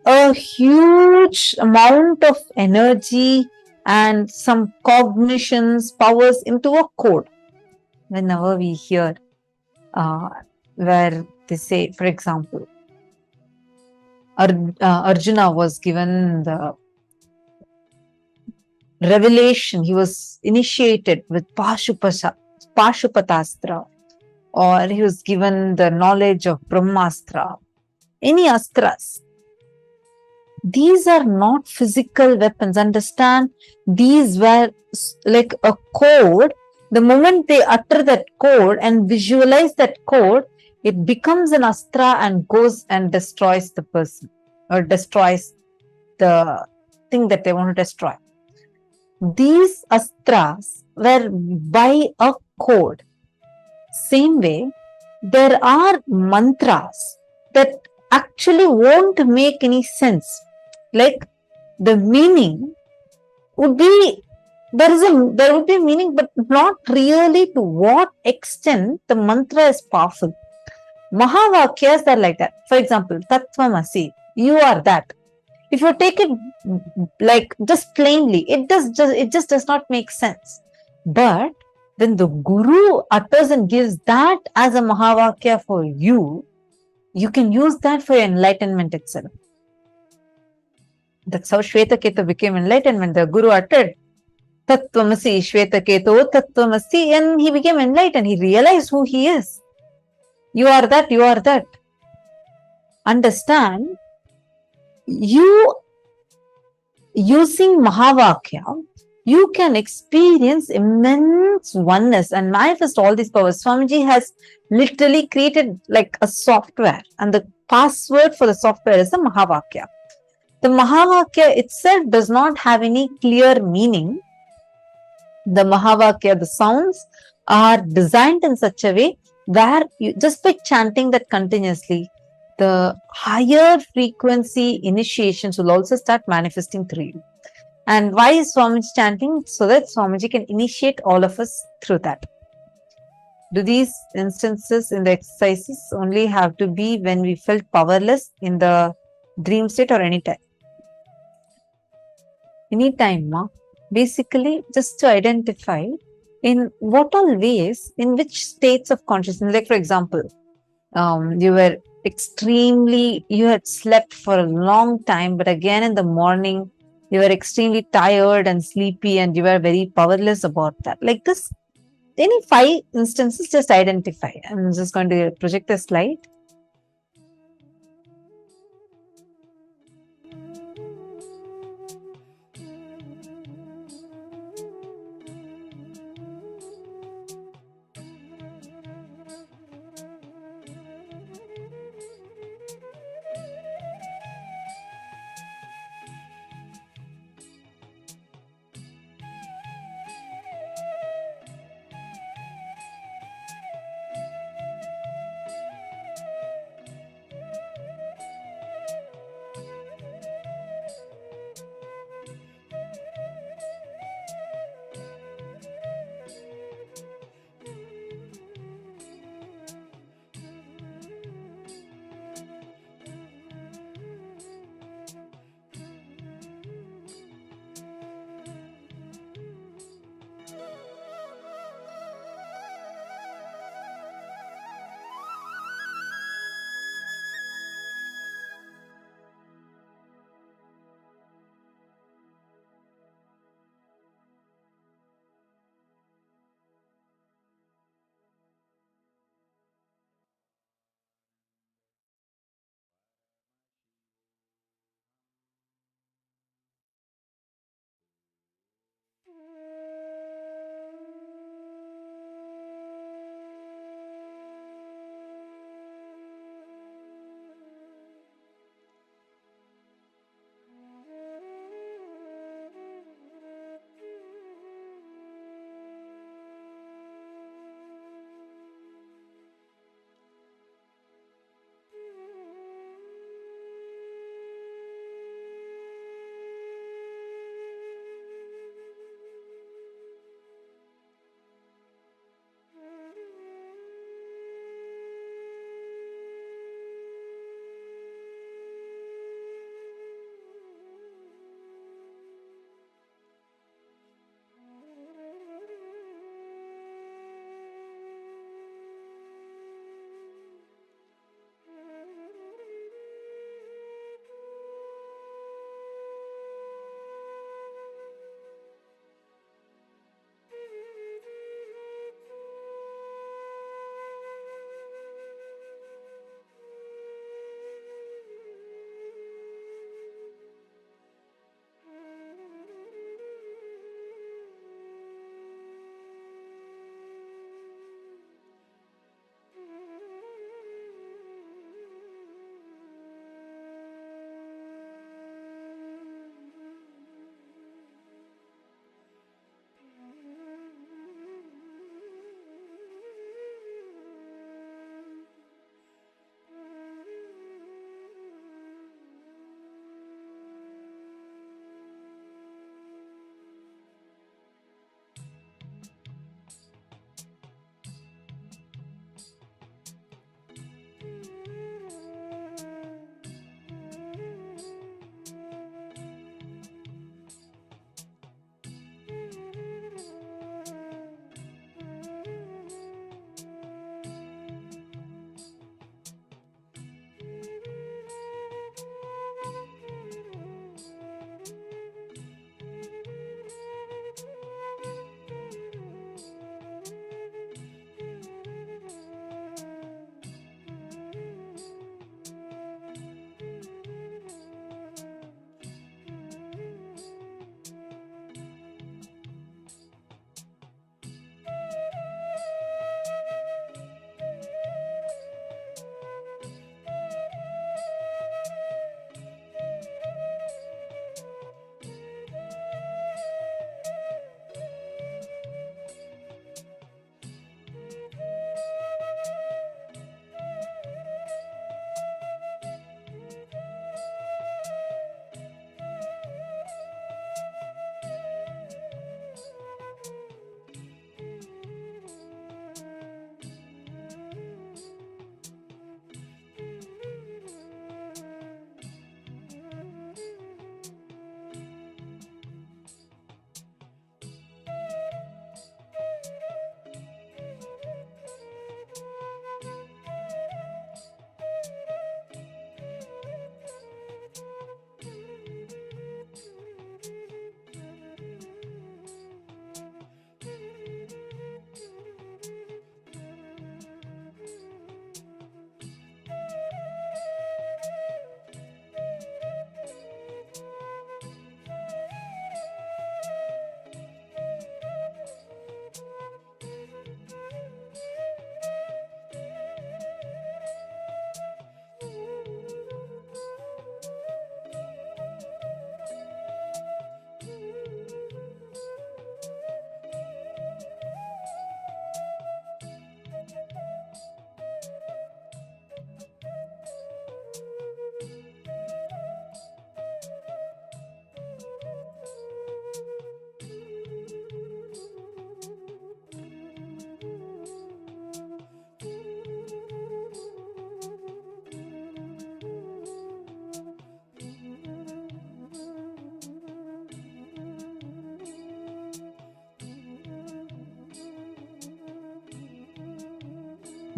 a huge amount of energy and some cognitions, powers into a code. Whenever we hear where they say, for example, Arjuna was given the revelation, he was initiated with Pashupatastra, or he was given the knowledge of Brahmastra, any astras. These are not physical weapons. Understand, these were like a code. The moment they utter that code and visualize that code, it becomes an astra and goes and destroys the person or destroys the thing that they want to destroy. These astras were by a code. Same way, there are mantras that actually won't make any sense. Like the meaning would be, there would be meaning, but not really to what extent the mantra is powerful. Mahavakyas are like that. For example, Tattvamasi, you are that. If you take it like just plainly, it just does not make sense. But when the Guru utters and gives that as a Mahavakya for you, you can use that for your enlightenment itself. That's how Shvetaketu became enlightenment. The Guru uttered Tattvamasi, Shvetaketu, Tattvamasi, and he became enlightened. He realized who he is. You are that, you are that. Understand, you using Mahavakya, you can experience immense oneness and manifest all these powers. Swamiji has literally created like a software, and the password for the software is the Mahavakya. The Mahavakya itself does not have any clear meaning. The Mahavakya, the sounds are designed in such a way where you, just by chanting that continuously, the higher frequency initiations will also start manifesting through you. And why is Swamiji chanting? So that Swamiji can initiate all of us through that. Do these instances in the exercises only have to be when we felt powerless in the dream state or any time? Any time, ma? Basically, just to identify in what all ways, in which states of consciousness, like for example, you were you had slept for a long time, but again in the morning, you were extremely tired and sleepy and you were very powerless about that. Like this, any 5 instances, just identify. I'm just going to project the slide.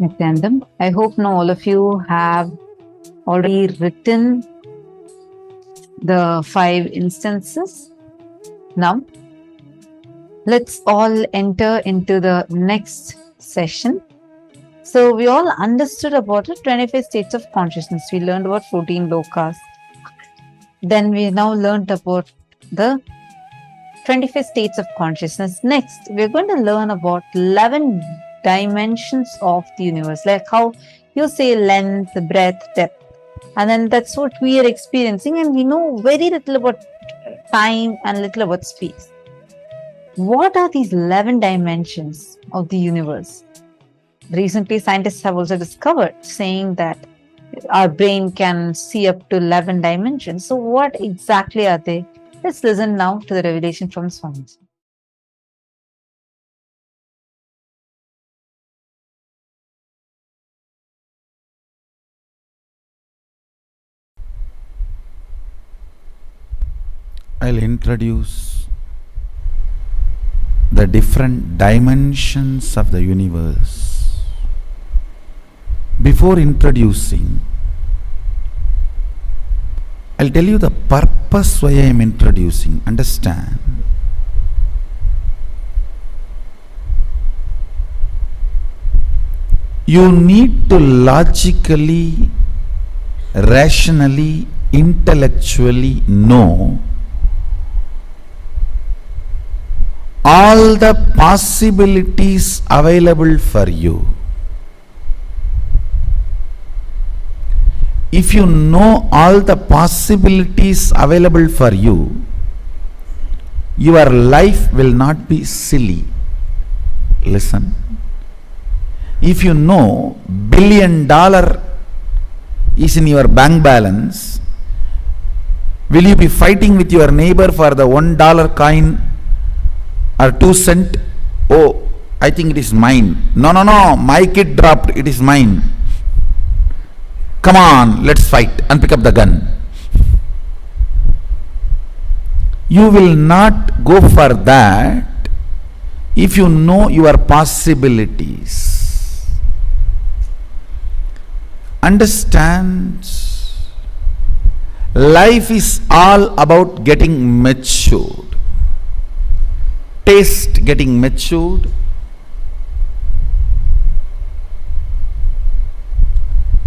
Nithyananda, I hope now all of you have already written the 5 instances. Now, let's all enter into the next session. So, we all understood about the 25 states of consciousness. We learned about 14 lokas. Then we now learned about the 25 states of consciousness. Next, we're going to learn about 11 dimensions of the universe, like how you say length, breadth, depth. And then that's what we are experiencing, and we know very little about time and little about space. What are these 11 dimensions of the universe? Recently, scientists have also discovered, saying that our brain can see up to 11 dimensions. So what exactly are they? Let's listen now to the revelation from Swami. I'll introduce the different dimensions of the universe. Before introducing, I'll tell you the purpose why I am introducing. Understand? You need to logically, rationally, intellectually know all the possibilities available for you. If you know all the possibilities available for you, your life will not be silly. Listen. If you know $1 billion is in your bank balance, will you be fighting with your neighbor for the $1 coin or 2 cent? Oh, I think it is mine. No, my kid dropped, it is mine. Come on, let's fight, and pick up the gun. You will not go for that if you know your possibilities. Understand, life is all about getting matured. Taste getting matured,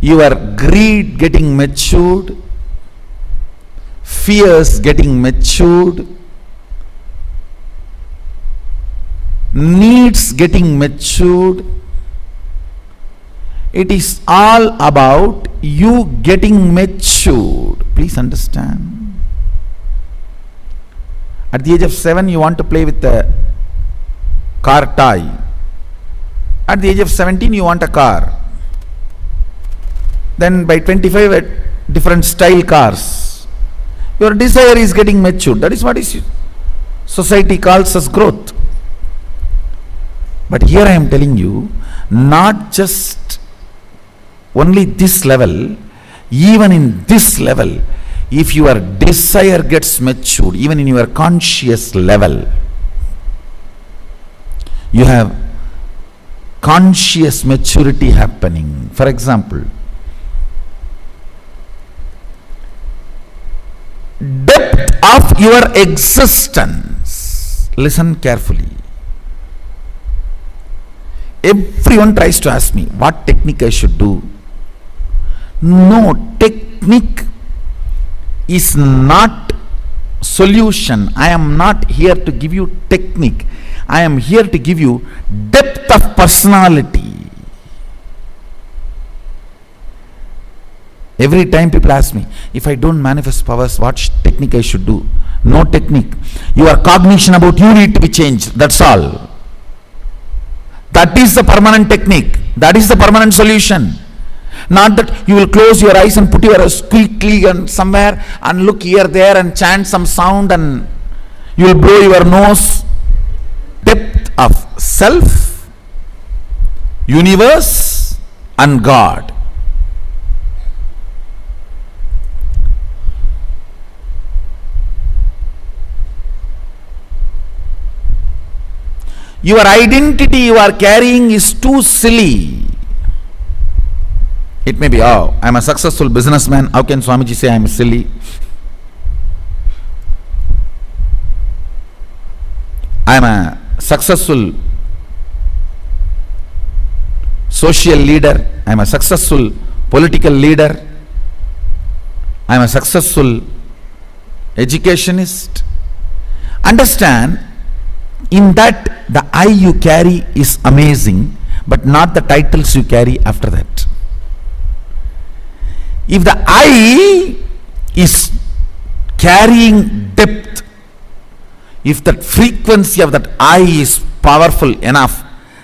your greed getting matured, fears getting matured, needs getting matured. It is all about you getting matured. Please understand. At the age of 7, you want to play with a car toy. At the age of 17, you want a car. Then by 25, different style cars. Your desire is getting matured. That is what is society calls as growth. But here I am telling you, not just only this level, even in this level, if your desire gets matured, even in your conscious level, you have conscious maturity happening. For example, depth of your existence. Listen carefully. Everyone tries to ask me what technique I should do. No, technique is not solution. I am not here to give you technique. I am here to give you depth of personality. Every time people ask me, if I don't manifest powers, what technique I should do? No technique. Your cognition about you need to be changed. That's all. That is the permanent technique. That is the permanent solution. Not that you will close your eyes and put your squeaky and somewhere and look here, there and chant some sound and you will blow your nose. Depth of self, universe and God. Your identity you are carrying is too silly. It may be, oh, I'm a successful businessman. How can Swamiji say I'm silly? I'm a successful social leader. I'm a successful political leader. I'm a successful educationist. Understand, in that the I you carry is amazing, but not the titles you carry after that. If the I is carrying depth, if that frequency of that I is powerful enough,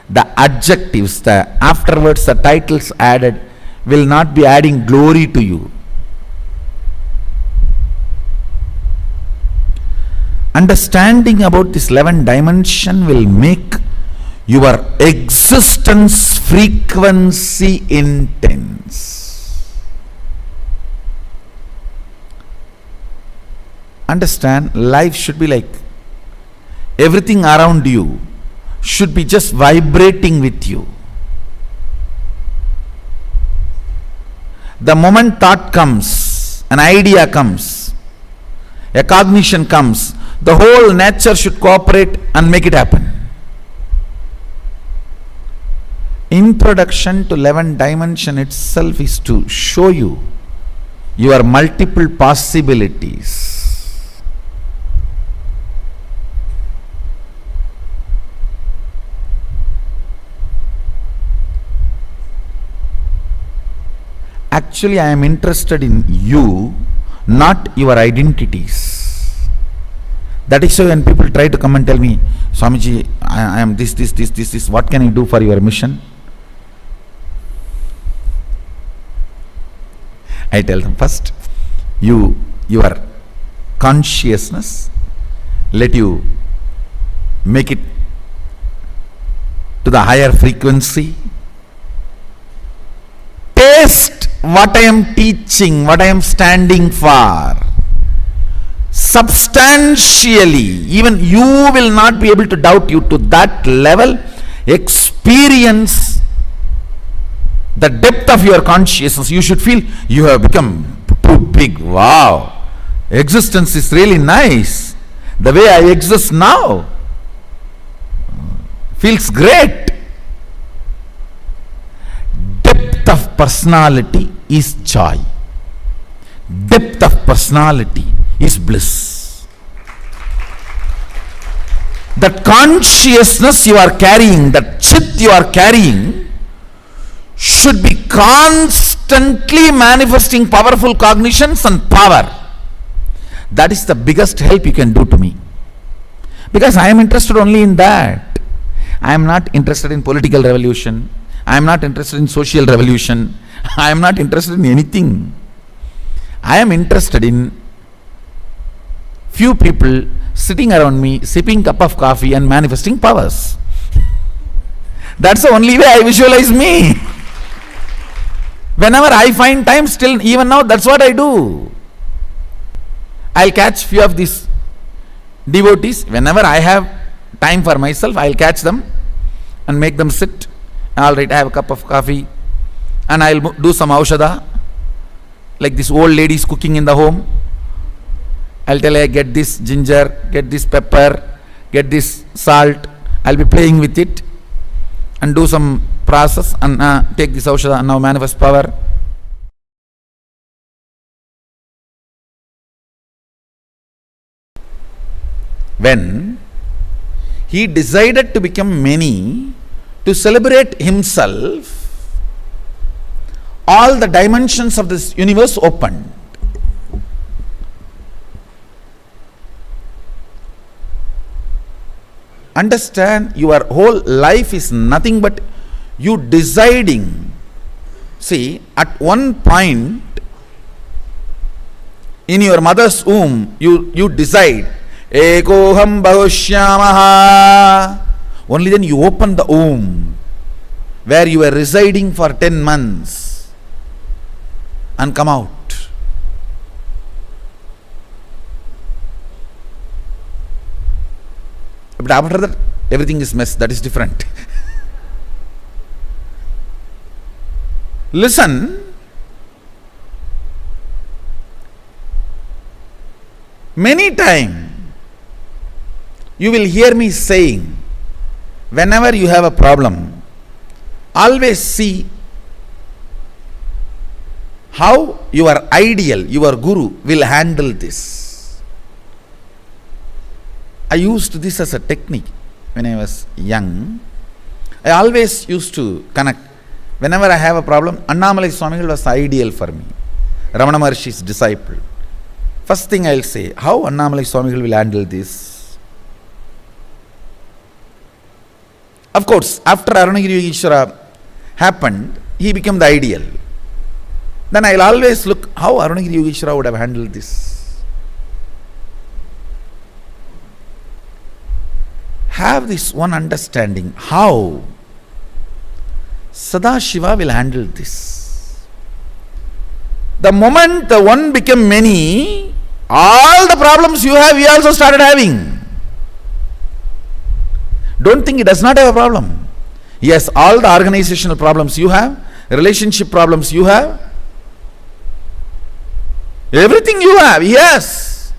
the adjectives, the afterwards the titles added will not be adding glory to you. Understanding about this 11 dimension will make your existence frequency intense. Understand, life should be like everything around you should be just vibrating with you. The moment thought comes, an idea comes, a cognition comes, the whole nature should cooperate and make it happen. Introduction to 11 dimension itself is to show you your multiple possibilities. Actually, I am interested in you, not your identities. That is why when people try to come and tell me, Swamiji, I am this, what can I do for your mission? I tell them, first, your consciousness, let you make it to the higher frequency. Taste what I am teaching, what I am standing for. Substantially, even you will not be able to doubt you to that level. Experience the depth of your consciousness. You should feel you have become too big. Wow, existence is really nice. The way I exist now feels great. Depth of personality is joy. Depth of personality is bliss. That consciousness you are carrying, that chit you are carrying, should be constantly manifesting powerful cognitions and power. That is the biggest help you can do to me. Because I am interested only in that. I am not interested in political revolution. I am not interested in social revolution. I am not interested in anything. I am interested in few people sitting around me, sipping cup of coffee and manifesting powers. That's the only way I visualize me. Whenever I find time, still even now, that's what I do. I'll catch few of these devotees. Whenever I have time for myself, I'll catch them and make them sit. All right, I have a cup of coffee and I'll do some aushadha, like this old ladies cooking in the home. I'll tell her, get this ginger, get this pepper, get this salt. I'll be playing with it and do some process and take this aushadha and now manifest power. When he decided to become many, to celebrate himself, all the dimensions of this universe opened. Understand, your whole life is nothing but you deciding. See, at one point in your mother's womb, you decide, Ekoham Bahushyamaha. Only then you open the womb where you were residing for 10 months and come out. But after that, everything is mess. That is different. Listen, Many times you will hear me saying, whenever you have a problem, always see how your ideal, your guru will handle this. I used this as a technique when I was young. I always used to connect. Whenever I have a problem, Annamalai Swamigal was ideal for me. Ramana Maharshi's disciple. First thing I will say, how Annamalai Swamigal will handle this? Of course, after Arunagiri Yogeshwara happened, he became the ideal. Then I will always look how Arunagiri Yogeshwara would have handled this. Have this one understanding how Sadashiva will handle this. The moment the one became many, all the problems you have, he also started having. Don't think he does not have a problem. Yes, all the organizational problems you have, relationship problems you have, everything you have, yes.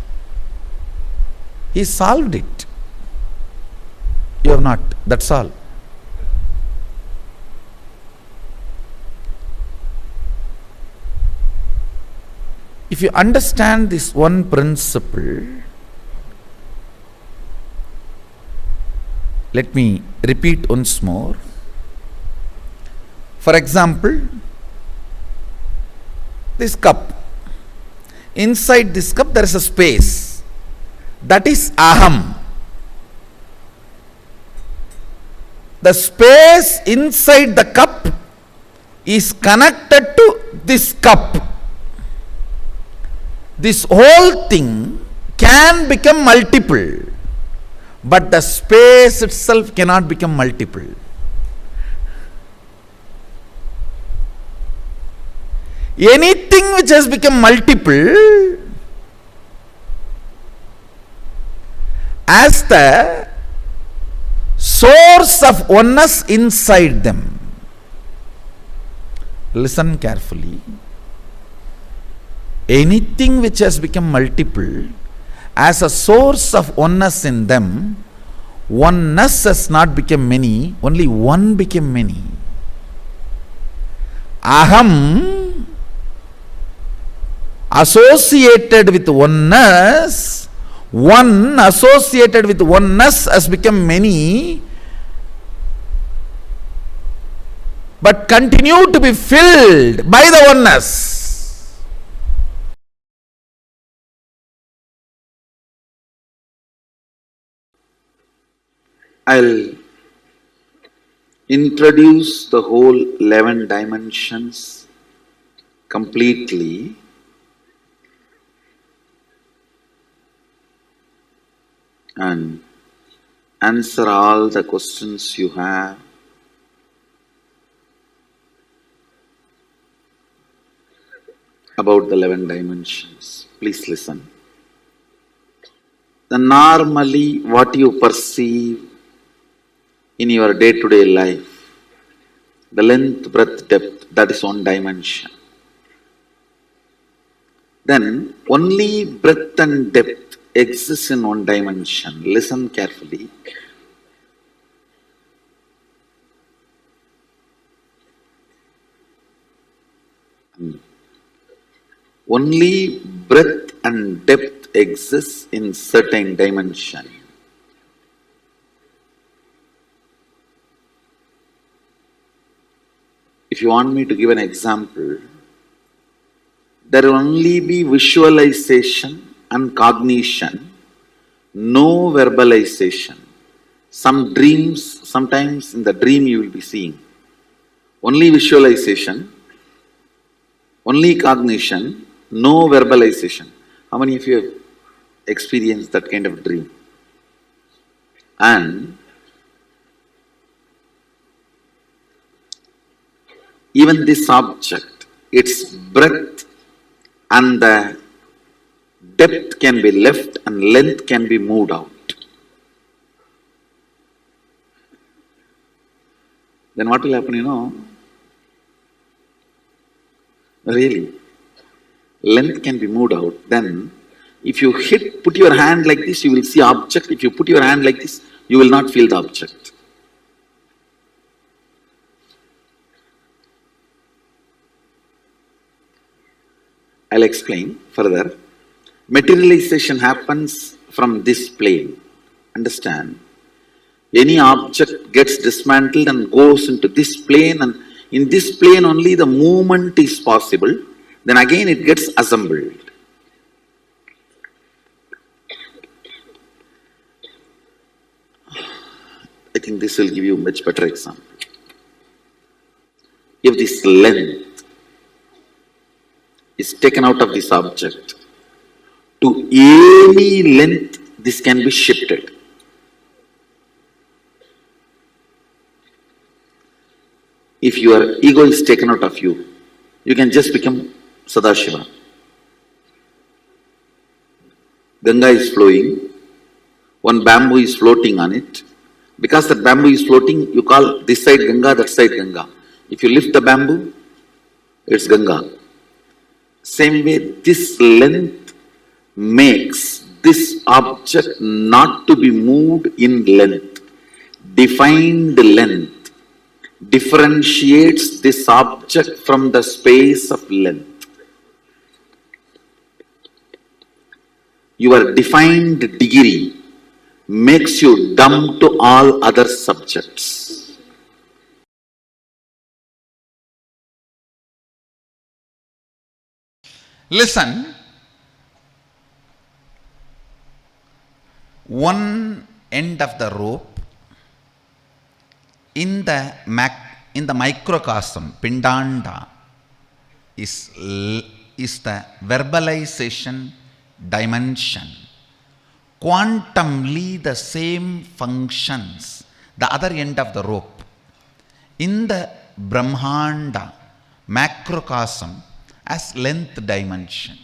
He solved it. You have not. That's all. If you understand this one principle, let me repeat once more. For example, this cup. Inside this cup there is a space. That is aham. The space inside the cup is connected to this cup. This whole thing can become multiple, but the space itself cannot become multiple. Anything which has become multiple, as the source of oneness inside them. Listen carefully. Anything which has become multiple, as a source of oneness in them, oneness has not become many, only one became many. Aham associated with oneness, one associated with oneness has become many, but continue to be filled by the oneness. I'll introduce the whole 11 dimensions completely and answer all the questions you have. About the 11 dimensions. Please listen. Normally what you perceive in your day-to-day life, the length, breadth, depth, that is one dimension. Then only breadth and depth exists in one dimension. Listen carefully. Only breadth and depth exists in certain dimension. If you want me to give an example, there will only be visualization and cognition, no verbalization. Some dreams, sometimes in the dream you will be seeing only visualization, only cognition, no verbalization. How many of you have experienced that kind of dream? And even this object, its breadth and the depth can be left and length can be moved out. Then what will happen, you know? Really, length can be moved out, then If you put your hand like this, you will see object. If you put your hand like this, you will not feel the object. I'll explain further. Materialization happens from this plane. Understand? Any object gets dismantled and goes into this plane, and in this plane only the movement is possible. Then again it gets assembled. I think this will give you a much better example. If this length is taken out of this object, to any length this can be shifted. If your ego is taken out of you, you can just become Sadashiva. Ganga is flowing, one bamboo is floating on it. Because that bamboo is floating, you call this side Ganga, that side Ganga. If you lift the bamboo, it's Ganga. Same way, this length makes this object not to be moved in length. Defined length differentiates this object from the space of length. Your defined degree makes you dumb to all other subjects. Listen, one end of the rope in the microcosm, Pindanda, is the verbalization dimension. Quantumly the same functions, the other end of the rope. In the Brahmanda, macrocosm, as length dimension.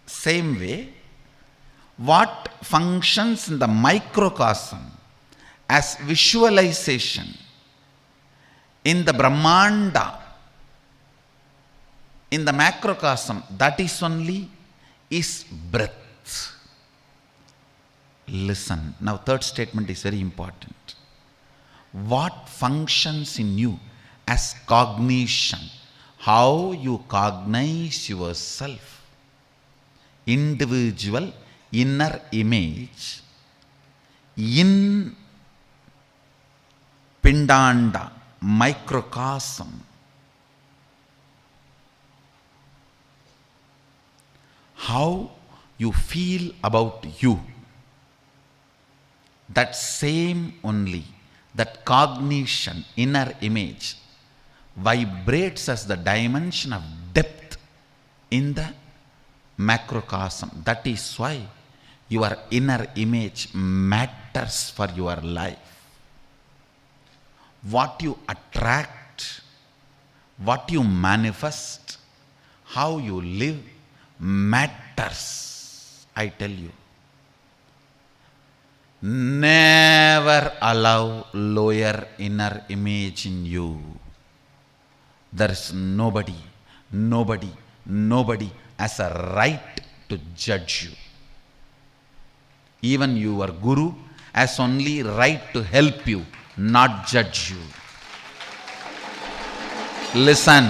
Same way, what functions in the microcosm as visualization in the Brahmanda, in the macrocosm, that is only is breath. Listen, now third statement is very important. What functions in you as cognition, how you cognize yourself, individual inner image in Pindanda, microcosm. How you feel about you, that same only, that cognition, inner image, vibrates as the dimension of depth in the macrocosm. That is why your inner image matters for your life. What you attract, what you manifest, how you live matters, I tell you. Never allow lower inner image in you. There is nobody has a right to judge you. Even your guru has only right to help you, not judge you. Listen.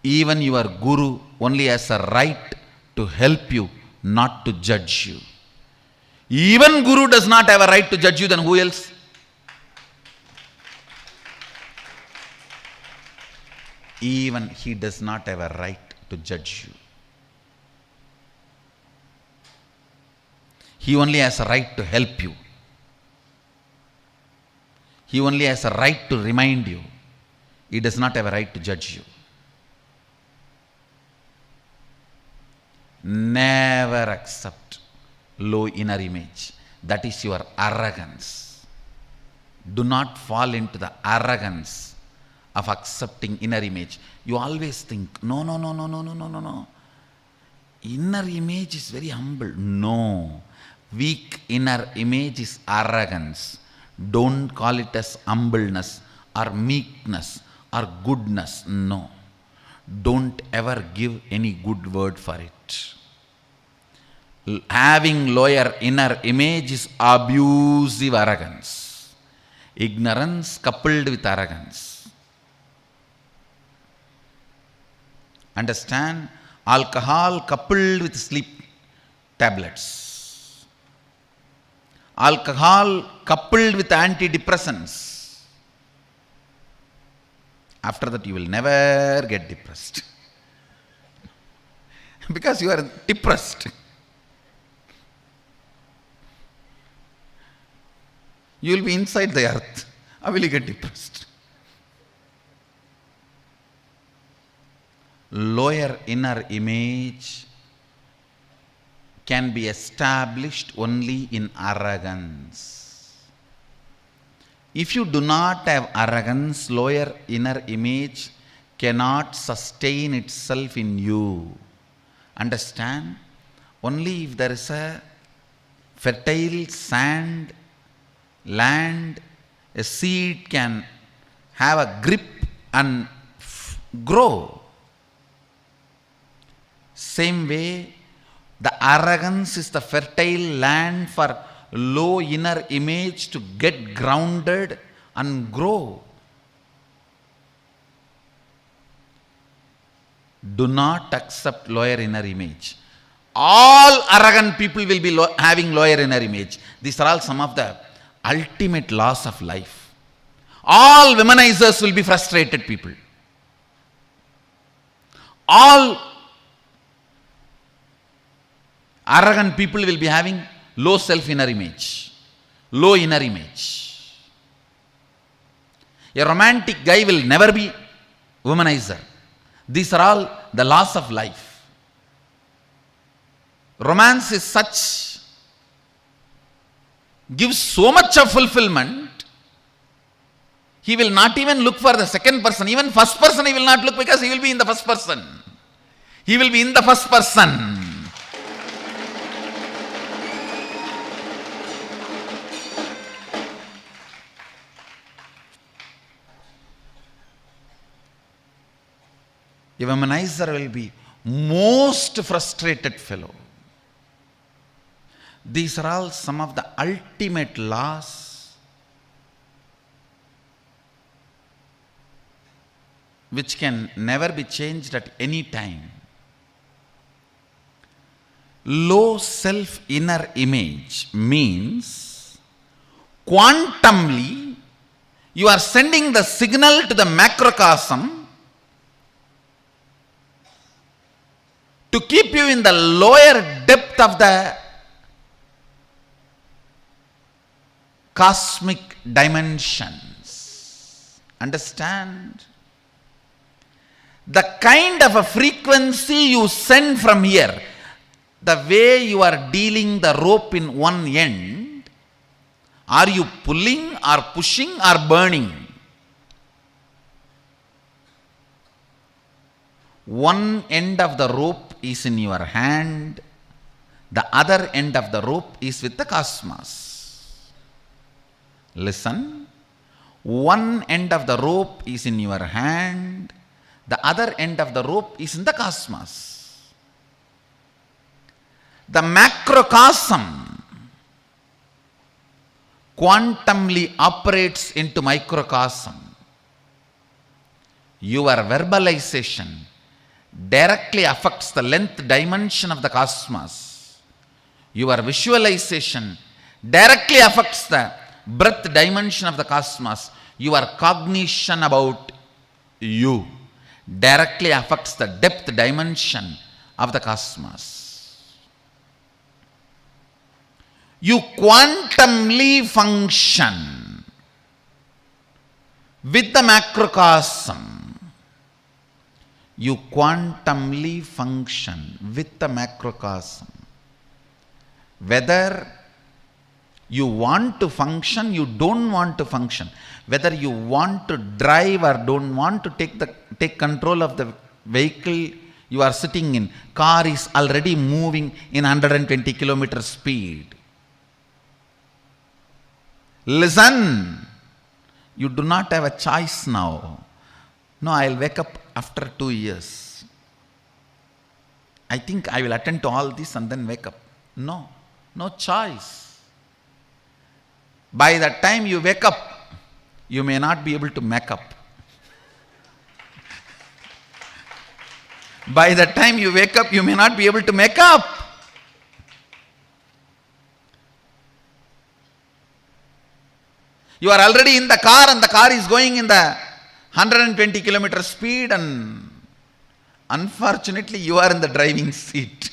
Even your guru only has a right to help you, not to judge you. Even guru does not have a right to judge you, then who else? Even he does not have a right to judge you. He only has a right to help you. He only has a right to remind you. He does not have a right to judge you. Never accept low inner image. That is your arrogance. Do not fall into the arrogance of accepting inner image. You always think, no. Inner image is very humble. No. Weak inner image is arrogance. Don't call it as humbleness or meekness or goodness. No. don't ever give any good word for it. Having lower inner image is abusive arrogance. Ignorance coupled with arrogance. Understand? Alcohol coupled with sleep tablets. Alcohol coupled with antidepressants. After that, you will never get depressed. Because you are depressed. You will be inside the earth. How will you get depressed? Lower inner image can be established only in arrogance. If you do not have arrogance, lower inner image cannot sustain itself in you. Understand? Only if there is a fertile sand, land, a seed can have a grip and grow. Same way, the arrogance is the fertile land for low inner image to get grounded and grow. Do not accept lower inner image. All arrogant people will be having lower inner image. These are all some of the ultimate laws of life. All womanizers will be frustrated people. All arrogant people will be having low self-inner image, low inner image. A romantic guy will never be womanizer. These are all the laws of life. Romance is such, gives so much of fulfillment, he will not even look for the second person. Even first person he will not look, because he will be in the first person. He will be in the first person. A womanizer will be most frustrated fellow. These are all some of the ultimate laws which can never be changed at any time. Low self-inner image means quantumly you are sending the signal to the macrocosm to keep you in the lower depth of the cosmic dimensions. Understand? The kind of a frequency you send from here, the way you are dealing the rope in one end, are you pulling or pushing or burning? One end of the rope is in your hand, the other end of the rope is with the cosmos. Listen, one end of the rope is in your hand, the other end of the rope is in the cosmos. The macrocosm quantumly operates into microcosm. Your verbalization directly affects the length dimension of the cosmos. Your visualization directly affects the breadth dimension of the cosmos. Your cognition about you directly affects the depth dimension of the cosmos. You quantumly function with the macrocosm. You quantumly function with the macrocosm. Whether you want to function, you don't want to function. Whether you want to drive or don't want to take control of the vehicle you are sitting in. Car is already moving in 120 kilometer speed. Listen, you do not have a choice now. No, I'll wake up after 2 years. I think I will attend to all this and then wake up. No, no choice. By the time you wake up, you may not be able to make up. By the time you wake up, you may not be able to make up. You are already in the car and the car is going in the 120 kilometer speed and unfortunately you are in the driving seat.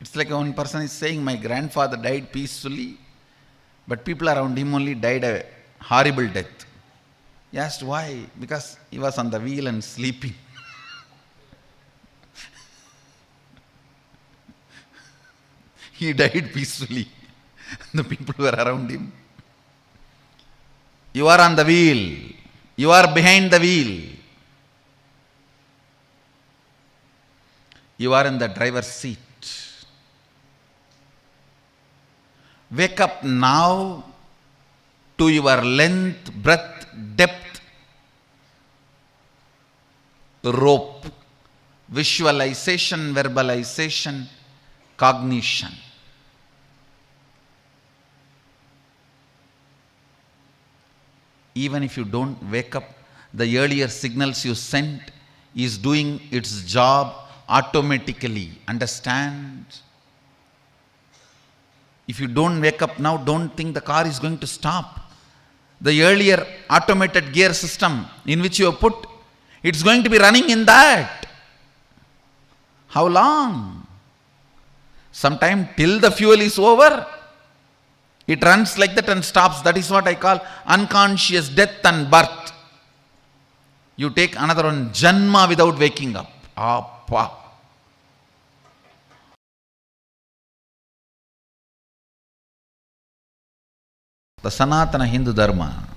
It's like one person is saying, my grandfather died peacefully, but people around him only died a horrible death. He asked why? Because he was on the wheel and sleeping. He died peacefully. The people who were around him. You are on the wheel. You are behind the wheel. You are in the driver's seat. Wake up now to your length, breadth, depth, rope, visualization, verbalization, cognition. Even if you don't wake up, the earlier signals you sent is doing its job automatically. Understand? If you don't wake up now, don't think the car is going to stop. The earlier automated gear system in which you have put, it's going to be running in that. How long? Sometime till the fuel is over. It runs like that and stops. That is what I call unconscious death and birth. You take another one, Janma, without waking up. Appa. The Sanatana Hindu Dharma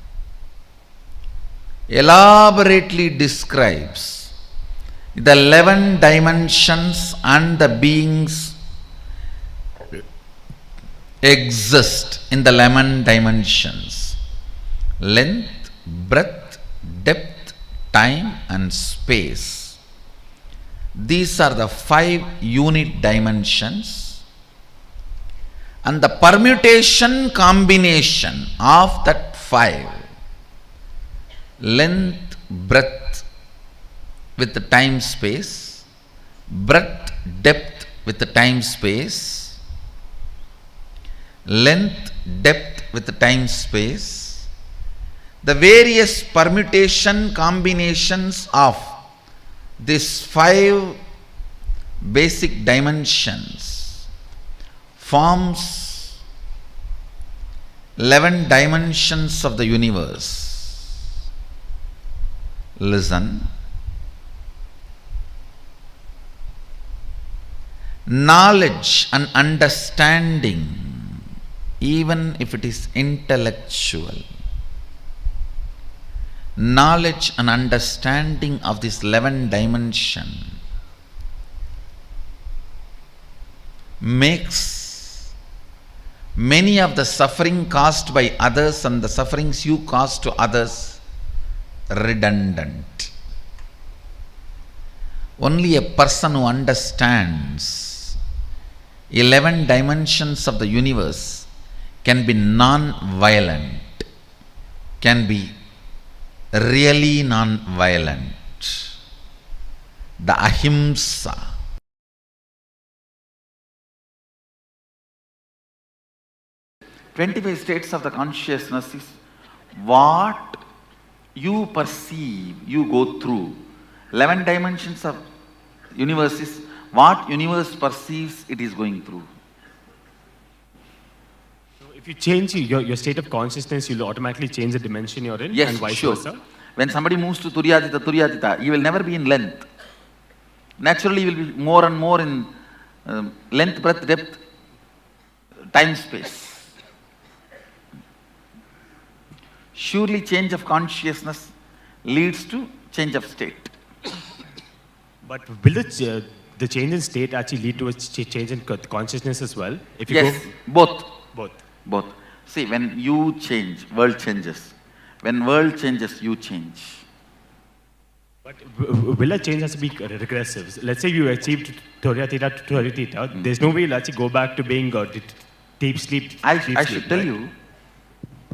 elaborately describes the 11 dimensions and the beings exist in the 11 dimensions: length, breadth, depth, time and space. These are the 5 unit dimensions. And the permutation combination of that 5, length, breadth with the time space, breadth, depth with the time space, length, depth with the time space, the various permutation combinations of these 5 basic dimensions forms 11 dimensions of the universe. Listen. Knowledge and understanding, even if it is intellectual, knowledge and understanding of this 11 dimension makes many of the suffering caused by others and the sufferings you cause to others redundant. Only a person who understands 11 dimensions of the universe can be non-violent, can be really non-violent. The ahimsa. "25 states of the consciousness is what you perceive, you go through. 11 dimensions of universe is what universe perceives it is going through." So if you change your state of consciousness, you'll automatically change the dimension you're in, Yes, and vice sure. versa? When somebody moves to Turyatita, he will never be in length. Naturally, he will be more and more in length, breadth, depth, time, space. Surely change of consciousness leads to change of state. But will the change in state actually lead to a change in consciousness as well? If you Yes, both. both. Both. See, when you change, world changes. When world changes, you change. But will a change has to be regressive? Let's say you achieved Turiya Theta to Turiya Theta. There's no way you'll actually go back to being deep sleep. I deep should sleep, tell right? you,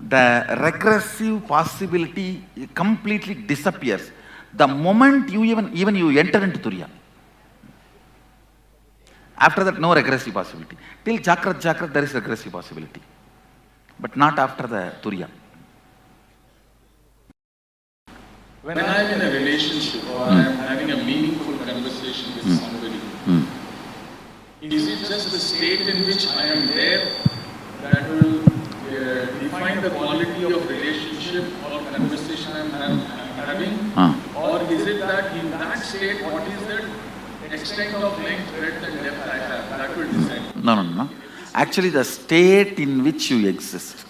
the regressive possibility completely disappears the moment you even you enter into Turiya. After that, no regressive possibility. Till Jakrat, there is regressive possibility. But not after the Turiya. When I'm in a relationship or I'm having a meaningful conversation with somebody, is it just the state in which I am there that will define the quality of relationship or conversation I'm having? Or is it that in that state, what is the extent of length, breadth and depth I have? That will decide. No. Actually, the state in which you exist,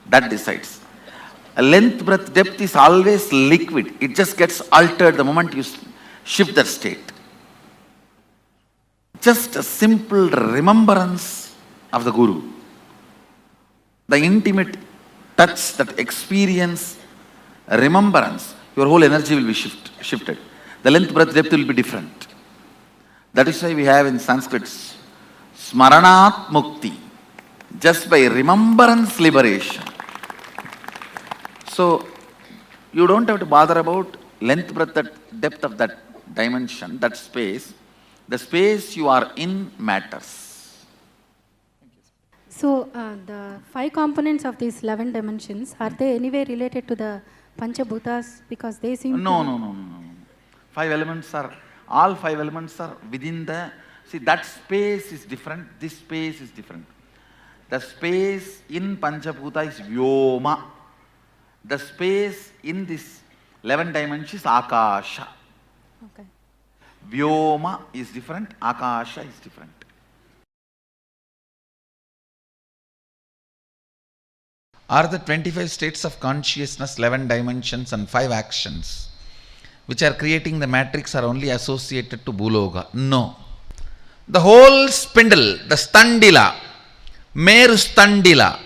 that decides. Length, breadth, depth is always liquid. It just gets altered the moment you shift that state. Just a simple remembrance of the Guru. The intimate touch, that experience, remembrance, your whole energy will be shifted. The length, breadth, depth will be different. That is why we have in Sanskrit, Smaranat Mukti, just by remembrance liberation. So, you don't have to bother about length, breadth, depth of that dimension, that space. The space you are in matters. So, the 5 components of these 11 dimensions, are they anyway related to the Panchabhutas? Because they seem No. 5 elements are, all 5 elements are within the, see, that space is different, this space is different. The space in Panchabhuta is Vyoma. The space in this 11 dimensions is Akasha. Okay. Vyoma is different, Akasha is different. Are the 25 states of consciousness, 11 dimensions and 5 actions which are creating the matrix are only associated to Bhuloka? No. The whole spindle, the standila, Meru standila,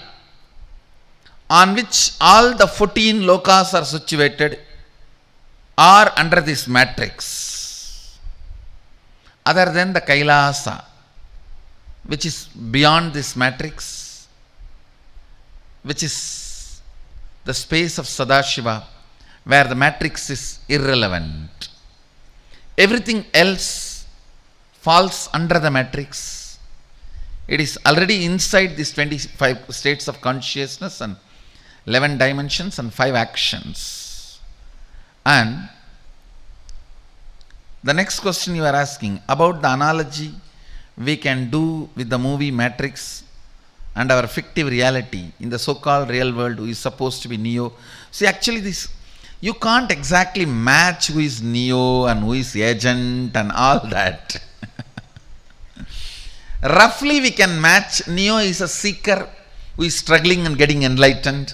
on which all the 14 lokas are situated, are under this matrix. Other than the Kailasa, which is beyond this matrix, which is the space of Sadashiva, where the matrix is irrelevant. Everything else falls under the matrix. It is already inside these 25 states of consciousness and 11 dimensions and 5 actions. And the next question you are asking about the analogy we can do with the movie Matrix and our fictive reality in the so-called real world who is supposed to be Neo. See, actually this, you can't exactly match who is Neo and who is Agent and all that. Roughly we can match. Neo is a seeker who is struggling and getting enlightened.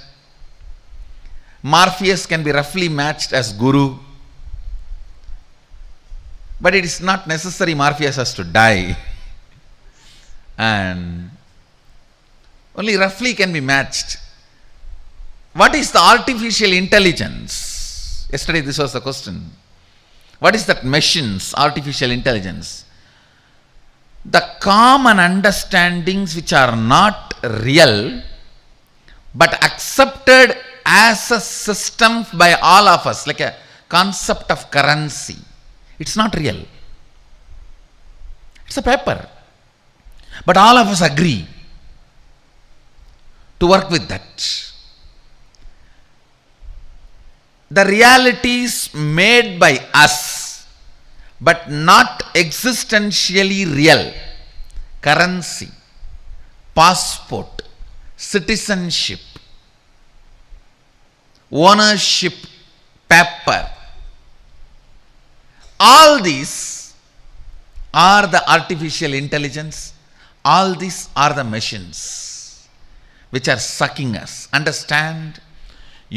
Morpheus can be roughly matched as Guru. But it is not necessary Morpheus has to die. And only roughly can be matched. What is the artificial intelligence? Yesterday this was the question. What is that machine's artificial intelligence? The common understandings which are not real but accepted as a system by all of us, like a concept of currency. It's not real. It's a paper. But all of us agree to work with that. The realities made by us, but not existentially real. Currency, passport, citizenship, ownership, paper. All these are the artificial intelligence. All these are the machines which are sucking us. Understand,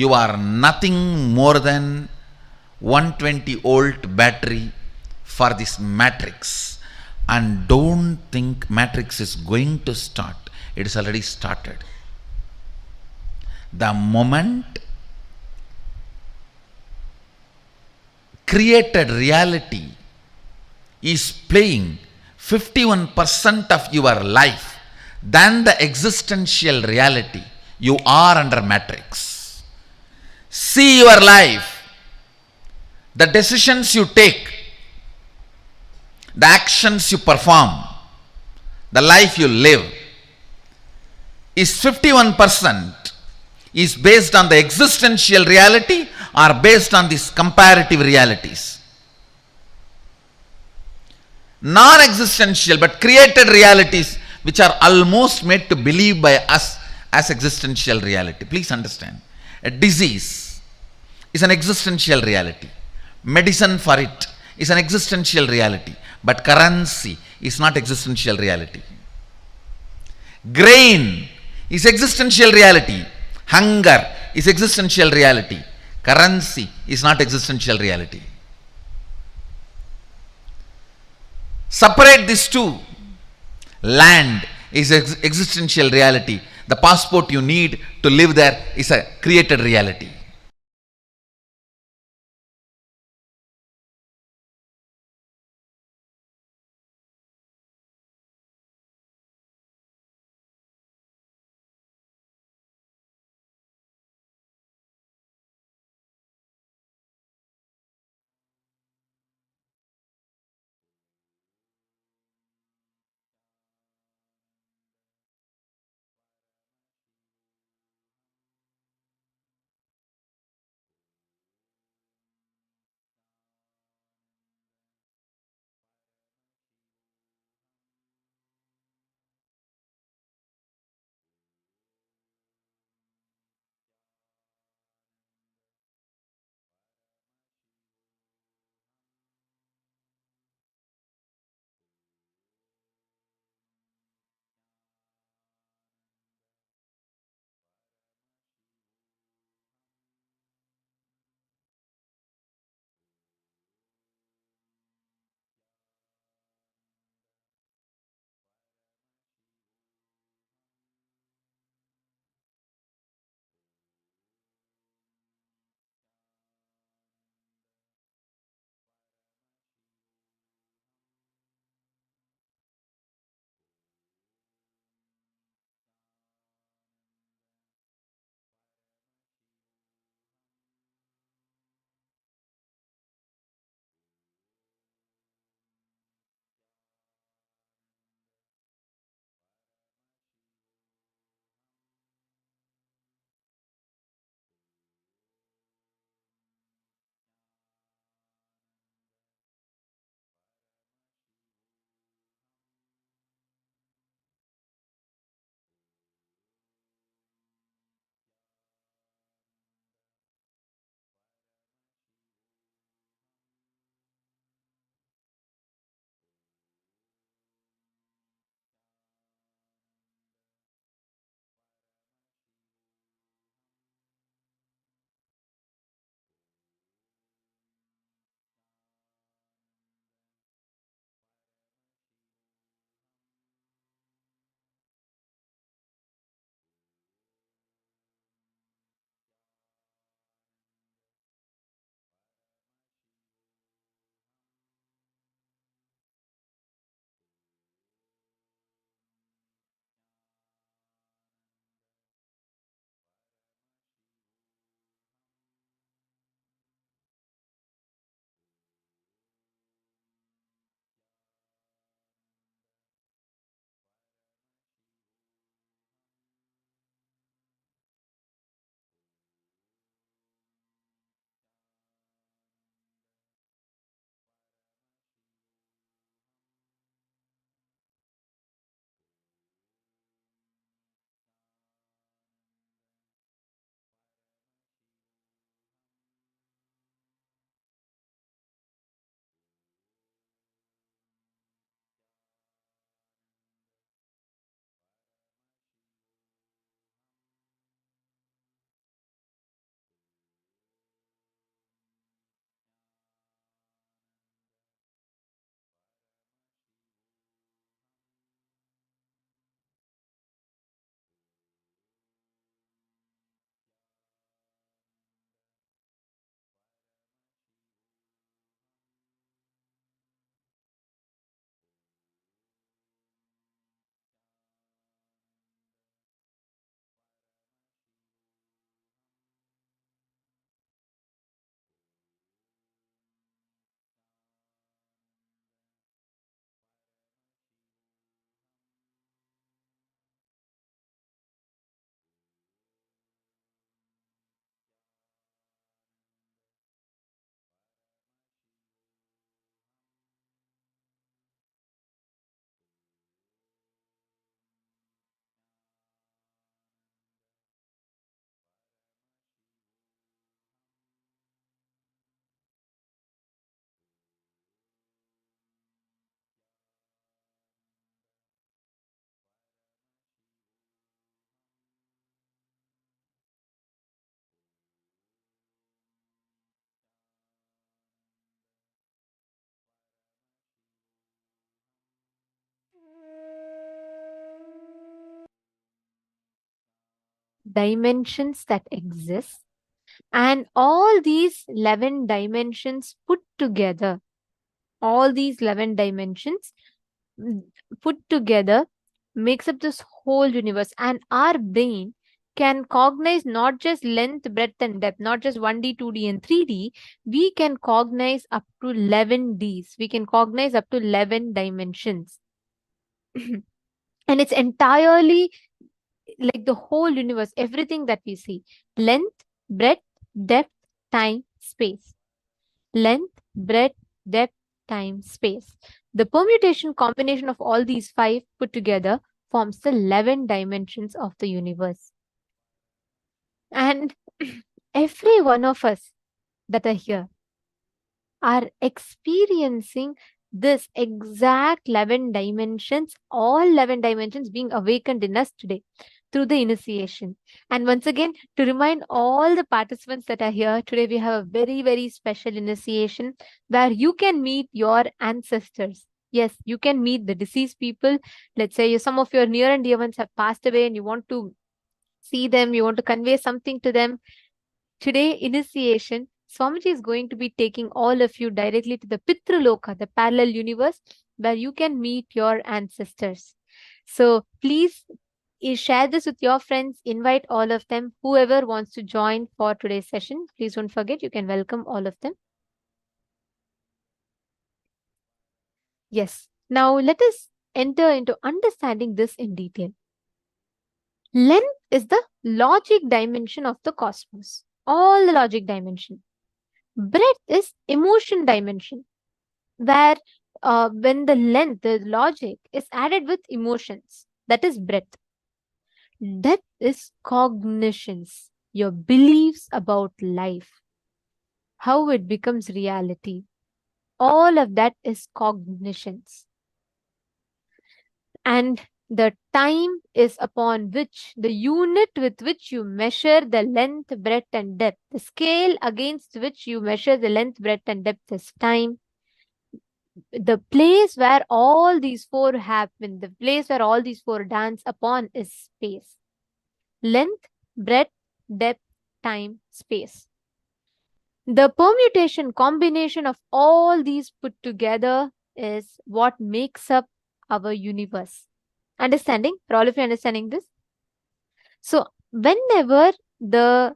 You are nothing more than 120-volt battery for this matrix. And don't think matrix is going to start. It is already started. The moment created reality is playing 51% of your life than the existential reality, you are under matrix. See your life, the decisions you take, the actions you perform, the life you live is 51% is based on the existential reality or based on these comparative realities. Non-existential but created realities which are almost made to believe by us as existential reality. Please understand, a disease is an existential reality. Medicine for it is an existential reality, but currency is not existential reality. Grain is existential reality. Hunger is existential reality. Currency is not existential reality. Separate these two. Land is existential reality. The passport you need to live there is a created reality. dimensions that exist, and all these 11 dimensions put together, all these 11 dimensions put together makes up this whole universe. And our brain can cognize not just length, breadth, and depth, not just 1D, 2D, and 3D. We can cognize up to 11Ds. We can cognize up to 11 dimensions. And it's entirely like the whole universe, everything that we see: length, breadth, depth, time, space. Length, breadth, depth, time, space. The permutation combination of all these 5 put together forms the 11 dimensions of the universe. And every one of us that are here are experiencing this exact 11 dimensions, all 11 dimensions being awakened in us today through the initiation. And once again, to remind all the participants that are here today, we have a very, very special initiation where you can meet your ancestors. Yes, you can meet the deceased people. Let's say some of your near and dear ones have passed away and you want to see them, you want to convey something to them. Today, initiation, Swamiji is going to be taking all of you directly to the Pitraloka, the parallel universe, where you can meet your ancestors. So please share this with your friends, invite all of them, whoever wants to join for today's session. Please don't forget, you can welcome all of them. Yes, now let us enter into understanding this in detail. Length is the logic dimension of the cosmos, all the logic dimension. Breadth is emotion dimension, where when the length, the logic is added with emotions, that is breadth. Depth is cognitions, your beliefs about life, how it becomes reality. All of that is cognitions. And the time is upon which, the unit with which you measure the length, breadth, and depth. The scale against which you measure the length, breadth, and depth is time. The place where all these 4 happen, the place where all these 4 dance upon is space. Length, breadth, depth, time, space. The permutation combination of all these put together is what makes up our universe. Understanding? For all of you understanding this? So whenever the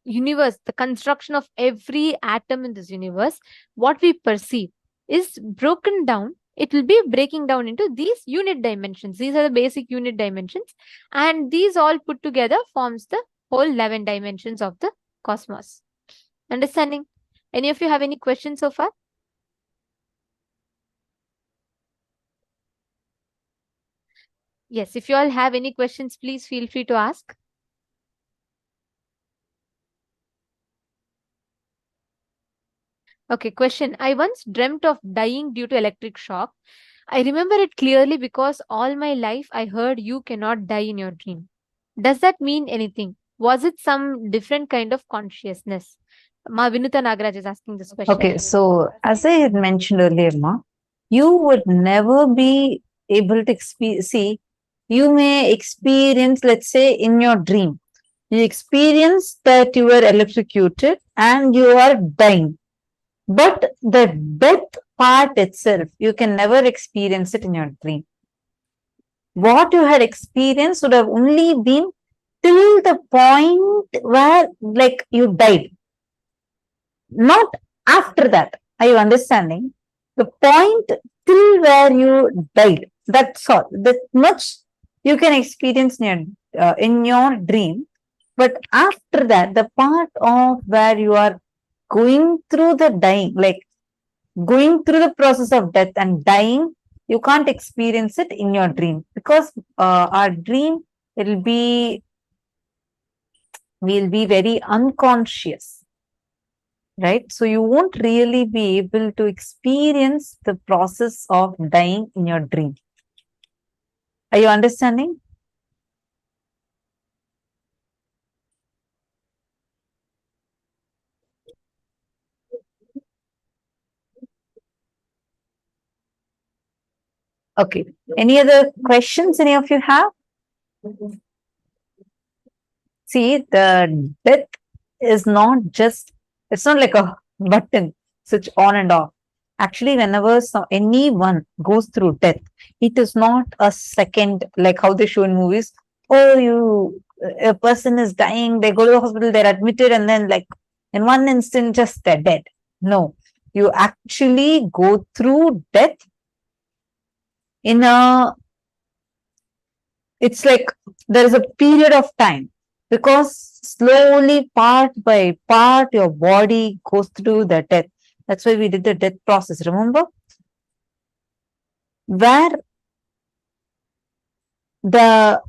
universe, the construction of every atom in this universe, what we perceive is broken down. It will be breaking down into these unit dimensions. These are the basic unit dimensions. And these all put together forms the whole 11 dimensions of the cosmos. Understanding? Any of you have any questions so far? Yes, if you all have any questions, please feel free to ask. Okay, question. I once dreamt of dying due to electric shock. I remember it clearly because all my life I heard you cannot die in your dream. Does that mean anything? Was it some different kind of consciousness? Ma Vinuta Nagaraj is asking this question. Okay, so as I had mentioned earlier, Ma, you would never be able to see, you may experience, let's say, in your dream, you experience that you were electrocuted and you are dying. But the death part itself, you can never experience it in your dream. What you had experienced would have only been till the point where, like, you died. Not after that. Are you understanding? The point till where you died. That's all. That much you can experience in your dream. But after that, the part of where you are going through the dying, like going through the process of death and dying, you can't experience it in your dream, because our dream, we'll be very unconscious, right? So you won't really be able to experience the process of dying in your dream. Are you understanding? Okay. Any other questions any of you have? See, the death is not just, it's not like a button, switch on and off. Actually, whenever anyone goes through death, it is not a second, like how they show in movies. Oh, a person is dying, they go to the hospital, they're admitted, and then, like, in one instant, just they're dead. No, you actually go through death in a, it's like there is a period of time, because slowly, part by part, your body goes through the death. That's why we did the death process, remember? Where the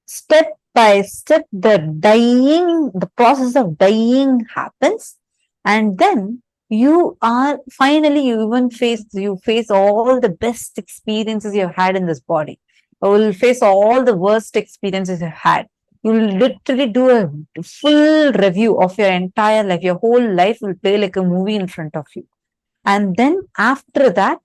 step by step, the process of dying happens, and then you face all the best experiences you've had in this body. You will face all the worst experiences you've had. You will literally do a full review of your entire life. Your whole life will play like a movie in front of you. And then after that,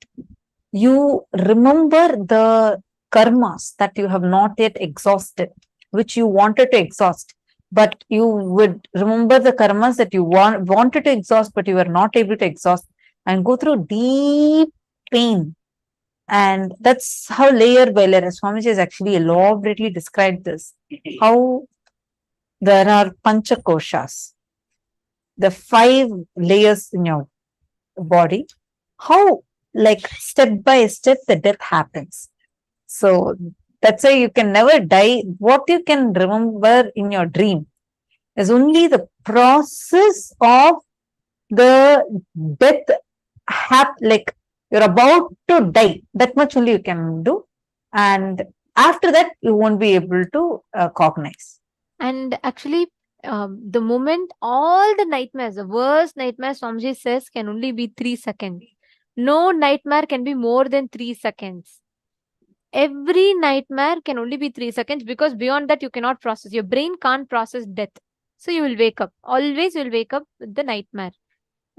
you remember the karmas that you have not yet exhausted, which you wanted to exhaust. But you would remember the karmas that you wanted to exhaust, but you were not able to exhaust, and go through deep pain. And that's how layer by layer, Swamiji has actually elaborately described this, how there are panchakoshas, the 5 layers in your body, how, like, step by step, the death happens. So that's why you can never die. What you can remember in your dream is only the process of the death, like you're about to die. That much only you can do. And after that, you won't be able to cognize. And actually, the moment all the nightmares, the worst nightmares, Swamiji says, can only be 3 seconds. No nightmare can be more than 3 seconds. Every nightmare can only be 3 seconds, because beyond that, you cannot process. Your brain can't process death. So you will wake up. Always you will wake up with the nightmare.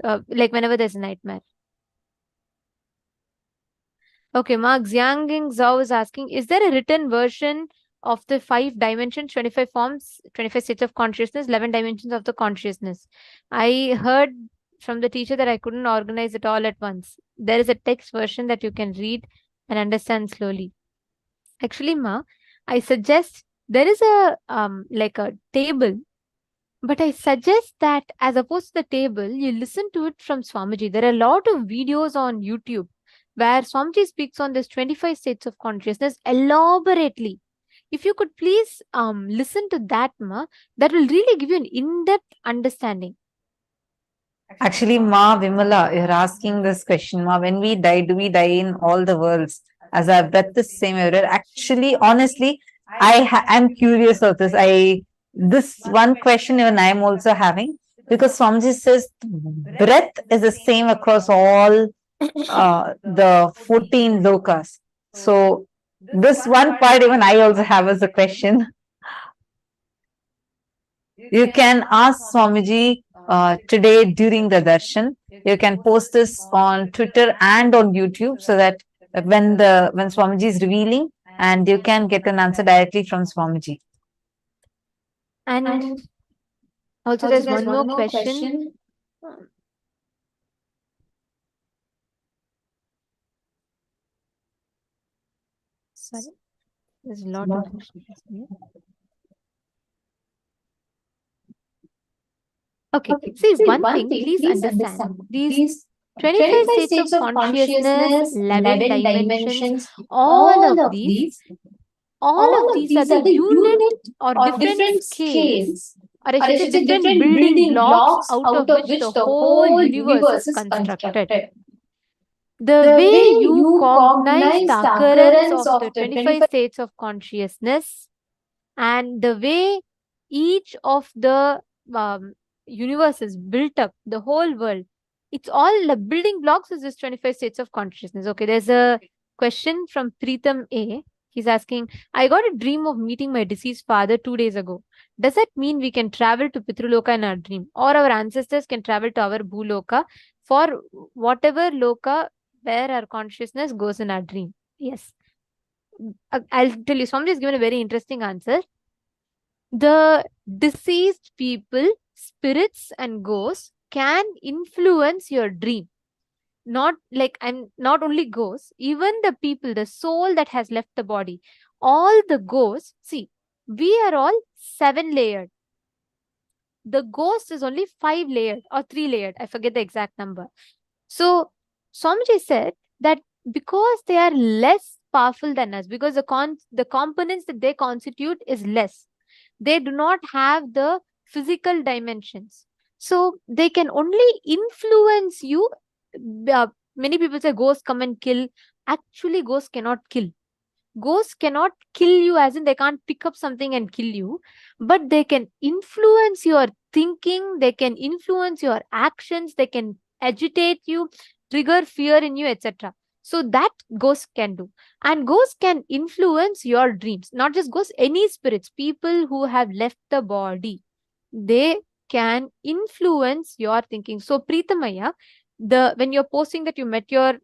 Like whenever there's a nightmare. Okay, Mark Xianging Zhao is asking, is there a written version of the 5 dimensions, 25 forms, 25 states of consciousness, 11 dimensions of the consciousness? I heard from the teacher that I couldn't organize it all at once. There is a text version that you can read and understand slowly. Actually, Ma, I suggest there is a like a table, but I suggest that as opposed to the table, you listen to it from Swamiji. There are a lot of videos on YouTube where Swamiji speaks on this 25 states of consciousness elaborately. If you could please listen to that, Ma, that will really give you an in-depth understanding. Actually, Ma Vimala, you're asking this question, Ma, when we die, do we die in all the worlds? As our breath is same everywhere. Actually, honestly, I'm curious of this. This one question even I'm also having, because Swamiji says breath is the same across all the 14 lokas. So this one part even I also have as a question. You can ask Swamiji today during the darshan. You can post this on Twitter and on YouTube, so that when Swamiji is revealing, and you can get an answer directly from Swamiji. And also there's one more question. Sorry, there's a lot of questions here. Okay, see, one thing, please understand. These 25 states of consciousness, 11 dimensions, all of these are the unit or different scales, or I should say different building blocks out of which the whole universe is constructed. The way you cognize the occurrence of the 25 states of consciousness, and the way each of the universe is built up, the whole world, it's all the building blocks is this 25 states of consciousness. Okay, there's a question from Preetham A. He's asking, I got a dream of meeting my deceased father 2 days ago. Does that mean we can travel to Pitruloka in our dream, or our ancestors can travel to our Bhuloka for whatever loka where our consciousness goes in our dream? Yes. I'll tell you, somebody has given a very interesting answer. The deceased people, spirits and ghosts can influence your dream. Not like, and not only ghosts, even the people, the soul that has left the body, all the ghosts, see, we are all 7 layered. The ghost is only 5 layered or 3 layered. I forget the exact number. So Swamiji said that because they are less powerful than us, because the components that they constitute is less, they do not have the physical dimensions, so they can only influence you. Many people say ghosts come and kill. Actually, ghosts cannot kill. Ghosts cannot kill you, as in they can't pick up something and kill you, but they can influence your thinking, they can influence your actions, they can agitate you, trigger fear in you, etc. So that ghosts can do. And ghosts can influence your dreams. Not just ghosts, any spirits, people who have left the body, they can influence your thinking. So Preetamaya, when you're posting that you met your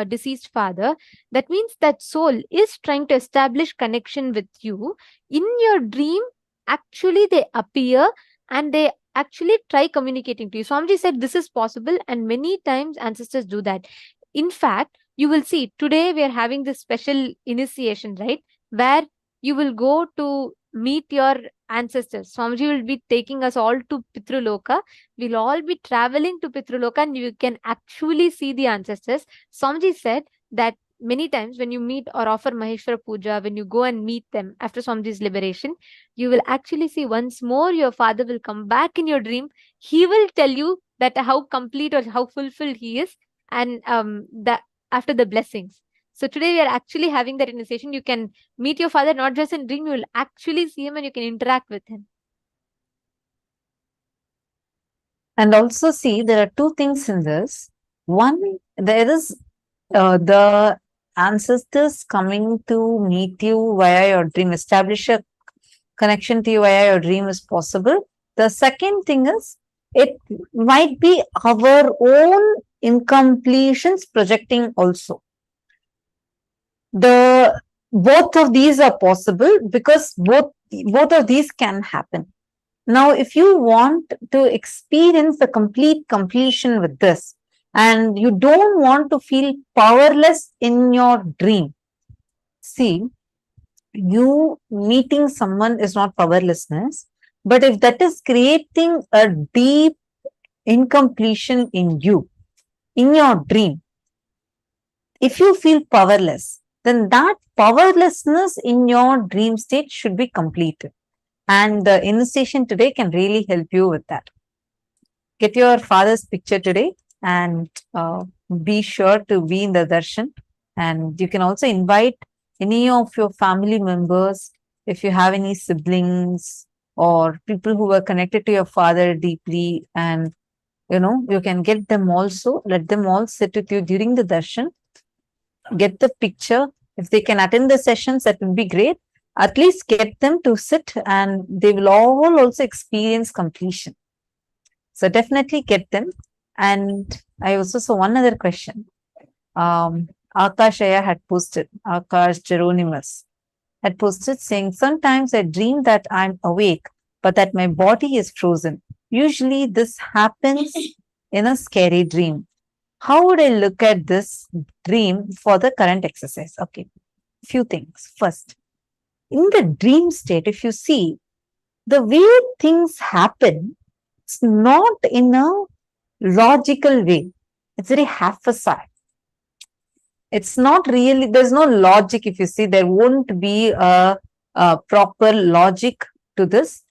deceased father, that means that soul is trying to establish connection with you. In your dream, actually they appear and they actually try communicating to you. Swamiji said this is possible, and many times ancestors do that. In fact, you will see today we are having this special initiation, right, where you will go to meet your ancestors. Swamiji will be taking us all to Pitruloka. We'll all be traveling to Pitruloka and you can actually see the ancestors. Swamiji said that many times when you meet or offer Maheshwara Puja, when you go and meet them after Swamiji's liberation, you will actually see once more your father will come back in your dream. He will tell you that how complete or how fulfilled he is, and that after the blessings. So today we are actually having that initiation. You can meet your father not just in dream, you will actually see him and you can interact with him. And also see, there are two things in this. One, there is the ancestors coming to meet you via your dream, establish a connection to you via your dream is possible. The second thing is, it might be our own incompletions projecting also. Both of these are possible because both of these can happen. Now, if you want to experience the complete completion with this, and you don't want to feel powerless in your dream, see, you meeting someone is not powerlessness, but if that is creating a deep incompletion in you, in your dream, if you feel powerless, then that powerlessness in your dream state should be completed. And the initiation today can really help you with that. Get your father's picture today and be sure to be in the darshan. And you can also invite any of your family members, if you have any siblings or people who were connected to your father deeply, and you can get them also, let them all sit with you during the darshan. Get the picture. If they can attend the sessions, that would be great. At least get them to sit and they will all also experience completion. So definitely get them. And I also saw one other question. Akashaya had posted, Akash Geronimus had posted saying, sometimes I dream that I'm awake, but that my body is frozen. Usually this happens in a scary dream. How would I look at this dream for the current exercise? Okay, few things. First, in the dream state, if you see, the way things happen, it's not in a logical way. It's very haphazard. It's not really, there's no logic. If you see, there won't be a proper logic to this.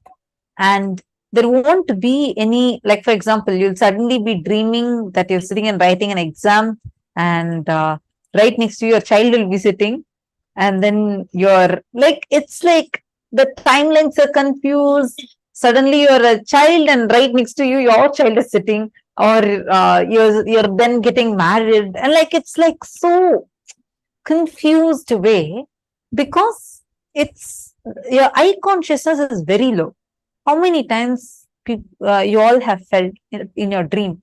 And there won't be any, like, for example, you'll suddenly be dreaming that you're sitting and writing an exam, and right next to your child will be sitting, and then you're like, it's like the timelines are confused. Suddenly you're a child and right next to you your child is sitting, or you're then getting married, and like it's like so confused way, because it's your eye consciousness is very low. How many times you all have felt in your dream,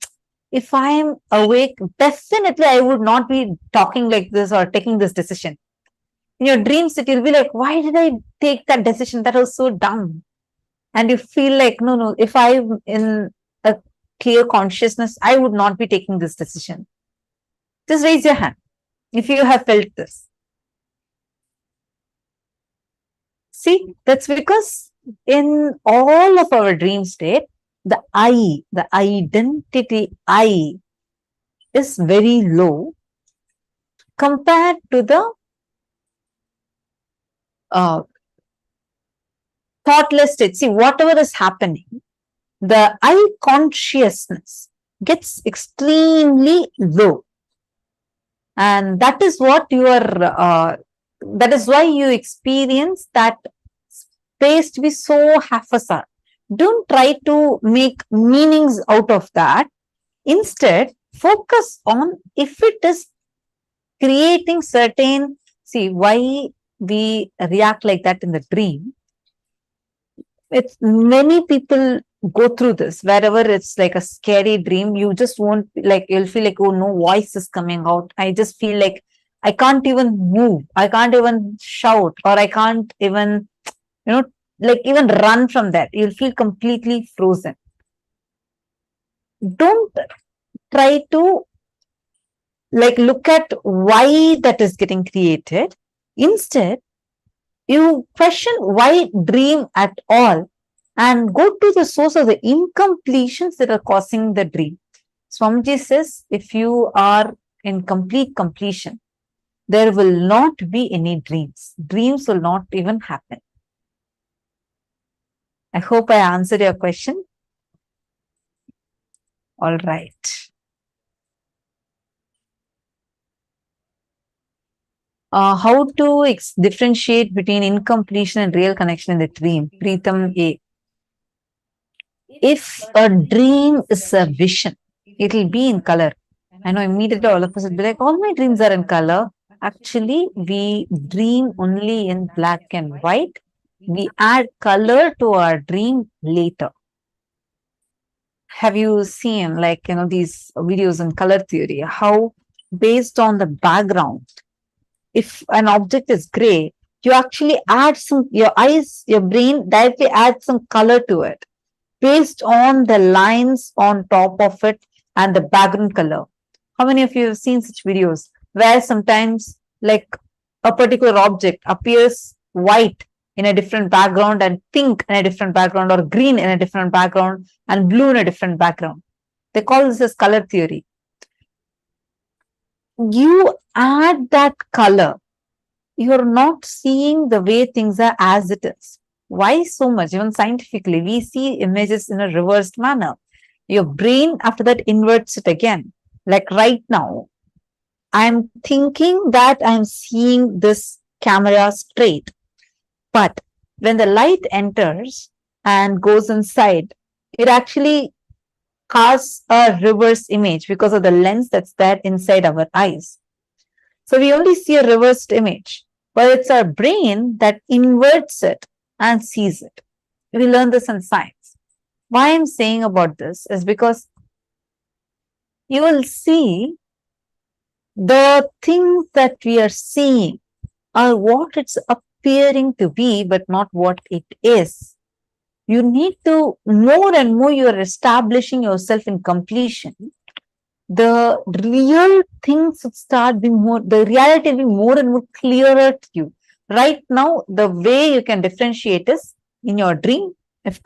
if I am awake, definitely I would not be talking like this or taking this decision. In your dream state, you'll be like, why did I take that decision? That was so dumb. And you feel like, no, if I'm in a clear consciousness, I would not be taking this decision. Just raise your hand if you have felt this. See, that's because in all of our dream state, the I, the identity I, is very low compared to the thoughtless state. See, whatever is happening, the I consciousness gets extremely low. And that is what you are, that is why you experience that space to be so haphazard. Don't try to make meanings out of that. Instead, focus on if it is creating certain, see why we react like that in the dream. It's many people go through this. Wherever it's like a scary dream, you just won't like, you'll feel like, oh, no voice is coming out. I just feel like I can't even move. I can't even shout, or I can't even, like even run from that. You'll feel completely frozen. Don't try to like look at why that is getting created. Instead, you question why dream at all and go to the source of the incompletions that are causing the dream. Swamiji says, if you are in complete completion, there will not be any dreams. Dreams will not even happen. I hope I answered your question. All right. How to differentiate between incompletion and real connection in the dream? Preetham A. If a dream is a vision, it will be in color. I know immediately all of us will be like, all my dreams are in color. Actually, we dream only in black and white. We add color to our dream later. Have you seen these videos in color theory, how based on the background, if an object is gray, you actually add your brain directly adds some color to it based on the lines on top of it and the background color. How many of you have seen such videos where sometimes like a particular object appears white in a different background and pink in a different background, or green in a different background and blue in a different background? They call this as color theory. You add that color, you're not seeing the way things are as it is. Why so much? Even scientifically, we see images in a reversed manner. Your brain after that inverts it again. Like right now, I'm thinking that I'm seeing this camera straight. But when the light enters and goes inside, it actually casts a reverse image because of the lens that's there inside our eyes. So we only see a reversed image, but it's our brain that inverts it and sees it. We learn this in science. Why I'm saying about this is because you will see the things that we are seeing are what it's appearing to be, but not what it is. You need to, more and more you are establishing yourself in completion, the real things would start being more, the reality will be more and more clearer to you. Right now, the way you can differentiate is in your dream. If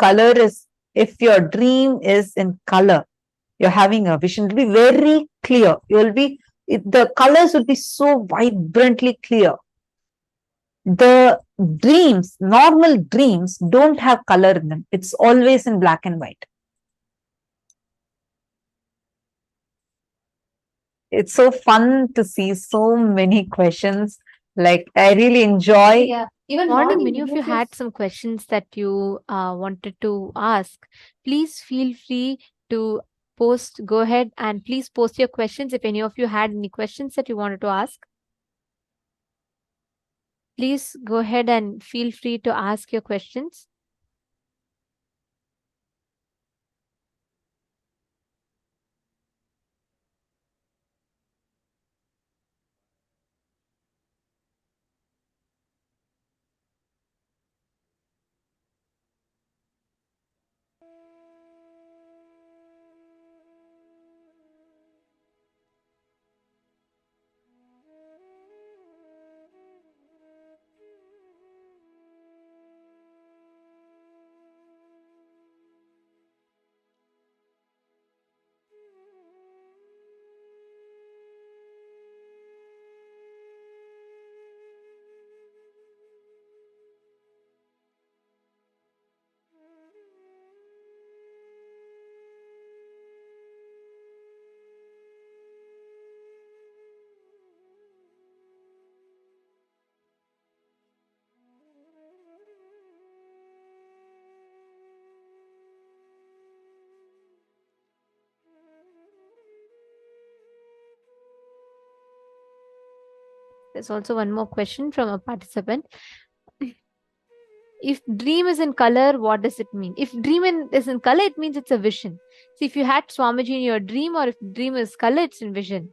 your dream is in color, you're having a vision, it will be very clear. The colors will be so vibrantly clear. The dreams, normal dreams, don't have color in them. It's always in black and white. It's so fun to see so many questions. Like, I really enjoy. Yeah. Even morning, many of you had some questions that you wanted to ask. Please feel free to post. Go ahead and please post your questions if any of you had any questions that you wanted to ask. Please go ahead and feel free to ask your questions. There's also one more question from a participant. If dream is in color, what does it mean? If is in color, it means it's a vision. See, if you had Swamiji in your dream, or if dream is color, it's in vision.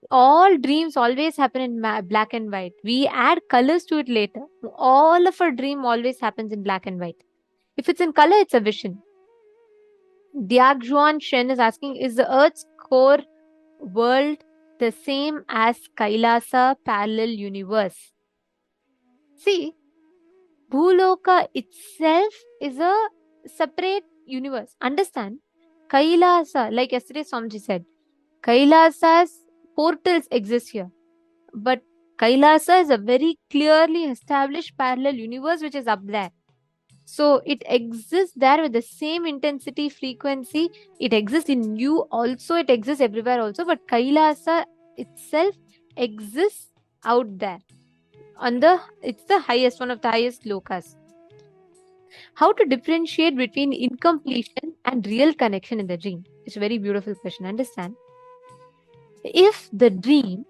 All dreams always happen in black and white. We add colors to it later. All of our dream always happens in black and white. If it's in color, it's a vision. Diagjuan Shen is asking, is the Earth's core world the same as Kailasa parallel universe? See, Bhuloka itself is a separate universe. Understand? Kailasa, like yesterday Swamiji said, Kailasa's portals exist here. But Kailasa is a very clearly established parallel universe which is up there. So it exists there with the same intensity, frequency. It exists in you also. It exists everywhere also. But Kailasa itself exists out there. It's the highest, one of the highest lokas. How to differentiate between incompletion and real connection in the dream? It's a very beautiful question. Understand? If the dream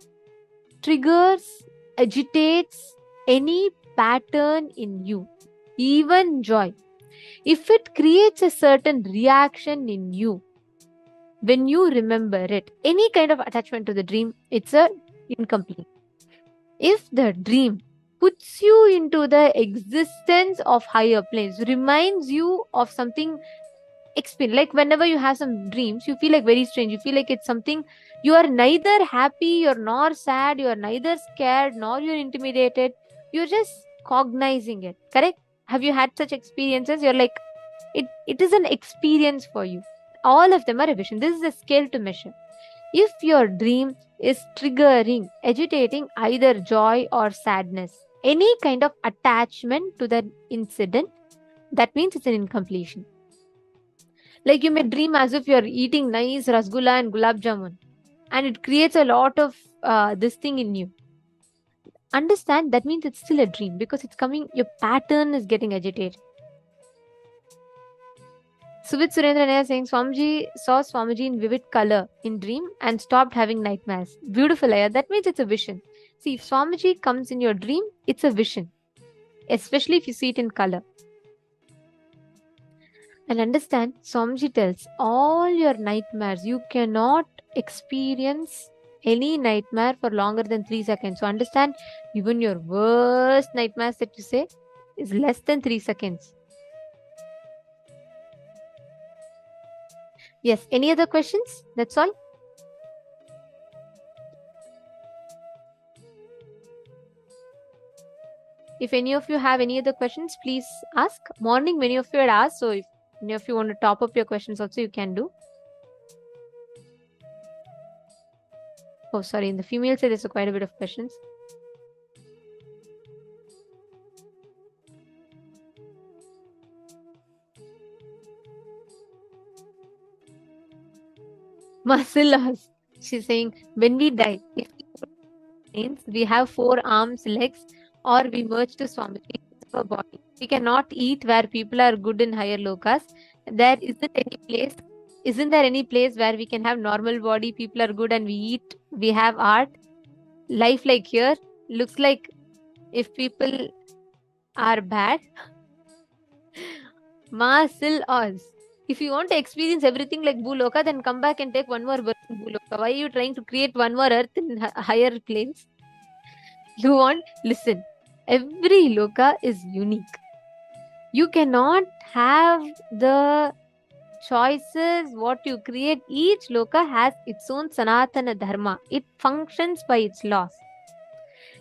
triggers, agitates any pattern in you, even joy, if it creates a certain reaction in you, when you remember it, any kind of attachment to the dream, it's a incomplete. If the dream puts you into the existence of higher planes, reminds you of something experience, like whenever you have some dreams, you feel like very strange, you feel like it's something, you are neither happy, you're nor sad, you're neither scared, nor you're intimidated, you're just cognizing it, correct? Have you had such experiences? You're like, it is an experience for you. All of them are a vision. This is a scale to measure. If your dream is triggering, agitating either joy or sadness, any kind of attachment to that incident, that means it's an incompletion. Like you may dream as if you're eating nice rasgulla and gulab jamun, and it creates a lot of this thing in you. Understand, that means it's still a dream because it's coming, your pattern is getting agitated. Suvit Surendra Nair saying, Swamiji saw Swamiji in vivid color in dream and stopped having nightmares. Beautiful, Aya. That means it's a vision. See, if Swamiji comes in your dream, it's a vision. Especially if you see it in color. And understand, Swamiji tells, all your nightmares, you cannot experience any nightmare for longer than 3 seconds. So understand, even your worst nightmares that you say is less than 3 seconds. Yes, any other questions? That's all. If any of you have any other questions, please ask. Morning, many of you had asked, so if any of you want to top up your questions also, you can do. Oh, sorry, in the female side, there's quite a bit of questions. Marcellus, she's saying, when we die, if we have 4 arms, legs, or we merge to Swamiji, our body. We cannot eat where people are good in higher lokas. There isn't any place. Isn't there any place where we can have normal body, people are good and we eat, we have art? Life like here looks like if people are bad. Marcellus. If you want to experience everything like Bhuloka, then come back and take one more birth in Bhuloka. Why are you trying to create one more earth in higher planes? You want, listen, every loka is unique. You cannot have the choices, what you create. Each loka has its own Sanatana Dharma. It functions by its laws.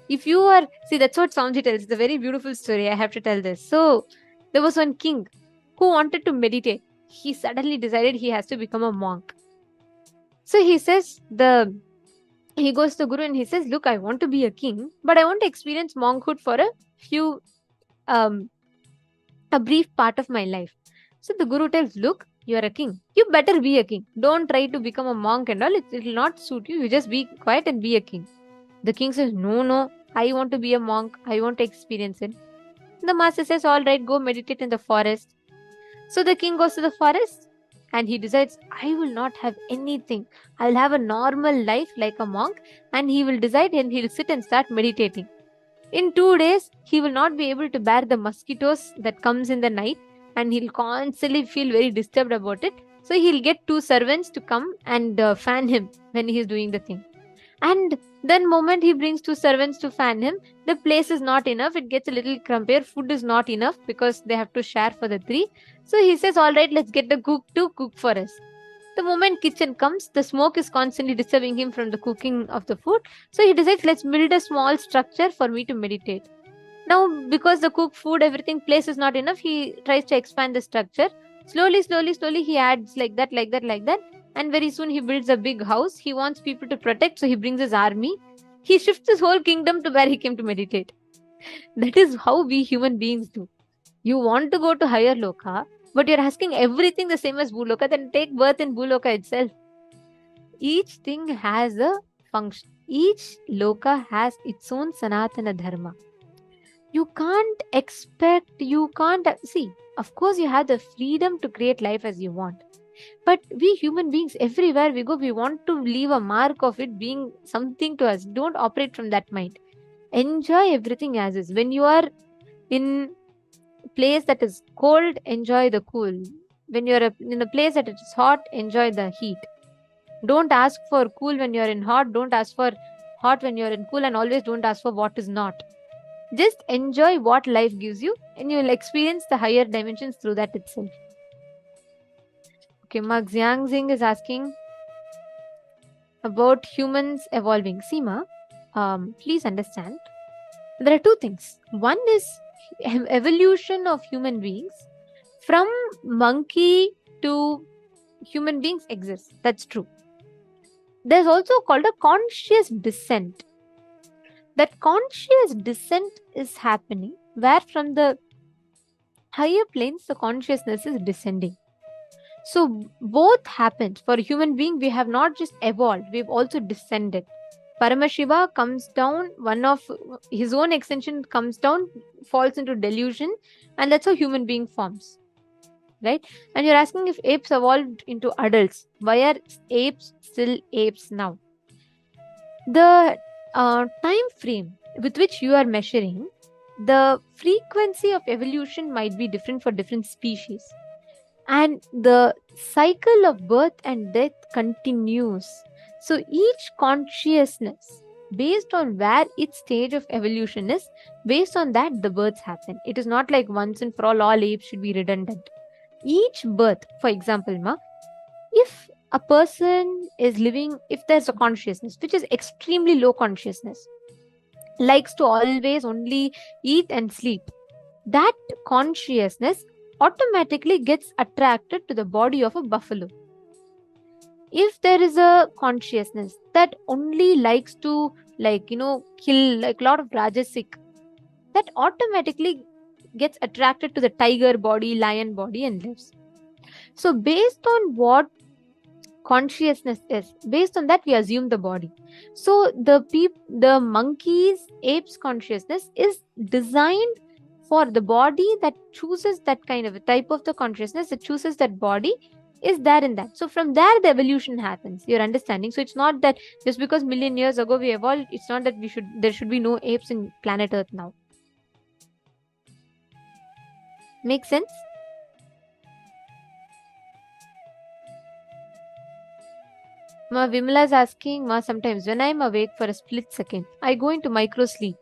If you are, see, that's what Swamiji tells. It's a very beautiful story. I have to tell this. So, there was one king who wanted to meditate. He suddenly decided he has to become a monk. So he says, he goes to the Guru and he says, look, I want to be a king, but I want to experience monkhood for a few, a brief part of my life. So the Guru tells, look, you are a king. You better be a king. Don't try to become a monk and all. It will not suit you. You just be quiet and be a king. The king says, no, I want to be a monk. I want to experience it. The master says, all right, go meditate in the forest. So the king goes to the forest and he decides, I will not have anything. I'll have a normal life like a monk, and he will decide and he'll sit and start meditating. In 2 days, he will not be able to bear the mosquitoes that comes in the night, and he'll constantly feel very disturbed about it. So he'll get 2 servants to come and fan him when he's doing the thing. And then moment he brings 2 servants to fan him, the place is not enough. It gets a little crumpier. Food is not enough because they have to share for the 3. So he says, all right, let's get the cook to cook for us. The moment kitchen comes, the smoke is constantly disturbing him from the cooking of the food. So he decides, let's build a small structure for me to meditate. Now, because the cooked food, everything, place is not enough, he tries to expand the structure. Slowly, he adds like that. And very soon he builds a big house. He wants people to protect, so he brings his army. He shifts his whole kingdom to where he came to meditate. That is how we human beings do. You want to go to higher loka, but you're asking everything the same as Bhuloka, then take birth in Bhuloka itself. Each thing has a function. Each loka has its own Sanatana Dharma. You can't see, of course you have the freedom to create life as you want. But we human beings, everywhere we go, we want to leave a mark of it being something to us. Don't operate from that mind. Enjoy everything as is. When you are in a place that is cold, enjoy the cool. When you're in a place that is hot, enjoy the heat. Don't ask for cool when you're in hot. Don't ask for hot when you're in cool. And always don't ask for what is not. Just enjoy what life gives you, and you will experience the higher dimensions through that itself. Okay, Mark Xiang Xing is asking about humans evolving. Seema, please understand, there are 2 things. One is evolution of human beings from monkey to human beings exists. That's true. There's also called a conscious descent. That conscious descent is happening where from the higher planes the consciousness is descending. So both happens. For a human being, we have not just evolved, we've also descended. Paramashiva comes down, one of his own extension comes down, falls into delusion, and that's how human being forms. Right? And you're asking if apes evolved into adults. Why are apes still apes now? The time frame with which you are measuring, the frequency of evolution might be different for different species. And the cycle of birth and death continues. So each consciousness, based on where its stage of evolution is, based on that the births happen. It is not like once and for all apes should be redundant. Each birth, for example, if a person is living, if there's a consciousness which is extremely low consciousness, likes to always only eat and sleep, that consciousness automatically gets attracted to the body of a buffalo. If there is a consciousness that only likes to kill like a lot of rajasic, that automatically gets attracted to the tiger body, lion body and lives. So based on what consciousness is, based on that we assume the body. So the monkeys, apes consciousness is designed for the body that chooses that kind of a type of the consciousness that chooses that body is there in that. So from there the evolution happens. You're understanding? So it's not that just because million years ago we evolved, it's not that there should be no apes in planet Earth now. Make sense? Ma Vimala is asking, Ma, sometimes when I am awake for a split second, I go into micro sleep.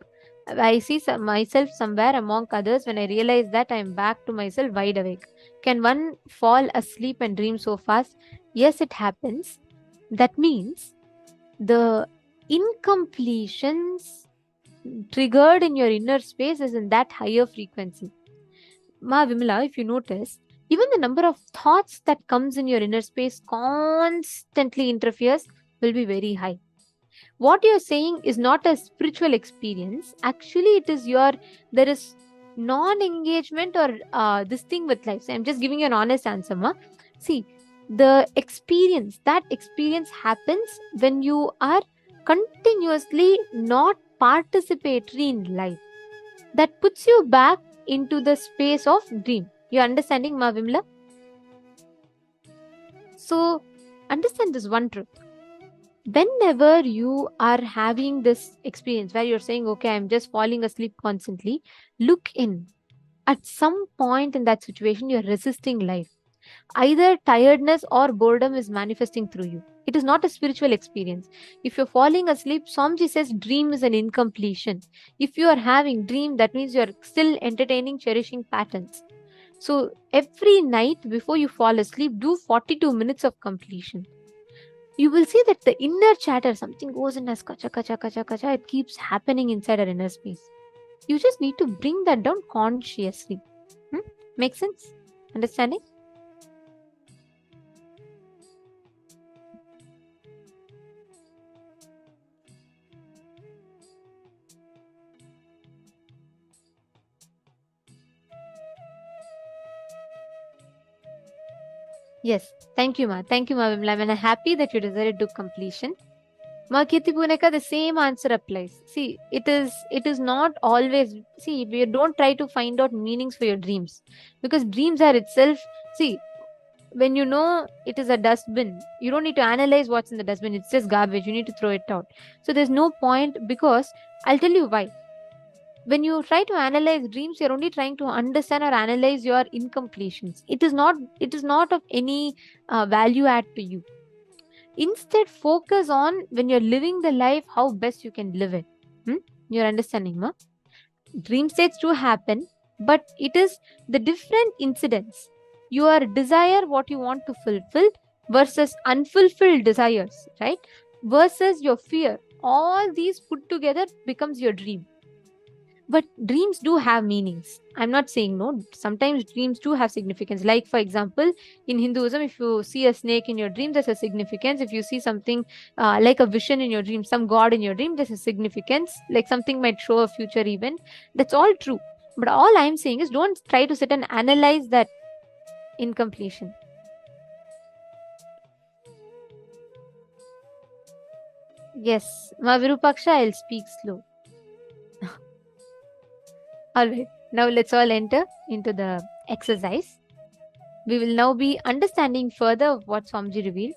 I see myself somewhere among others. When I realize that, I am back to myself wide awake. Can one fall asleep and dream so fast? Yes, it happens. That means the incompletions triggered in your inner space is in that higher frequency. Ma Vimala, if you notice, even the number of thoughts that comes in your inner space constantly interferes will be very high. What you're saying is not a spiritual experience. Actually, it is there is non-engagement or this thing with life. So I'm just giving you an honest answer, Ma. See, that experience happens when you are continuously not participatory in life. That puts you back into the space of dream. You understanding, Ma Vimla? So understand this one truth. Whenever you are having this experience where you're saying, okay, I'm just falling asleep constantly, look in. At some point in that situation, you're resisting life. Either tiredness or boredom is manifesting through you. It is not a spiritual experience. If you're falling asleep, Swamiji says dream is an incompletion. If you are having dream, that means you're still entertaining, cherishing patterns. So every night before you fall asleep, do 42 minutes of completion. You will see that the inner chatter, something goes in as kacha, kacha, kacha, kacha, it keeps happening inside our inner space. You just need to bring that down consciously. Make sense? Understanding? Yes. Thank you, Ma. Thank you, Ma. Vimla. I'm happy that you decided to completion. Ma Kirti Puneka, the same answer applies. See, it is not always, see, you don't try to find out meanings for your dreams. Because dreams are itself, see, when you know it is a dustbin, you don't need to analyze what's in the dustbin. It's just garbage. You need to throw it out. So there's no point, because I'll tell you why. When you try to analyze dreams, you're only trying to understand or analyze your incompletions. It is not of any value add to you. Instead, focus on when you're living the life, how best you can live it. You're understanding, ma? Dream states do happen, but it is the different incidents. Your desire, what you want to fulfill, versus unfulfilled desires, right? Versus your fear. All these put together becomes your dream. But dreams do have meanings. I'm not saying no. Sometimes dreams do have significance. Like, for example, in Hinduism, if you see a snake in your dream, there's a significance. If you see something like a vision in your dream, some god in your dream, there's a significance. Like something might show a future event. That's all true. But all I'm saying is don't try to sit and analyze that incompletion. Yes, Ma Virupaksha, I'll speak slow. Alright, now let's all enter into the exercise. We will now be understanding further of what Swamiji revealed.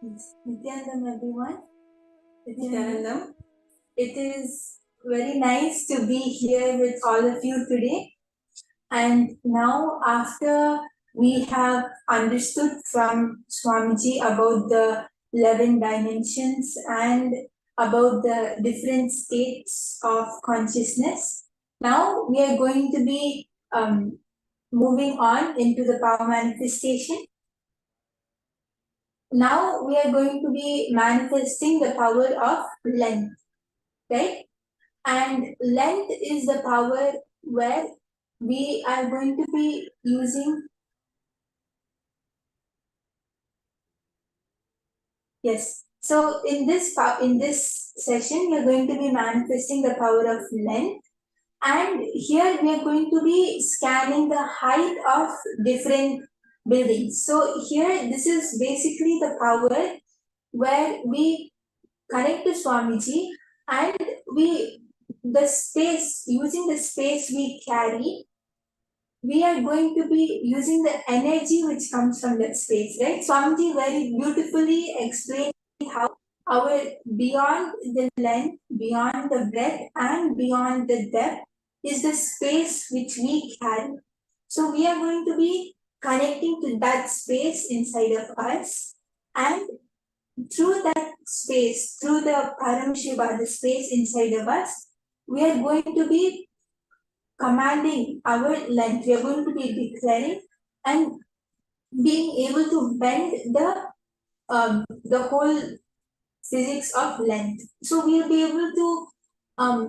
Nithyananda, everyone. Nithyananda. It is very nice to be here with all of you today. And now, after we have understood from Swamiji about the 11 dimensions and about the different states of consciousness, now we are going to be moving on into the power manifestation. Now we are going to be manifesting the power of length, right? And length is the power where we are going to be using. Yes. So in this session, we are going to be manifesting the power of length, and here we are going to be scanning the height of different buildings. So here, this is basically the power where we connect to Swamiji, and using the space we carry, we are going to be using the energy which comes from that space, right? Swamiji very beautifully explained how our beyond the length, beyond the breadth, and beyond the depth is the space which we carry. So we are going to be connecting to that space inside of us, and through that space, through the Paramashiva, the space inside of us, we are going to be commanding our length. We are going to be declaring and being able to bend the whole physics of length. So we'll be able to, now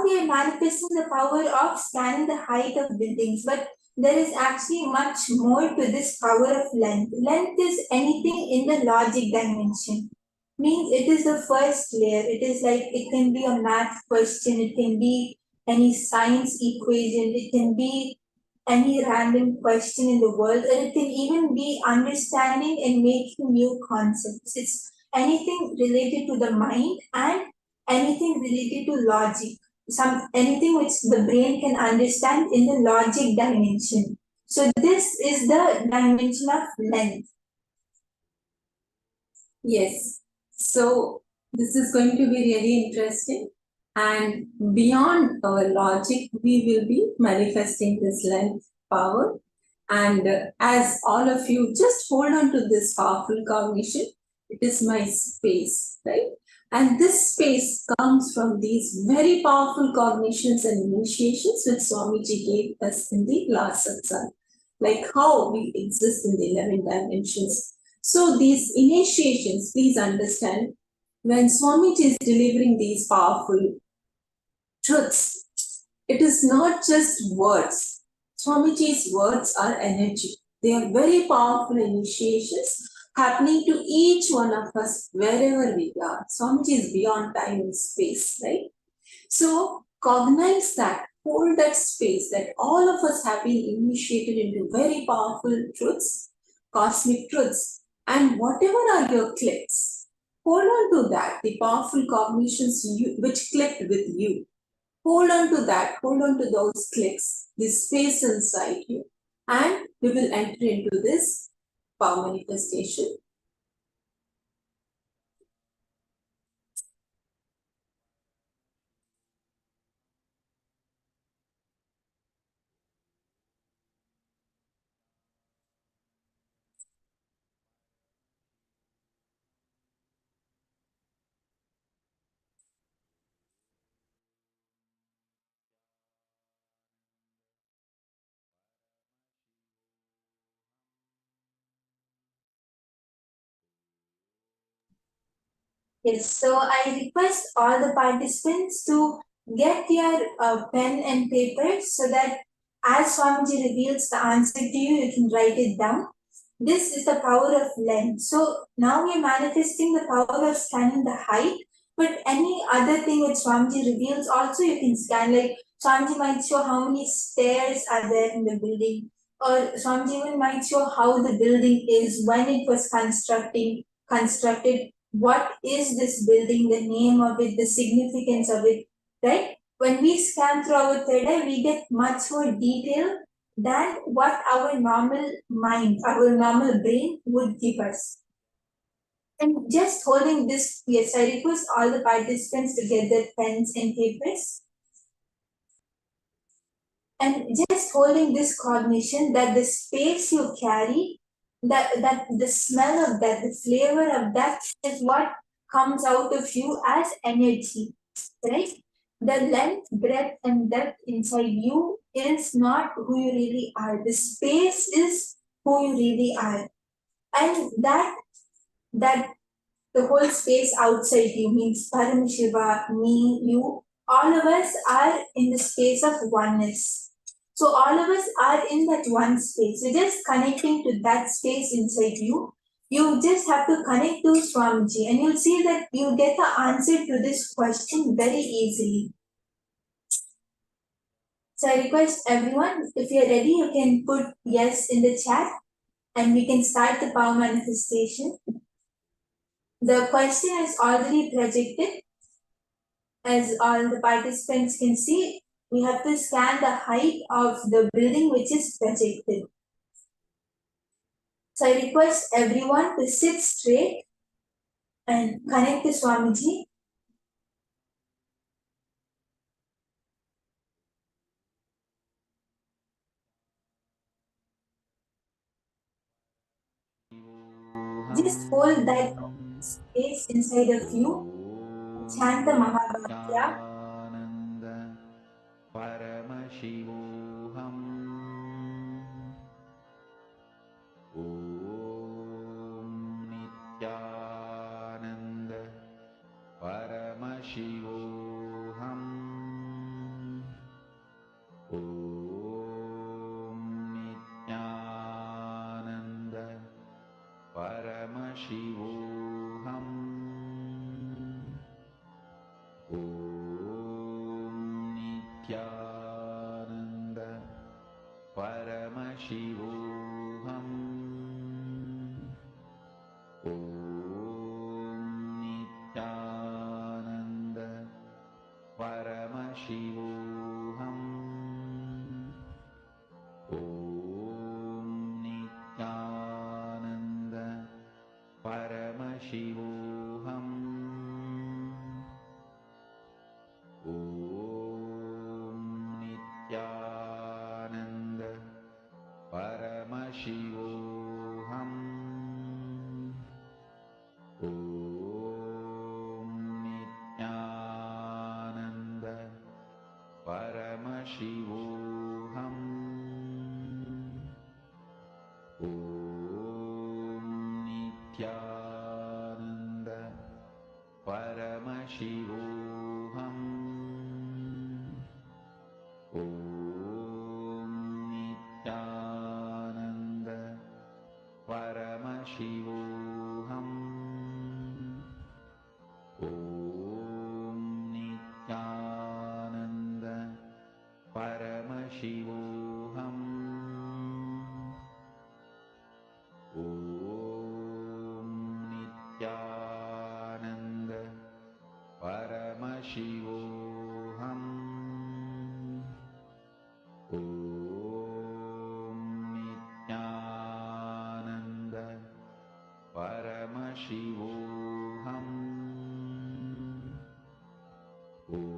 we are manifesting the power of scanning the height of buildings, but there is actually much more to this power of length. Length is anything in the logic dimension. Means it is the first layer. It is like, it can be a math question, it can be any science equation, it can be any random question in the world, or it can even be understanding and making new concepts. It's anything related to the mind and anything related to logic. Anything which the brain can understand in the logic dimension. So this is the dimension of length. Yes. So this is going to be really interesting. And beyond our logic, we will be manifesting this length power. And as all of you just hold on to this powerful cognition, it is my space, right? And this space comes from these very powerful cognitions and initiations which Swamiji gave us in the last satsang, like how we exist in the 11 dimensions. So these initiations, please understand, when Swamiji is delivering these powerful truths, it is not just words. Swamiji's words are energy. They are very powerful initiations happening to each one of us wherever we are. Swamiji is beyond time and space, right? So cognize that, hold that space that all of us have been initiated into very powerful truths, cosmic truths, and whatever are your clicks, hold on to that, the powerful cognitions which clicked with you. Hold on to that, hold on to those clicks, this space inside you, and we will enter into this power manifestation. Yes, so I request all the participants to get your pen and paper so that as Swamiji reveals the answer to you, you can write it down. This is the power of length. So now we are manifesting the power of scanning the height, but any other thing which Swamiji reveals also you can scan. Like Swamiji might show how many stairs are there in the building, or Swamiji even might show how the building is, when it was constructed, what is this building, the name of it, the significance of it, right? When we scan through our third eye, we get much more detail than what our normal mind, our normal brain would give us. And just holding this, yes, I request all the participants to get their pens and papers. And just holding this cognition that the space you carry, that the smell of that, the flavor of that is what comes out of you as energy, right? The length, breadth, and depth inside you is not who you really are. The space is who you really are. And that the whole space outside you means Paramashiva, me, you, all of us are in the space of oneness. So all of us are in that one space. So just connecting to that space inside you, you just have to connect to Swamiji and you'll see that you get the answer to this question very easily. So I request everyone, if you're ready, you can put yes in the chat and we can start the power manifestation. The question is already projected. As all the participants can see, we have to scan the height of the building which is projected. So I request everyone to sit straight and connect to Swamiji. Just hold that space inside of you. Chant the Mahavakya. Paramashivoham Om Nithyananda Paramashivoham Om Nithyananda Paramashivoham Om Nithyananda Paramashivoham Om Nithyananda Paramashivoham Om Nithyananda Paramashivoham Om Nithyananda Paramashivoham Om Nithyananda Paramashivoham Om Nithyananda Paramashivoham Om Nithyananda Paramashivoham Om Nithyananda Paramashivoham Om Nithyananda Paramashivoham Om Nithyananda Paramashivoham Om Nithyananda Paramashivoham Om Nithyananda Paramashivoham Om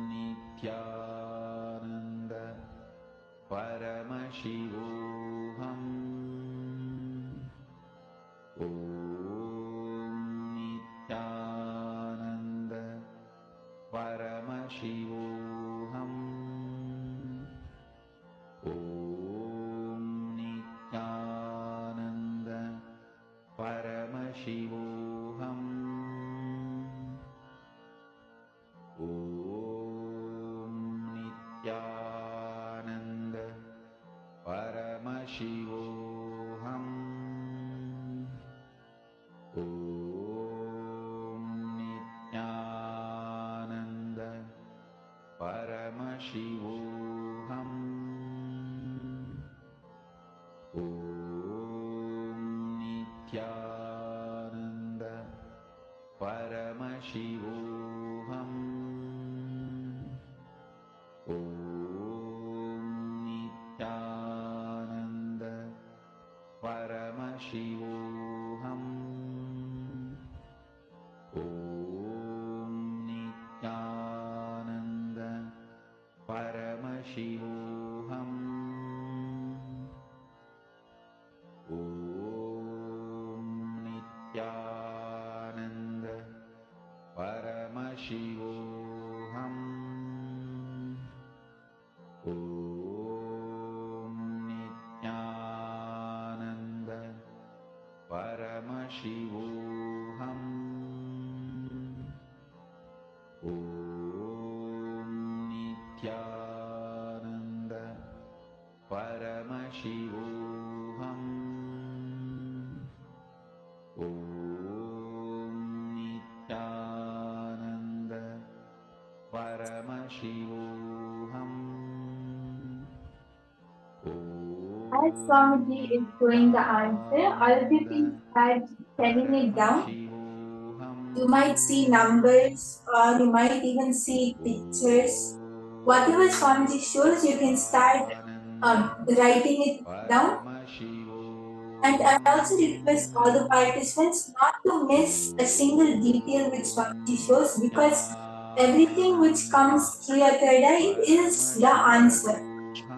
Nithyananda Paramashivoham Om Nithyananda Paramashivoham Om Nithyananda Paramashivoham Om Nithyananda Paramashivoham Om Nithyananda Paramashivoham Paramashivoham. Om Nithyananda Paramashivoham. Om Nithyananda Paramashivoham. Om Nithyananda Paramashivoham. As Swamiji is showing the answer, all of you can start telling it down. You might see numbers or you might even see pictures. Whatever Swamiji shows, you can start writing it down. And I also request all the participants not to miss a single detail which Swamiji shows, because everything which comes through your third eye is the answer.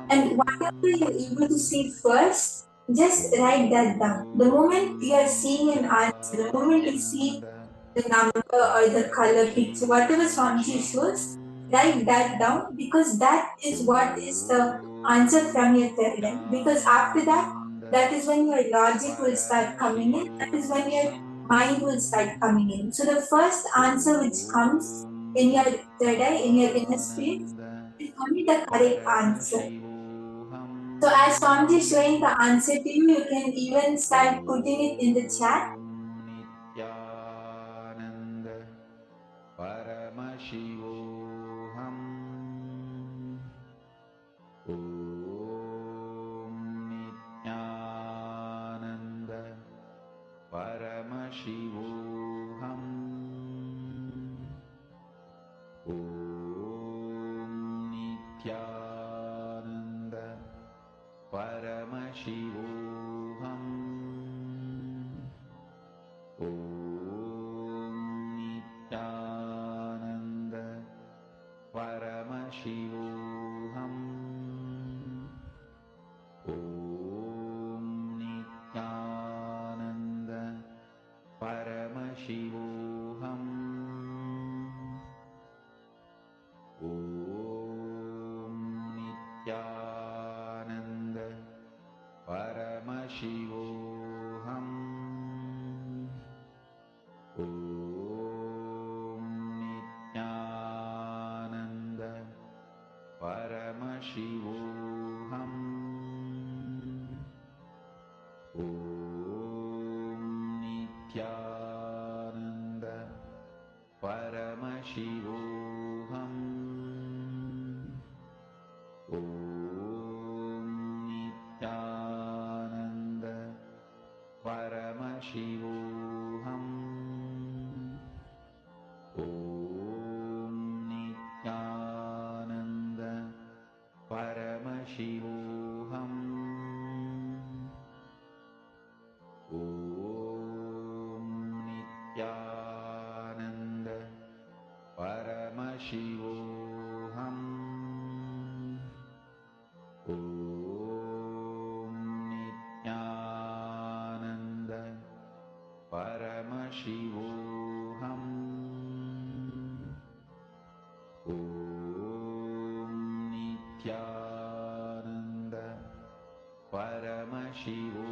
And whatever you're able to see first, just write that down. The moment you are seeing an answer, the moment you see the number or the color picture, whatever Swamiji shows, write that down, because that is what is the answer from your third eye. Because after that, that is when your logic will start coming in, that is when your mind will start coming in. So the first answer which comes in your third eye, in your inner space, is only the correct answer. So as Swamiji is showing the answer to you, you can even start putting it in the chat. Nithyananda Paramashivoham. Om Nithyananda Paramashivoham. Om Nithyananda Paramashivoham. Om Nithyananda Paramashivoham. Om Nithyananda Paramashivoham. Om Nithyananda Paramashivoham. Om Nithyananda Paramashivoham. Om Nithyananda Paramashivoham. Om Nithyananda Paramashivoham. Om Nithyananda Paramashivoham. Om Nithyananda Paramashivoham. Om Nithyananda Paramashivoham. Om Nithyananda Paramashivoham. Om Nithyananda Paramashivoham. Om Nithyananda Paramashivoham.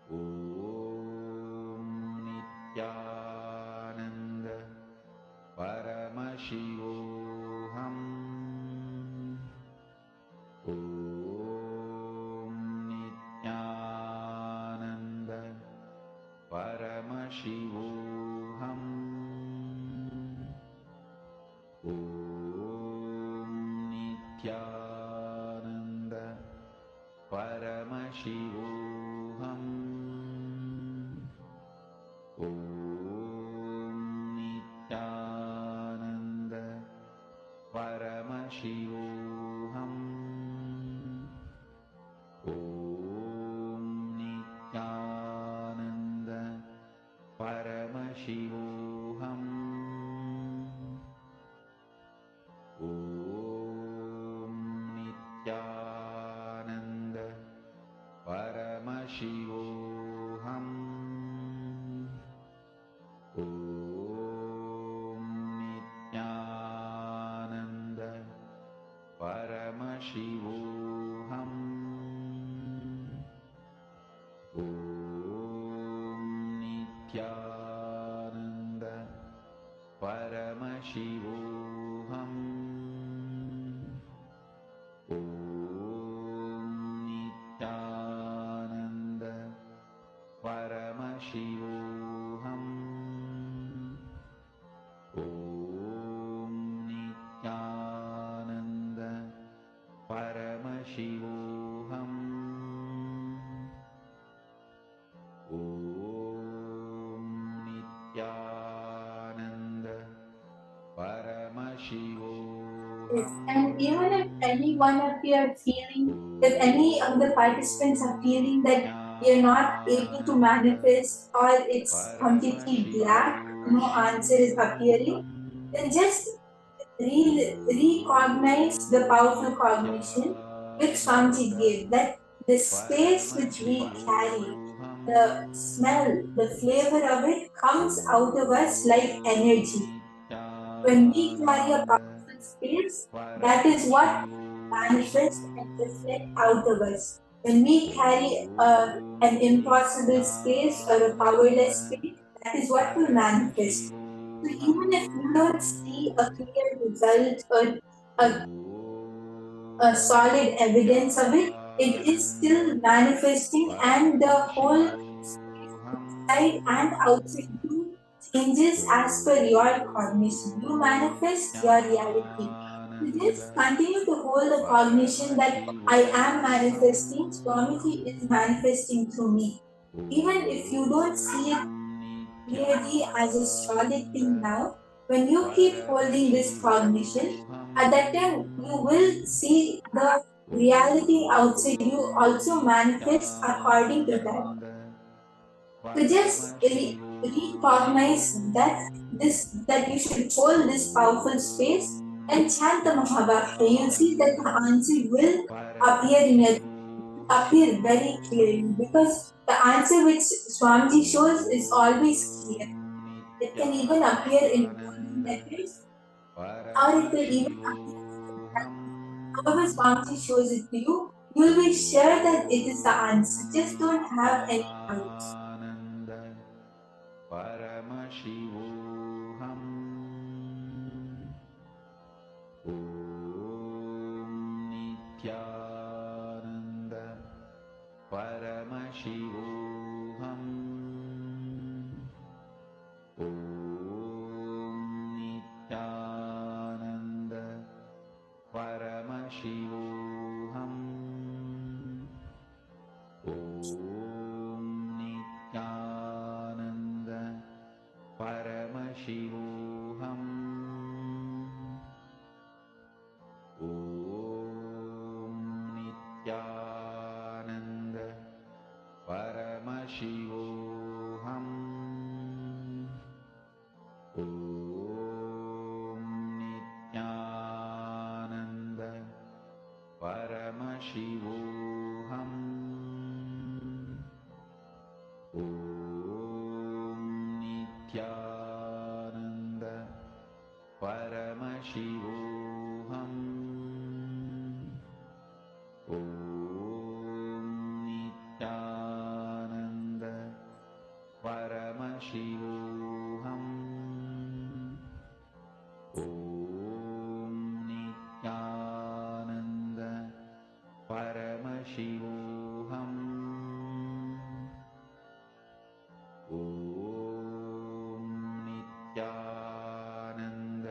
Om Nithyananda Paramashivoham. Om Nithyananda Paramashivoham. Om Nithyananda Paramashivoham. Om Nithyananda Paramashivoham. Om Yes, and even if any one of you are feeling, if any of the participants are feeling that you're not able to manifest or it's completely black, no answer is appearing, then just recognize the powerful cognition which Swamiji gave, that the space which we carry, the smell, the flavor of it comes out of us like energy. When we carry a powerful space, that is what manifests and reflects out of us. When we carry an impossible space or a powerless space, that is what will manifest. So even if you don't see a clear result or a solid evidence of it, it is still manifesting, and the whole space inside and outside you changes as per your cognition. You manifest your reality. So just continue to hold the cognition that I am manifesting, Swamiji is manifesting through me. Even if you don't see it clearly as a solid thing now, when you keep holding this cognition, at that time you will see the reality outside you also manifest according to that. So just recognize that you should hold this powerful space and chant the Mahabharata. You'll see that the answer will appear very clearly, because the answer which Swamiji shows is always clear. It can even appear in golden letters, or it will even appear in black. However Swamiji shows it to you, you'll be sure that it is the answer. Just don't have any doubts.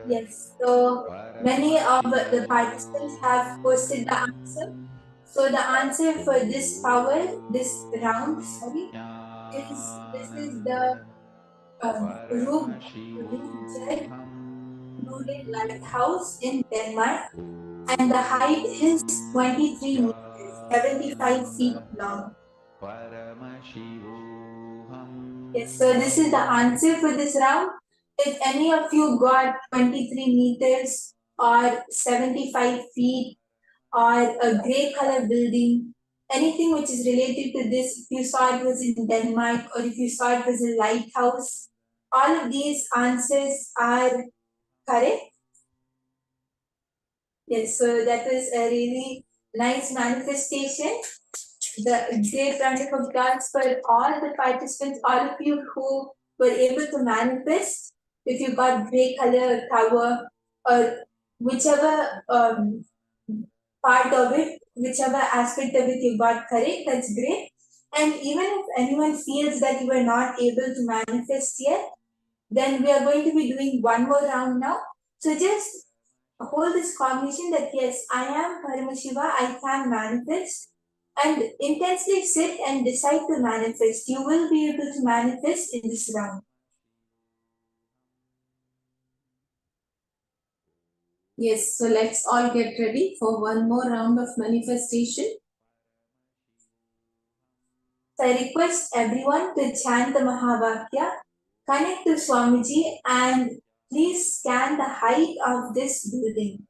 Yes, so many of the participants have posted the answer. So the answer for this power, this round, is this is the Rube Jet Noodle Lighthouse in Denmark, and the height is 23 meters, 75 feet long. Yes, so this is the answer for this round. If any of you got 23 meters or 75 feet or a grey color building, anything which is related to this, if you saw it was in Denmark or if you saw it was a lighthouse, all of these answers are correct. Yes, so that was a really nice manifestation. The great round of applause for all the participants, all of you who were able to manifest. If you got gray color tower or whichever part of it, whichever aspect of it you got correct, that's great. And even if anyone feels that you were not able to manifest yet, then we are going to be doing one more round now. So just hold this cognition that yes, I am Paramashiva, I can manifest, and intensely sit and decide to manifest. You will be able to manifest in this round. Yes, so let's all get ready for one more round of manifestation. So I request everyone to chant the Mahavakya, connect to Swamiji, and please scan the height of this building.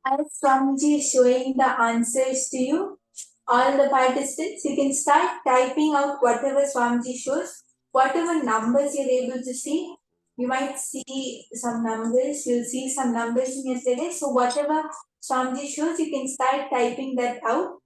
As Swamiji is showing the answers to you, all the participants, you can start typing out whatever Swamiji shows, whatever numbers you're able to see. You might see some numbers, you'll see some numbers in yesterday. So whatever Swamiji shows, you can start typing that out.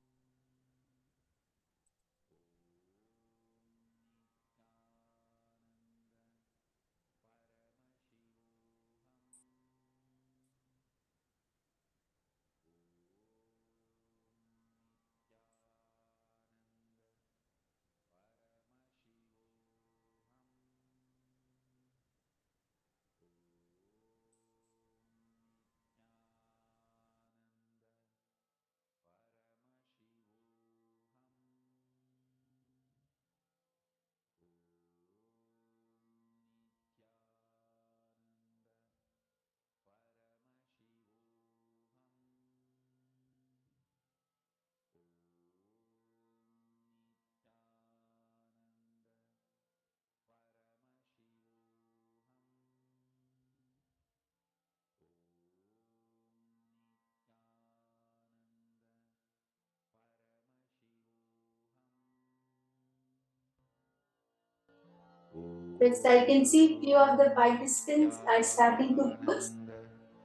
Yes, I can see few of the participants are starting to post.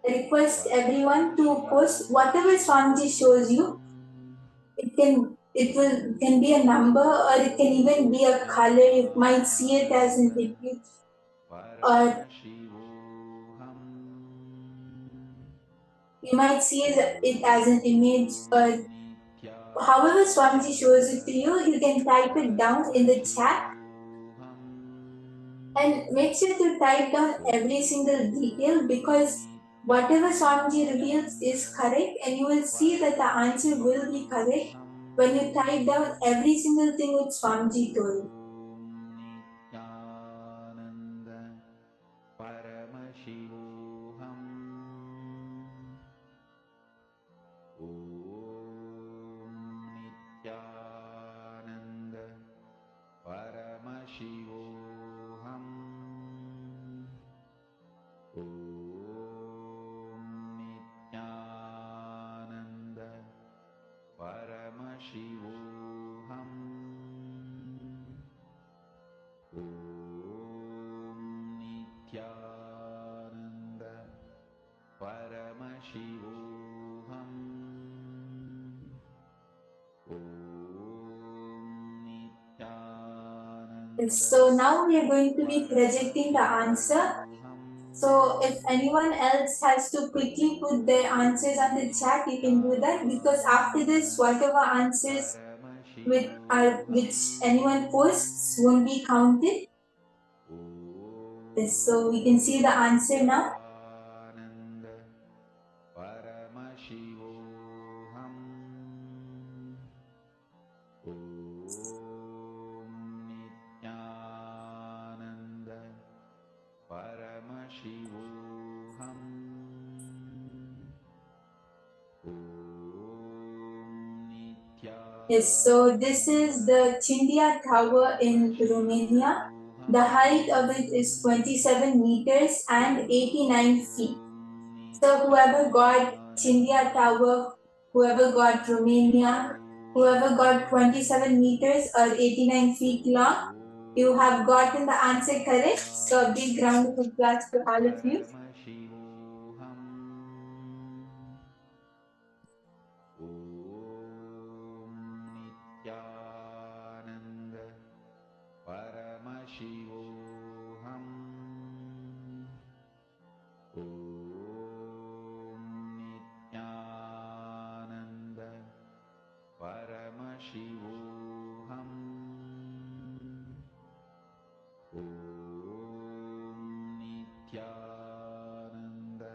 I request everyone to post whatever Swamiji shows you. It can be a number or it can even be a color. You might see it as an image or you might see it as an image or however Swamiji shows it to you, you can type it down in the chat. And make sure to type down every single detail, because whatever Swamiji reveals is correct, and you will see that the answer will be correct when you type down every single thing which Swamiji told. Nithyananda Paramashivoham Om Nithyananda Paramashivoham Om Nithyananda Paramashivoham Om Nithyananda Paramashivoham Om Nithyananda. So now we are going to be projecting the answer. So if anyone else has to quickly put their answers on the chat, you can do that, because after this, whatever answers which anyone posts won't be counted. So we can see the answer now. Paramashivoham Om Nithyananda Paramashivoham Om Nithyananda. Yes, so this is the Chindia Tower in Romania. The height of it is 27 meters and 89 feet. So whoever got Chindia Tower, whoever got Romania, whoever got 27 meters or 89 feet long, you have gotten the answer correct. So a big round of applause to all of you. Paramashivoham Om Nithyananda Paramashivoham Om Nithyananda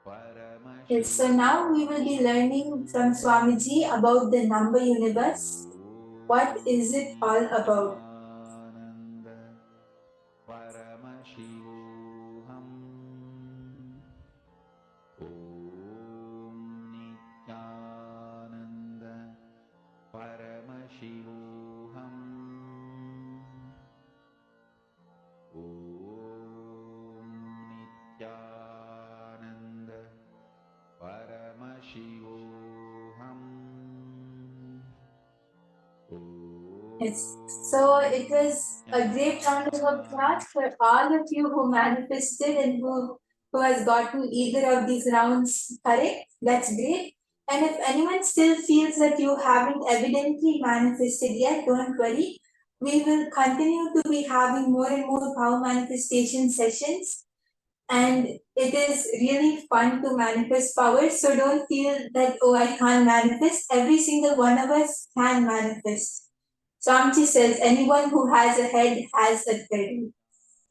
Paramashivoham. Yes, so now we will be learning from Swamiji about the number universe. What is it all about? Paramashivoham Om Nithyananda Paramashivoham Om Nithyananda Paramashivoham. Yes, so it was a great round of applause for all of you who manifested and who has gotten either of these rounds correct. That's great. And if anyone still feels that you haven't evidently manifested yet, don't worry. We will continue to be having more and more power manifestation sessions. And it is really fun to manifest power. So don't feel that, oh, I can't manifest. Every single one of us can manifest. Swamiji says, anyone who has a head has a thread.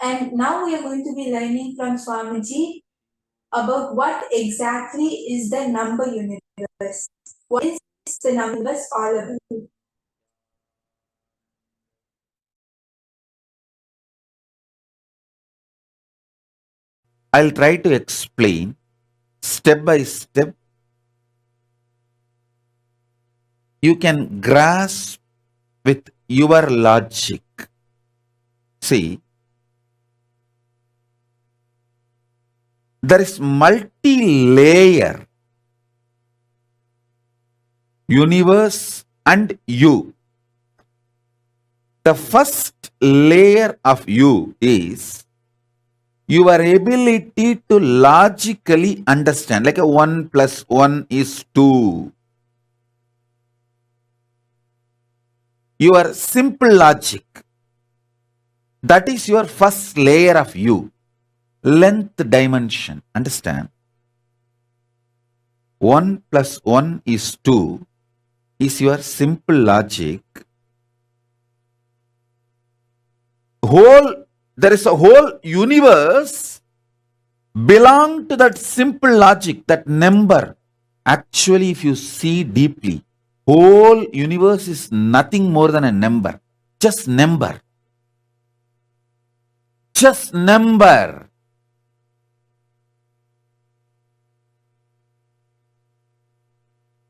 And now we are going to be learning from Swamiji about what exactly is the number universe. What is the number universe all about? I'll try to explain step by step. You can grasp with your logic. See, there is multi-layer universe and you. The first layer of you is your ability to logically understand, like a 1 plus 1 is 2. Your simple logic. That is your first layer of you. Length dimension. Understand? 1 plus 1 is 2. is your simple logic. There is a whole universe belong to that simple logic, that number. Actually, if you see deeply, whole universe is nothing more than a number. Just number. Just number.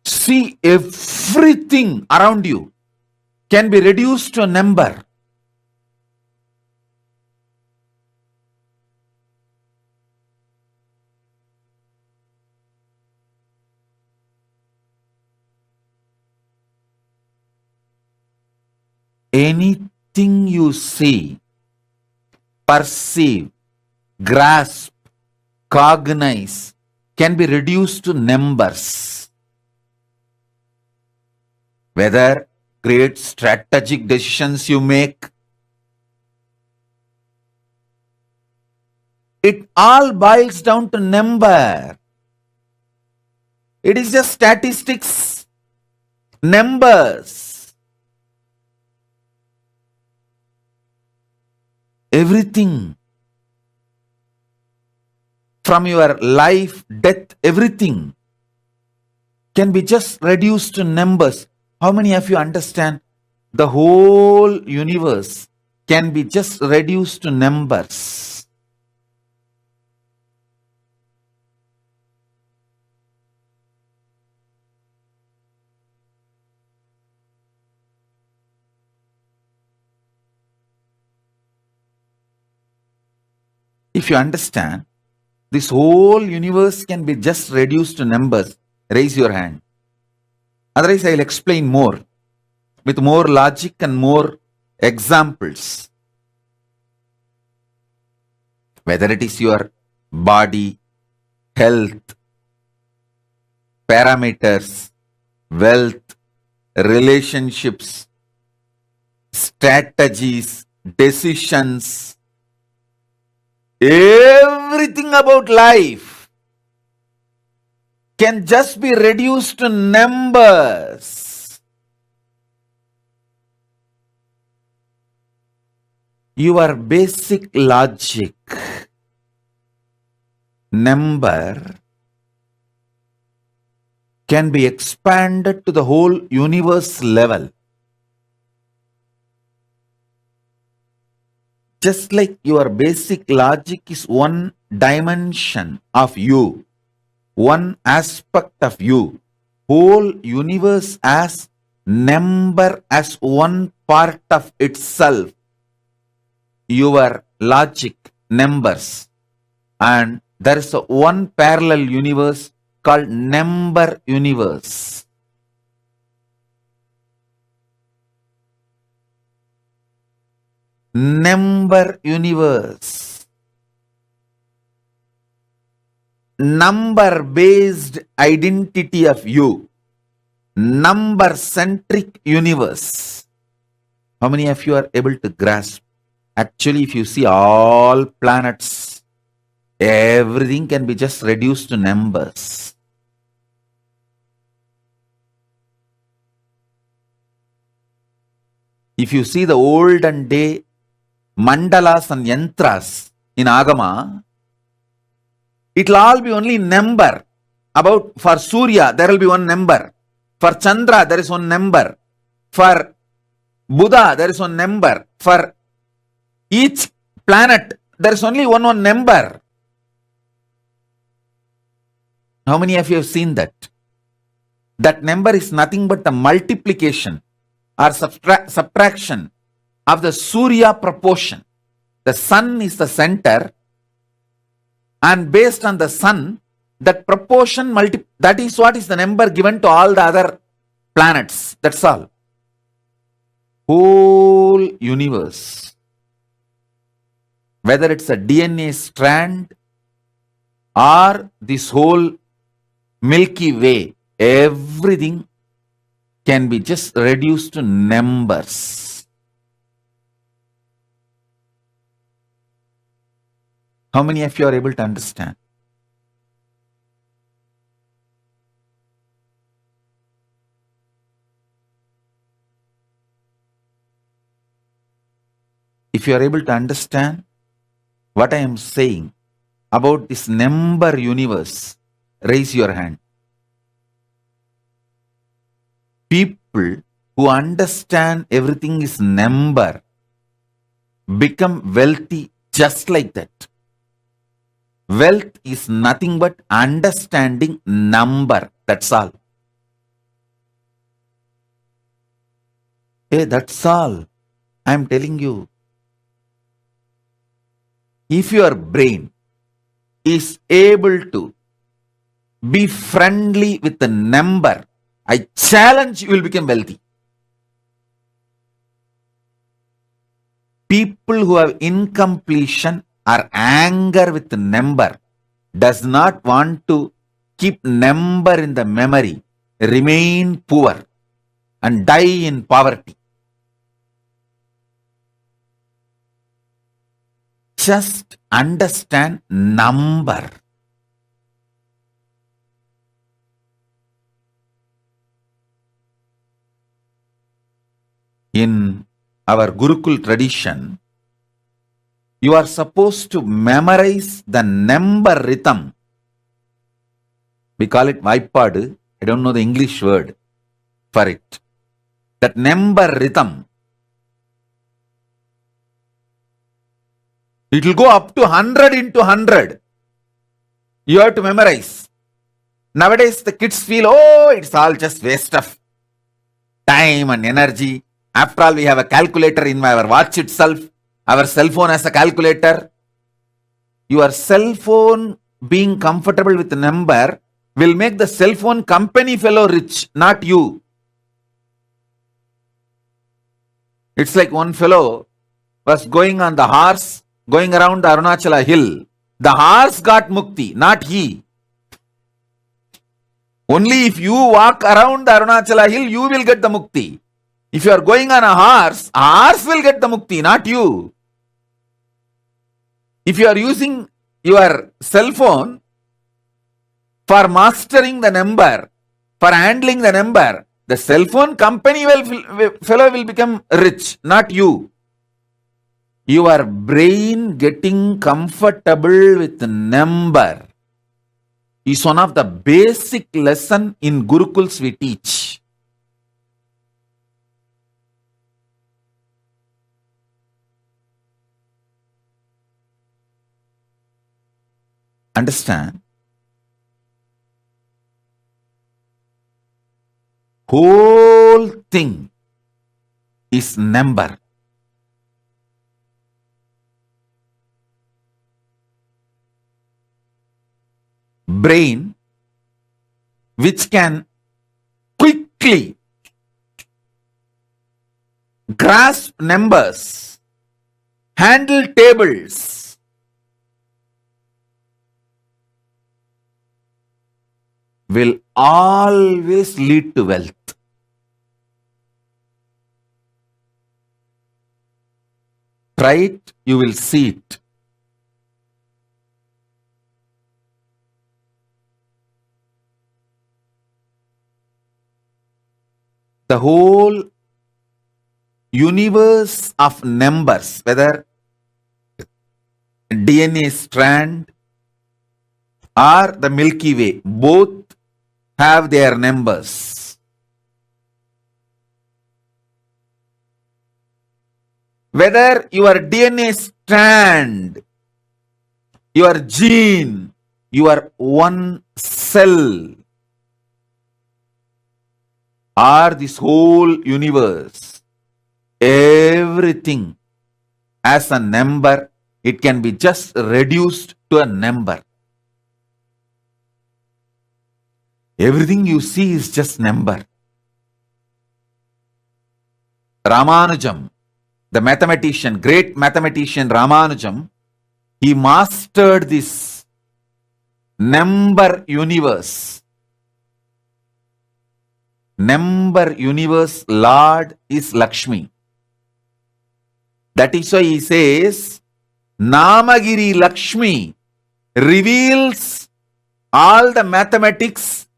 See, everything around you can be reduced to a number. Anything you see, perceive, grasp, cognize can be reduced to numbers. Whether great strategic decisions you make, it all boils down to number. It is just statistics, numbers. Everything from your life, death, everything can be just reduced to numbers. How many of you understand the whole universe can be just reduced to numbers? If you understand, this whole universe can be just reduced to numbers, raise your hand. Otherwise, I will explain more with more logic and more examples. Whether it is your body, health, parameters, wealth, relationships, strategies, decisions, everything about life can just be reduced to numbers. Your basic logic, number, can be expanded to the whole universe level. Just like your basic logic is one dimension of you, one aspect of you, whole universe as number as one part of itself. Your logic, numbers, and there is a one parallel universe called number universe. Number universe. Number based identity of you. Number centric universe. How many of you are able to grasp? Actually, if you see all planets, everything can be just reduced to numbers. If you see the olden day mandalas and yantras in Agama, it will all be only number. About for Surya, there will be one number. For Chandra, there is one number. For Buddha, there is one number. For each planet, there is only one number. How many of you have seen that? That number is nothing but the multiplication or subtraction of the Surya proportion. The sun is the center, and based on the sun, that proportion that is what is the number given to all the other planets. That's all. Whole universe, whether it's a DNA strand or this whole Milky Way, everything can be just reduced to numbers. How many of you are able to understand? If you are able to understand what I am saying about this number universe, raise your hand. People who understand everything is number become wealthy just like that. Wealth is nothing but understanding number. That's all. Hey, that's all. I am telling you. If your brain is able to be friendly with the number, I challenge you will become wealthy. People who have incompletion or anger with the number does not want to keep number in the memory, remain poor and die in poverty. Just understand number. In our Gurukul tradition, you are supposed to memorize the number rhythm. We call it Vaipadu. I don't know the English word for it. That number rhythm. It will go up to 100 into 100. You have to memorize. Nowadays, the kids feel, oh, it's all just waste of time and energy. After all, we have a calculator in our watch itself. Our cell phone has a calculator. Your cell phone being comfortable with the number will make the cell phone company fellow rich, not you. It's like one fellow was going on the horse, going around the Arunachala hill. The horse got mukti, not he. Only if you walk around the Arunachala hill, you will get the mukti. If you are going on a horse will get the mukti, not you. If you are using your cell phone for mastering the number, for handling the number, the cell phone company fellow will become rich, not you. Your brain getting comfortable with the number is one of the basic lesson in Gurukuls we teach. Understand? Whole thing is number. Brain, which can quickly grasp numbers, handle tables, will always lead to wealth. Try it, you will see it. The whole universe of numbers, whether DNA strand or the Milky Way, both have their numbers. Whether your DNA strand, your gene, your one cell, or this whole universe, everything as a number, it can be just reduced to a number. Everything you see is just number. Ramanujam, the mathematician, great mathematician Ramanujam, he mastered this number universe. Number universe Lord is Lakshmi. That is why he says, Namagiri Lakshmi reveals all the mathematics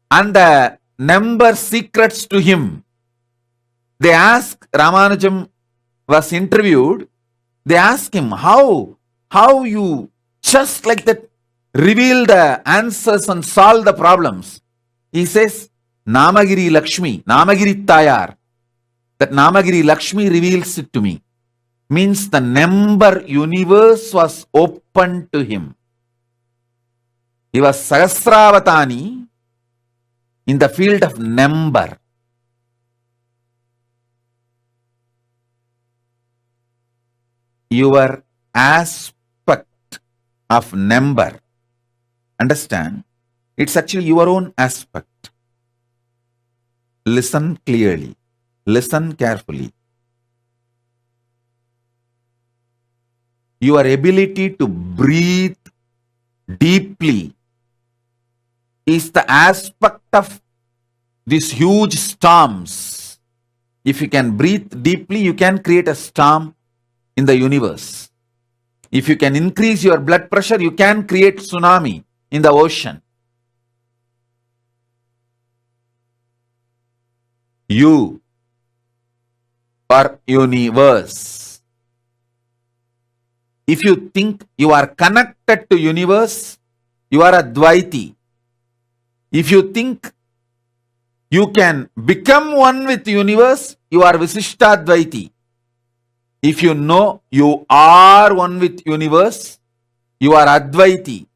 and the number secrets to him. They asked, Ramanujam was interviewed, They ask him, how you just like that reveal the answers and solve the problems. He says, Namagiri Lakshmi, Namagiri Tayar. That Namagiri Lakshmi reveals it to me. Means the number universe was open to him. He was Sahasravatani in the field of number. Your aspect of number, understand, it's actually your own aspect. Listen clearly, listen carefully. Your ability to breathe deeply is the aspect of these huge storms. If you can breathe deeply, you can create a storm in the universe. If you can increase your blood pressure, you can create tsunami in the ocean. You are universe. If you think you are connected to universe, you are Advaiti. If you think you can become one with the universe, you are Visishtadvaiti. If you know you are one with universe, you are Advaiti.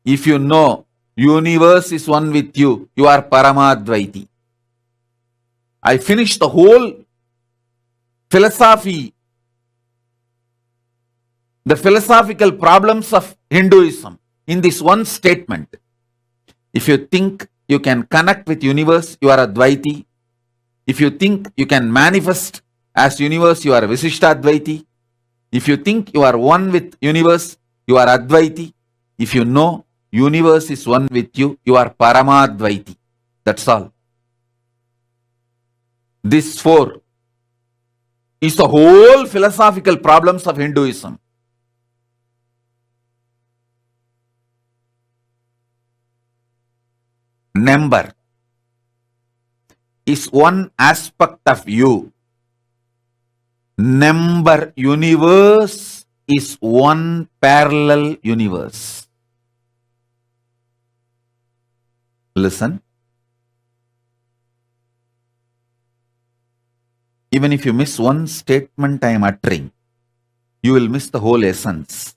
If you know universe is one with you, you are Paramadvaiti. I finished the whole philosophy, the philosophical problems of Hinduism in this one statement. If you think you can connect with universe, you are Advaiti. If you think you can manifest as universe, you are Visishtadvaiti. If you think you are one with universe, you are Advaiti. If you know universe is one with you, you are Paramadvaiti. That's all. This four is the whole philosophical problems of Hinduism. Number is one aspect of you. Number universe is one parallel universe. Listen. Even if you miss one statement I am uttering, you will miss the whole essence.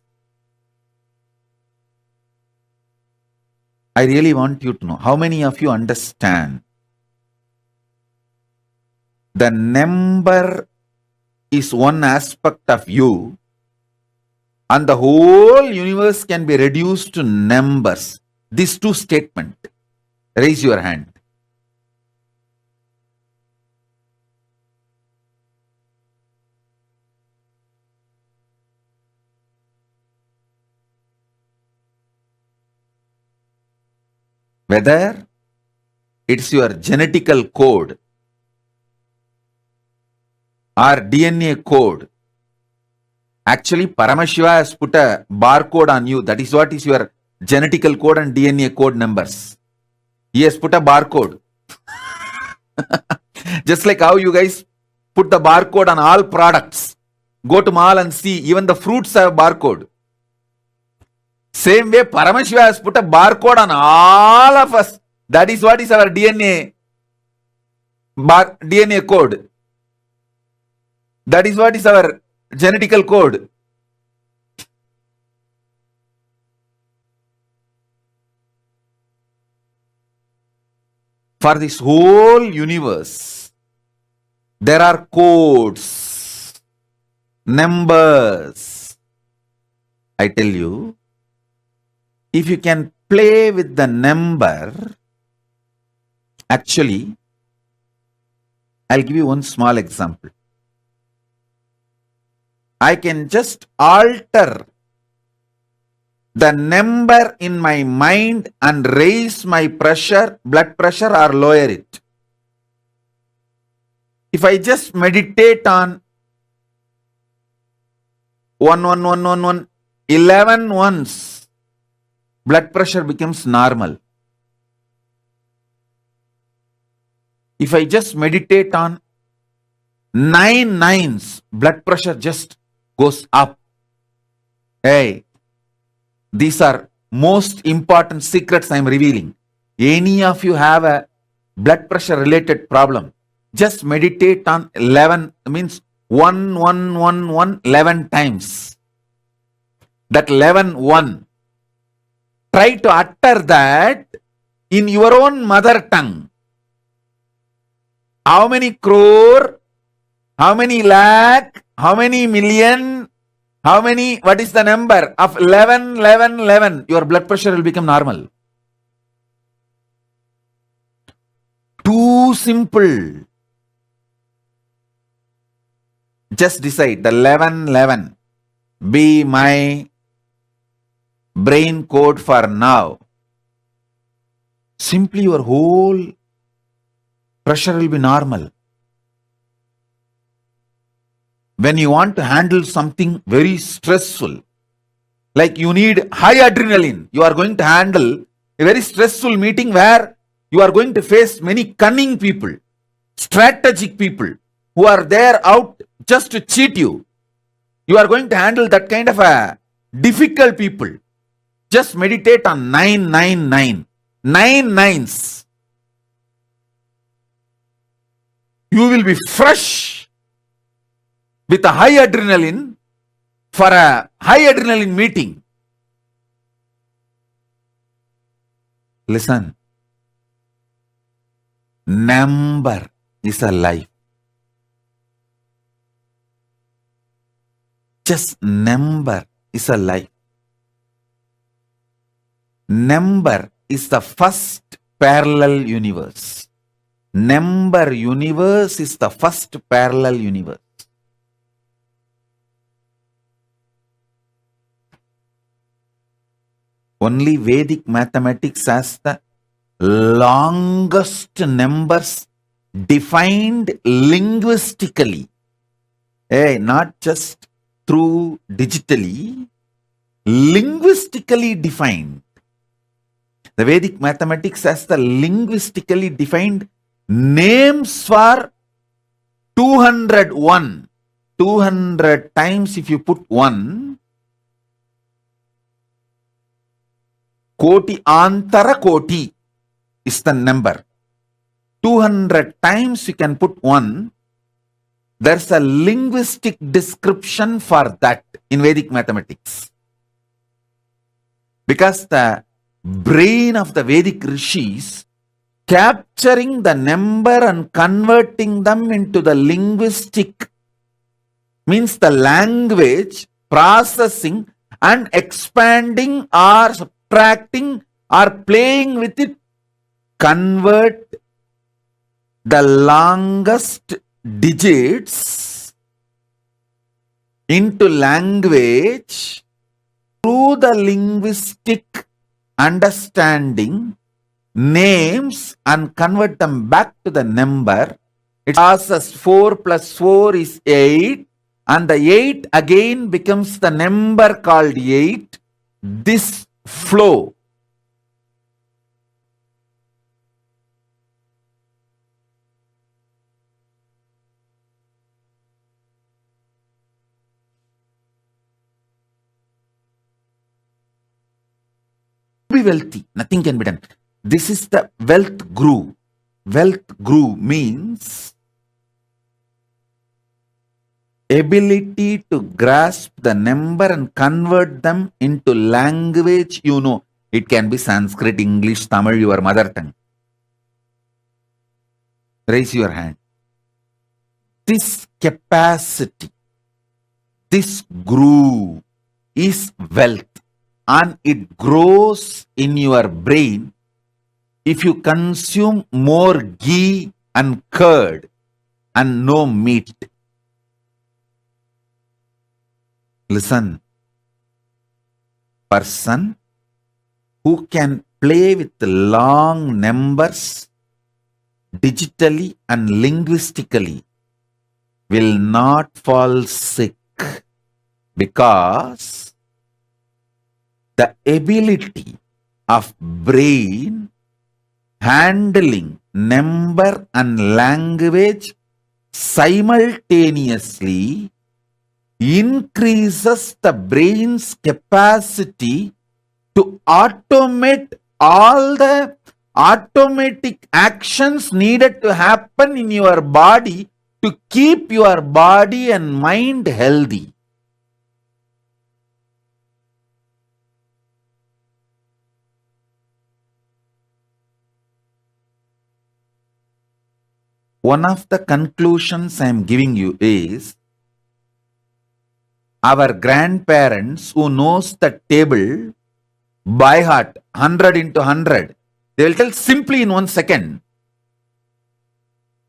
I really want you to know, how many of you understand the number is one aspect of you and the whole universe can be reduced to numbers? These two statements. Raise your hand. Whether it's your genetical code or DNA code. Actually, Paramashiva has put a barcode on you. That is what is your genetical code and DNA code numbers. He has put a barcode. Just like how you guys put the barcode on all products. Go to mall and see, even the fruits have barcode. Same way, Paramashiva has put a barcode on all of us. That is what is our DNA code. That is what is our genetical code. For this whole universe, there are codes, numbers. I tell you, if you can play with the number, actually, I'll give you one small example. I can just alter the number in my mind and raise my pressure, blood pressure, or lower it. If I just meditate on 11 ones, blood pressure becomes normal. If I just meditate on 9 nines, blood pressure just goes up. Hey, these are most important secrets I am revealing. Any of you have a blood pressure related problem, just meditate on 11, means 1, 1, 1, 1, 11 times. That 11, 1. Try to utter that in your own mother tongue. How many crore, how many lakh, how many million, how many, what is the number of 11, 11, 11? Your blood pressure will become normal. Too simple. Just decide the 11, 11 be my brain code for now. Simply your whole pressure will be normal. When you want to handle something very stressful, like you need high adrenaline, you are going to handle a very stressful meeting where you are going to face many cunning people, strategic people who are there out just to cheat you. You are going to handle that kind of a difficult people. Just meditate on 999. 9 nines. You will be fresh with a high adrenaline for a high adrenaline meeting. Listen. Number is a life. Just number is a life. Number is the first parallel universe. Number universe is the first parallel universe. Only Vedic mathematics has the longest numbers defined linguistically. Not just through digitally, linguistically defined. The Vedic mathematics has the linguistically defined names for 201. 200 times if you put 1, Koti Antara Koti is the number. 200 times you can put 1. There's a linguistic description for that in Vedic mathematics. Because the brain of the Vedic rishis capturing the number and converting them into the linguistic, means the language, processing and expanding or subtracting or playing with it, convert the longest digits into language through the linguistic understanding, names and convert them back to the number. It passes 4 plus 4 is 8 and the 8 again becomes the number called 8. This flow be wealthy, nothing can be done. This is the wealth grew. Wealth grew means ability to grasp the number and convert them into language. You know, it can be Sanskrit, English, Tamil, your mother tongue. Raise your hand. This capacity, this grew is wealth. And it grows in your brain if you consume more ghee and curd and no meat. Listen, person who can play with long numbers digitally and linguistically will not fall sick, because the ability of brain handling number and language simultaneously increases the brain's capacity to automate all the automatic actions needed to happen in your body to keep your body and mind healthy. One of the conclusions I am giving you is, our grandparents who knows the table by heart, 100 into 100, they will tell simply in 1 second,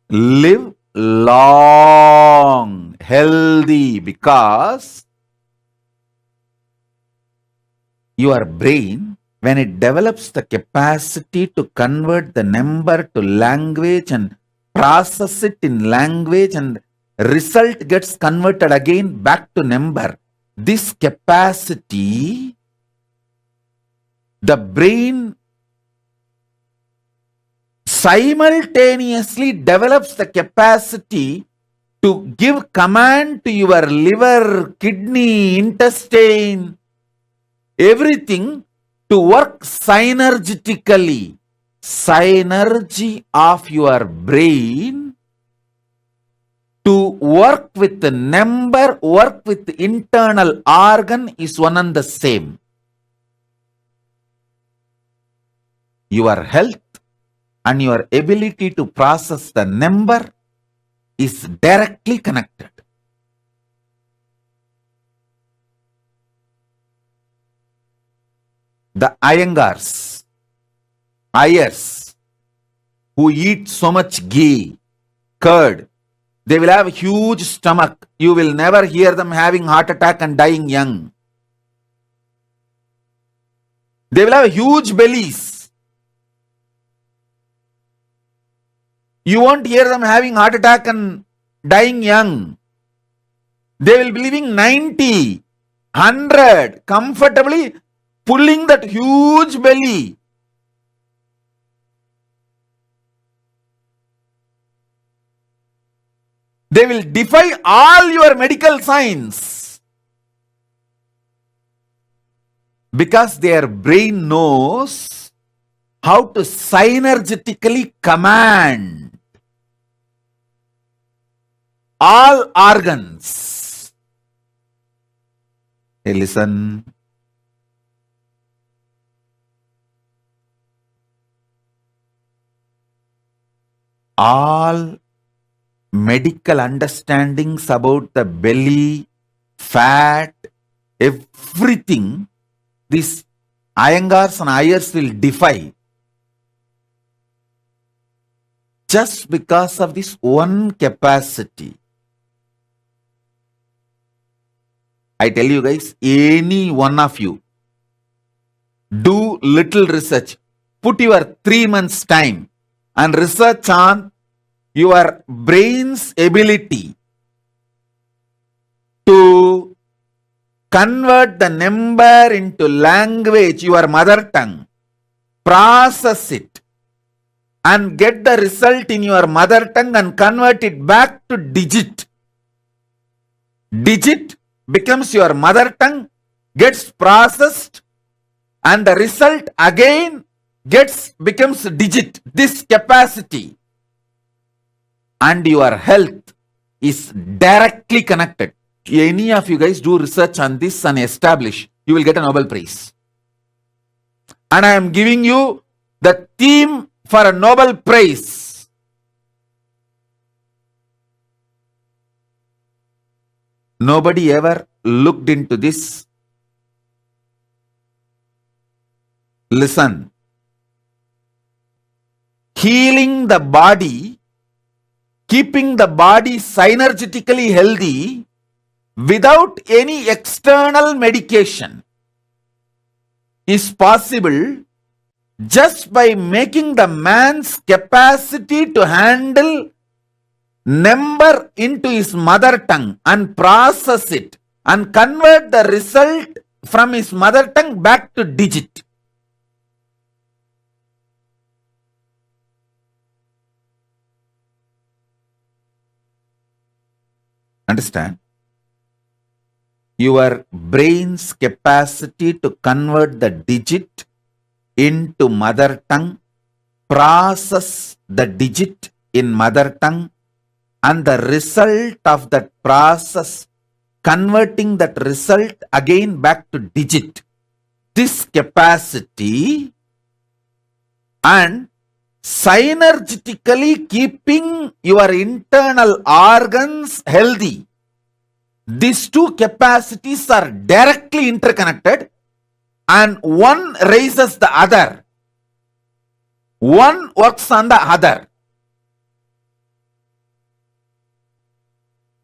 live long, healthy, because your brain, when it develops the capacity to convert the number to language and process it in language, and result gets converted again back to number, this capacity, the brain simultaneously develops the capacity to give command to your liver, kidney, intestine, everything to work synergetically. Synergy of your brain to work with the number, work with the internal organ is one and the same. Your health and your ability to process the number is directly connected. The Ayers, who eat so much ghee, curd, they will have a huge stomach. You will never hear them having heart attack and dying young. They will have huge bellies. You won't hear them having heart attack and dying young. They will be living 90, 100, comfortably pulling that huge belly. They will defy all your medical science because their brain knows how to synergetically command all organs. Hey, listen. All medical understandings about the belly, fat, everything, these Iyengars and Ayers will defy just because of this one capacity. I tell you guys, any one of you, do little research. Put your 3 months time and research on your brain's ability to convert the number into language, your mother tongue, process it, and get the result in your mother tongue and convert it back to digit. Digit becomes your mother tongue, gets processed, and the result again becomes digit. This capacity and your health is directly connected. Any of you guys do research on this and establish, you will get a Nobel Prize. And I am giving you the theme for a Nobel Prize. Nobody ever looked into this. Listen. Healing the body, keeping the body synergetically healthy without any external medication is possible just by making the man's capacity to handle number into his mother tongue and process it and convert the result from his mother tongue back to digit. Understand? your brain's capacity to convert the digit into mother tongue, process the digit in mother tongue, and the result of that process, converting that result again back to digit. This capacity and synergetically keeping your internal organs healthy. These two capacities are directly interconnected and one raises the other. One works on the other.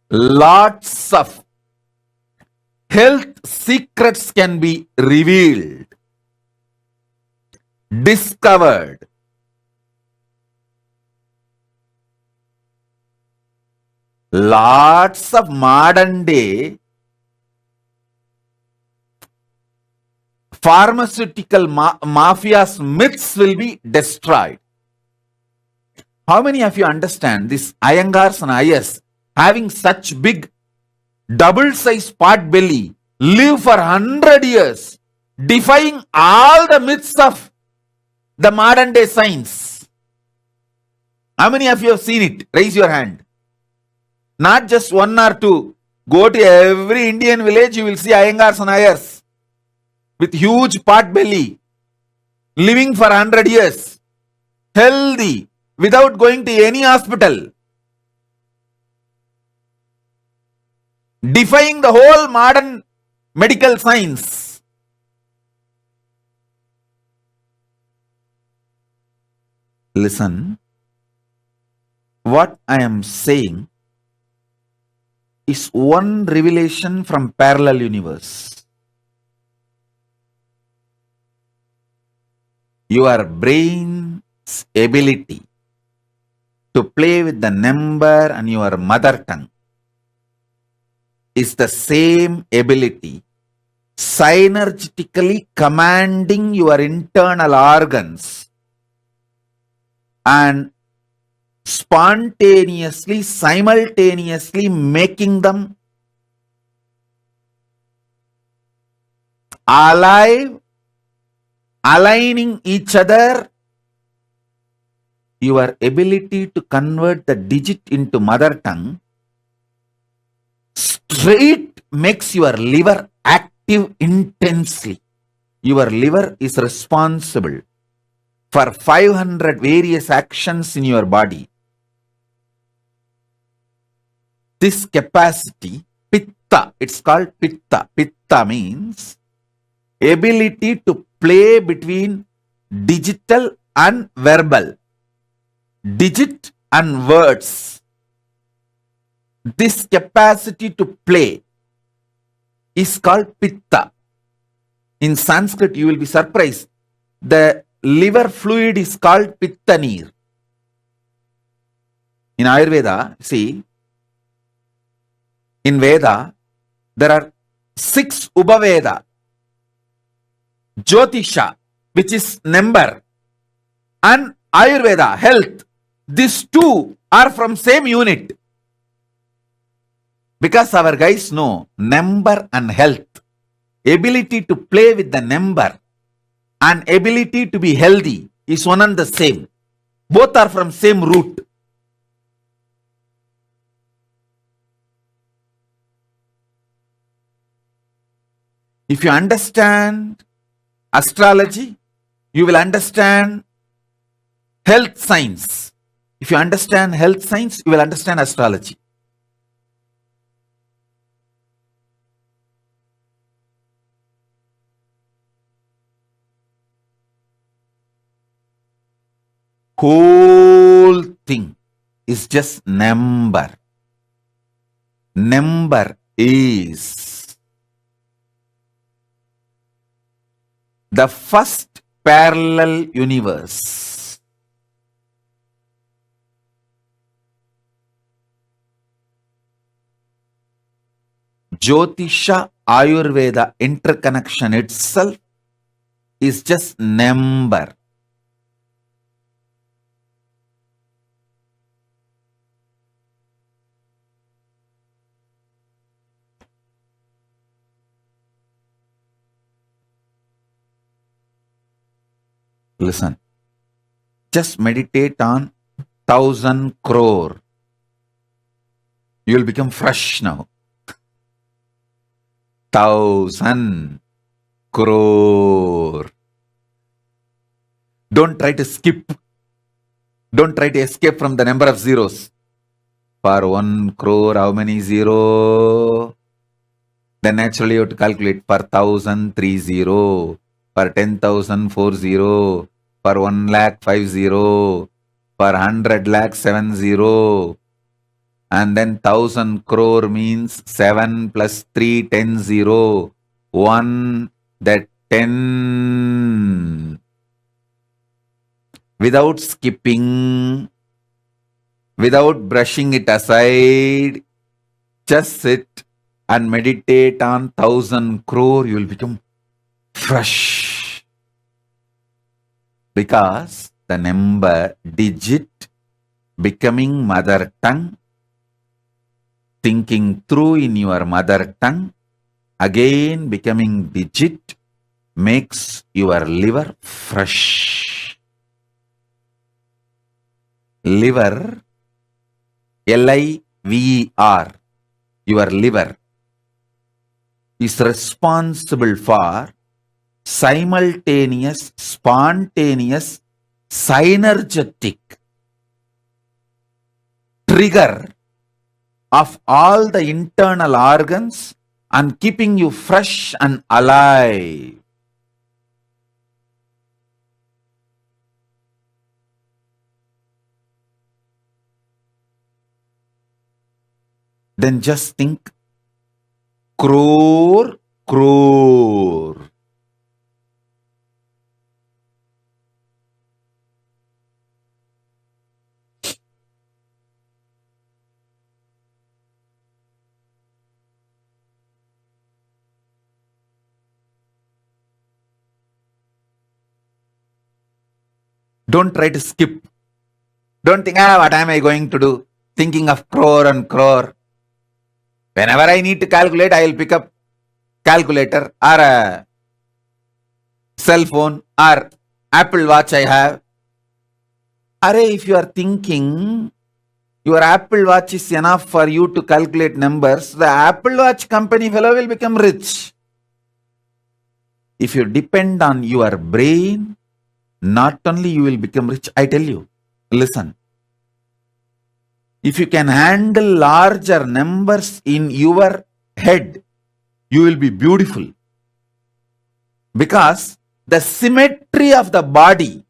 Lots of health secrets can be revealed, discovered. Lots of modern day pharmaceutical mafia's myths will be destroyed. How many of you understand these Iyengars and Ayers having such big double-sized pot belly live for 100 years, defying all the myths of the modern day science? How many of you have seen it? Raise your hand. Not just one or two. Go to every Indian village, you will see Iyengars and Ayers with huge pot belly, living for 100 years, healthy, without going to any hospital, defying the whole modern medical science. Listen, what I am saying is one revelation from parallel universe. Your brain's ability to play with the number and your mother tongue is the same ability synergetically commanding your internal organs and spontaneously, simultaneously making them alive, aligning each other. Your ability to convert the digit into mother tongue straight makes your liver active intensely. Your liver is responsible for 500 various actions in your body. This capacity, pitta, it's called pitta. Pitta means ability to play between digital and verbal, digit and words. This capacity to play is called pitta. In Sanskrit, you will be surprised. The liver fluid is called pitta neer. In Ayurveda, see, in Veda, there are 6 Ubaveda. Jyotisha, which is number, and Ayurveda, health. These two are from same unit. Because our guys know number and health, ability to play with the number and ability to be healthy is one and the same. Both are from same root. If you understand astrology, you will understand health science. If you understand health science, you will understand astrology. Whole thing is just number. Number is the first parallel universe. Jyotisha Ayurveda interconnection itself is just number. Listen. Just meditate on 1,000 crore. You will become fresh now. 1,000 crore. Don't try to skip. Don't try to escape from the number of zeros. For 1 crore, how many zero? Then naturally you have to calculate for 1,000, 3 zero. For 10,000, 4 zero. For 1 lakh, 5 zero. For 100 lakh, 7 zero. And then 1,000 crore means 7 plus 3, 10 zero. 1, that 10. Without skipping, without brushing it aside, just sit and meditate on 1,000 crore, you will become fresh. Because the number, digit, becoming mother tongue, thinking through in your mother tongue, again becoming digit, makes your liver fresh. Liver, L-I-V-E-R, your liver, is responsible for simultaneous, spontaneous, synergetic trigger of all the internal organs and keeping you fresh and alive. Then just think, crore, crore. Don't try to skip. Don't think, what am I going to do? Thinking of crore and crore. Whenever I need to calculate, I will pick up calculator or a cell phone or Apple Watch I have. If you are thinking your Apple Watch is enough for you to calculate numbers, the Apple Watch company fellow will become rich. If you depend on your brain, not only you will become rich, I tell you, listen. If you can handle larger numbers in your head, you will be beautiful. Because the symmetry of the body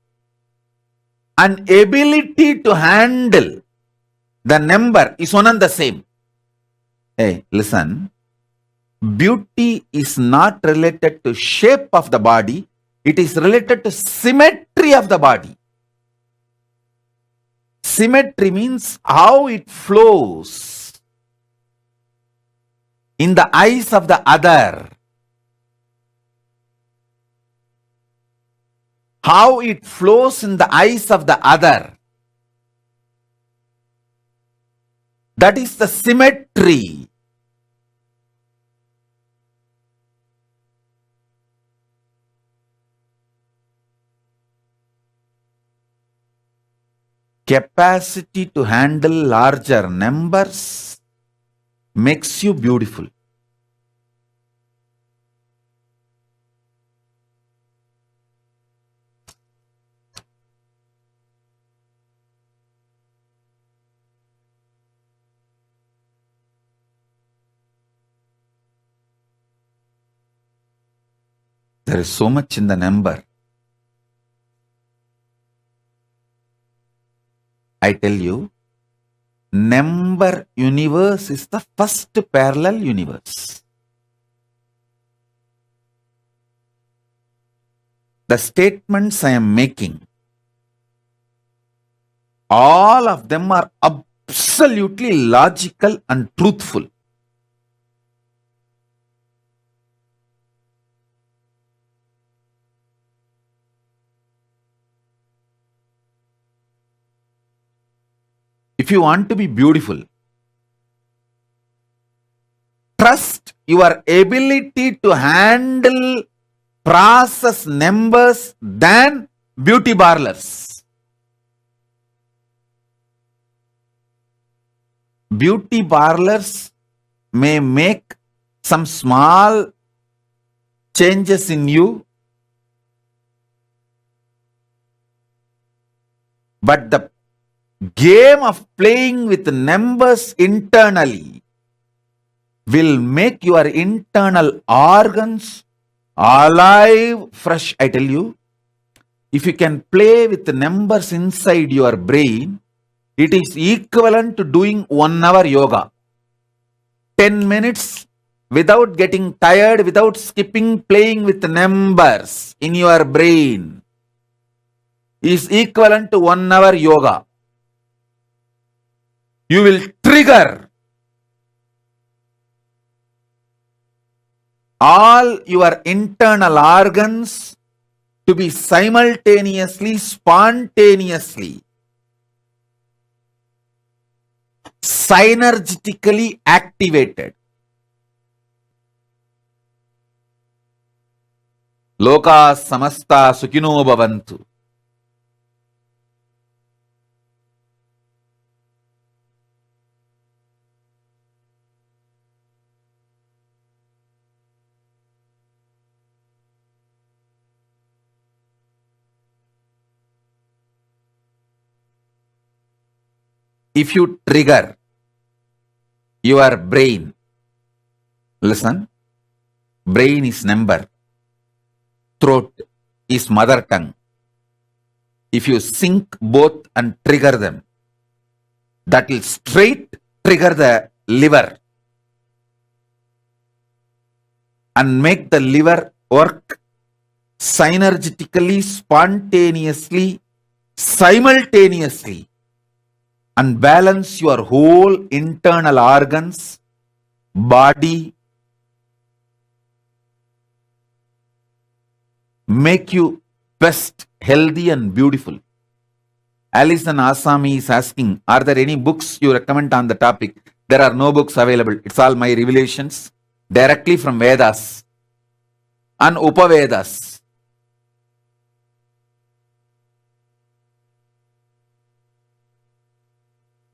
and ability to handle the number is one and the same. Hey, listen. Beauty is not related to shape of the body. It is related to symmetry of the body. Symmetry means how it flows in the eyes of the other. How it flows in the eyes of the other. That is the symmetry. Capacity to handle larger numbers makes you beautiful. There is so much in the number. I tell you, number universe is the first parallel universe. The statements I am making, all of them are absolutely logical and truthful. If you want to be beautiful, trust your ability to handle, process numbers than beauty parlors. Beauty parlors may make some small changes in you, but the game of playing with numbers internally will make your internal organs alive, fresh. I tell you, if you can play with the numbers inside your brain, it is equivalent to doing 1 hour yoga. 10 minutes without getting tired, without skipping, playing with the numbers in your brain is equivalent to 1 hour yoga. You will trigger all your internal organs to be simultaneously, spontaneously, synergetically activated. Loka samasta sukhino bhavantu. If you trigger your brain, listen, brain is number, throat is mother tongue. If you sync both and trigger them, that will straight trigger the liver and make the liver work synergetically, spontaneously, simultaneously, and balance your whole internal organs, body, make you best, healthy and beautiful. Alison Asami is asking, are there any books you recommend on the topic? There are no books available. It's all my revelations directly from Vedas and Upavedas.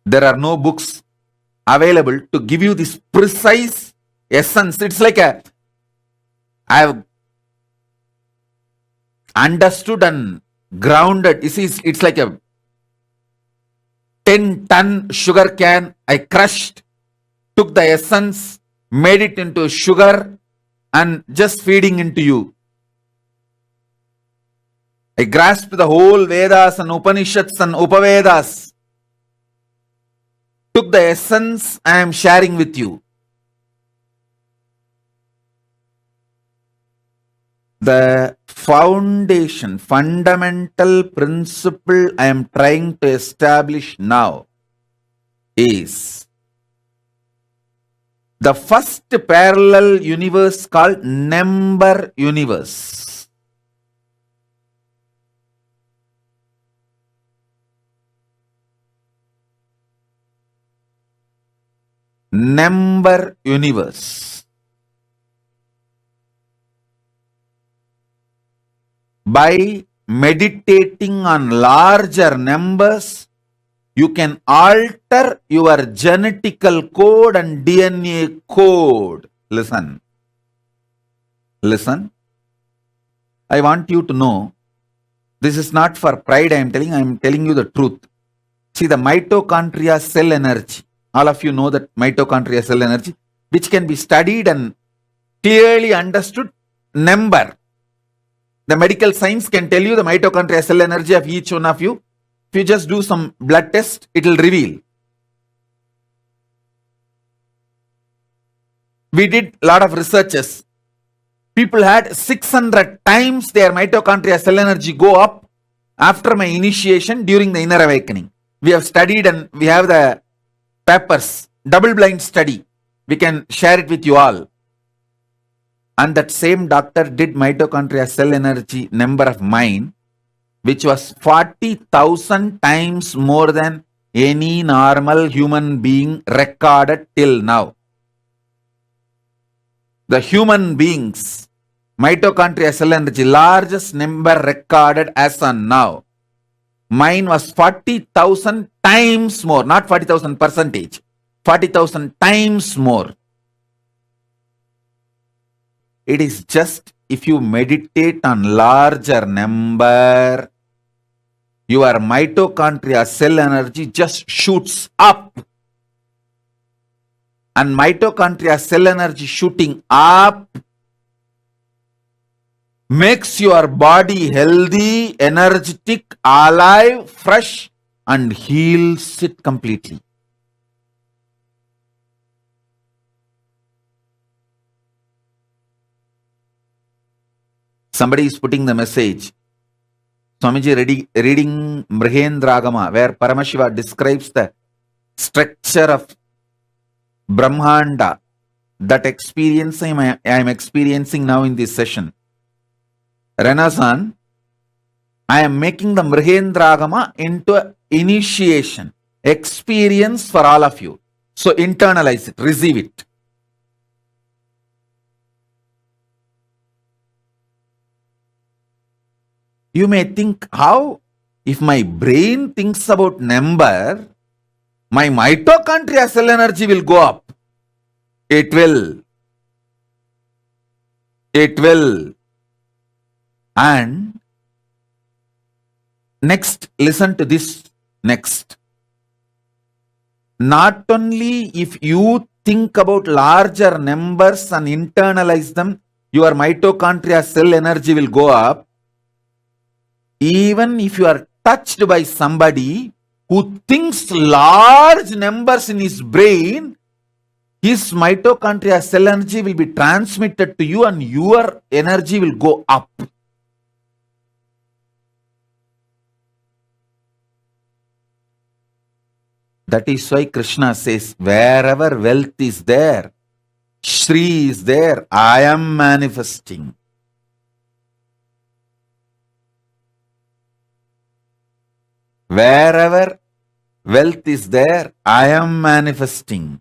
There are no books available to give you this precise essence. It's like I have understood and grounded. It's like a 10-ton sugar can. I crushed, took the essence, made it into sugar and just feeding into you. I grasped the whole Vedas and Upanishads and Upavedas. Took the essence I am sharing with you. The foundation, fundamental principle I am trying to establish now is the first parallel universe called number universe. Number universe. By meditating on larger numbers, you can alter your genetical code and DNA code. Listen. Listen. I want you to know, this is not for pride I am telling you the truth. See, the mitochondria cell energy. All of you know that mitochondria cell energy, which can be studied and clearly understood. Number. The medical science can tell you the mitochondria cell energy of each one of you. If you just do some blood test, it will reveal. We did a lot of researches. People had 600 times their mitochondria cell energy go up after my initiation during the inner awakening. We have studied and we have the papers, double-blind study. We can share it with you all. And that same doctor did mitochondria cell energy number of mine, which was 40,000 times more than any normal human being recorded till now. The human beings Mitochondria cell energy, largest number recorded as on now. Mine was 40,000 times more, not 40,000 percentage, 40,000 times more. It is just if you meditate on larger number, your mitochondria cell energy just shoots up. And mitochondria cell energy shooting up makes your body healthy, energetic, alive, fresh, and heals it completely. Somebody is putting the message. Swamiji reading Mrihendragama, where Paramashiva describes the structure of Brahmanda, that experience I am experiencing now in this session. Renasan, I am making the Mrihendragama into an initiation, experience for all of you. So internalize it, receive it. You may think, how? If my brain thinks about number, my mitochondria cell energy will go up. It will. It will. And next, listen to this next. Not only if you think about larger numbers and internalize them, your mitochondria cell energy will go up. Even if you are touched by somebody who thinks large numbers in his brain, his mitochondria cell energy will be transmitted to you and your energy will go up. That is why Krishna says, wherever wealth is there, Shri is there, I am manifesting. Wherever wealth is there, I am manifesting.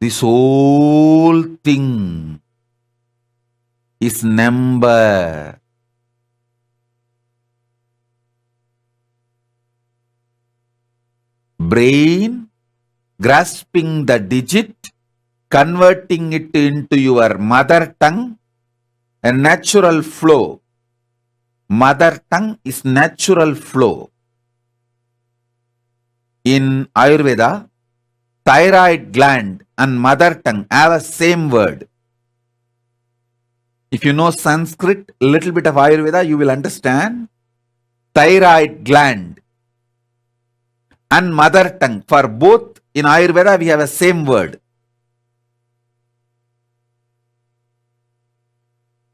This whole thing is number. Brain grasping the digit, converting it into your mother tongue, a natural flow. Mother tongue is natural flow. In Ayurveda, thyroid gland and mother tongue have a same word. If you know Sanskrit, a little bit of Ayurveda, you will understand. Thyroid gland and mother tongue, for both in Ayurveda we have a same word.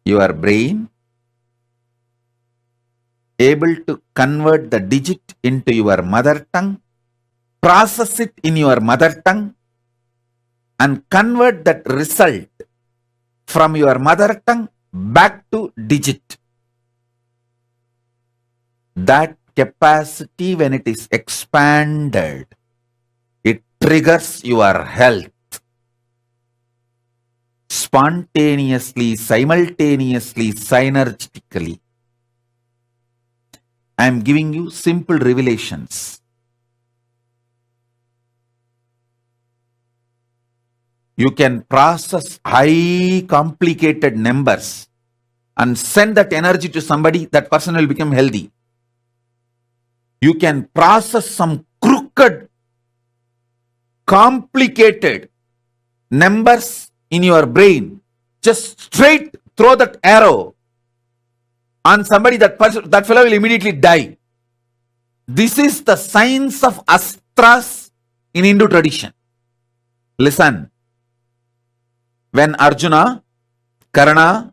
Your brain able to convert the digit into your mother tongue, process it in your mother tongue, and convert that result from your mother tongue back to digit. That capacity, when it is expanded, it triggers your health. Spontaneously, simultaneously, synergistically. I am giving you simple revelations. You can process high complicated numbers and send that energy to somebody, that person will become healthy. You can process some crooked, complicated numbers in your brain. Just straight throw that arrow on somebody, that fellow will immediately die. This is the science of astras in Hindu tradition. Listen. When Arjuna, Karna,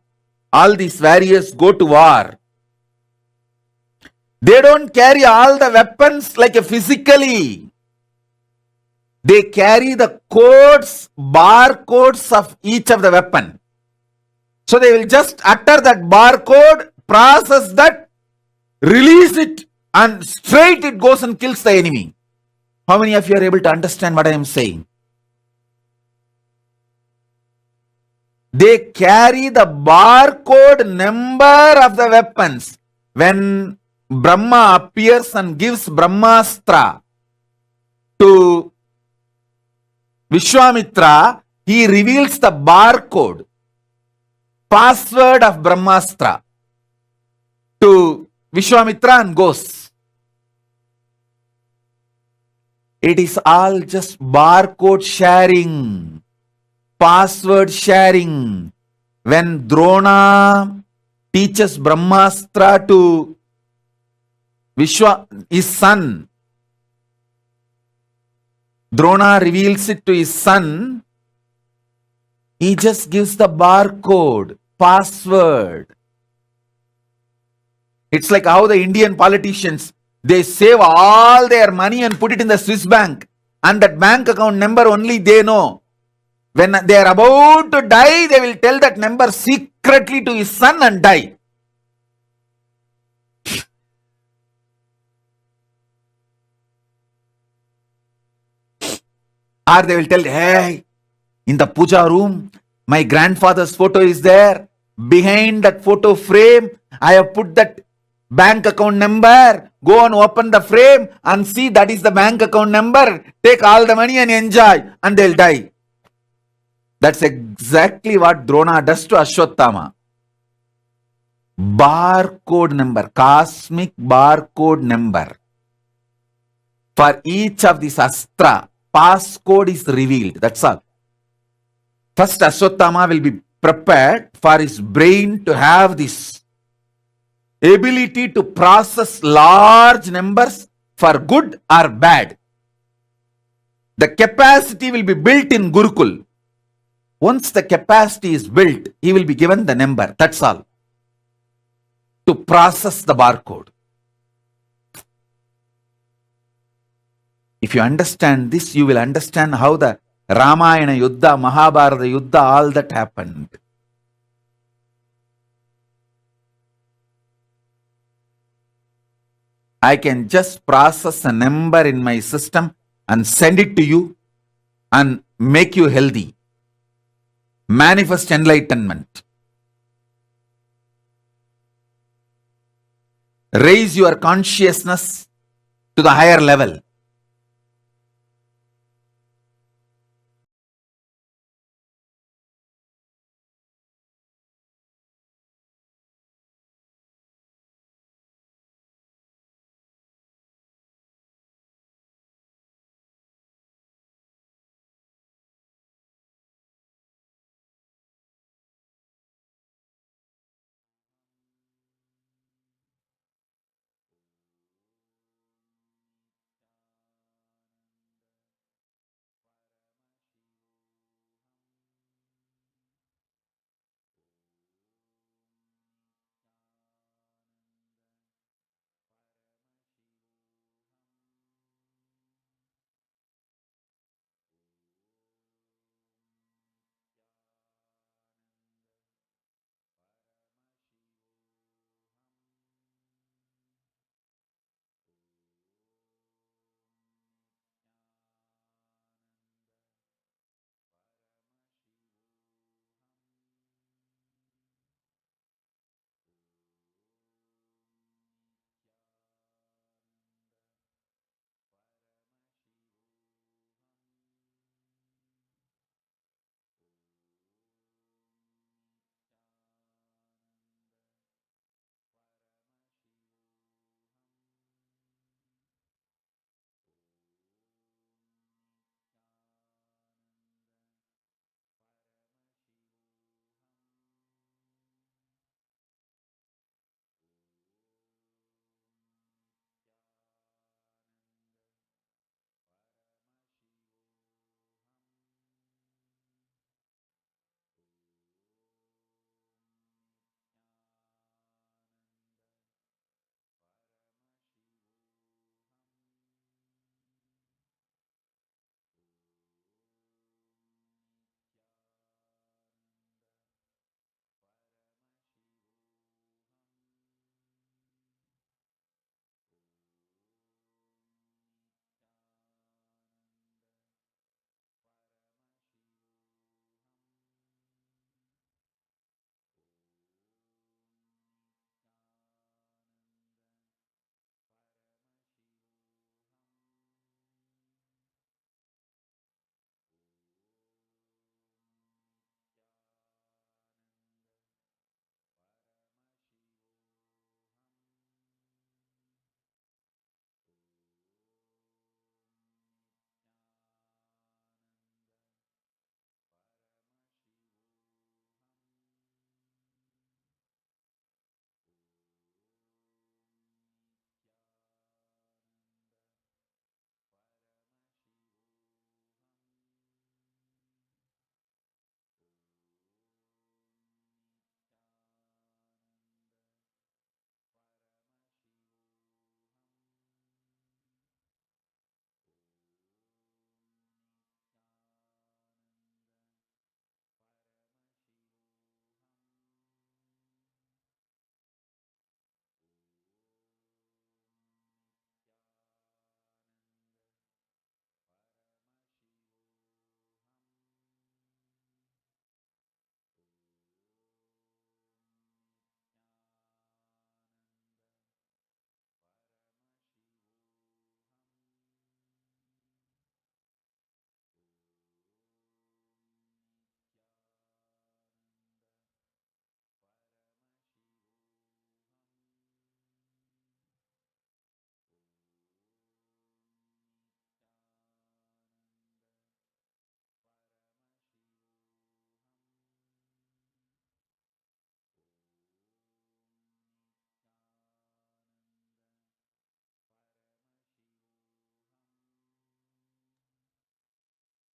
all these warriors go to war, they don't carry all the weapons like a physically. They carry the codes, barcodes of each of the weapon. So they will just utter that barcode, process that, release it, and straight it goes and kills the enemy. How many of you are able to understand what I am saying? They carry the barcode number of the weapons. When Brahma appears and gives Brahmastra to Vishwamitra, he reveals the barcode, password of Brahmastra to Vishwamitra and goes. It is all just barcode sharing, password sharing. When Drona teaches Brahmastra to his son, Drona reveals it to his son, he just gives the barcode, password. It's like how the Indian politicians, they save all their money and put it in the Swiss bank, and that bank account number only they know. When they are about to die, they will tell that number secretly to his son and die. Or they will tell, hey, in the puja room, my grandfather's photo is there. Behind that photo frame, I have put that bank account number. Go and open the frame and see that is the bank account number. Take all the money and enjoy, and they'll die. That's exactly what Drona does to Ashwatthama. Barcode number, cosmic barcode number. For each of these astra, passcode is revealed. That's all. First, Ashwatthama will be prepared for his brain to have this ability to process large numbers for good or bad. The capacity will be built in Gurukul. Once the capacity is built, he will be given the number. That's all. To process the barcode. If you understand this, you will understand how the Ramayana Yuddha, Mahabharata Yuddha, all that happened. I can just process a number in my system and send it to you and make you healthy. Manifest enlightenment. Raise your consciousness to the higher level.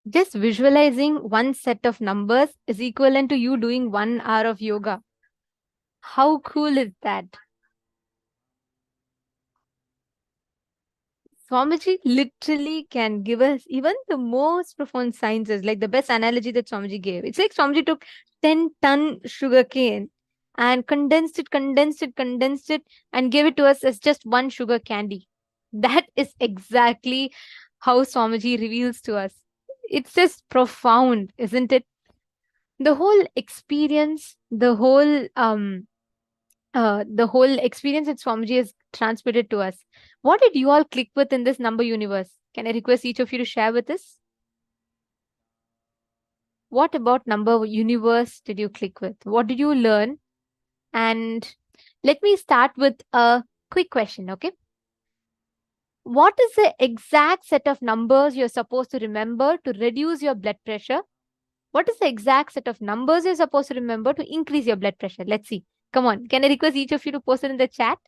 Just visualizing one set of numbers is equivalent to you doing 1 hour of yoga. How cool is that? Swamiji literally can give us even the most profound sciences, like the best analogy that Swamiji gave. It's like Swamiji took 10-ton sugar cane and condensed it, and gave it to us as just one sugar candy. That is exactly how Swamiji reveals to us. It's just profound, isn't it? The whole experience, the whole experience that Swamiji has transmitted to us. What did you all click with in this number universe? Can I request each of you to share with us? What about number universe did you click with? What did you learn? And let me start with a quick question, okay? What is the exact set of numbers you're supposed to remember to reduce your blood pressure? What is the exact set of numbers you're supposed to remember to increase your blood pressure? Let's see. Come on. Can I request each of you to post it in the chat?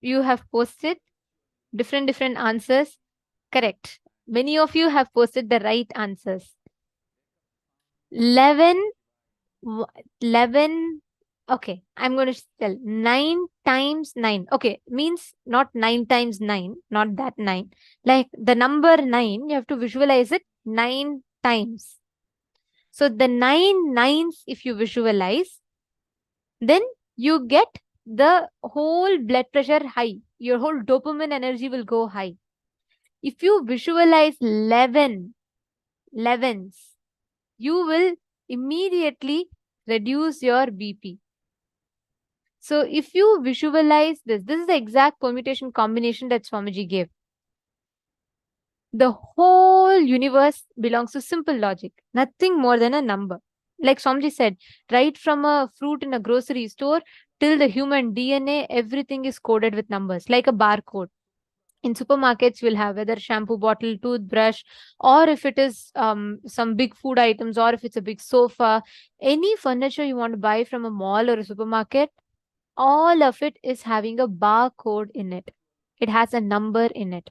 You have posted different answers. Correct. Many of you have posted the right answers. 11, 11. Okay, I'm going to tell 9 times 9. Okay, means not 9 times 9, not that 9. Like the number 9, you have to visualize it 9 times. So the 9 nines, if you visualize, then you get the whole blood pressure high. Your whole dopamine energy will go high. If you visualize 11 11s, you will immediately reduce your BP. So if you visualize this is the exact permutation combination that Swamiji gave. The whole universe belongs to simple logic, nothing more than a number. Like Swamiji said, right from a fruit in a grocery store till the human DNA, everything is coded with numbers, like a barcode. In supermarkets, we'll have whether shampoo bottle, toothbrush, or if it is some big food items, or if it's a big sofa, any furniture you want to buy from a mall or a supermarket, all of it is having a barcode in it. It has a number in it.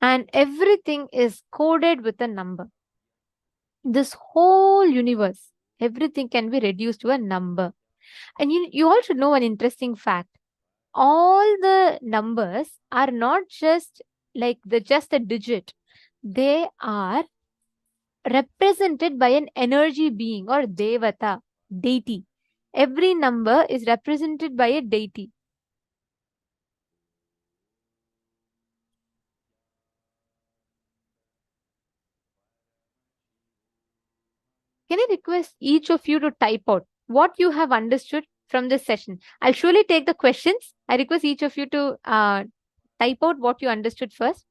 And everything is coded with a number. This whole universe, everything can be reduced to a number. And you all should know an interesting fact. All the numbers are not just like just a digit. They are represented by an energy being or devata, deity. Every number is represented by a deity. Can I request each of you to type out what you have understood from this session? I'll surely take the questions. I request each of you to type out what you understood first.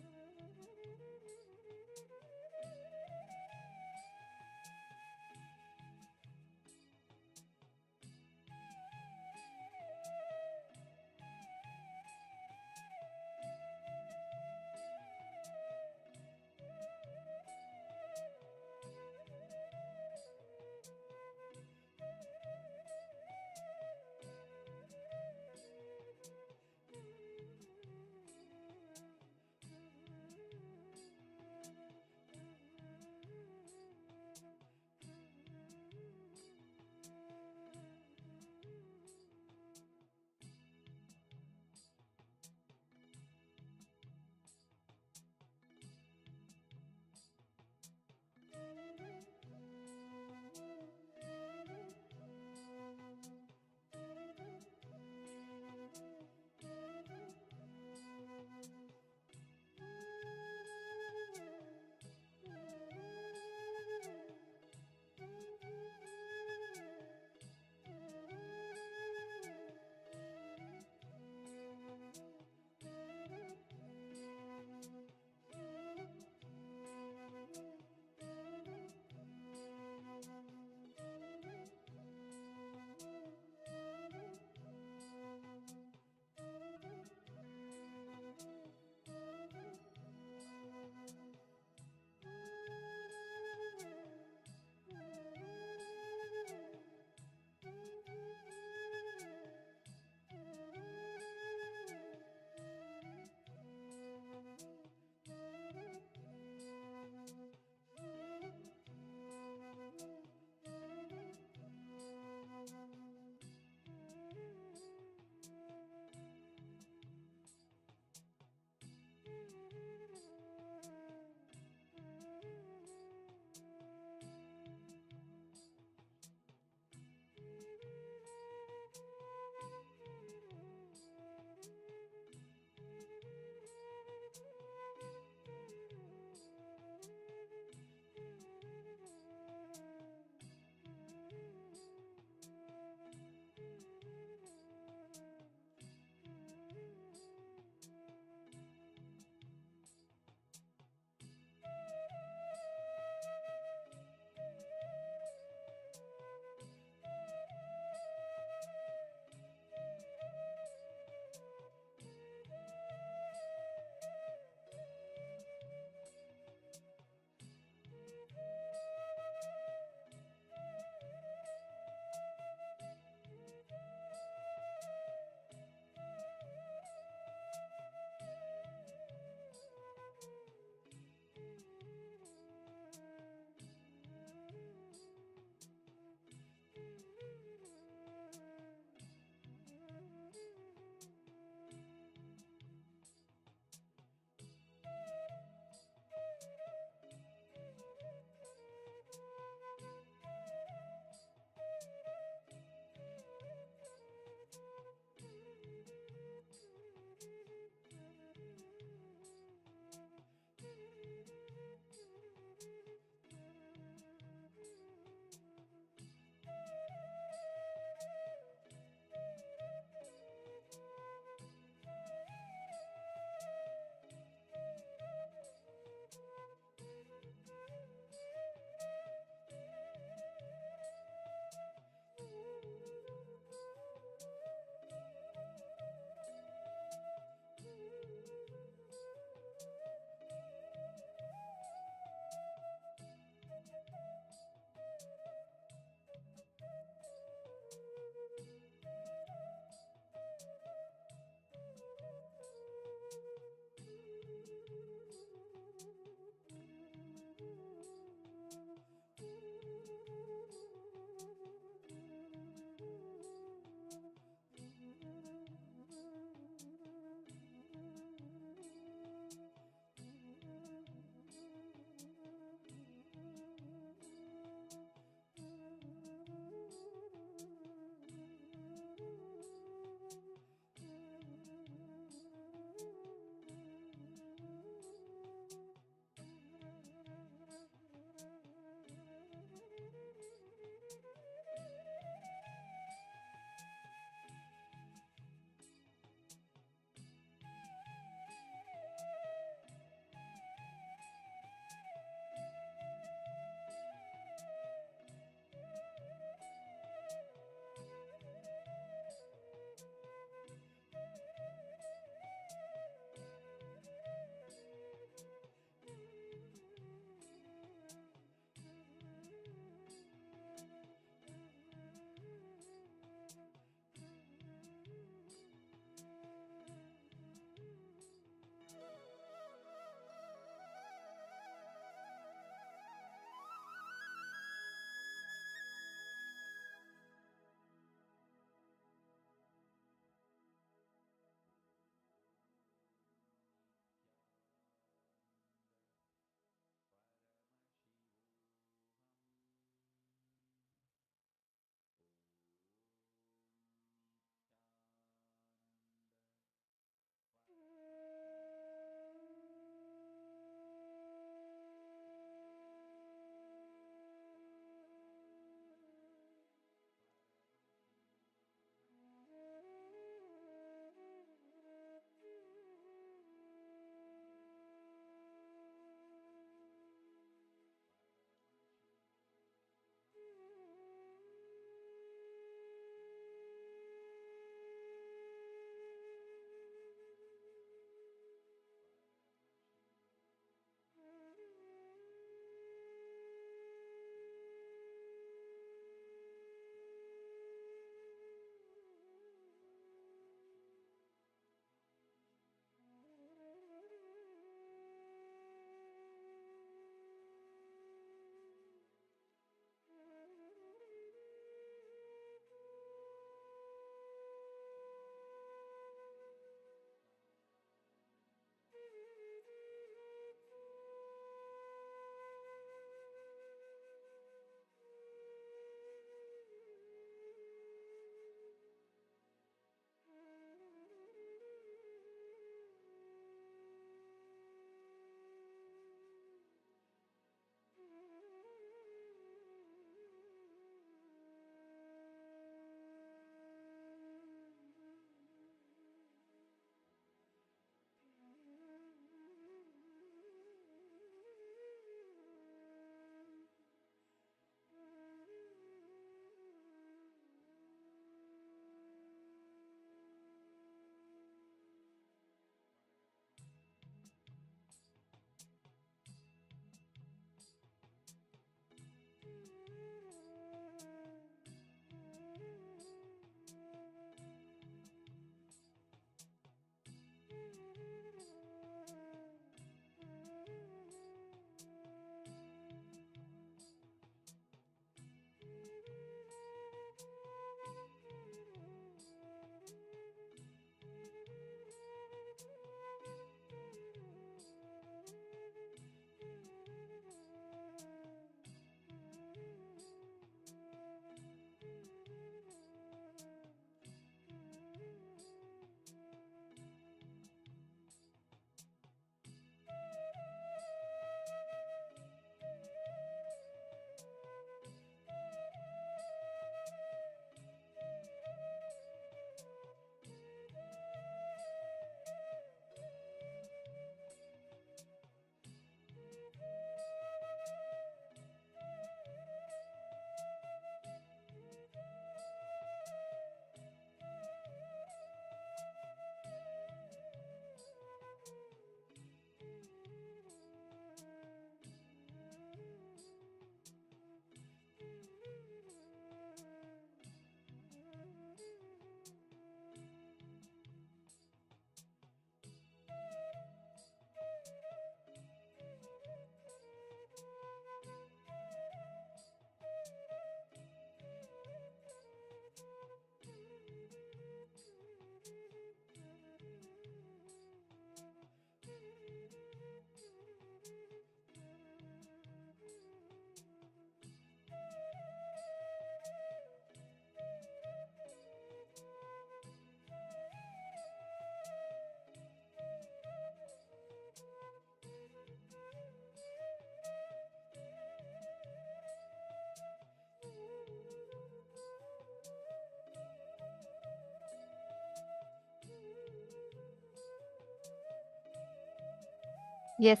Yes,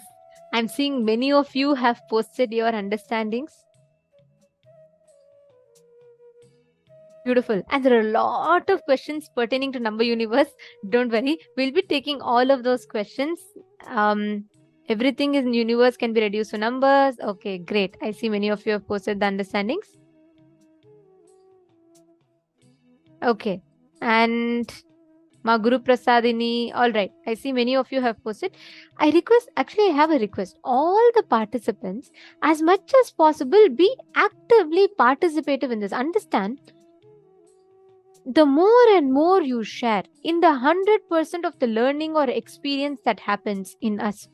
I'm seeing many of you have posted your understandings. Beautiful. And there are a lot of questions pertaining to number universe. Don't worry, we'll be taking all of those questions. Everything in universe can be reduced to numbers. Okay, great. I see many of you have posted the understandings. Okay. And Ma Guru Prasadini. All right. I see many of you have posted. I have a request. All the participants, as much as possible, be actively participative in this. Understand, the more and more you share in the 100% of the learning or experience that happens in us,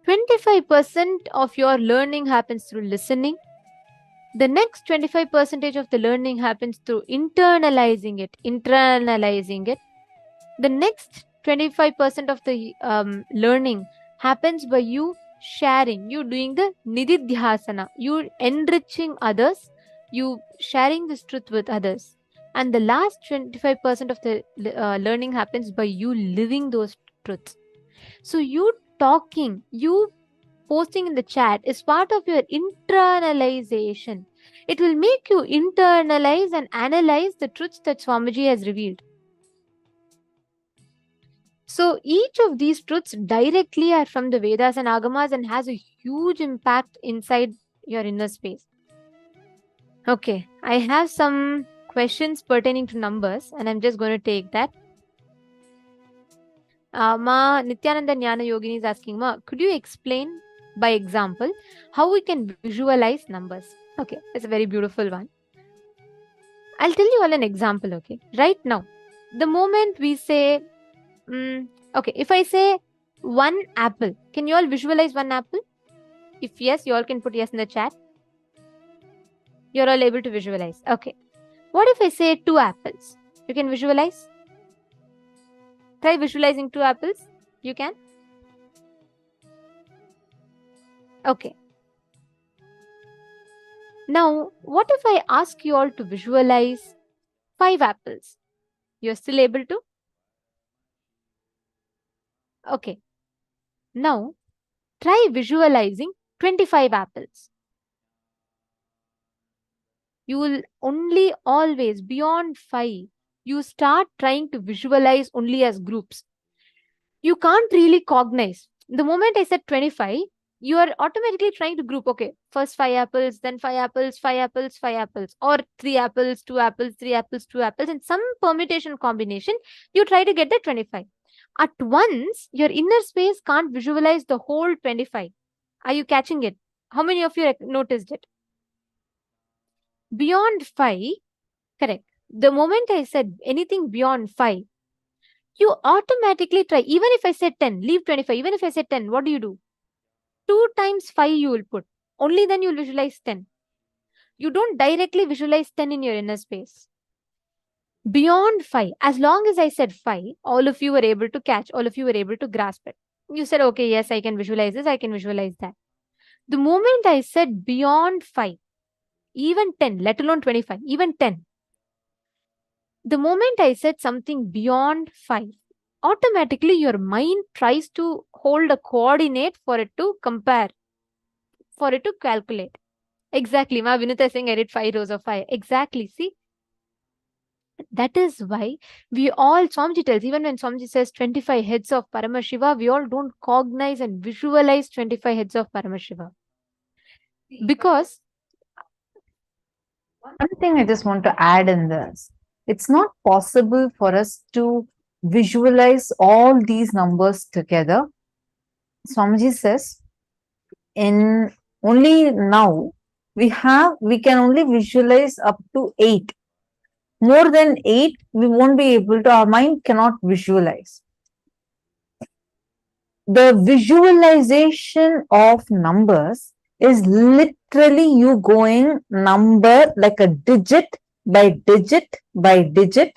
25% of your learning happens through listening. The next 25% of the learning happens through internalizing it. The next 25% of the learning happens by you sharing, you doing the nididhyasana, you enriching others, you sharing this truth with others. And the last 25% of the learning happens by you living those truths. So you talking, you posting in the chat is part of your internalization. It will make you internalize and analyze the truths that Swamiji has revealed. So each of these truths directly are from the Vedas and Agamas and has a huge impact inside your inner space. Okay, I have some questions pertaining to numbers and I'm just going to take that. Ma Nithyananda Jnana Yogini is asking, Ma, could you explain by example how we can visualize numbers? Okay, it's a very beautiful one. I'll tell you all an example, okay? Right now, the moment we say, okay, if I say one apple, can you all visualize one apple? If yes, you all can put yes in the chat. You're all able to visualize. Okay. What if I say 2 apples? You can visualize? Try visualizing 2 apples. You can? Okay. Now, what if I ask you all to visualize 5 apples? You're still able to? Okay. Now, try visualizing 25 apples. You will only always, beyond 5, you start trying to visualize only as groups. You can't really cognize. The moment I said 25, you are automatically trying to group, okay, first 5 apples, then 5 apples, 5 apples, 5 apples, or 3 apples, 2 apples, 3 apples, 2 apples, and some permutation combination, you try to get the 25. At once, your inner space can't visualize the whole 25. Are you catching it? How many of you noticed it? Beyond 5, correct. The moment I said anything beyond 5, you automatically try. Even if I said 10, leave 25. Even if I said 10, what do? 2 times 5 you will put. Only then you will visualize 10. You don't directly visualize 10 in your inner space. Beyond 5, as long as I said 5, all of you were able to catch, all of you were able to grasp it. You said, okay, yes, I can visualize this, I can visualize that. The moment I said beyond 5, even 10, let alone 25, even 10, the moment I said something beyond 5, automatically your mind tries to hold a coordinate for it to compare, for it to calculate. Exactly. Ma Vinita is saying I did 5 rows of 5. Exactly. See? That is why we all, Swamiji tells, even when Swamiji says 25 heads of Paramashiva, we all don't cognize and visualize 25 heads of Paramashiva. Because one thing I just want to add in this, it's not possible for us to visualize all these numbers together. Swamiji says, in only now, we can only visualize up to 8. More than 8, we won't be able to, our mind cannot visualize. The visualization of numbers is literally you going number like a digit by digit by digit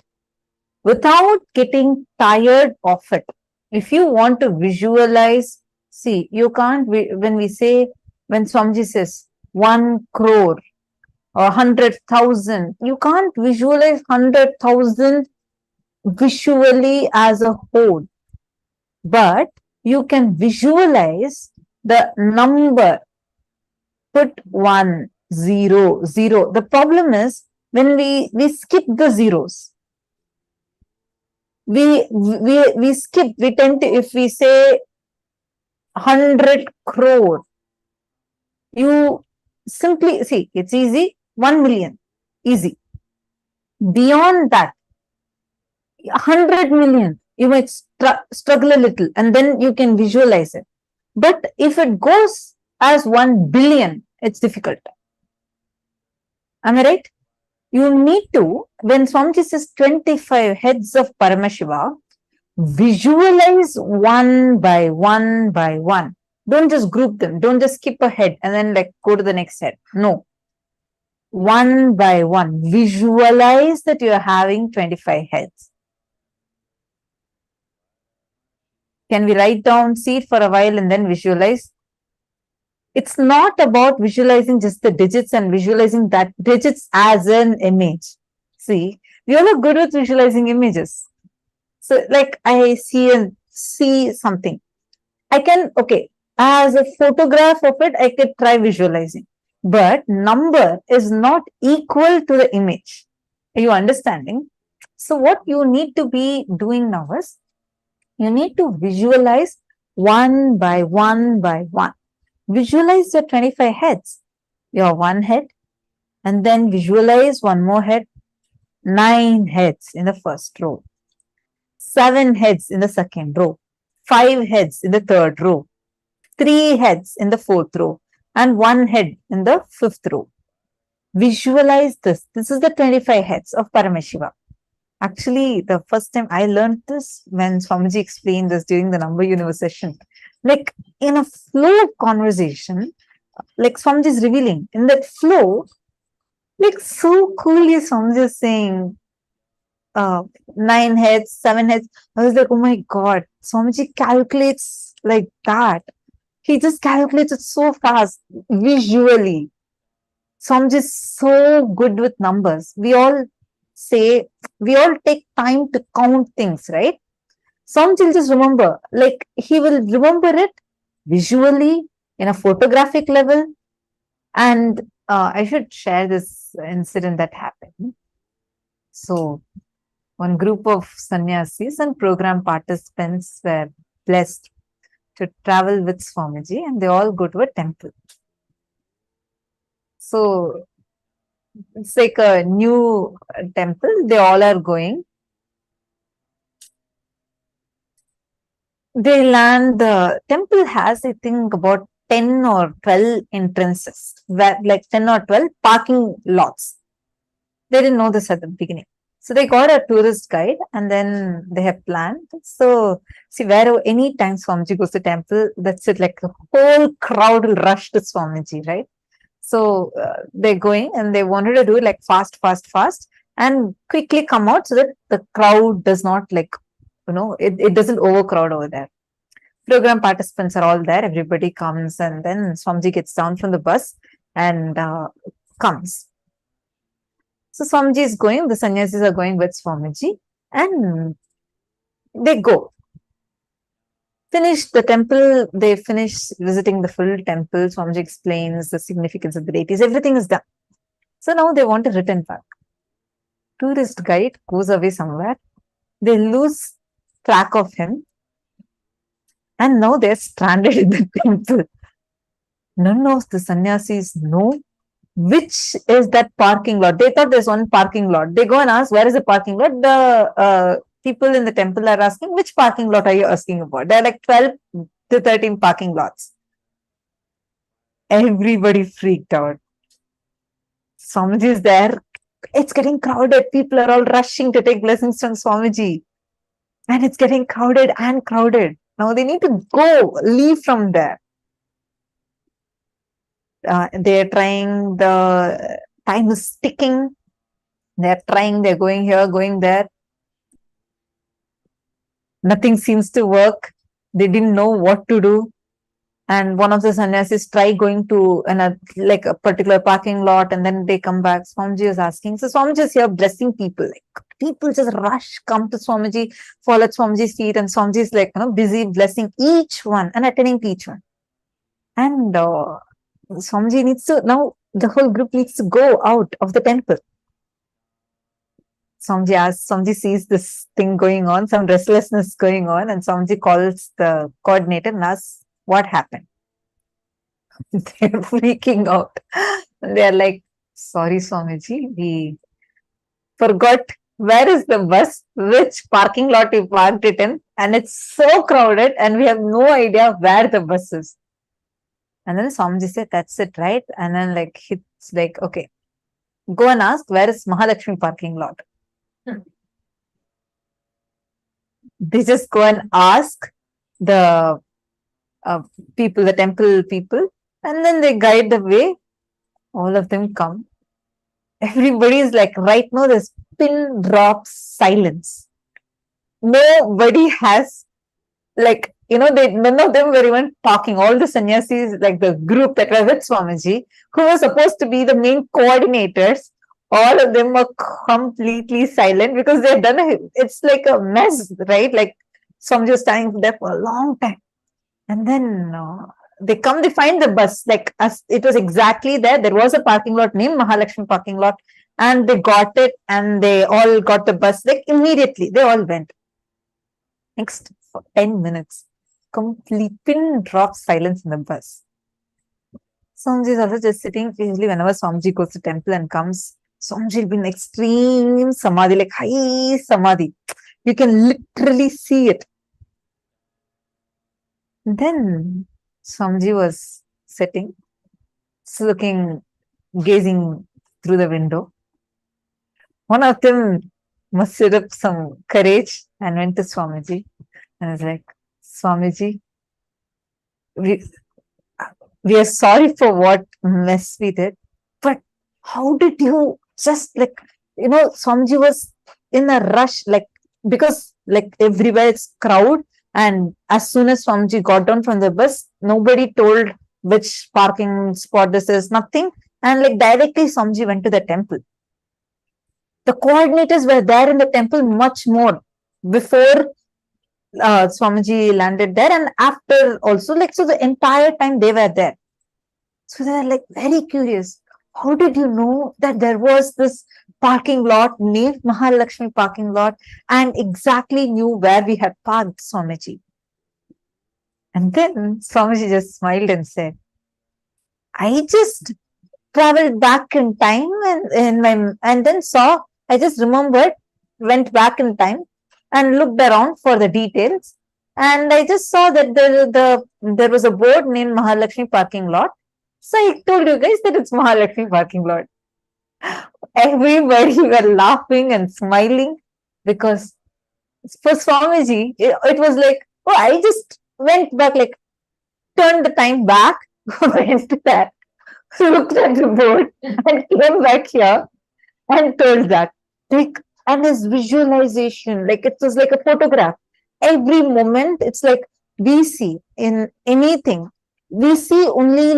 without getting tired of it. If you want to visualize, see, you can't, when Swamiji says 1 crore or 100,000, you can't visualize 100,000 visually as a whole. But you can visualize the number. Put 1, 0, 0. The problem is when we skip the zeros. We skip, we tend to, if we say 100 crore, you simply see, it's easy, 1 million, easy. Beyond that, 100 million, you might struggle a little and then you can visualize it. But if it goes as 1 billion, it's difficult. Am I right? You need to, when Swamiji says 25 heads of Paramashiva, visualize one by one by one. Don't just group them. Don't just skip a head and then like go to the next head. No. One by one. Visualize that you're having 25 heads. Can we write down, see it for a while and then visualize? It's not about visualizing just the digits and visualizing that digits as an image. See, we all are good with visualizing images. So like I see something. I can, okay, as a photograph of it, I could try visualizing. But number is not equal to the image. Are you understanding? So what you need to be doing now is, you need to visualize one by one by one. Visualize your 25 heads, your one head, and then visualize one more head, 9 heads in the first row, 7 heads in the second row, 5 heads in the third row, 3 heads in the fourth row, and 1 head in the fifth row. Visualize this. This is the 25 heads of Paramashiva. Actually, the first time I learned this when Swamiji explained this during the Number Universe session. Like in a flow of conversation, like Swamiji is revealing, in that flow, like so coolly Swamiji is saying 9 heads, 7 heads. I was like, oh my God, Swamiji calculates like that. He just calculates it so fast, visually. Swamiji is so good with numbers. We all take time to count things, right? Swamiji will just remember, like he will remember it visually in a photographic level. And I should share this incident that happened. So one group of sannyasis and program participants were blessed to travel with Swamiji, and they all go to a temple. So it's like a new temple. They all are going. They land, the temple has, I think, about 10 or 12 entrances, where, like 10 or 12 parking lots. They didn't know this at the beginning. So they got a tourist guide and then they have planned. So see, where any time Swamiji goes to temple, that's it, like the whole crowd will rush to Swamiji, right? So they're going and they wanted to do it like fast and quickly come out so that the crowd does not like, it doesn't overcrowd over there. Program participants are all there. Everybody comes and then Swamiji gets down from the bus and comes. So Swamiji is going, the sannyasis are going with Swamiji and they go. Finish the temple, they finish visiting the full temple. Swamiji explains the significance of the deities. Everything is done. So now they want to return back. Tourist guide goes away somewhere. They lose track of him. And now they're stranded in the temple. None of the sannyasis know which is that parking lot. They thought there's one parking lot. They go and ask, where is the parking lot? The people in the temple are asking, which parking lot are you asking about? There are like 12 to 13 parking lots. Everybody freaked out. Swamiji is there. It's getting crowded. People are all rushing to take blessings from Swamiji. And it's getting crowded and crowded. Now they need to go, leave from there. They're trying, the time is ticking. They're trying, they're going here, going there. Nothing seems to work. They didn't know what to do. And one of the sannyasis tried going to like a particular parking lot and then they come back. Swamiji is asking. So Swamiji is here blessing people. Like, People just rush, come to Swamiji, fall at Swamiji's feet, and Swamiji is like, busy blessing each one and attending to each one. And Swamiji needs to, now the whole group needs to go out of the temple. Swamiji sees this thing going on, some restlessness going on, and Swamiji calls the coordinator and asks, what happened? They're freaking out. They're like, sorry, Swamiji, we forgot where is the bus, which parking lot we parked it in, and it's so crowded and we have no idea where the bus is. And then Swamiji said, that's it, right? And then it's like, okay, go and ask, where is Mahalakshmi parking lot? They just go and ask the people, the temple people, and then they guide the way. All of them come. Everybody is like, right now there's pin drop silence. Nobody has, none of them were even talking. All the sannyasis, like the group that were with Swamiji, who was supposed to be the main coordinators, all of them were completely silent because they've done it's like a mess, right? Like Swamiji was standing there for a long time. And then they find the bus, it was exactly there. There was a parking lot named Mahalakshmi parking lot, and they got it, and they all got the bus, immediately, they all went. Next, for 10 minutes, complete pin drop silence in the bus. Swamiji is also just sitting. Usually, whenever Swamiji goes to temple and comes, Swamiji will be in extreme samadhi, like high samadhi. You can literally see it. Then Swamiji was sitting, gazing through the window. One of them mustered up some courage and went to Swamiji and was like, Swamiji, we are sorry for what mess we did, but how did you just Swamiji was in a rush, because everywhere it's crowd. And as soon as Swamiji got down from the bus, nobody told which parking spot this is, nothing. And directly Swamiji went to the temple. The coordinators were there in the temple much more before Swamiji landed there, and after also, so the entire time they were there. So they are very curious. How did you know that there was this parking lot named Mahalakshmi parking lot and exactly knew where we had parked, Swamiji? And then Swamiji just smiled and said, I just traveled back in time and then saw, I just remembered, went back in time and looked around for the details. And I just saw that there was a board named Mahalakshmi parking lot. So I told you guys that it's Mahalakshmi parking lot. Everybody were laughing and smiling because for Swamiji, it was like, oh, I just went back, turned the time back, went to that, looked at the board and came back here and told that. And his visualization, it was like a photograph. Every moment, it's we see in anything, we see only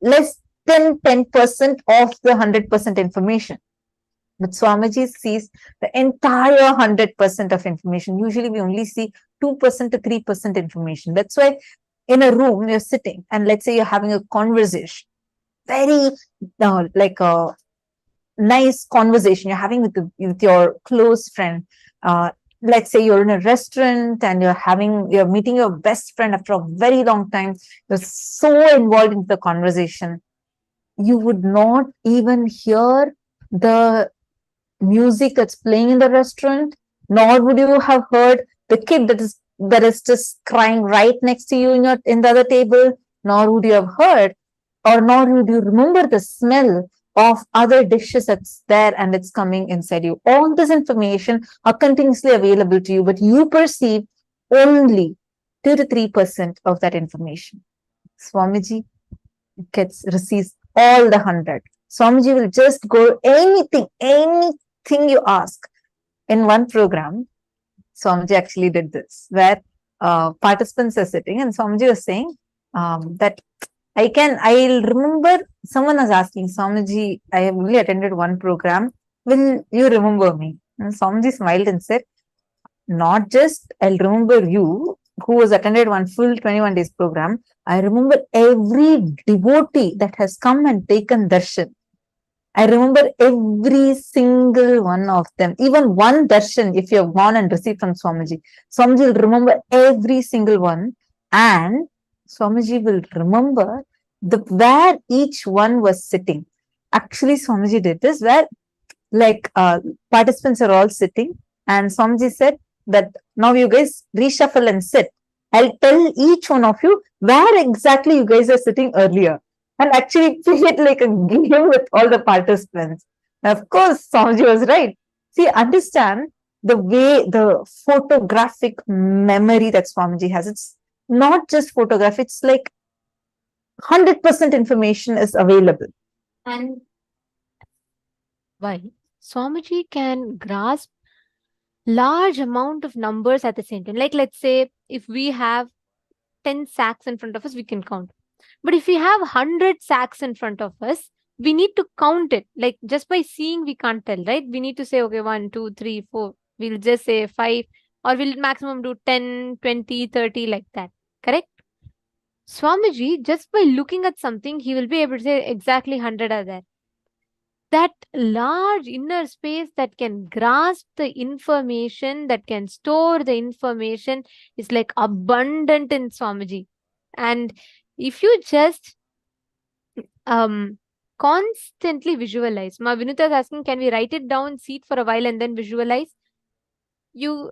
less than 10% of the 100% information. But Swamiji sees the entire 100% of information. Usually we only see 2% to 3% information. That's why in a room you're sitting and let's say you're having a conversation, very a nice conversation you're having with your close friend. Let's say you're in a restaurant and you're meeting your best friend after a very long time. You're so involved in the conversation. You would not even hear the music that's playing in the restaurant, nor would you have heard the kid that is just crying right next to you in the other table, nor would you have heard, or nor would you remember the smell of other dishes that's there and it's coming inside you. All this information are continuously available to you, but you perceive only 2 to 3% of that information. Swamiji receives all the 100. Swamiji will just go anything you ask. In one program, Swamiji actually did this, where participants are sitting and Swamiji was saying that I'll remember someone was asking, Swamiji, I have only attended one program. Will you remember me? And Swamiji smiled and said, not just I'll remember you, who has attended one full 21 days program, I remember every devotee that has come and taken darshan. I remember every single one of them. Even one darshan, if you have gone and received from Swamiji, Swamiji will remember every single one, and Swamiji will remember where each one was sitting. Actually, Swamiji did this where participants are all sitting, and Swamiji said that now you guys reshuffle and sit. I'll tell each one of you where exactly you guys are sitting earlier, and actually play it like a game with all the participants. Now, of course, Swamiji was right. See, understand the way the photographic memory that Swamiji has. It's not just photograph, it's like 100% information is available. And why? Swamiji can grasp large amount of numbers at the same time. Like, let's say if we have 10 sacks in front of us, we can count. But if we have 100 sacks in front of us, we need to count it. Like, just by seeing, we can't tell, right? We need to say, okay, 1, 2, 3, 4. We'll just say 5, or we'll maximum do 10, 20, 30, like that. Correct? Swamiji, just by looking at something, he will be able to say exactly 100 are there. That large inner space that can grasp the information, that can store the information, is like abundant in Swamiji. And if you just constantly visualize, Ma Vinita is asking, can we write it down, see it for a while, and then visualize? You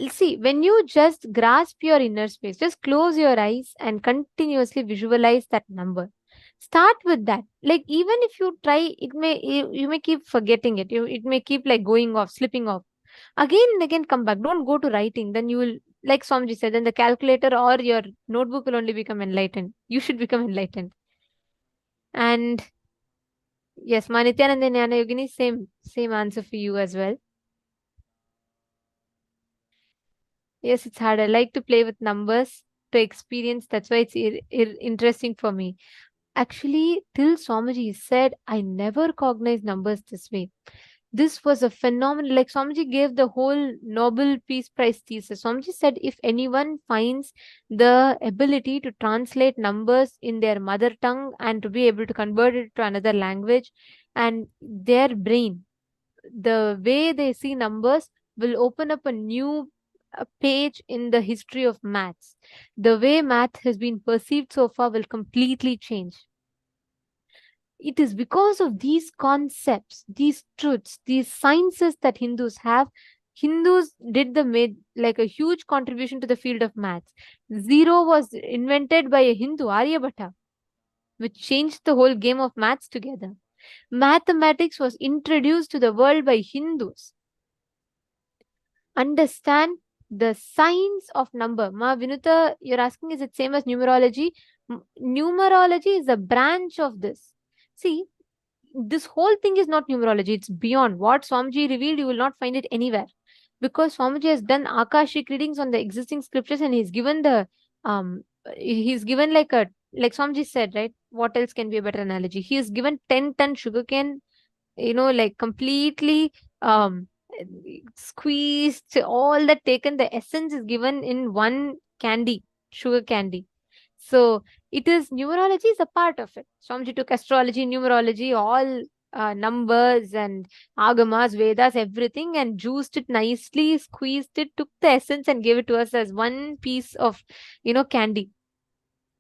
see, when you just grasp your inner space, just close your eyes and continuously visualize that number. Start with that. Like, even if you try, you may keep forgetting it. It may keep like going off, slipping off. Again and again, come back. Don't go to writing. Then you will, like Swamiji said, then the calculator or your notebook will only become enlightened. You should become enlightened. And yes, Nithyananda and Jnana Yogini, same answer for you as well. Yes, it's hard. I like to play with numbers to experience. That's why it's interesting for me. Actually, till Swamiji said, I never cognized numbers this way. This was a phenomenon. Like, Swamiji gave the whole Nobel Peace Prize thesis. Swamiji said, if anyone finds the ability to translate numbers in their mother tongue and to be able to convert it to another language, and their brain, the way they see numbers will open up a new page in the history of maths. The way math has been perceived so far will completely change. It is because of these concepts, these truths, these sciences that Hindus have. Hindus made like a huge contribution to the field of maths. Zero was invented by a Hindu, Aryabhatta, which changed the whole game of maths together. Mathematics was introduced to the world by Hindus. Understand the science of number. Ma Vinuta, you're asking, is it same as numerology? Numerology is a branch of this. See, this whole thing is not numerology. It's beyond. What Swamiji revealed, you will not find it anywhere. Because Swamiji has done Akashic readings on the existing scriptures, and he's given like Swamiji said, right? What else can be a better analogy? He has given 10-ton sugarcane, like completely squeezed, all that taken, the essence is given in one candy, sugar candy. So it is, numerology is a part of it. Swamiji took astrology, numerology, all numbers and agamas, Vedas, everything, and juiced it nicely, squeezed it, took the essence and gave it to us as one piece of, candy.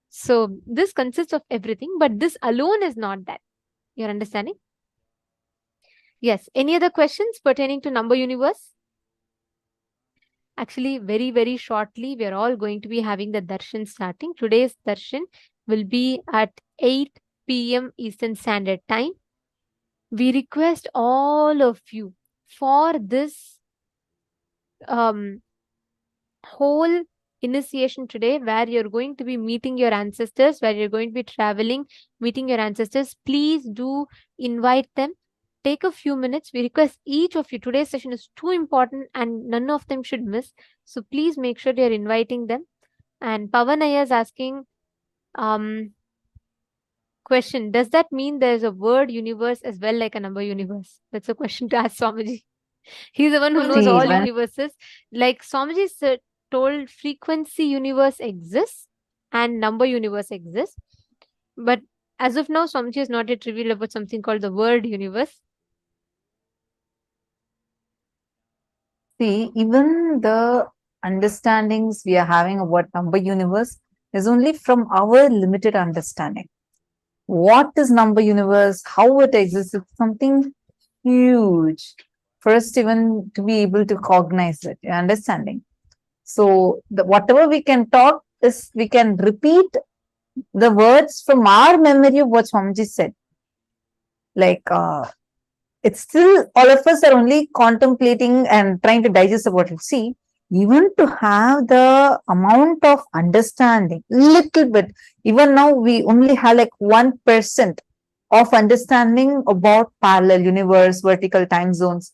So this consists of everything, but this alone is not that. You're understanding? Yes. Any other questions pertaining to number universe? Actually, very, very shortly, we are all going to be having the darshan starting. Today's darshan will be at 8 p.m. Eastern Standard Time. We request all of you for this whole initiation today, where you're going to be meeting your ancestors, where you're going to be traveling, meeting your ancestors. Please do invite them. Take a few minutes. We request each of you. Today's session is too important and none of them should miss. So please make sure you're inviting them. And Pavanaya is asking, question, does that mean there's a word universe as well like a number universe? That's a question to ask Swamiji. He's the one who knows See, all when universes. Like Swamiji told, frequency universe exists and number universe exists. But as of now, Swamiji has not yet revealed about something called the word universe. see, even the understandings we are having about number universe is only from our limited understanding. What is number universe? How it exists? It's something huge for us to even to be able to cognize it, understanding. So whatever we can talk is we can repeat the words from our memory of what Swamiji said. Like it's still all of us are only contemplating and trying to digest about it. See, even to have the amount of understanding, little bit, even now we only have like 1% of understanding about parallel universe, vertical time zones.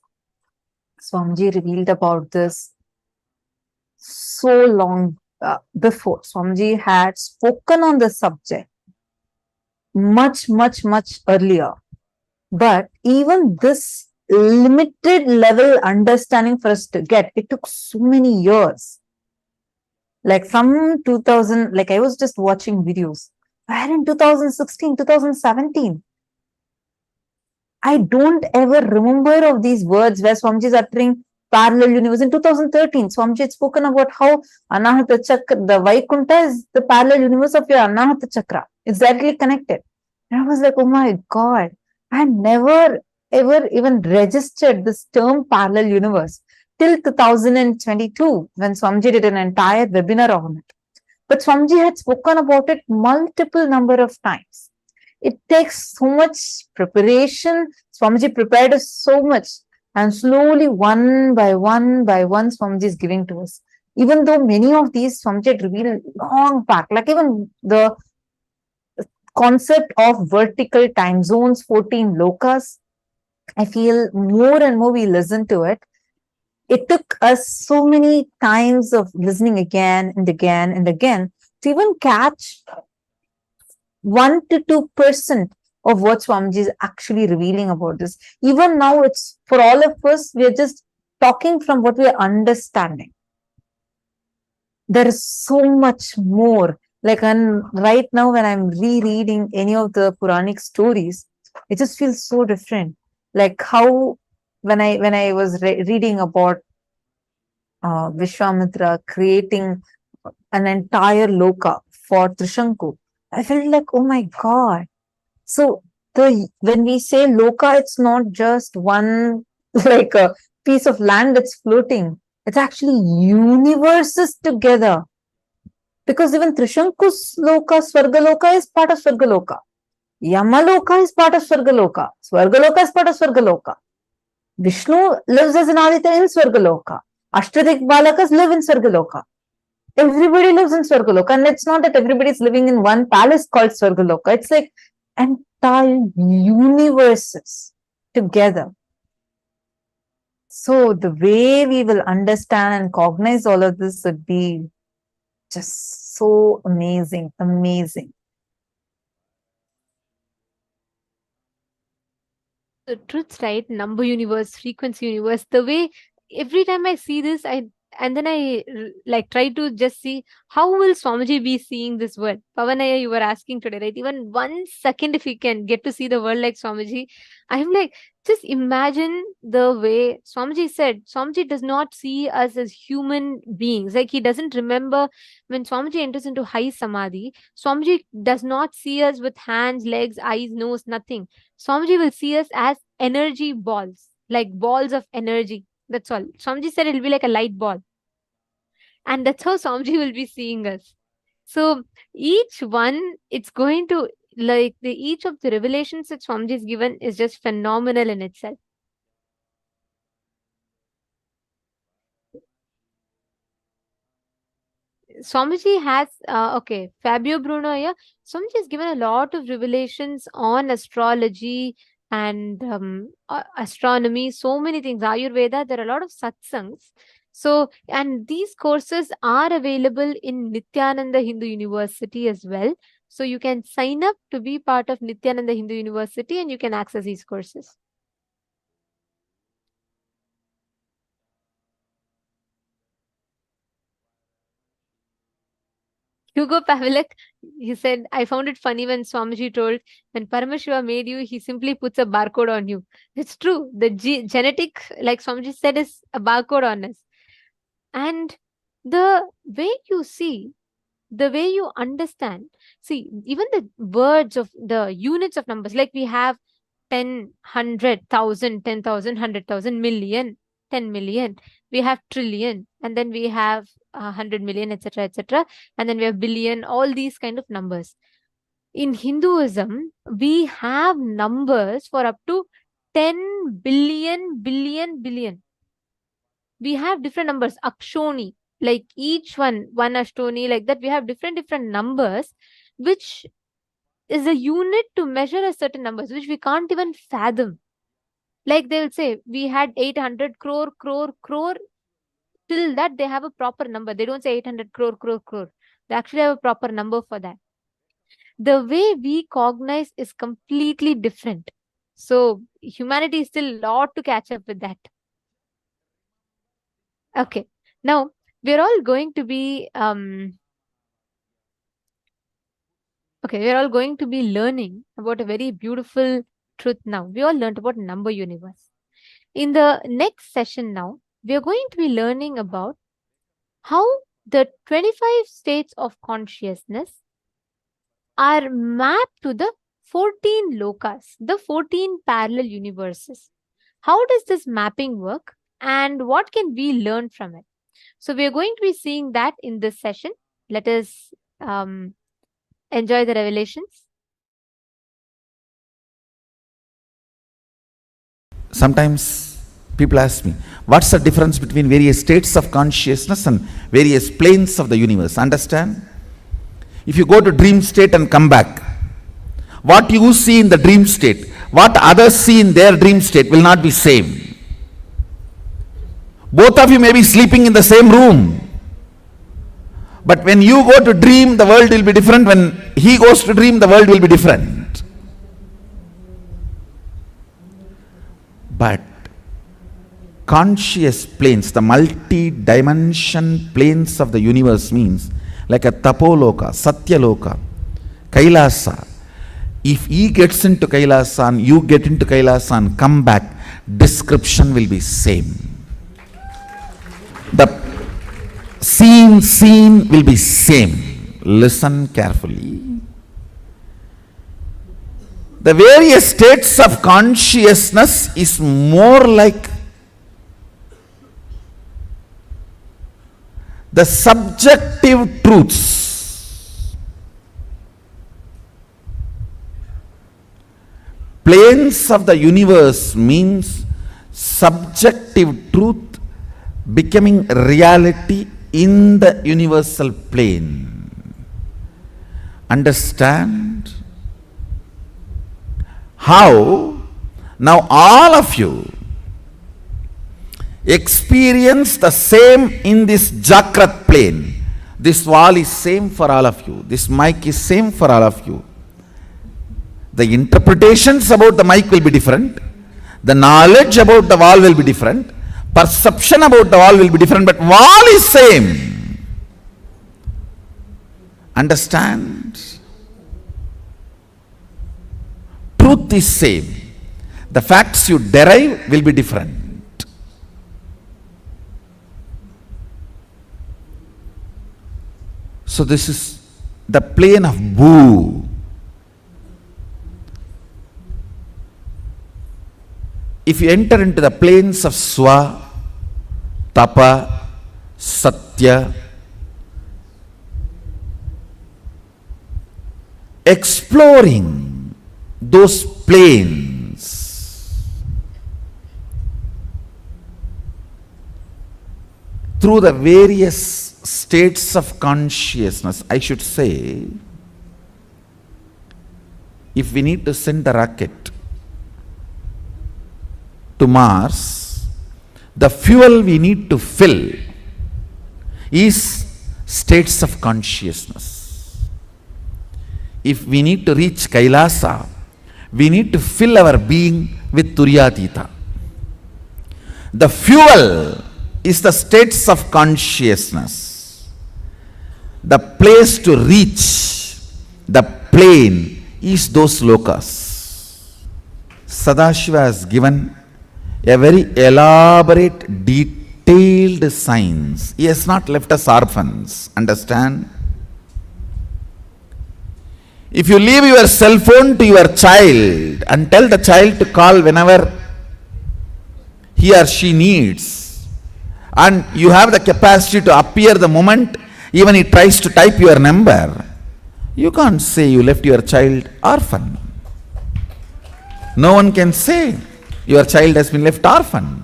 Swamiji revealed about this so long before. Swamiji had spoken on the subject much, much, much earlier. But even this limited level understanding for us to get, it took so many years. Like from 2000, like I was just watching videos, where in 2016, 2017, I don't ever remember of these words where Swamiji is uttering parallel universe. In 2013, Swamiji had spoken about how Anahata Chakra, the Vaikuntha is the parallel universe of your Anahata Chakra. It's directly connected. And I was like, oh my God, I never ever even registered this term parallel universe till 2022 when Swamiji did an entire webinar on it. But Swamiji had spoken about it multiple number of times. It takes so much preparation. Swamiji prepared us so much, and slowly, one by one, Swamiji is giving to us. Even though many of these Swamiji had revealed long back, like even the concept of vertical time zones, 14 lokas, I feel more and more we listen to it. It took us so many times of listening again and again and again to even catch 1 to 2% of what Swamiji is actually revealing about this. Even now, it's for all of us, we are just talking from what we are understanding. There is so much more. Like right now, when I'm rereading any of the Puranic stories, it just feels so different. Like how when I was reading about Vishwamitra creating an entire loka for Trishanku, I felt like, oh my God. So when we say loka, it's not just one like a piece of land that's floating. It's actually universes together. Because even Trishanku's loka, Swargaloka is part of Swargaloka. Yamaloka is part of Swargaloka. Swargaloka is part of Swargaloka. Vishnu lives as an Aditya in Swargaloka. Ashtadik Balakas live in Swargaloka. Everybody lives in Swargaloka, and it's not that everybody is living in one palace called Swargaloka. It's like entire universes together. So the way we will understand and cognize all of this would be just so amazing, amazing. The truths, right? Number universe, frequency universe. The way every time I see this, and then I like try to just see how will Swamiji be seeing this world. Pavanaya, you were asking today, right? Even 1 second, if we can get to see the world like Swamiji, I'm like, just imagine the way Swamiji said. Swamiji does not see us as human beings. Like he doesn't remember when Swamiji enters into high samadhi. Swamiji does not see us with hands, legs, eyes, nose, nothing. Swamiji will see us as energy balls, like balls of energy. That's all. Swamiji said it'll be like a light ball. And that's how Swamiji will be seeing us. So each one, it's going to, like each of the revelations that Swamiji is given is just phenomenal in itself. Swamiji has, okay, Fabio Bruno here. Swamiji has given a lot of revelations on astrology and astronomy, so many things, Ayurveda. There are a lot of satsangs. So, and these courses are available in Nithyananda Hindu University as well. So you can sign up to be part of Nithyananda Hindu University and you can access these courses. Hugo Pavlik, he said, I found it funny when Swamiji told, when Paramashiva made you, he simply puts a barcode on you. It's true. The genetic, like Swamiji said, is a barcode on us. And the way you see, the way you understand, see, even the words of the units of numbers, like we have 10, 100, 1,000, 10,000, 100,000, million, 10 million, we have trillion, and then we have 100 million, etc., etc., and then we have billion, all these kind of numbers. In Hinduism, we have numbers for up to 10 billion, billion. We have different numbers, akshoni, like each one ashtoni, like that. We have different numbers, which is a unit to measure a certain numbers, which we can't even fathom. Like they will say, we had 800 crore. Till that, they have a proper number. They don't say 800 crore. They actually have a proper number for that. The way we cognize is completely different. So humanity is still a lot to catch up with that. Okay. Now, we're all going to be we're all going to be learning about a very beautiful truth now. We all learned about number universe. In the next session now, we are going to be learning about how the 25 states of consciousness are mapped to the 14 lokas, the 14 parallel universes. How does this mapping work and what can we learn from it? So we are going to be seeing that in this session. Let us enjoy the revelations. Sometimes people ask me, what's the difference between various states of consciousness and various planes of the universe? Understand? If you go to dream state and come back, what you see in the dream state, what others see in their dream state will not be same. Both of you may be sleeping in the same room. But when you go to dream, the world will be different. When he goes to dream, the world will be different. But conscious planes, the multi-dimension planes of the universe means like a tapoloka, satyaloka, kailasa. If he gets into kailasa and you get into kailasa and come back, description will be same. The scene will be same. Listen carefully. The various states of consciousness is more like the subjective truths. Planes of the universe means subjective truth becoming reality in the universal plane. Understand? How? Now all of you experience the same in this Jakrat plane. This wall is same for all of you. This mic is same for all of you. The interpretations about the mic will be different. The knowledge about the wall will be different. Perception about the wall will be different, but wall is same. Understand? Truth is same. The facts you derive will be different. So this is the plane of Bhu. If you enter into the planes of Swa, Tapa, Satya, exploring those planes through the various states of consciousness, I should say, if we need to send a rocket to Mars, the fuel we need to fill is states of consciousness. If we need to reach Kailasa, we need to fill our being with Turyatita. The fuel is the states of consciousness. the place to reach the plane is those lokas. Sadashiva has given a very elaborate, detailed science. He has not left us orphans. Understand? If you leave your cell phone to your child and tell the child to call whenever he or she needs, and you have the capacity to appear the moment even he tries to type your number, you can't say you left your child orphan. No one can say your child has been left orphan.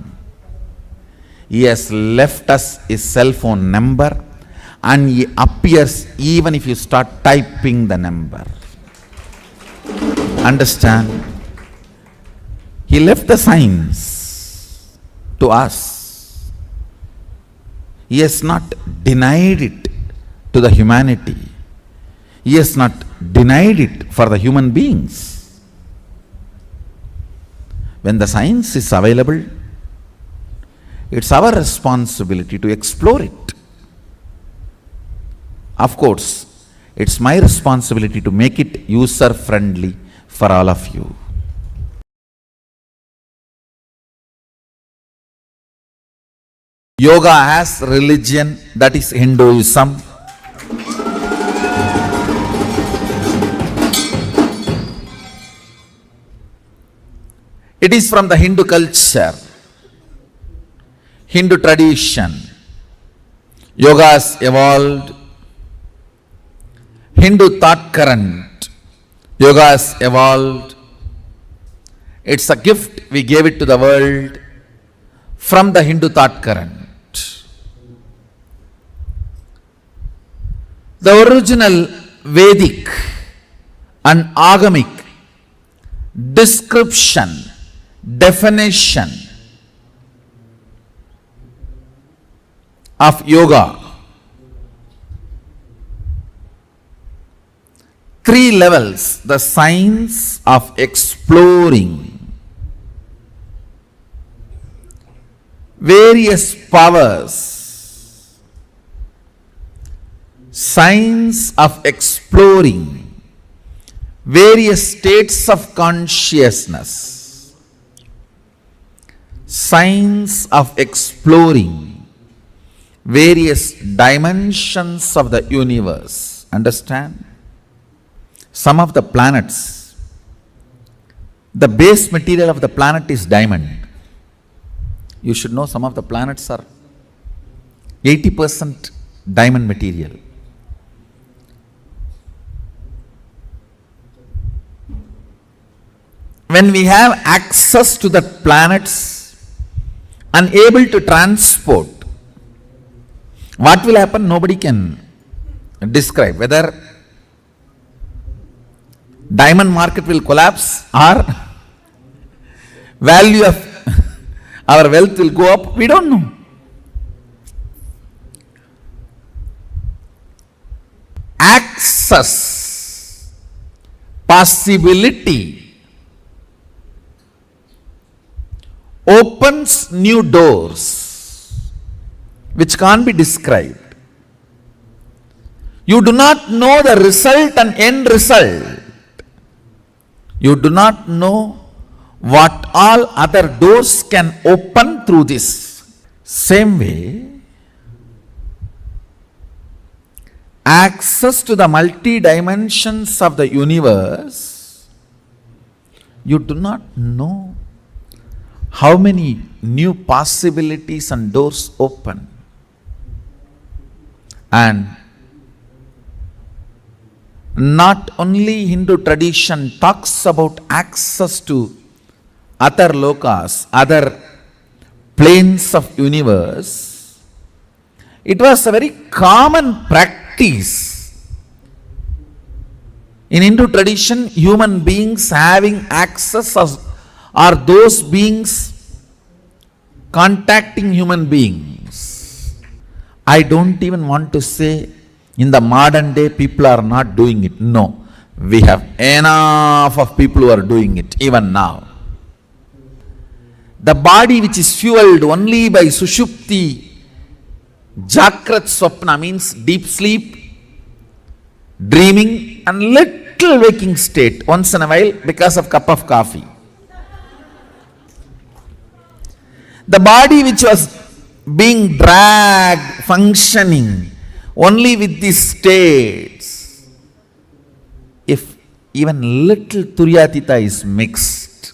He has left us his cell phone number, and he appears even if you start typing the number. Understand? He left the signs to us. He has not denied it to the humanity. He has not denied it for the human beings. When the science is available, it's our responsibility to explore it. Of course, it's my responsibility to make it user-friendly for all of you. Yoga has religion, that is Hinduism. It is from the Hindu culture, Hindu tradition. Yoga has evolved. Hindu thought current. Yoga has evolved. It's a gift we gave it to the world from the Hindu thought current. The original Vedic and Agamic description, definition of yoga, 3 levels: the science of exploring various powers, science of exploring various states of consciousness, science of exploring various dimensions of the universe. Understand? Some of the planets, the base material of the planet is diamond. You should know some of the planets are 80% diamond material. When we have access to the planets and able to transport, what will happen? Nobody can describe. Whether diamond market will collapse or value of our wealth will go up, we don't know. Access, possibility, opens new doors which can't be described. You do not know the result and end result. You do not know what all other doors can open through this. Same way, access to the multi-dimensions of the universe, you do not know how many new possibilities and doors open. And not only Hindu tradition talks about access to other lokas, other planes of universe, it was a very common practice. In Hindu tradition, human beings having access are those beings contacting human beings. I don't even want to say in the modern day people are not doing it. No, we have enough of people who are doing it even now. The body which is fueled only by Sushupti, Jakrat Swapna means deep sleep dreaming and little waking state once in a while because of cup of coffee. The body which was being dragged, functioning only with these states, if even little turyatita is mixed,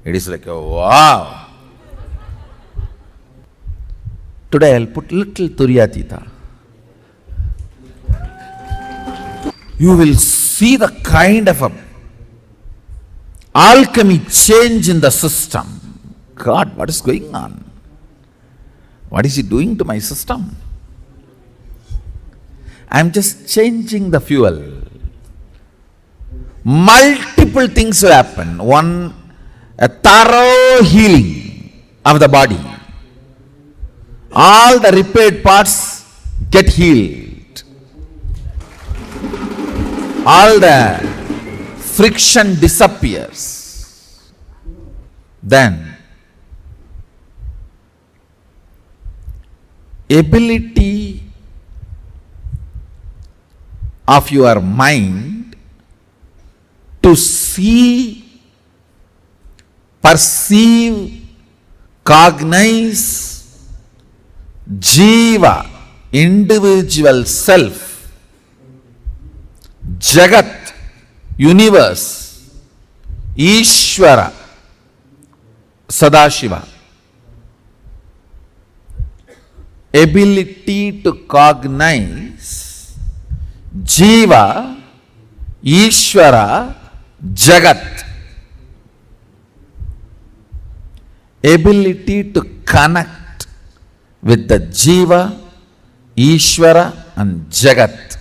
it is like, oh, wow. Today I'll put little turyatita. You will see the kind of a alchemy change in the system. God, what is going on? What is he doing to my system? I'm just changing the fuel. Multiple things will happen. One, a thorough healing of the body. All the repaired parts get healed. All the friction disappears. Then, ability of your mind to see, perceive, cognize Jiva, individual self, Jagat, universe, Ishvara, Sadashiva. Ability to cognize Jiva, Ishvara, Jagat. Ability to connect with the Jiva, Ishvara and Jagat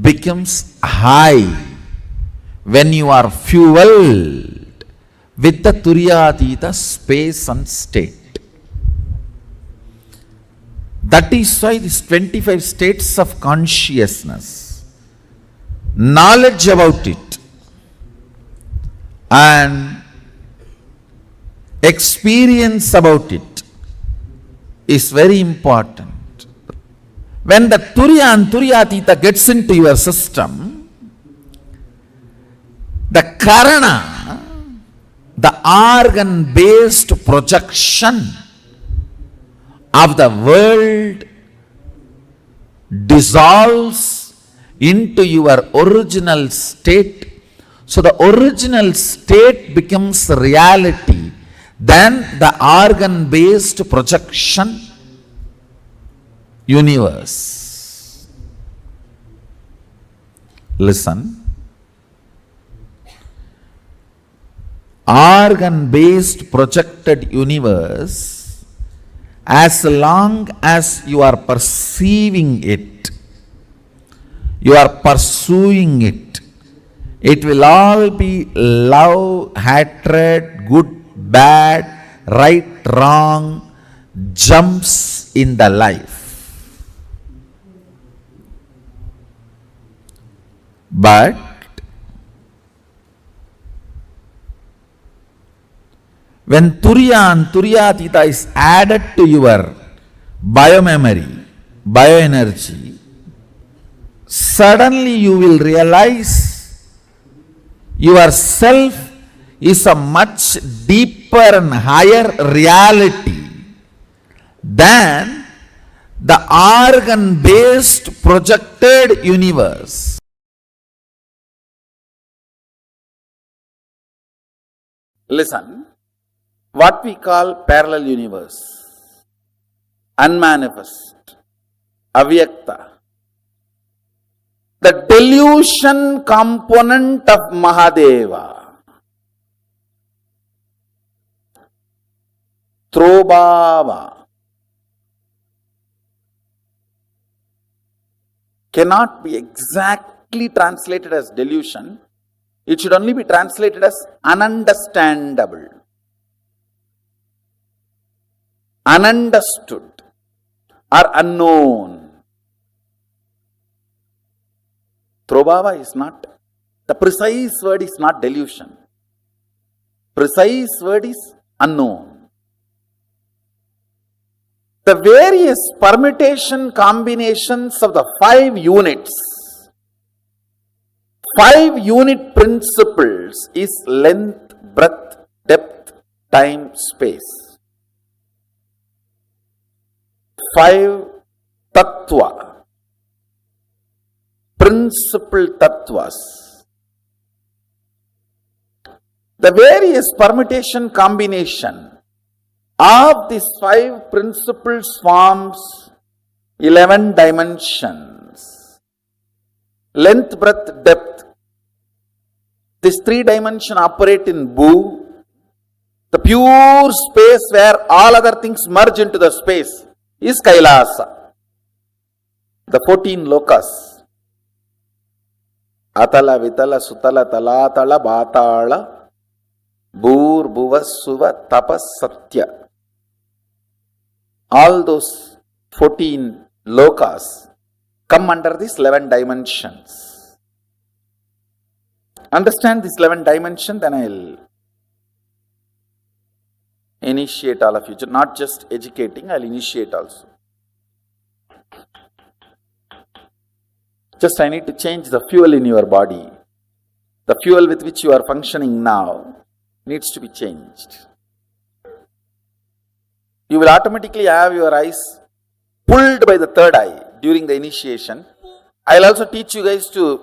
becomes high when you are fueled with the Turyatita space and state. That is why these 25 states of consciousness, knowledge about it and experience about it is very important. When the Turya and Turyatita gets into your system, the Karana, the organ-based projection of the world dissolves into your original state. So the original state becomes reality. Then the organ-based projection universe. Listen. Organ-based projected universe, as long as you are perceiving it, you are pursuing it, it will all be love, hatred, good, bad, right, wrong, jumps in the life. But when Turya and Turyatita is added to your biomemory, bioenergy, suddenly you will realize yourself is a much deeper and higher reality than the organ-based projected universe. Listen, what we call parallel universe, unmanifest, avyakta, the delusion component of Mahadeva, Throbhava, cannot be exactly translated as delusion. It should only be translated as ununderstandable, ununderstood or unknown. Throbhava is not, the precise word is not delusion. Precise word is unknown. The various permutation combinations of the 5 units, 5 unit principles is length, breadth, depth, time, space. 5 tattva, principal tattvas. The various permutation combination of these 5 principles forms 11 dimensions. Length, breadth, depth. These 3 dimensions operate in Bhu, the pure space where all other things merge into the space is Kailasa. The 14 lokas. Atala, Vitala, Sutala, Talatala, Bhatala, Bhur, Bhuva, Suva, Tapas, Satya. All those 14 lokas come under these 11 dimensions. Understand this 11 dimension, then I'll initiate all of you. Not just educating, I'll initiate also. Just I need to change the fuel in your body. The fuel with which you are functioning now needs to be changed. You will automatically have your eyes pulled by the third eye during the initiation. I will also teach you guys to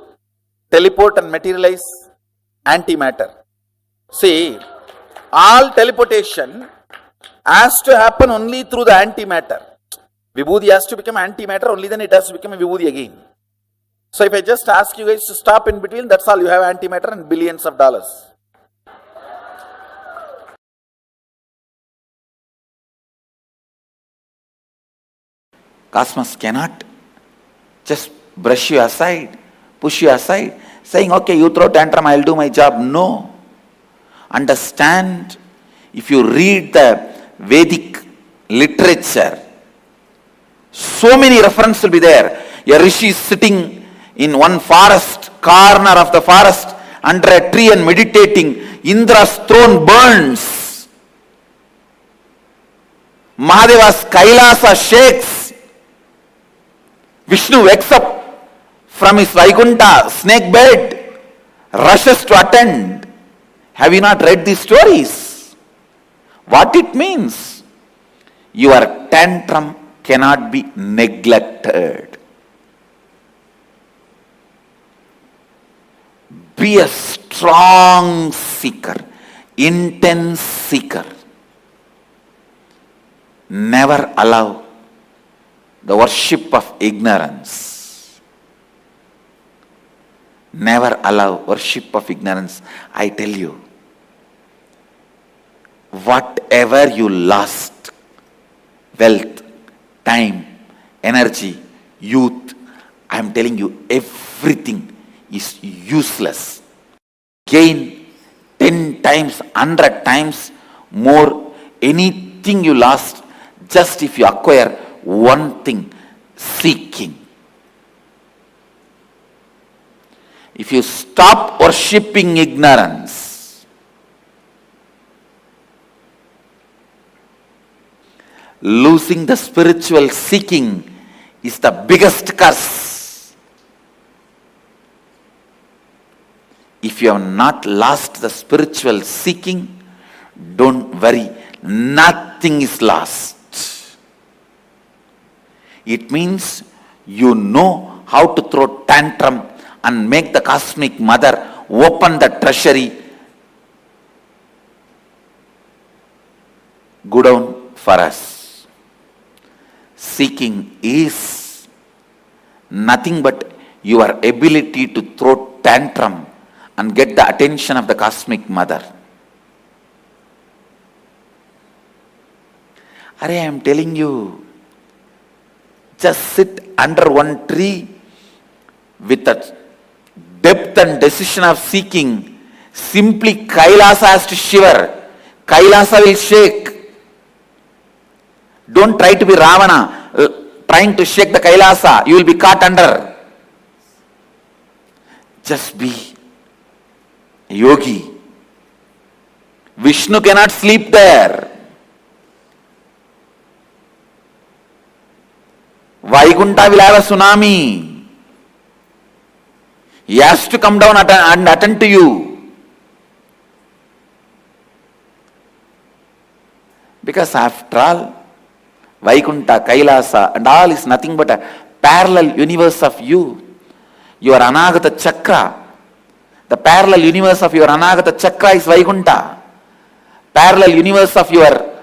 teleport and materialize antimatter. See, all teleportation has to happen only through the antimatter. Vibhuti has to become antimatter, only then it has to become a Vibhuti again. So if I just ask you guys to stop in between, that's all. You have antimatter and billions of dollars. Cosmos cannot just brush you aside, push you aside, saying, okay, you throw tantrum, I'll do my job. No. Understand, if you read the Vedic literature, so many references will be there. A rishi is sitting in one forest, corner of the forest, under a tree and meditating. Indra's throne burns. Mahadeva's Kailasa shakes. Vishnu wakes up from his Vaikuntha snake bed, rushes to attend. Have you not read these stories? What it means? Your tantrum cannot be neglected. Be a strong seeker, intense seeker. Never allow the worship of ignorance. Never allow worship of ignorance. I tell you, whatever you lost, wealth, time, energy, youth, I am telling you, everything is useless. Gain 10 times, 100 times more. Anything you lost, just if you acquire one thing, seeking. If you stop worshipping ignorance, losing the spiritual seeking is the biggest curse. If you have not lost the spiritual seeking, don't worry, nothing is lost. It means you know how to throw tantrum and make the cosmic mother open the treasury. Go down for us. Seeking is nothing but your ability to throw tantrum and get the attention of the cosmic mother. I am telling you, just sit under one tree with a depth and decision of seeking. Simply Kailasa has to shiver. Kailasa will shake. Don't try to be Ravana, trying to shake the Kailasa. You will be caught under. Just be a yogi. Vishnu cannot sleep there. Vaikuntha will have a tsunami. He has to come down and attend to you. Because after all, Vaikuntha, Kailasa and all is nothing but a parallel universe of you. Your Anagata Chakra. The parallel universe of your Anagata Chakra is Vaikuntha. Parallel universe of your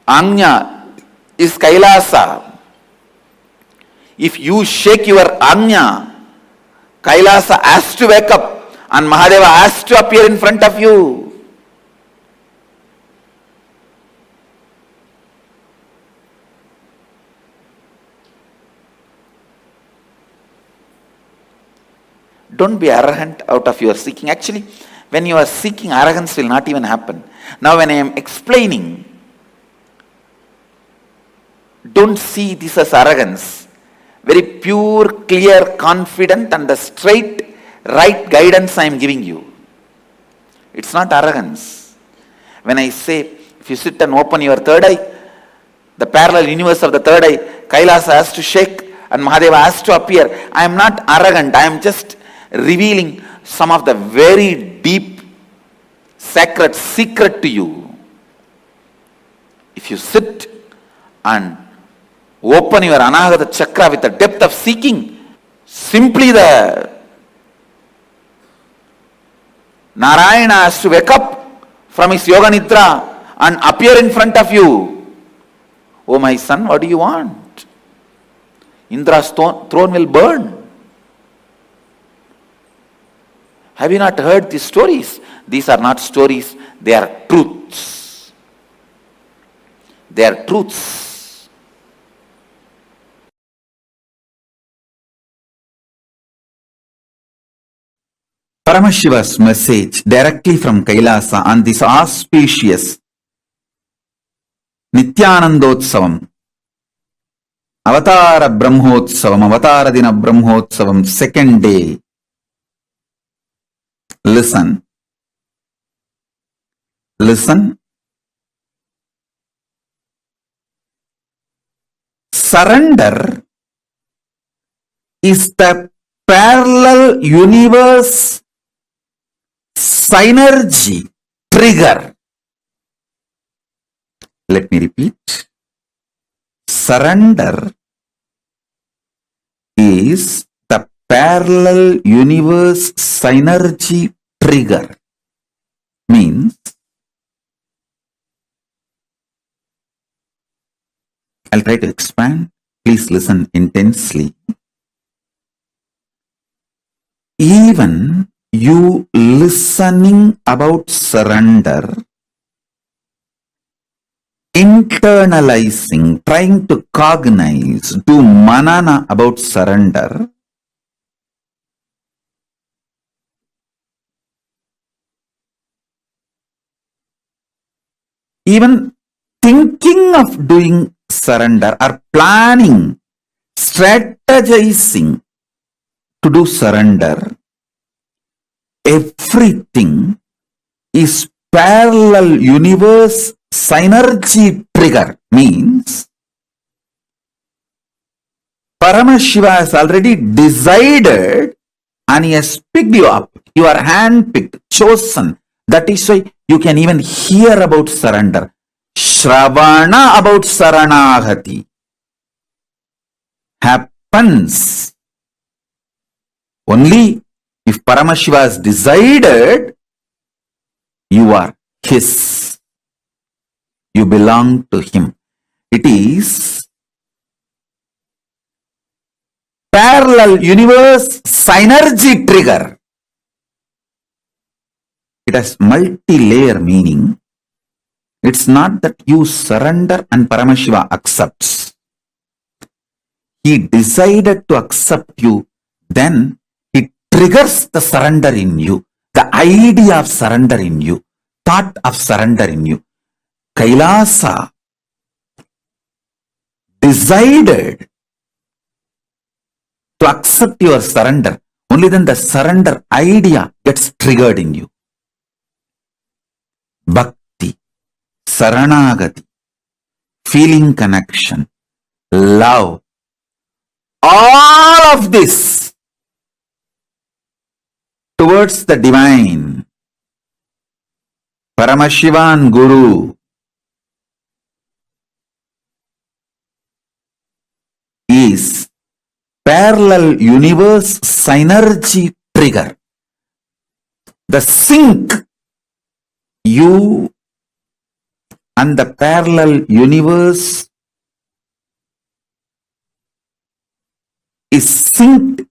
Anya is Kailasa. If you shake your Anya, Kailasa has to wake up and Mahadeva has to appear in front of you. Don't be arrogant out of your seeking. Actually, when you are seeking, arrogance will not even happen. Now when I am explaining, don't see this as arrogance. Very pure, clear, confident and the straight, right guidance I am giving you. It's not arrogance. When I say, if you sit and open your third eye, the parallel universe of the third eye, Kailasa has to shake and Mahadeva has to appear. I am not arrogant. I am just revealing some of the very deep, sacred secret to you. If you sit and open your Anahata Chakra with the depth of seeking, simply the Narayana has to wake up from his Yoga Nidra and appear in front of you. Oh my son, what do you want? Indra's throne will burn. Have you not heard these stories? These are not stories, they are truths. They are truths. Paramashiva's message directly from Kailasa on this auspicious Nithyanandotsavam, Avatara Brahmotsavam, Avatara Dina Brahmotsavam, second day. Listen. Listen. Surrender is the parallel universe synergy trigger. Let me repeat. Surrender is the parallel universe synergy trigger. Means, I'll try to expand. Please listen intensely. Even you listening about surrender, internalizing, trying to cognize, do manana about surrender, even thinking of doing surrender or planning, strategizing to do surrender, everything is parallel universe synergy trigger. Means Paramashiva has already decided and he has picked you up. You are handpicked, chosen. That is why you can even hear about surrender. Shravana about Saranagati happens only if Paramashiva has decided you are his. You belong to him. It is parallel universe synergy trigger. It has multi-layer meaning. It's not that you surrender and Paramashiva accepts. He decided to accept you, then it triggers the surrender in you, the idea of surrender in you, thought of surrender in you. Kailasa decided to accept your surrender. Only then the surrender idea gets triggered in you. Bhakti, Saranagati, feeling connection, love. All of this towards the divine. Paramashivan Guru is parallel universe synergy trigger. The sync you and the parallel universe is synced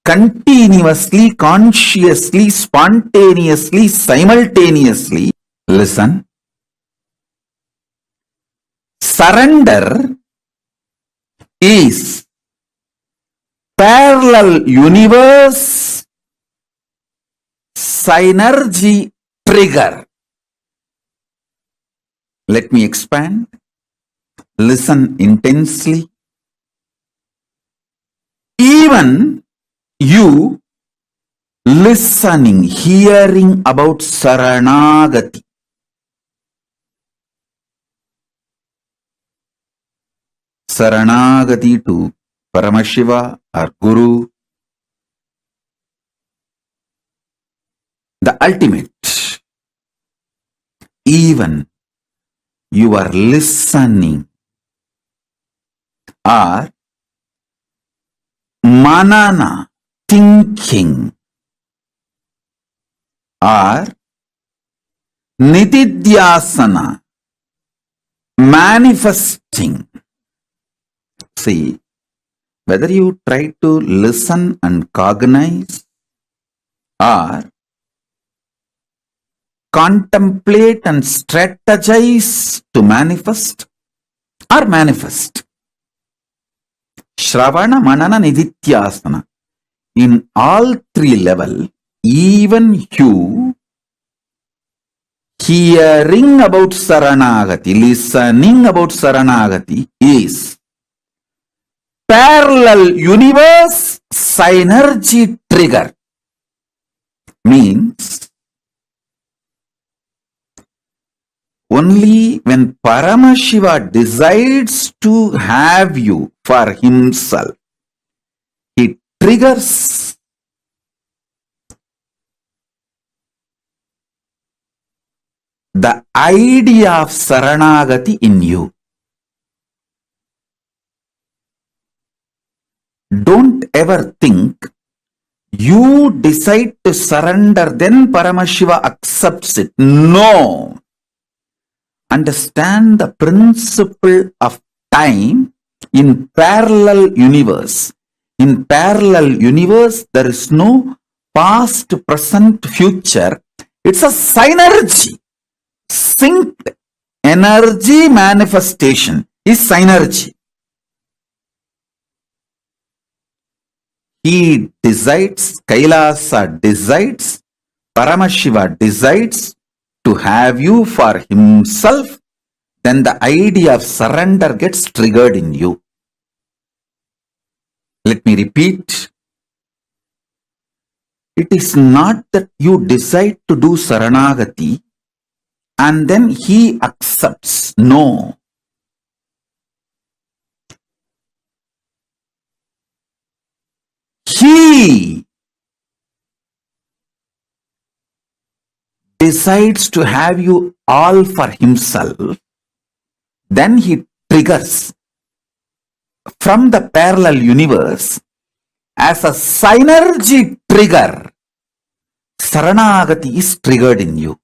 continuously, consciously, spontaneously, simultaneously. Listen. Surrender is parallel universe synergy trigger. Let me expand. Listen intensely. Even you listening, hearing about Saranagati. Saranagati to Paramashiva or Guru, the ultimate. Even you are listening or manana, thinking, or nitidhyasana, manifesting. See, whether you try to listen and cognize or contemplate and strategize to manifest or manifest. Shravana, Manana, Nidhityasana. In all three levels, even you hearing about Saranagati, listening about Saranagati is parallel universe synergy trigger. Means only when Paramashiva decides to have you for himself, he triggers the idea of Saranagati in you. Don't ever think you decide to surrender, then Paramashiva accepts it. No. Understand the principle of time in parallel universe. In parallel universe, there is no past, present, future. It's a synergy. Synced energy manifestation is synergy. He decides, KAILASA decides, Paramashiva decides to have you for himself, then the idea of surrender gets triggered in you. Let me repeat. It is not that you decide to do Saranagati and then he accepts. No. He decides to have you all for himself, then he triggers from the parallel universe as a synergy trigger. Saranagati is triggered in you.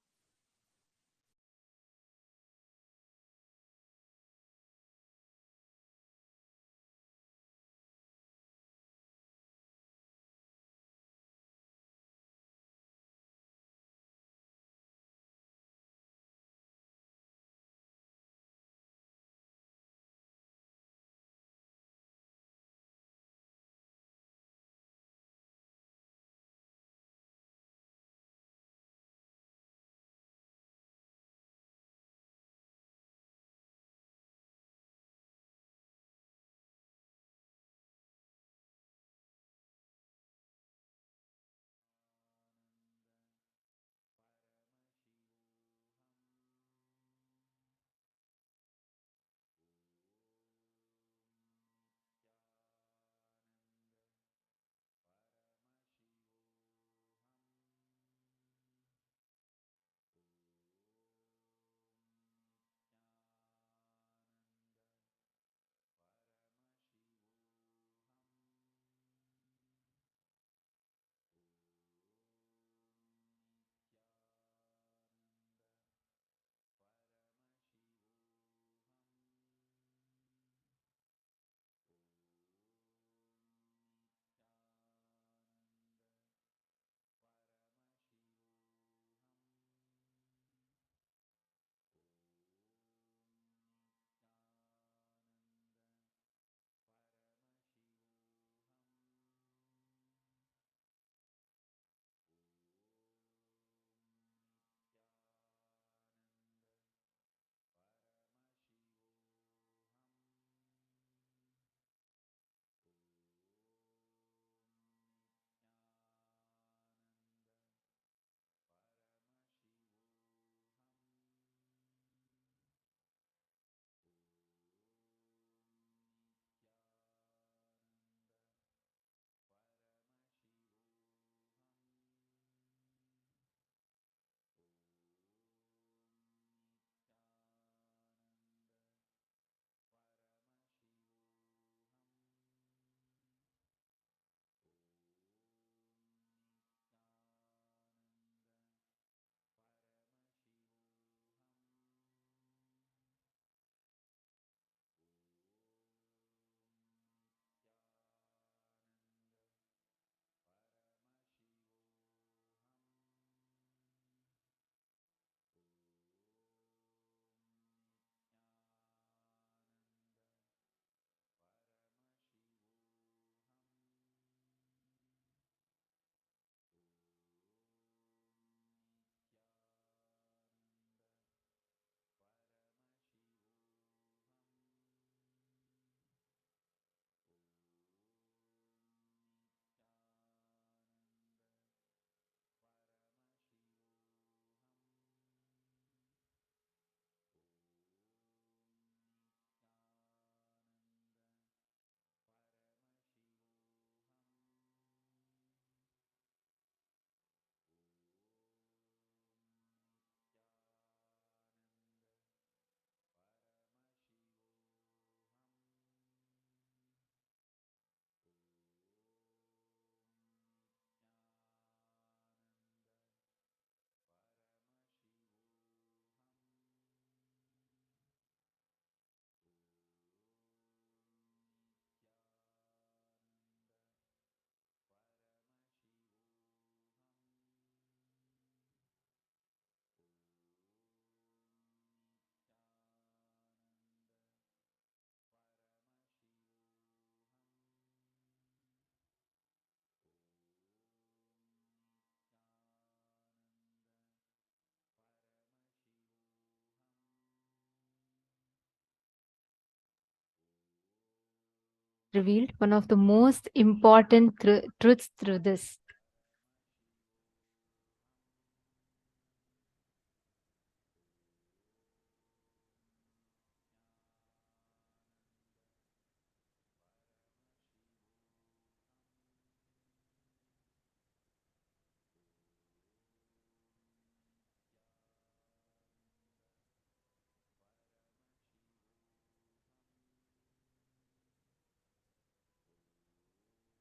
revealed one of the most important truths through this.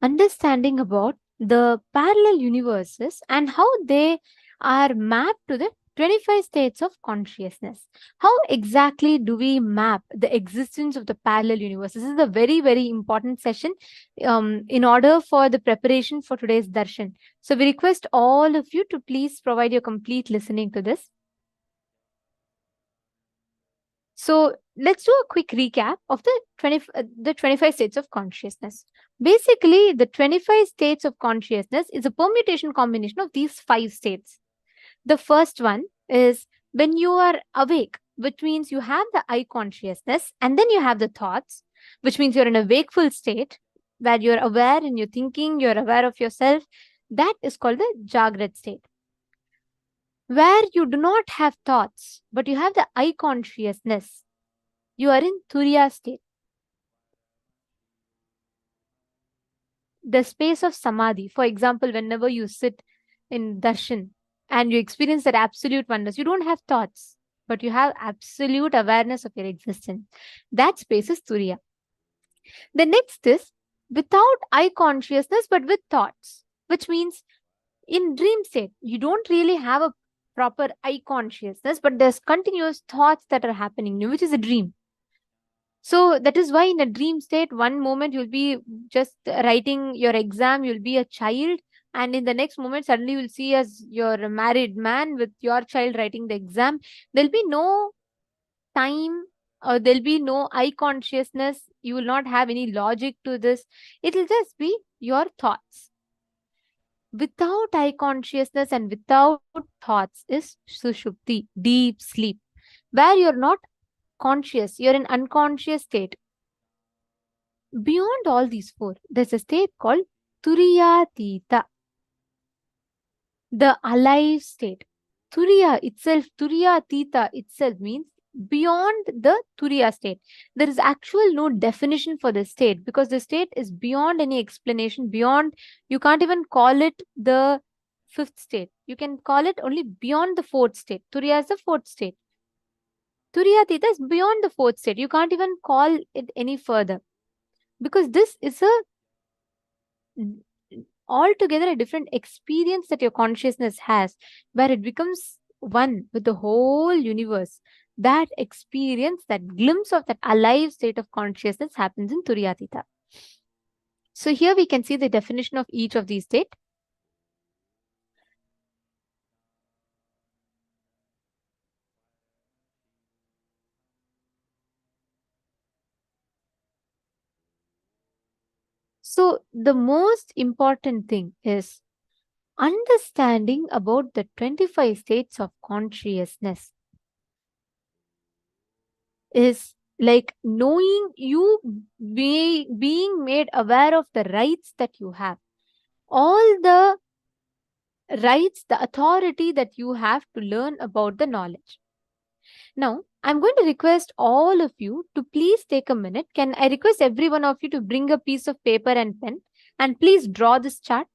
Understanding about the parallel universes and how they are mapped to the 25 states of consciousness. How exactly do we map the existence of the parallel universes? This is a very, very important session in order for the preparation for today's darshan. So we request all of you to please provide your complete listening to this. So let's do a quick recap of the 25 states of consciousness. Basically, the 25 states of consciousness is a permutation combination of these 5 states. The first one is when you are awake, which means you have the eye consciousness, and then you have the thoughts, which means you're in a wakeful state where you're aware and you're thinking, you're aware of yourself. That is called the Jagrat state. Where you do not have thoughts, but you have the eye consciousness, you are in Turiya state. The space of Samadhi, for example, whenever you sit in darshan and you experience that absolute oneness, you don't have thoughts, but you have absolute awareness of your existence. That space is Turiya. The next is without eye consciousness, but with thoughts, which means in dream state, you don't really have a proper eye consciousness, but there's continuous thoughts that are happening, which is a dream. So that is why in a dream state, one moment you'll be just writing your exam, you'll be a child, and in the next moment, suddenly you'll see as you're a married man with your child writing the exam. There'll be no time or there'll be no eye consciousness. You will not have any logic to this. It'll just be your thoughts. Without eye consciousness and without thoughts is sushupti, deep sleep, where you're not conscious, you're in unconscious state. Beyond all these 4, there's a state called Turiyatita, the alive state. Turiya itself, Turiyatita itself means beyond the Turiya state. There is actual no definition for the state because the state is beyond any explanation, beyond, you can't even call it the 5th state. You can call it only beyond the 4th state. Turiya is the 4th state. Turiyatita is beyond the 4th state. You can't even call it any further. Because this is a altogether a different experience that your consciousness has, where it becomes one with the whole universe. That experience, that glimpse of that alive state of consciousness happens in Turiyatita. So here we can see the definition of each of these states. So the most important thing is understanding about the 25 states of consciousness is like knowing you being made aware of the rights that you have. All the rights, the authority that you have to learn about the knowledge. Now, I'm going to request all of you to please take a minute. Can I request every one of you to bring a piece of paper and pen and please draw this chart?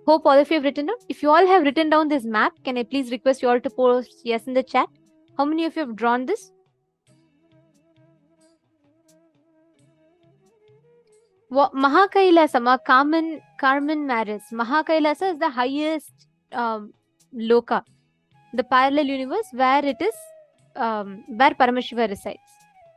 Hope all of you have written down. If you all have written down this map, can I please request you all to post yes in the chat? How many of you have drawn this? Mahakailasa, Carmen Maris. Mahakailasa is the highest loka, the parallel universe where it is, where Paramashiva resides.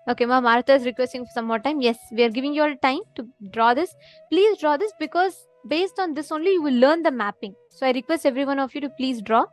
Okay, Ma Martha is requesting for some more time. Yes, we are giving you all time to draw this. Please draw this, because based on this only you will learn the mapping. So I request every one of you to please draw.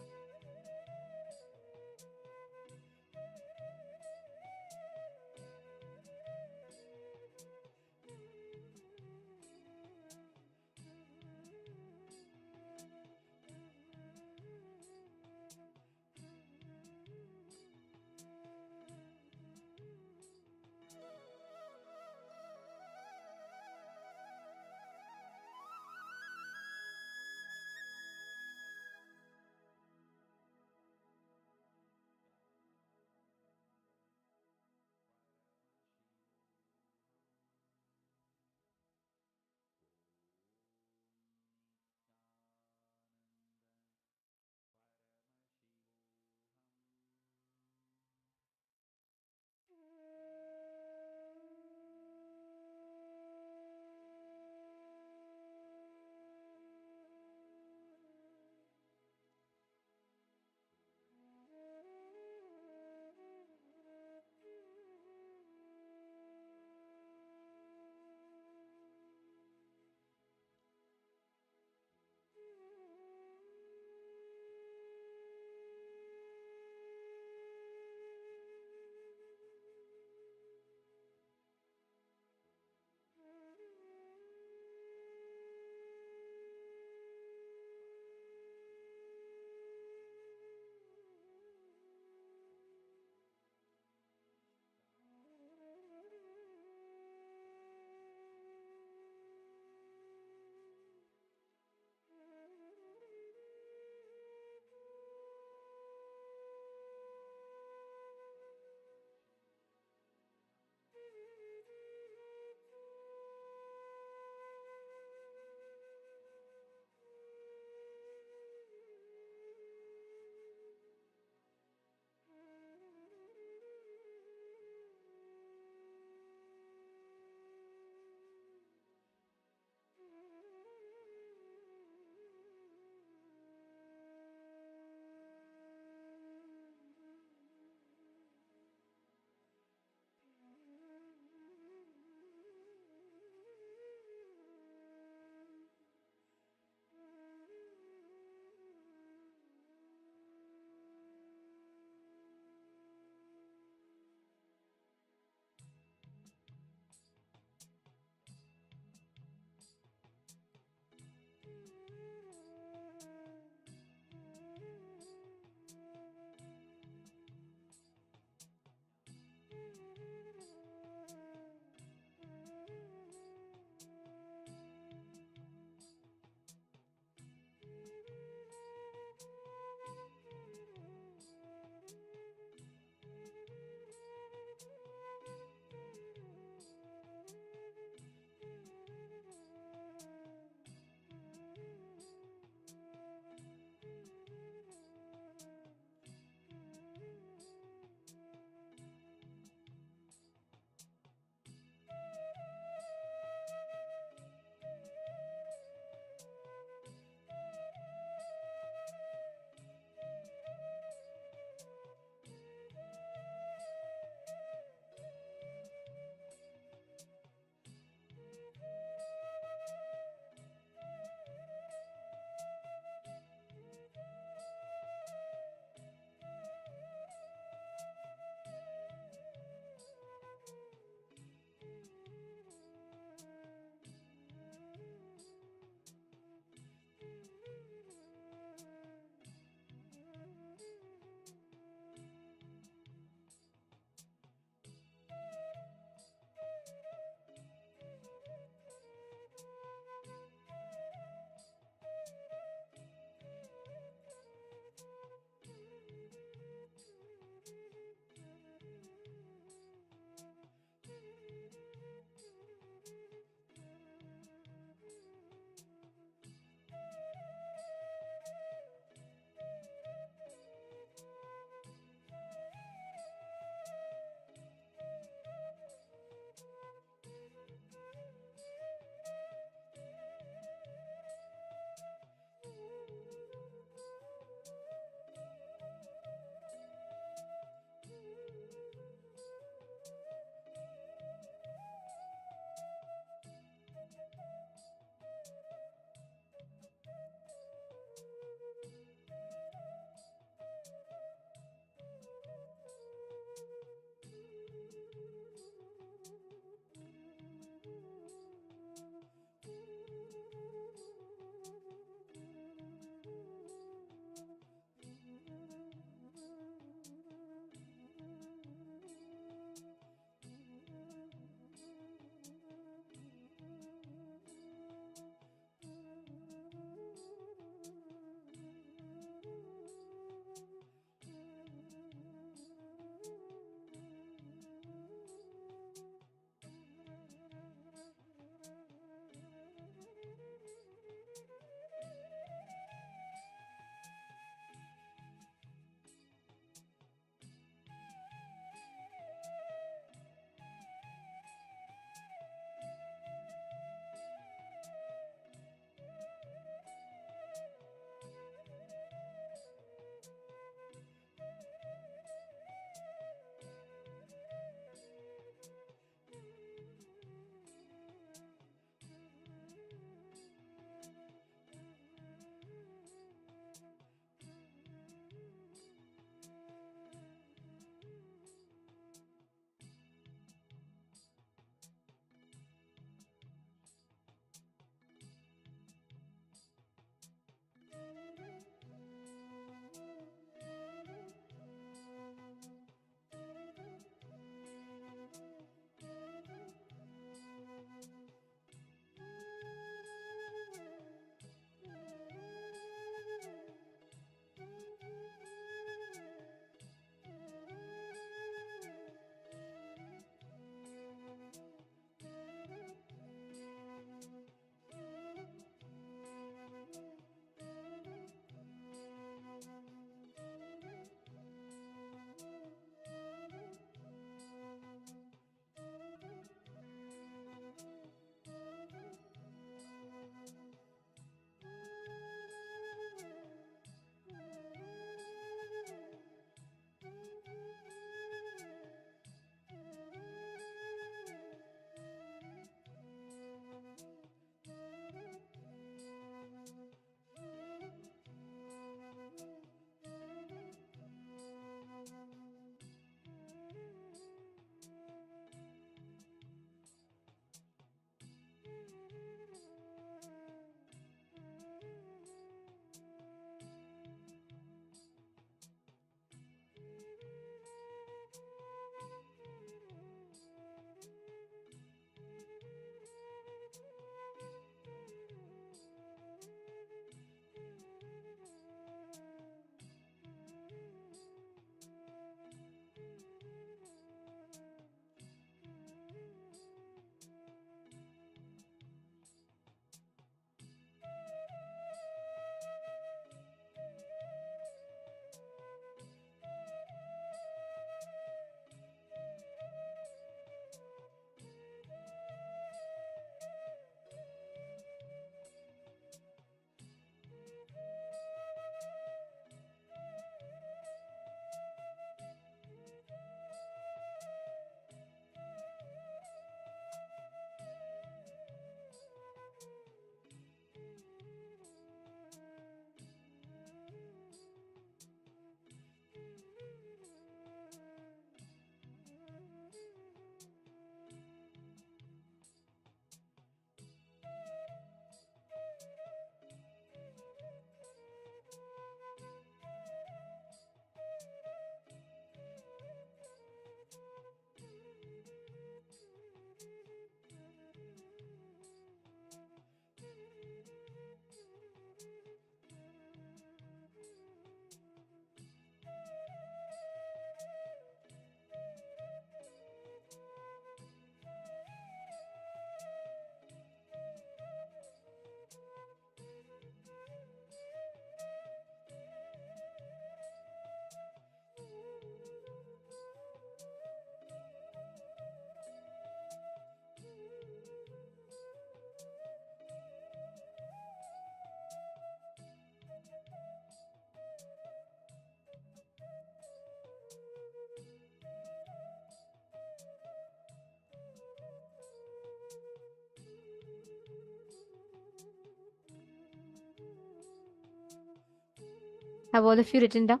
Have all of you written down?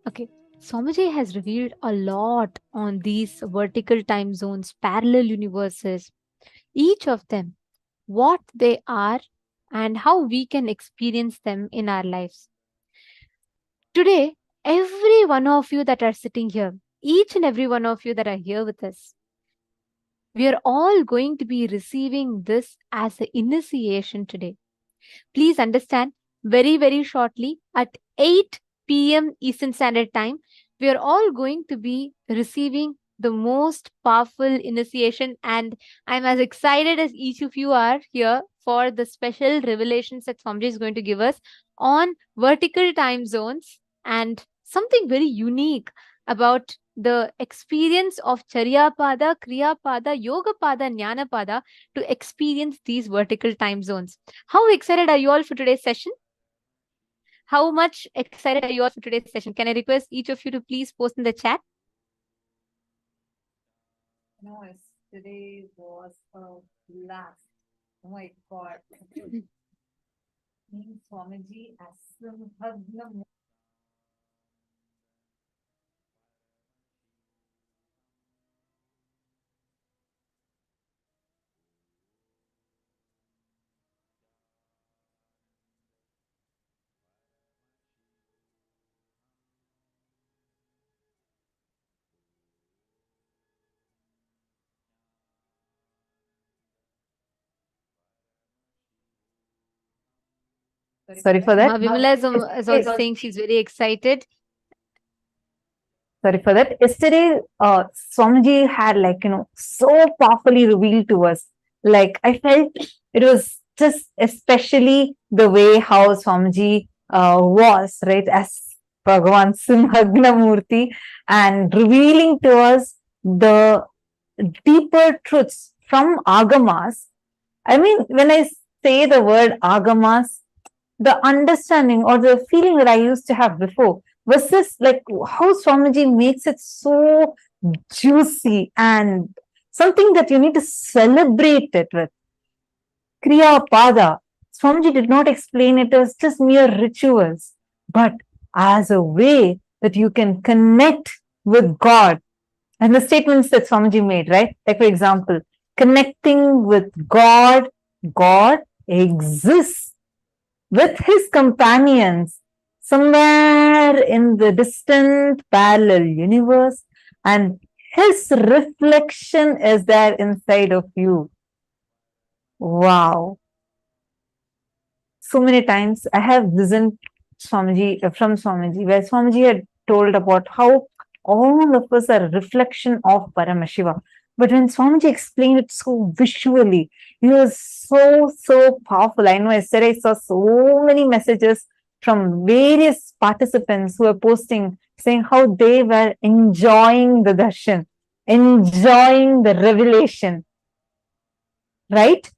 Okay. Swamiji has revealed a lot on these vertical time zones, parallel universes, each of them, what they are, and how we can experience them in our lives. Today, every one of you that are sitting here, each and every one of you that are here with us, we are all going to be receiving this as an initiation today. Please understand, very, very shortly at 8 p.m. Eastern Standard Time, we are all going to be receiving the most powerful initiation. And I'm as excited as each of you are here for the special revelations that Swamiji is going to give us on vertical time zones and something very unique about the experience of Charya Pada, Kriya Pada, Yoga Pada, Jnana Pada to experience these vertical time zones. How excited are you all for today's session? How much excited are you all for today's session? Can I request each of you to please post in the chat? No, yesterday was a blast. Oh my God. Swamiji as Sorry for that. Vimala is also saying she's very excited. Sorry for that. Yesterday, Swamiji had so powerfully revealed to us. Like I felt it was just especially the way how Swamiji was, right, as Bhagavān Simhagnamurti and revealing to us the deeper truths from Agamas. I mean, when I say the word Agamas, the understanding or the feeling that I used to have before was this, like how Swamiji makes it so juicy and something that you need to celebrate it with. Kriya Pada. Swamiji did not explain it as just mere rituals, but as a way that you can connect with God. And the statements that Swamiji made, right? Like, for example, connecting with God, God exists with his companions somewhere in the distant parallel universe, and his reflection is there inside of you. Wow. So many times I have listened from Swamiji, where Swamiji had told about how all of us are a reflection of Paramashiva. But when Swamiji explained it so visually, it was so powerful. I know yesterday I saw so many messages from various participants who were posting, saying how they were enjoying the darshan, enjoying the revelation. Right?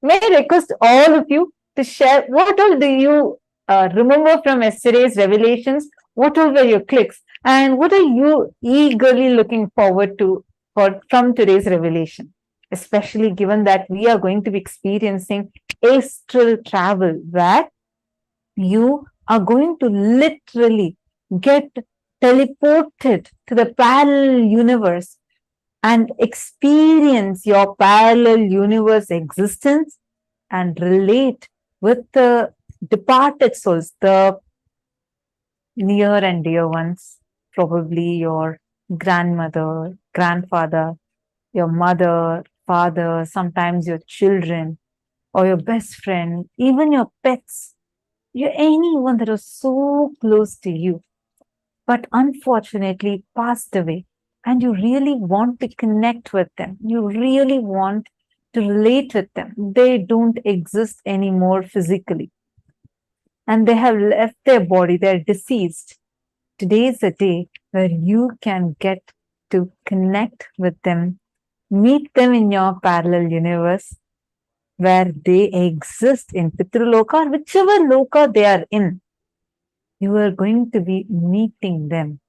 May I request all of you to share what all do you remember from yesterday's revelations? What all were your clicks? And what are you eagerly looking forward to from today's revelation? Especially given that we are going to be experiencing astral travel, where you are going to literally get teleported to the parallel universe and experience your parallel universe existence and relate with the departed souls, the near and dear ones, probably your grandmother, grandfather, your mother, father, sometimes your children or your best friend, even your pets, anyone that was so close to you, but unfortunately passed away. And you really want to connect with them. You really want to relate with them. They don't exist anymore physically. And they have left their body. They're deceased. Today is the day where you can get to connect with them, meet them in your parallel universe, where they exist in Pitraloka or whichever loka they are in. You are going to be meeting them,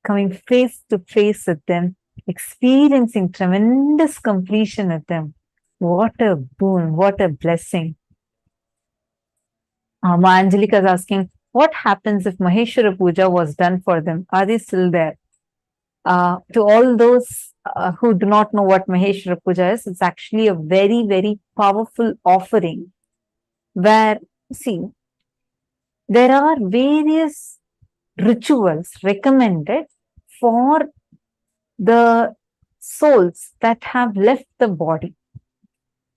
coming face to face with them, experiencing tremendous completion with them. What a boon, what a blessing. Ma Angelika is asking, what happens if Maheshwara Puja was done for them? Are they still there? To all those who do not know what Maheshwara Puja is, it's actually a very, very powerful offering where, see, there are various rituals recommended for the souls that have left the body.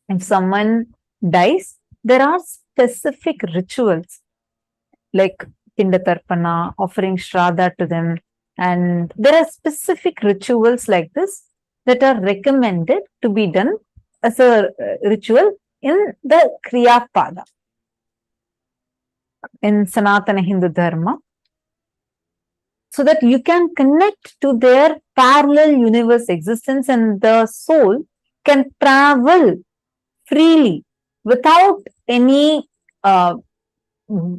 If someone dies, there are specific rituals like Pindatarpana, offering Shraddha to them, and there are specific rituals like this that are recommended to be done as a ritual in the Kriya Pada, in Sanatana Hindu Dharma, so that you can connect to their parallel universe existence and the soul can travel freely without any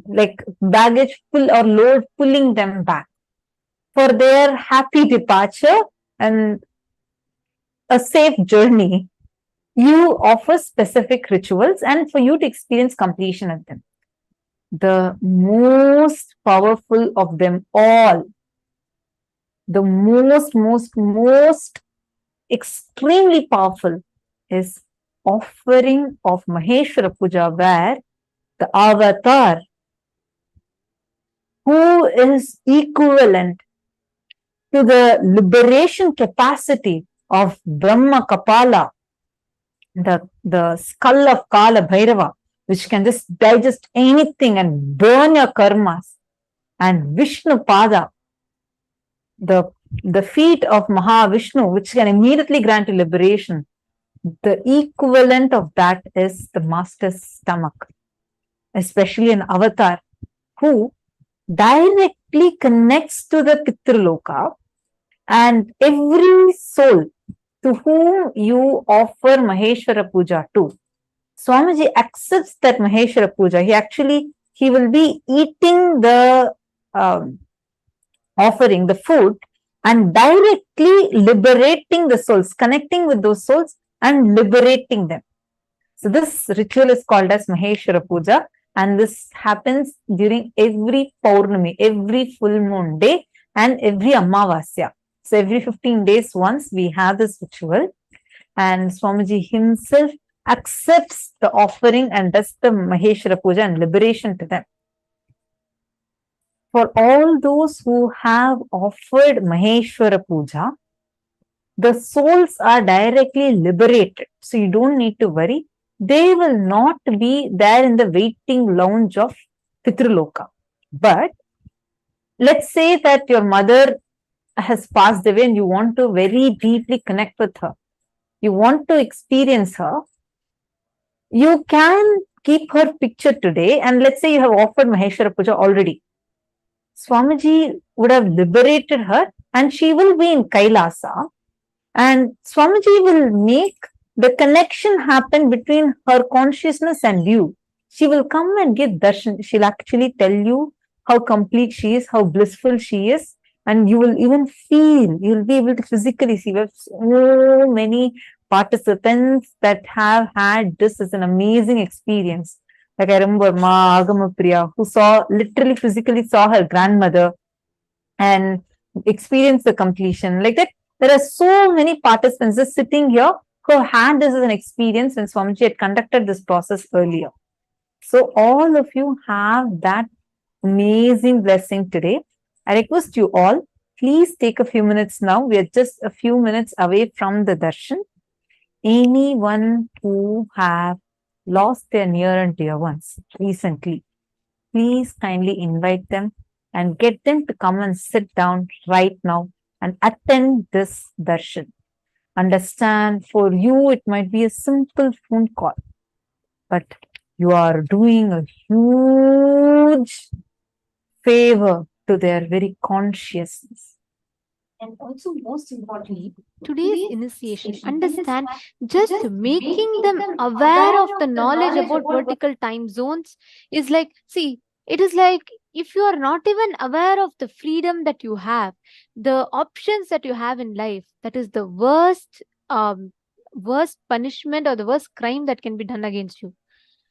like baggage pull or load pulling them back for their happy departure and a safe journey. You offer specific rituals and for you to experience completion of them. The most powerful of them all, the most extremely powerful is offering of Maheshwara Puja, where the avatar, who is equivalent to the liberation capacity of Brahma Kapala, the skull of Kala Bhairava, which can just digest anything and burn your karmas, and Vishnu Pada, the feet of Mahavishnu, which can immediately grant you liberation. The equivalent of that is the master's stomach, especially an avatar who directly connects to the Pitraloka, and every soul to whom you offer Maheshwara Puja to, Swamiji accepts that Maheshwara Puja. He will be eating the offering, the food, and directly liberating the souls, connecting with those souls and liberating them. So this ritual is called as Maheshwara Puja, and this happens during every Paurnami, every full moon day, and every Amavasya. So every 15 days once we have this ritual, and Swamiji himself accepts the offering and does the Maheshwara Puja and liberation to them. For all those who have offered Maheshwara Puja, the souls are directly liberated. So you don't need to worry. They will not be there in the waiting lounge of Pitraloka. But let's say that your mother has passed away and you want to very deeply connect with her. You want to experience her. You can keep her picture today, and let's say you have offered Maheshwara Puja already. Swamiji would have liberated her and she will be in Kailasa, and Swamiji will make the connection happen between her consciousness and you. She will come and give darshan. She'll actually tell you how complete she is, how blissful she is, and you will even feel, you'll be able to physically see. We have so many participants that have had this as an amazing experience. Like I remember Ma Agamapriya, who literally physically saw her grandmother and experienced the completion. Like that, there are so many participants just sitting here who had this as an experience when Swamiji had conducted this process earlier. So all of you have that amazing blessing today. I request you all, please take a few minutes now. We are just a few minutes away from the darshan. Anyone who have lost their near and dear ones recently, please kindly invite them and get them to come and sit down right now and attend this darshan. Understand, for you it might be a simple phone call, but you are doing a huge favor to their very consciousness. And also, most importantly, today's initiation, understand, just making them aware of the knowledge about vertical time zones is like, see, it is like if you are not even aware of the freedom that you have, the options that you have in life, that is the worst punishment or the worst crime that can be done against you.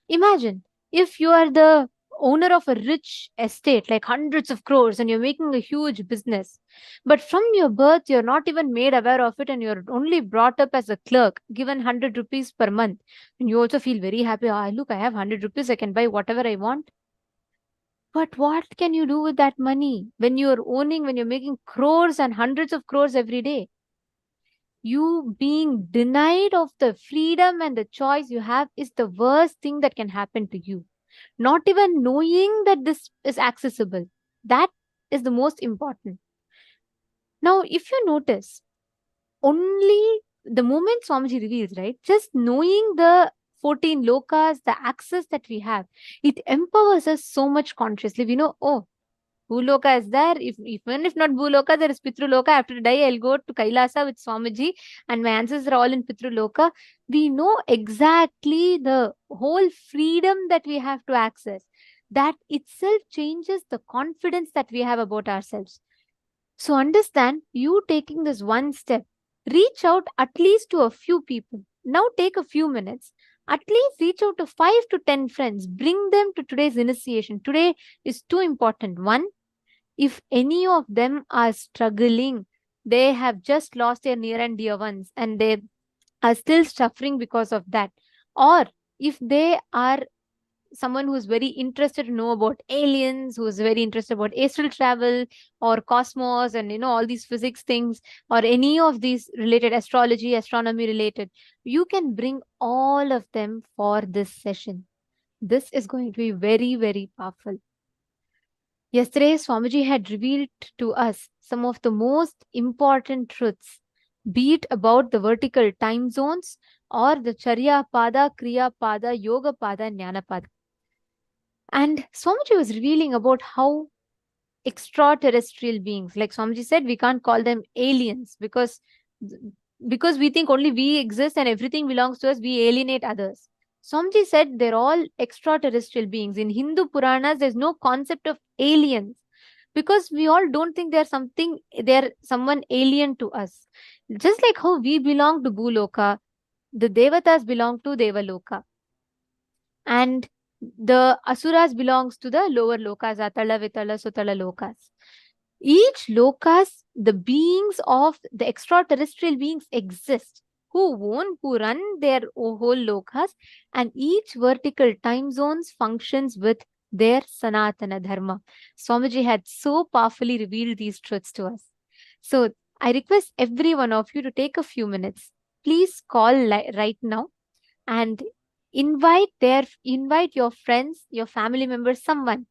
Imagine if you are the owner of a rich estate, like hundreds of crores, and you're making a huge business. But from your birth, you're not even made aware of it, and you're only brought up as a clerk, given 100 rupees per month. And you also feel very happy. Ah, look, I have 100 rupees, I can buy whatever I want. But what can you do with that money when when you're making crores and hundreds of crores every day? You being denied of the freedom and the choice you have is the worst thing that can happen to you. Not even knowing that this is accessible, that is the most important. Now, if you notice, only the moment Swamiji reveals, right, just knowing the 14 lokas, the access that we have, it empowers us so much consciously. We know, oh, Bhuloka is there. Even if not Bhuloka, there is Pitruloka. After I die, I'll go to Kailasa with Swamiji, and my ancestors are all in Pitruloka. We know exactly the whole freedom that we have to access. That itself changes the confidence that we have about ourselves. So understand, you taking this one step, reach out at least to a few people. Now take a few minutes. At least reach out to 5 to 10 friends. Bring them to today's initiation. Today is too important. One, if any of them are struggling, they have just lost their near and dear ones, and they are still suffering because of that. Or if they are someone who is very interested to know about aliens, who is very interested about astral travel or cosmos and all these physics things, or any of these related, astrology, astronomy related, you can bring all of them for this session. This is going to be very, very powerful. Yesterday, Swamiji had revealed to us some of the most important truths, be it about the vertical time zones or the Charya Pada, Kriya Pada, Yoga Pada, Jnana Pada. And Swamiji was revealing about how extraterrestrial beings, like Swamiji said, we can't call them aliens because we think only we exist and everything belongs to us, we alienate others. Swamiji said they're all extraterrestrial beings. In Hindu Puranas, there's no concept of aliens because we all don't think they're someone alien to us. Just like how we belong to Bhuloka, the Devatas belong to Devaloka. And the Asuras belongs to the lower lokas, Atala, Vitala, Sutala lokas. Each lokas, the beings of the extraterrestrial beings exist, who run their whole lokas, and each vertical time zones functions with their Sanatana Dharma. Swamiji had so powerfully revealed these truths to us. So I request every one of you to take a few minutes. Please call right now and invite your friends, your family members, someone.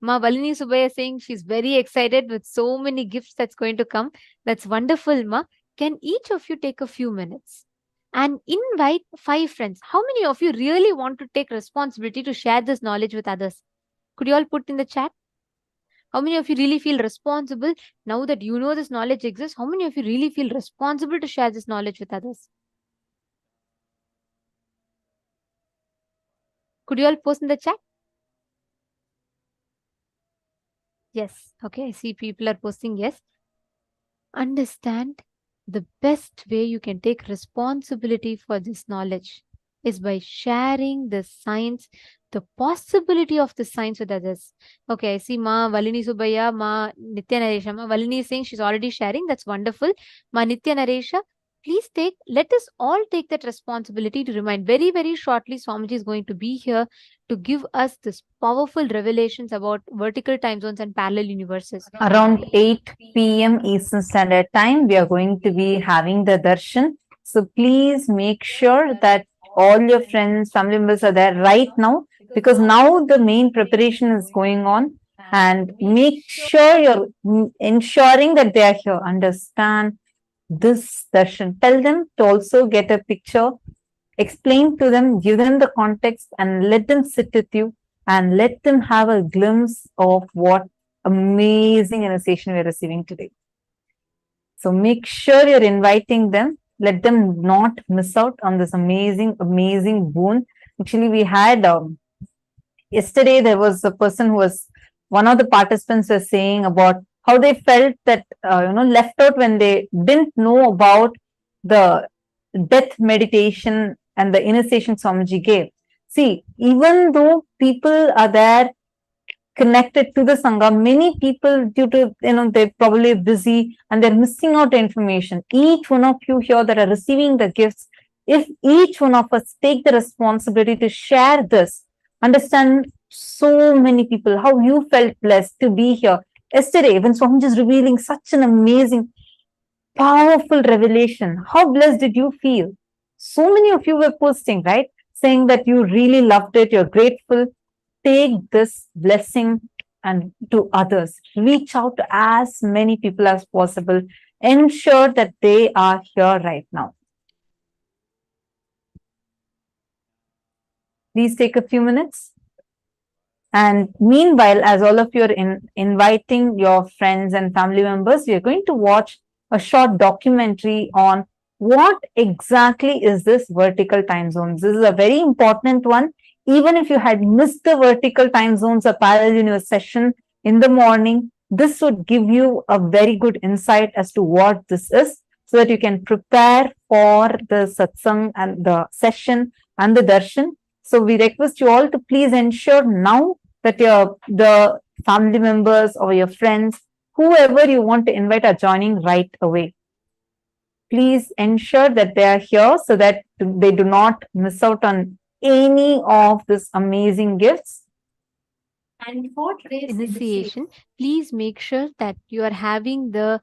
Ma Valini Subaya saying she's very excited with so many gifts that's going to come. That's wonderful, Ma. Can each of you take a few minutes and invite 5 friends? How many of you really want to take responsibility to share this knowledge with others? Could you all put in the chat? How many of you really feel responsible now that you know this knowledge exists? How many of you really feel responsible to share this knowledge with others? Could you all post in the chat? Yes. Okay, I see people are posting yes. Understand, the best way you can take responsibility for this knowledge is by sharing the science, the possibility of the science with others. Okay, I see Ma Valini Subaya, Ma Nithyananda. Ma Valini is saying she's already sharing. That's wonderful. Ma Nithyananda, please let us all take that responsibility to remind. Very, very shortly, Swamiji is going to be here to give us this powerful revelations about vertical time zones and parallel universes. Around 8 p.m. Eastern Standard Time, we are going to be having the darshan. So please make sure that all your friends, family members are there right now, because now the main preparation is going on, and make sure you're ensuring that they are here. Understand this darshan. Tell them to also get a picture, explain to them, give them the context, and let them sit with you and let them have a glimpse of what amazing initiation we're receiving today. So make sure you're inviting them. Let them not miss out on this amazing, amazing boon. Actually, we had yesterday, there was a person who was, one of the participants was saying about how they felt that, left out when they didn't know about the death meditation and the initiation Swamiji gave. See, even though people are there connected to the Sangha, many people, due to, they're probably busy and they're missing out information. Each one of you here that are receiving the gifts, if each one of us take the responsibility to share this, understand so many people, how you felt blessed to be here. Yesterday, when Swamiji is revealing such an amazing, powerful revelation, how blessed did you feel? So many of you were posting, right? Saying that you really loved it, you're grateful. Take this blessing and to others. Reach out to as many people as possible. Ensure that they are here right now. Please take a few minutes. And meanwhile, as all of you are inviting your friends and family members, we are going to watch a short documentary on what exactly is this vertical time zones. This is a very important one. Even if you had missed the vertical time zones or parallel universe session in the morning, this would give you a very good insight as to what this is, so that you can prepare for the satsang and the session and the darshan. So we request you all to please ensure now that the family members or your friends, whoever you want to invite, are joining right away. Please ensure that they are here so that they do not miss out on any of these amazing gifts. And for today's initiation, please make sure that you are having the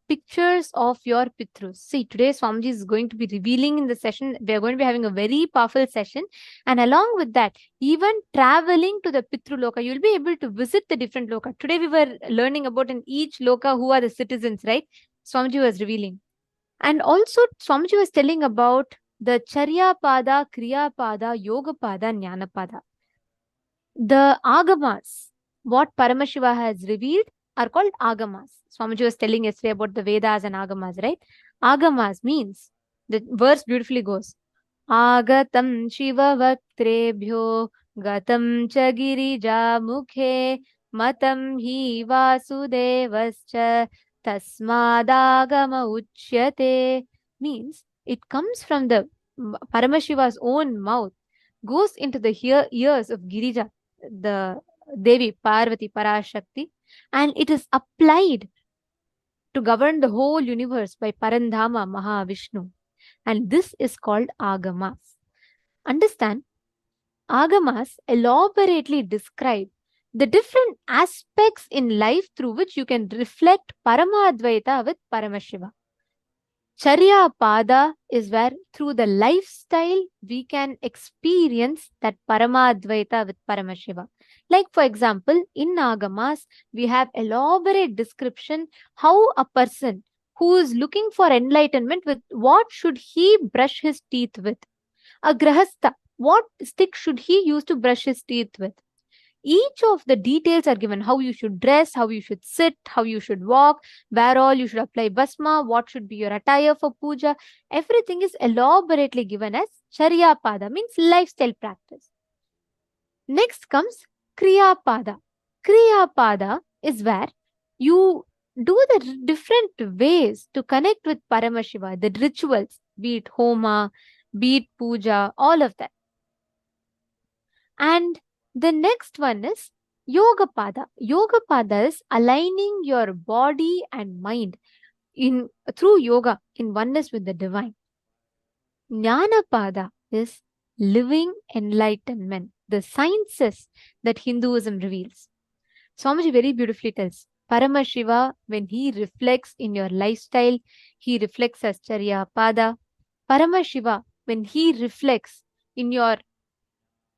pictures of your Pitrus. See, today Swamiji is going to be revealing in the session. We are going to be having a very powerful session. And along with that, even traveling to the Pitru Loka, you'll be able to visit the different Loka. Today we were learning about in each Loka who are the citizens, right? Swamiji was revealing. And also Swamiji was telling about the Charya Pada, Kriya Pada, Yoga Pada, Jnana Pada. The Agamas, what Paramashiva has revealed, are called Agamas. Swamiji was telling yesterday about the Vedas and Agamas, right? Agamas means, the verse beautifully goes, Agatam Shiva Vaktrebhyo Gatam cha Girija Mukhe Matam hi Vasudevascha Tasmadagama Uchyate. Means, it comes from the Paramashiva's own mouth, goes into the ears of Girija, the Devi Parvati Parashakti, and it is applied to govern the whole universe by Parandhama Mahavishnu. And this is called Agamas. Understand, Agamas elaborately describe the different aspects in life through which you can reflect Paramadvaita with Paramashiva. Charya Pada is where through the lifestyle we can experience that Paramadvaita with Paramashiva. Like for example, in Agamas, we have elaborate description how a person who is looking for enlightenment, with what should he brush his teeth with? A Grahastha, what stick should he use to brush his teeth with? Each of the details are given, how you should dress, how you should sit, how you should walk, where all you should apply basma, what should be your attire for puja. Everything is elaborately given as Charya Pada, means lifestyle practice. Next comes Kriya Pada. Kriya Pada is where you do the different ways to connect with Paramashiva, the rituals, be it Homa, be it puja, all of that. And the next one is Yoga Pada. Yoga Pada is aligning your body and mind through yoga in oneness with the divine. Jnana Pada is living enlightenment, the sciences that Hinduism reveals. Swamiji very beautifully tells, Paramashiva, when he reflects in your lifestyle, he reflects as Charya Pada. Paramashiva, when he reflects in your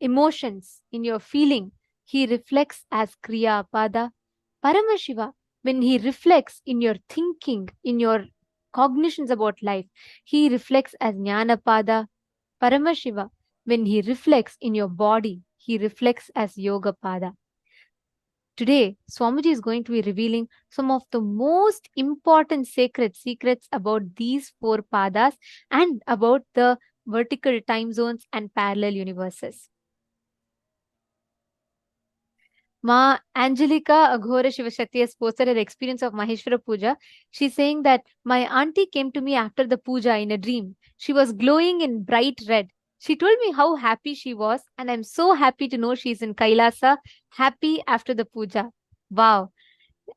emotions, in your feeling, he reflects as Kriya Pada. Paramashiva, when he reflects in your thinking, in your cognitions about life, he reflects as Jnana Pada. Paramashiva, when he reflects in your body, he reflects as Yoga Pada. Today, Swamiji is going to be revealing some of the most important sacred secrets about these four padas and about the vertical time zones and parallel universes. Ma Angelica Aghora Shivashakti has posted her experience of Maheshwara Puja. She's saying that my auntie came to me after the puja in a dream. She was glowing in bright red. She told me how happy she was, and I'm so happy to know she's in Kailasa, happy after the puja. Wow.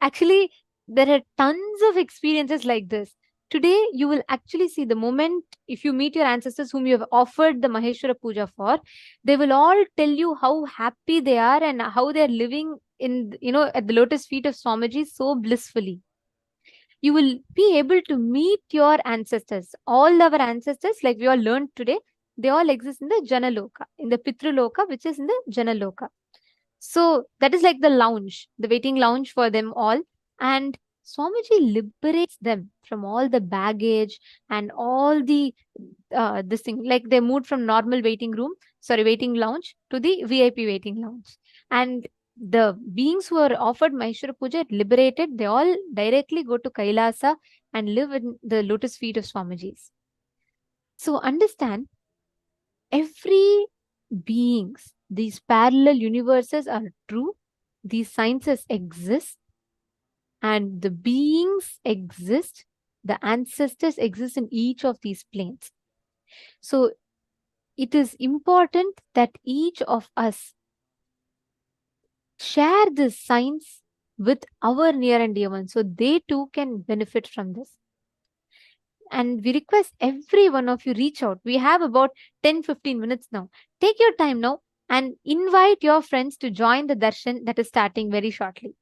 Actually, there are tons of experiences like this. Today, you will actually see the moment if you meet your ancestors whom you have offered the Maheshwara Puja for, they will all tell you how happy they are and how they are living in, at the lotus feet of Swamiji so blissfully. You will be able to meet your ancestors. All our ancestors, like we all learned today, they all exist in the Janaloka, in the Pitraloka, which is in the Janaloka. So that is like the lounge, the waiting lounge for them all. And Swamiji liberates them from all the baggage and all the this thing. Like they moved from normal waiting lounge to the VIP waiting lounge. And the beings who are offered Maheshwara Puja liberated, they all directly go to Kailasa and live in the lotus feet of Swamiji's. So understand, every beings, these parallel universes are true. These sciences exist. And the beings exist. The ancestors exist in each of these planes. So it is important that each of us share this science with our near and dear ones so they too can benefit from this. And we request every one of you reach out. We have about 10-15 minutes now. Take your time now and invite your friends to join the darshan that is starting very shortly.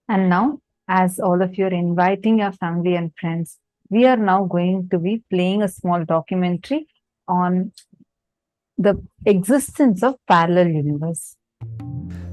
And now, as all of you are inviting your family and friends, we are now going to be playing a small documentary on the existence of parallel universe.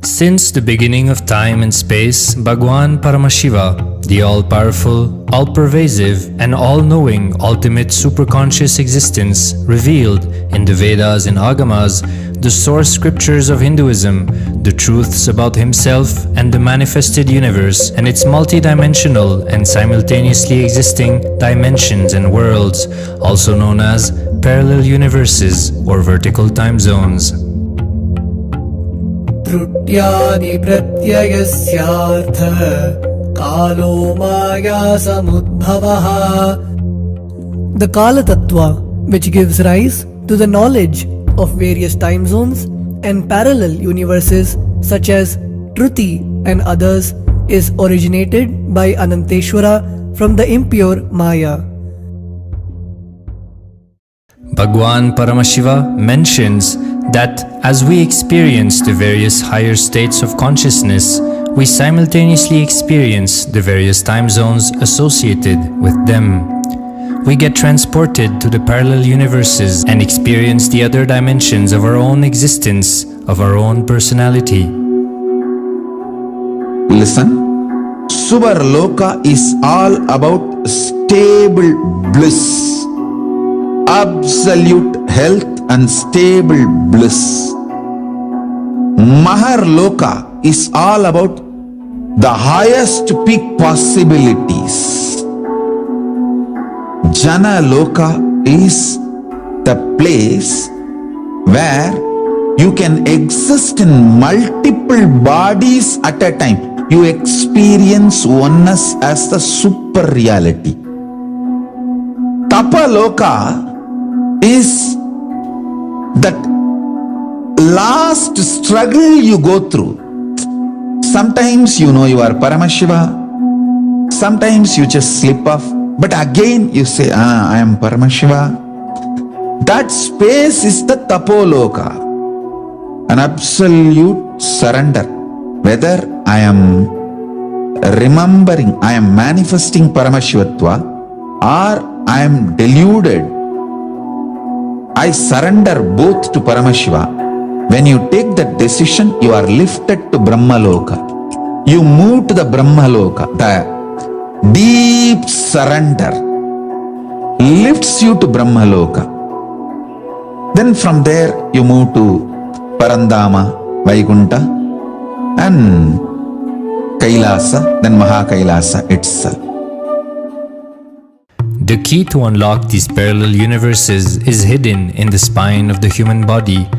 Since the beginning of time and space, Bhagavān Paramashiva, the all-powerful, all-pervasive, and all-knowing ultimate superconscious existence, revealed in the Vedas and Agamas, the source scriptures of Hinduism, the truths about himself and the manifested universe and its multidimensional and simultaneously existing dimensions and worlds, also known as parallel universes or vertical time zones. त्रुट्यादि प्रत्ययस्यार्थ कालो माया समुद्भवः. The Kala Tattva, which gives rise to the knowledge of various time zones and parallel universes such as Truti and others, is originated by Ananteshwara from the impure Maya. Bhagavān Paramashiva mentions that as we experience the various higher states of consciousness, we simultaneously experience the various time zones associated with them. We get transported to the parallel universes and experience the other dimensions of our own existence, of our own personality. Listen, Subarloka is all about stable bliss, absolute health and stable bliss. Maharloka is all about the highest peak possibilities. Jana Loka is the place where you can exist in multiple bodies at a time. You experience oneness as the super reality. Tapa Loka is that last struggle you go through. Sometimes you know you are Paramashiva, sometimes you just slip off, but again you say, I am Paramashiva. That space is the Tapoloka, an absolute surrender. Whether I am remembering, I am manifesting Paramashivatva, or I am deluded, I surrender both to Paramashiva. When you take that decision, you are lifted to Brahmaloka. You move to the Brahmaloka. The deep surrender lifts you to Brahmaloka. Then from there, you move to Parandama, Vaikunta, and Kailasa, then Mahakailasa itself. The key to unlock these parallel universes is hidden in the spine of the human body.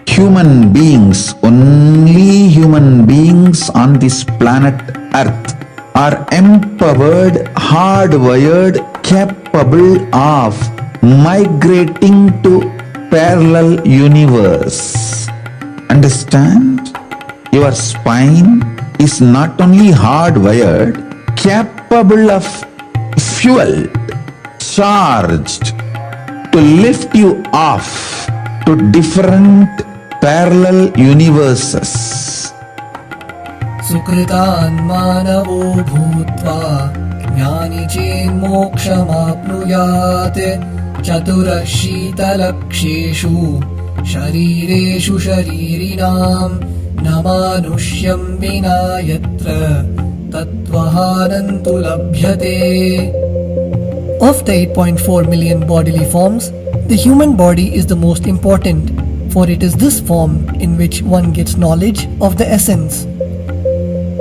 Human beings, only human beings on this planet Earth are empowered, hardwired, capable of migrating to parallel universe. Understand? Your spine is not only hardwired, capable of fuel, charged to lift you off to different parallel universes. सुकृतान् मानवो भूत्वा ज्ञानी चेन्मोक्षमाप्नुयात् चतुरः शीतलक्षेषु शरीरेषु शरीरिणां न मानुष्यं विना यत्र तत्त्वहानन्तु लभ्यते. Of the 8.4 million bodily forms, the human body is the most important, for it is this form in which one gets knowledge of the essence.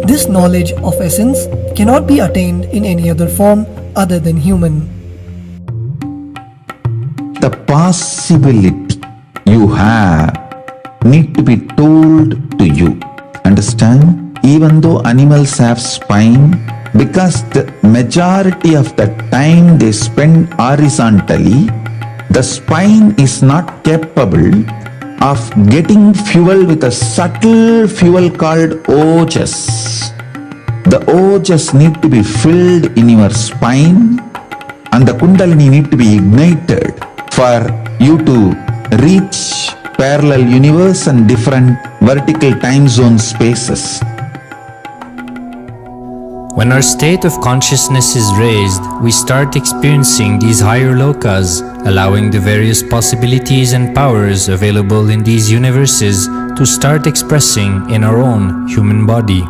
This knowledge of essence cannot be attained in any other form other than human. The possibility you have need to be told to you. Understand? Even though animals have spine, because the majority of the time they spend horizontally, the spine is not capable of getting fuel with a subtle fuel called ojas. The ojas need to be filled in your spine and the kundalini need to be ignited for you to reach parallel universe and different vertical time zone spaces. When our state of consciousness is raised, we start experiencing these higher lokas, allowing the various possibilities and powers available in these universes to start expressing in our own human body.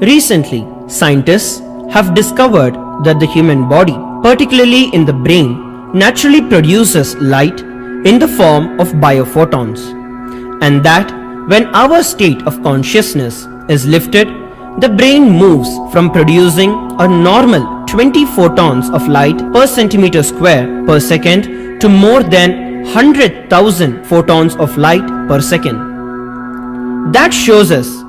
Recently, scientists have discovered that the human body, particularly in the brain, naturally produces light in the form of biophotons, and that when our state of consciousness is lifted, the brain moves from producing a normal 20 photons of light per centimeter square per second to more than 100,000 photons of light per second. That shows us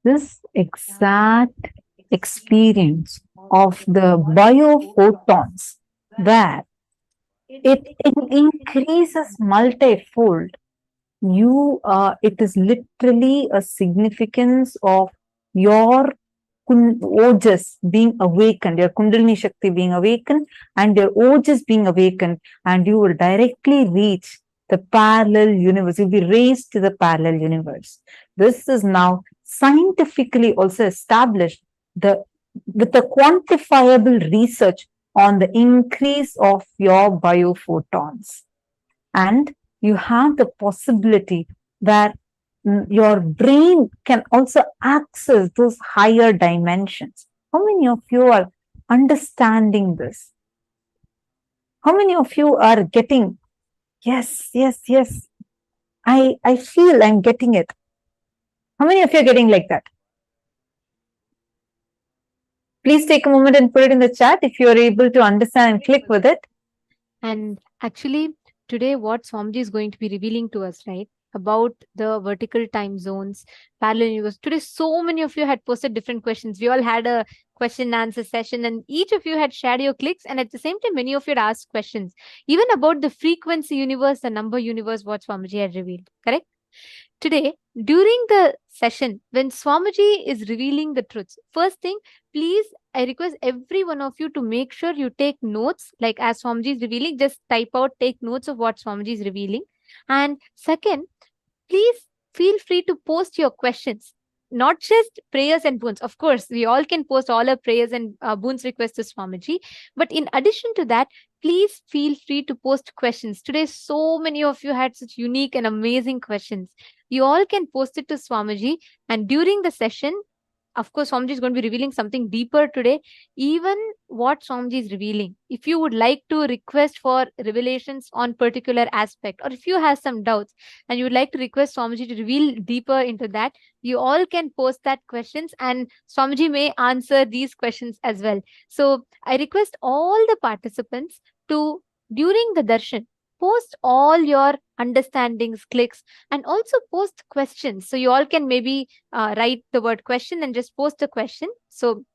this exact experience of the biophotons, where it increases multifold, it is literally a significance of your ojas being awakened, your kundalini shakti being awakened and your ojas being awakened, and you will directly reach the parallel universe. You'll be raised to the parallel universe. This is now scientifically also established with the quantifiable research on the increase of your biophotons. And you have the possibility where your brain can also access those higher dimensions. How many of you are understanding this? How many of you are getting, yes, I feel I'm getting it. How many of you are getting like that? Please take a moment and put it in the chat if you are able to understand and click with it. And actually, today what Swamiji is going to be revealing to us, right, about the vertical time zones, parallel universe. Today, so many of you had posted different questions. We all had a question and answer session, and each of you had shared your clicks, and at the same time, many of you had asked questions, even about the frequency universe, the number universe, what Swamiji had revealed, correct? Today, during the session, when Swamiji is revealing the truths, first thing, please, I request every one of you to make sure you take notes, like as Swamiji is revealing, just type out, take notes of what Swamiji is revealing. And second, please feel free to post your questions. not just prayers and boons. Of course, we all can post all our prayers and boons requests to Swamiji. But in addition to that, please feel free to post questions. Today, so many of you had such unique and amazing questions. You all can post it to Swamiji, and during the session, of course, Swamiji is going to be revealing something deeper today. Even what Swamiji is revealing, if you would like to request for revelations on particular aspect, or if you have some doubts and you would like to request Swamiji to reveal deeper into that, you all can post that questions, and Swamiji may answer these questions as well. So I request all the participants to, during the darshan, post all your understandings, clicks, and also post questions. So you all can maybe write the word question and just post a question. So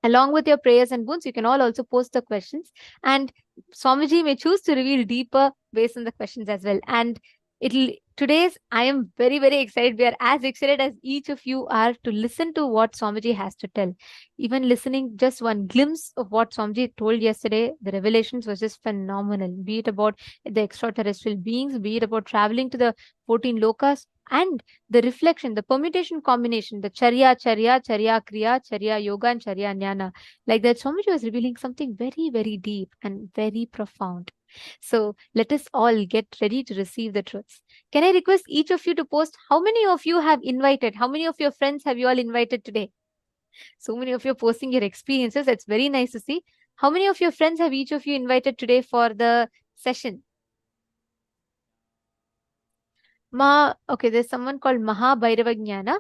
along with your prayers and boons, you can all also post the questions, and Swamiji may choose to reveal deeper based on the questions as well. And I am very, very excited. We are as excited as each of you are to listen to what Swamiji has to tell. Even listening just one glimpse of what Swamiji told yesterday, the revelations was just phenomenal. Be it about the extraterrestrial beings, be it about traveling to the 14 lokas, and the reflection, the permutation combination, the charya, kriya, charya yoga, and charya jnana. Like that, Swamiji was revealing something very, very deep and very profound. So let us all get ready to receive the truths. Can I request each of you to post how many of you have invited? How many of your friends have you all invited today? So many of you are posting your experiences. That's very nice to see. How many of your friends have each of you invited today for the session? Okay, there's someone called Mahabhairavajnana.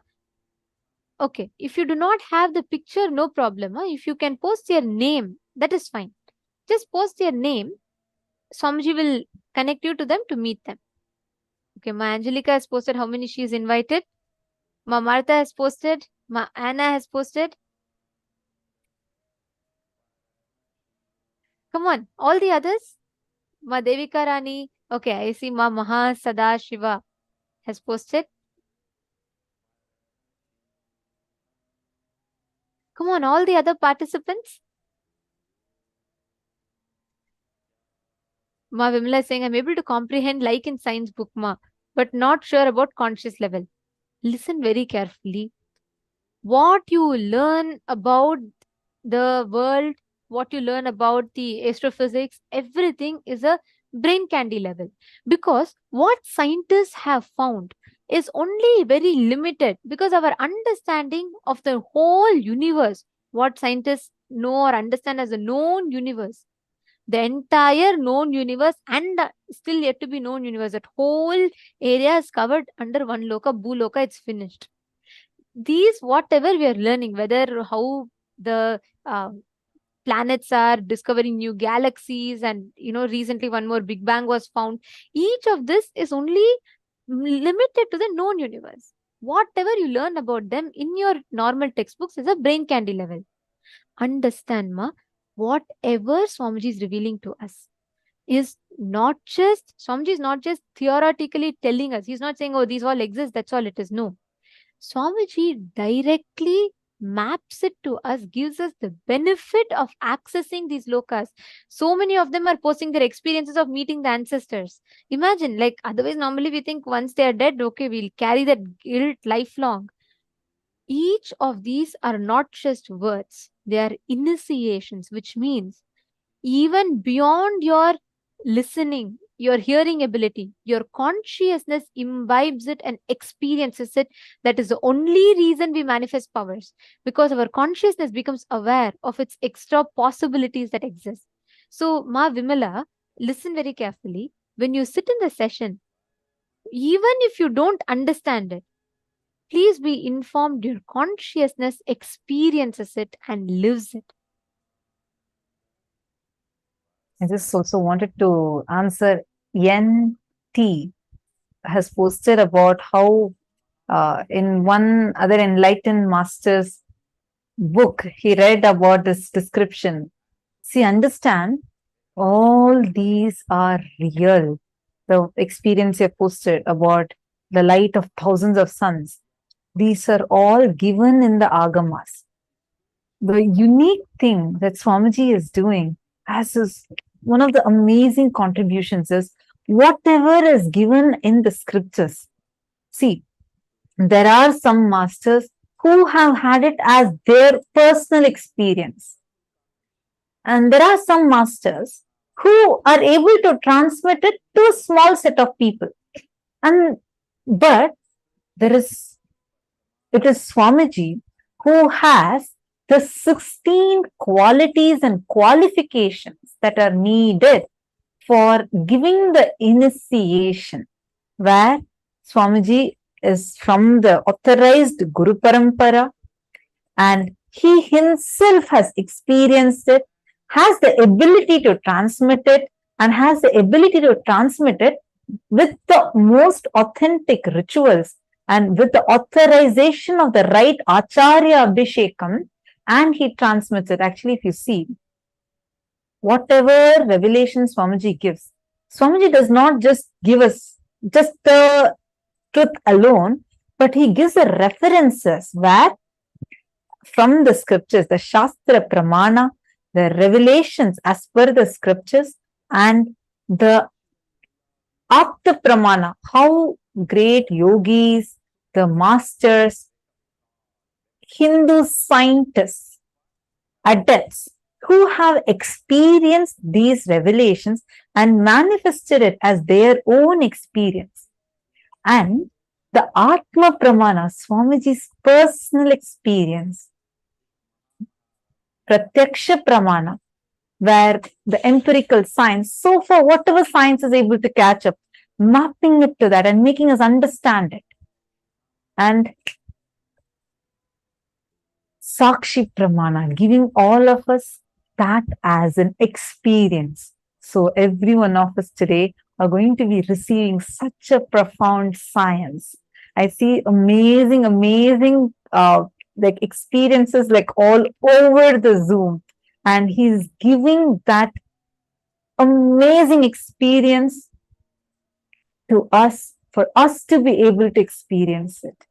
Okay, if you do not have the picture, no problem. If you can post your name, that is fine. Just post your name. Swamiji will connect you to them to meet them. Okay, Ma Angelica has posted how many she is invited. Ma Martha has posted. Ma Anna has posted. Come on, all the others. Ma Devika Rani. Okay, I see Ma Maha Sadashiva has posted. Come on, all the other participants. Ma Vimla is saying, I'm able to comprehend like in science book, Ma, but not sure about conscious level. Listen very carefully. What you learn about the world, what you learn about the astrophysics, everything is a brain candy level. Because what scientists have found is only very limited, because our understanding of the whole universe, what scientists know or understand as a known universe, the entire known universe and still yet to be known universe, that whole area is covered under one loka, Bhuloka, it's finished. These, whatever we are learning, whether how the planets are discovering new galaxies, and recently one more Big Bang was found, each of this is only limited to the known universe. Whatever you learn about them in your normal textbooks is a brain candy level. Understand, Ma, whatever Swamiji is revealing to us is not just, Swamiji is not just theoretically telling us. He's not saying, oh, these all exist, that's all it is. No. Swamiji directly maps it to us, gives us the benefit of accessing these lokas. So many of them are posting their experiences of meeting the ancestors. Imagine, like, otherwise normally we think once they are dead, okay, we'll carry that guilt lifelong. Each of these are not just words, they are initiations, which means even beyond your listening, your hearing ability, your consciousness imbibes it and experiences it. That is the only reason we manifest powers, because our consciousness becomes aware of its extra possibilities that exist. So, Ma Vimala, listen very carefully. When you sit in the session, even if you don't understand it, please be informed your consciousness experiences it and lives it. I just also wanted to answer NT has posted about how in one other enlightened master's book, he read about this description. See, understand, all these are real. The experience you posted about the light of thousands of suns, these are all given in the Agamas. The unique thing that Swamiji is doing as is one of the amazing contributions is whatever is given in the scriptures. See, there are some masters who have had it as their personal experience. And there are some masters who are able to transmit it to a small set of people. But it is Swamiji who has the 16 qualities and qualifications that are needed for giving the initiation, where Swamiji is from the authorized Guru Parampara and he himself has experienced it, has the ability to transmit it, and has the ability to transmit it with the most authentic rituals and with the authorization of the right Acharya Abhishekam, and he transmits it. Actually, if you see, whatever revelation Swamiji gives, Swamiji does not just give us just the truth alone, but he gives the references where from the scriptures, the Shastra Pramana, the revelations as per the scriptures, and the Apta Pramana, how great yogis, the masters, Hindu scientists, adepts, who have experienced these revelations and manifested it as their own experience. And the Atma Pramana, Swamiji's personal experience, Pratyaksha Pramana, where the empirical science, so far whatever science is able to catch up, mapping it to that and making us understand it. And Sakshi Pramana, giving all of us that as an experience. So every one of us today are going to be receiving such a profound science. I see amazing like experiences like all over the Zoom, and he's giving that amazing experience to us for us to be able to experience it.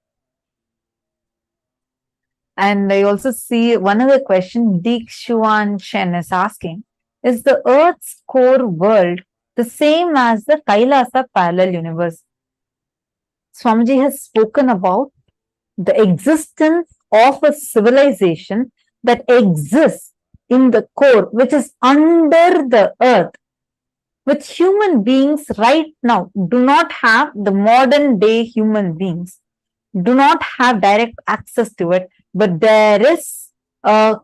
And I also see one other question Dikshuan Chen is asking, is the Earth's core world the same as the Kailasa parallel universe? Swamiji has spoken about the existence of a civilization that exists in the core, which is under the earth, which human beings right now do not have. The modern day human beings do not have direct access to it, but there is a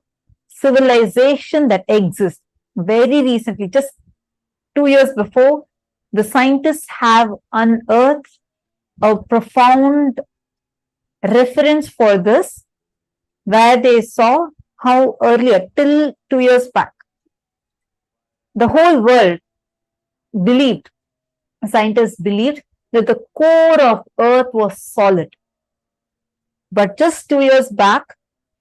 civilization that exists. Very recently, just 2 years before, the scientists have unearthed a profound reference for this, where they saw how earlier, till 2 years back, the whole world believed, scientists believed, that the core of Earth was solid. But just 2 years back,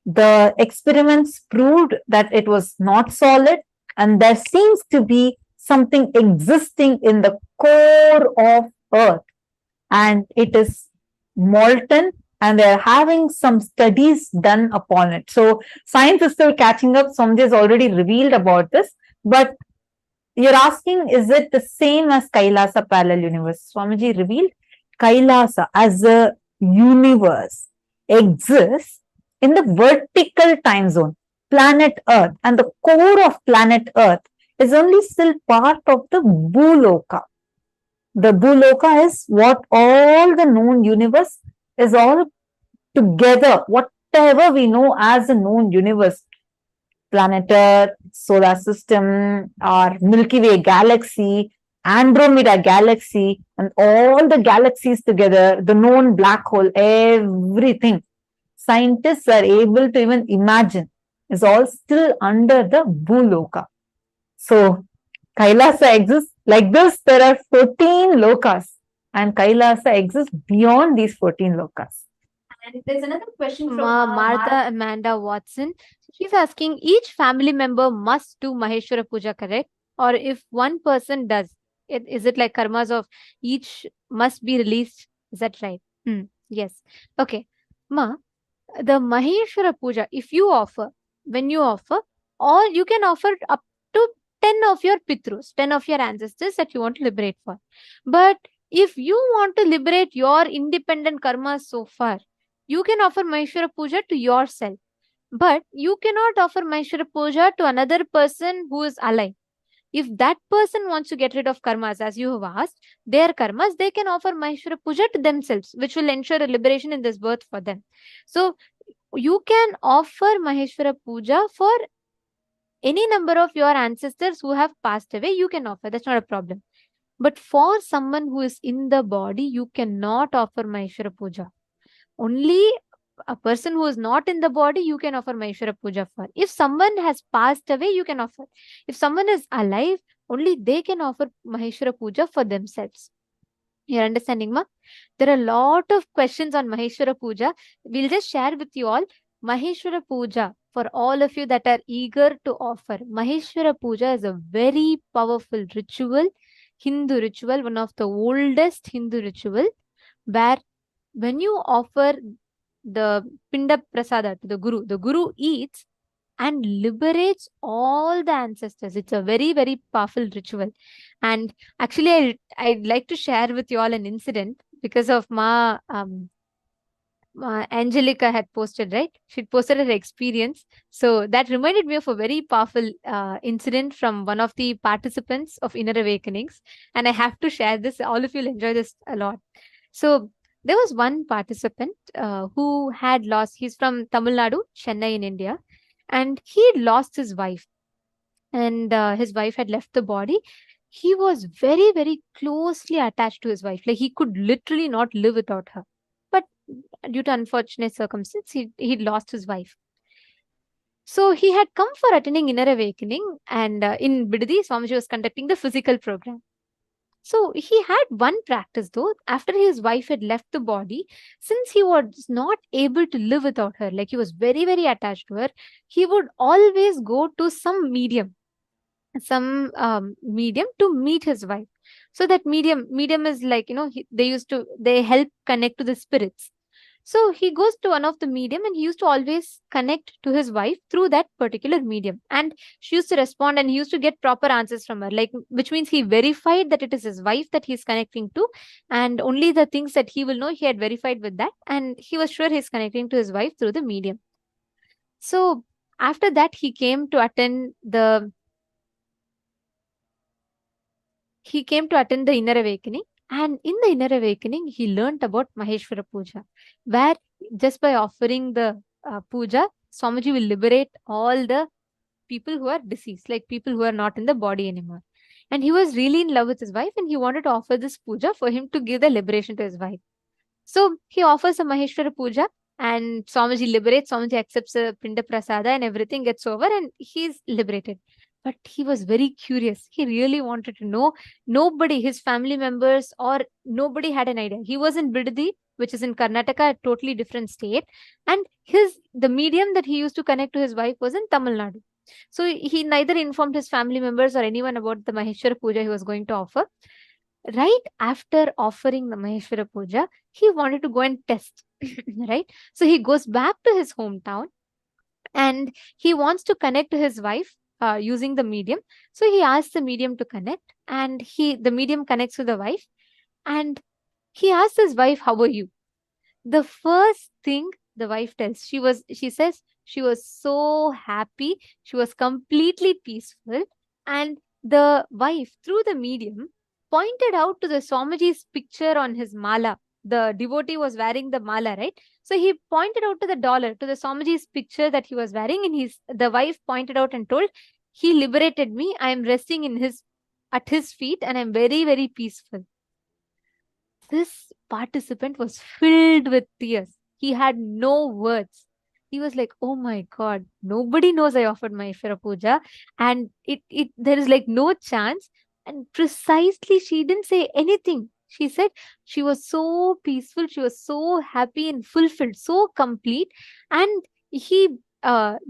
the experiments proved that it was not solid, and there seems to be something existing in the core of Earth, and it is molten, and they're having some studies done upon it. So science is still catching up. Swamiji has already revealed about this, but you're asking, is it the same as Kailasa parallel universe? Swamiji revealed Kailasa as a universe exists in the vertical time zone, planet Earth, and the core of planet Earth is only still part of the Bhuloka. The Bhuloka is what all the known universe is all together, whatever we know as a known universe, planet Earth, solar system, our Milky Way galaxy, Andromeda galaxy, and all the galaxies together, the known black hole, everything scientists are able to even imagine is all still under the Bhuloka. So Kailasa exists like this. There are 14 lokas, and Kailasa exists beyond these 14 lokas. And there's another question from Martha Amanda Watson. She's asking, each family member must do Maheshwara Puja, correct? Or if one person does, is it like karmas of each must be released? Is that right? Yes. Okay. Ma, the Maheshwara Puja, if you offer, when you offer, or you can offer up to 10 of your Pitrus, 10 of your ancestors that you want to liberate for. But if you want to liberate your independent karmas so far, You can offer Maheshwara Puja to yourself, but you cannot offer Maheshwara Puja to another person who is alive. If that person wants to get rid of karmas, as you have asked, their karmas, they can offer Maheshwara Puja to themselves, which will ensure a liberation in this birth for them. So you can offer Maheshwara Puja for any number of your ancestors who have passed away. You can offer, that's not a problem. But for someone who is in the body, you cannot offer Maheshwara Puja. Only a person who is not in the body, you can offer Maheshwara Puja for. If someone has passed away, you can offer. If someone is alive, only they can offer Maheshwara Puja for themselves. You're understanding, ma? There are a lot of questions on Maheshwara Puja. We'll just share with you all. Maheshwara Puja, for all of you that are eager to offer, Maheshwara Puja is a very powerful ritual, Hindu ritual, one of the oldest Hindu ritual, where when you offer the Pinda Prasada to the Guru eats and liberates all the ancestors. It's a very, very powerful ritual. And actually, I'd like to share with you all an incident because of Angelica had posted, right? She posted her experience. So that reminded me of a very powerful incident from one of the participants of Inner Awakenings. And I have to share this. All of you will enjoy this a lot. So there was one participant who had lost, he's from Tamil Nadu, Chennai in India, and he had lost his wife. And his wife had left the body. He was very, very closely attached to his wife. Like he could literally not live without her. But due to unfortunate circumstances, he'd lost his wife. So he had come for attending Inner Awakening, and in Bidadi, Swamiji was conducting the physical program. So he had one practice though. After his wife had left the body, since he was not able to live without her, like he was very, very attached to her, he would always go to some medium to meet his wife. So that medium is like, they help connect to the spirits. So he goes to one of the medium and he used to always connect to his wife through that particular medium. And she used to respond and he used to get proper answers from her, like, which means he verified that it is his wife that he's connecting to. And only the things that he will know, he had verified with that. And he was sure he's connecting to his wife through the medium. So after that, he came to attend the Inner Awakening. And in the Inner Awakening, he learnt about Maheshwara Puja, where just by offering the puja, Swamiji will liberate all the people who are deceased, like people who are not in the body anymore. And he was really in love with his wife and he wanted to offer this puja for him to give the liberation to his wife. So he offers a Maheshwara Puja and Swamiji liberates, Swamiji accepts a Pinda Prasada and everything gets over and he's liberated. But he was very curious. He really wanted to know. Nobody, his family members or nobody had an idea. He was in Bidadi, which is in Karnataka, a totally different state. And the medium that he used to connect to his wife was in Tamil Nadu. So he neither informed his family members or anyone about the Maheshwara Puja he was going to offer. Right after offering the Maheshwara Puja, he wanted to go and test, right? So he goes back to his hometown and he wants to connect to his wife using the medium. So he asks the medium to connect and the medium connects to the wife and he asks his wife, "How are you?" The first thing the wife tells, she says she was so happy. She was completely peaceful. And the wife, through the medium, pointed out to the Swamiji's picture on his mala. The devotee was wearing the mala, right? So he pointed out to the dollar, to the Swamiji's picture that he was wearing, and the wife pointed out and told, "He liberated me. I am resting at his feet and I'm very, very peaceful." This participant was filled with tears. He had no words. He was like, "Oh my God, nobody knows I offered Maheshwara Puja and there is like no chance." And precisely, she didn't say anything. She said she was so peaceful, she was so happy and fulfilled, so complete. And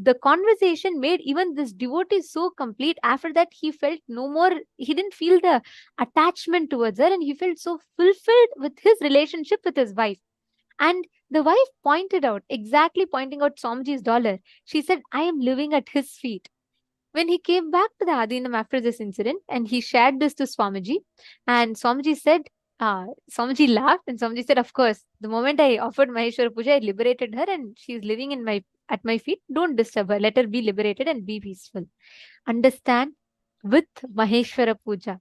the conversation made even this devotee so complete. After that, he felt no more, he didn't feel the attachment towards her and he felt so fulfilled with his relationship with his wife. And the wife pointing out Swamiji's dollar. She said, "I am living at his feet." When he came back to the Adinam after this incident and he shared this to Swamiji, and Swamiji said, Swamiji laughed and Swamiji said, of course, the moment I offered Maheshwara Puja, I liberated her and she's living at my feet. Don't disturb her. Let her be liberated and be peaceful. Understand, with Maheshwara Puja,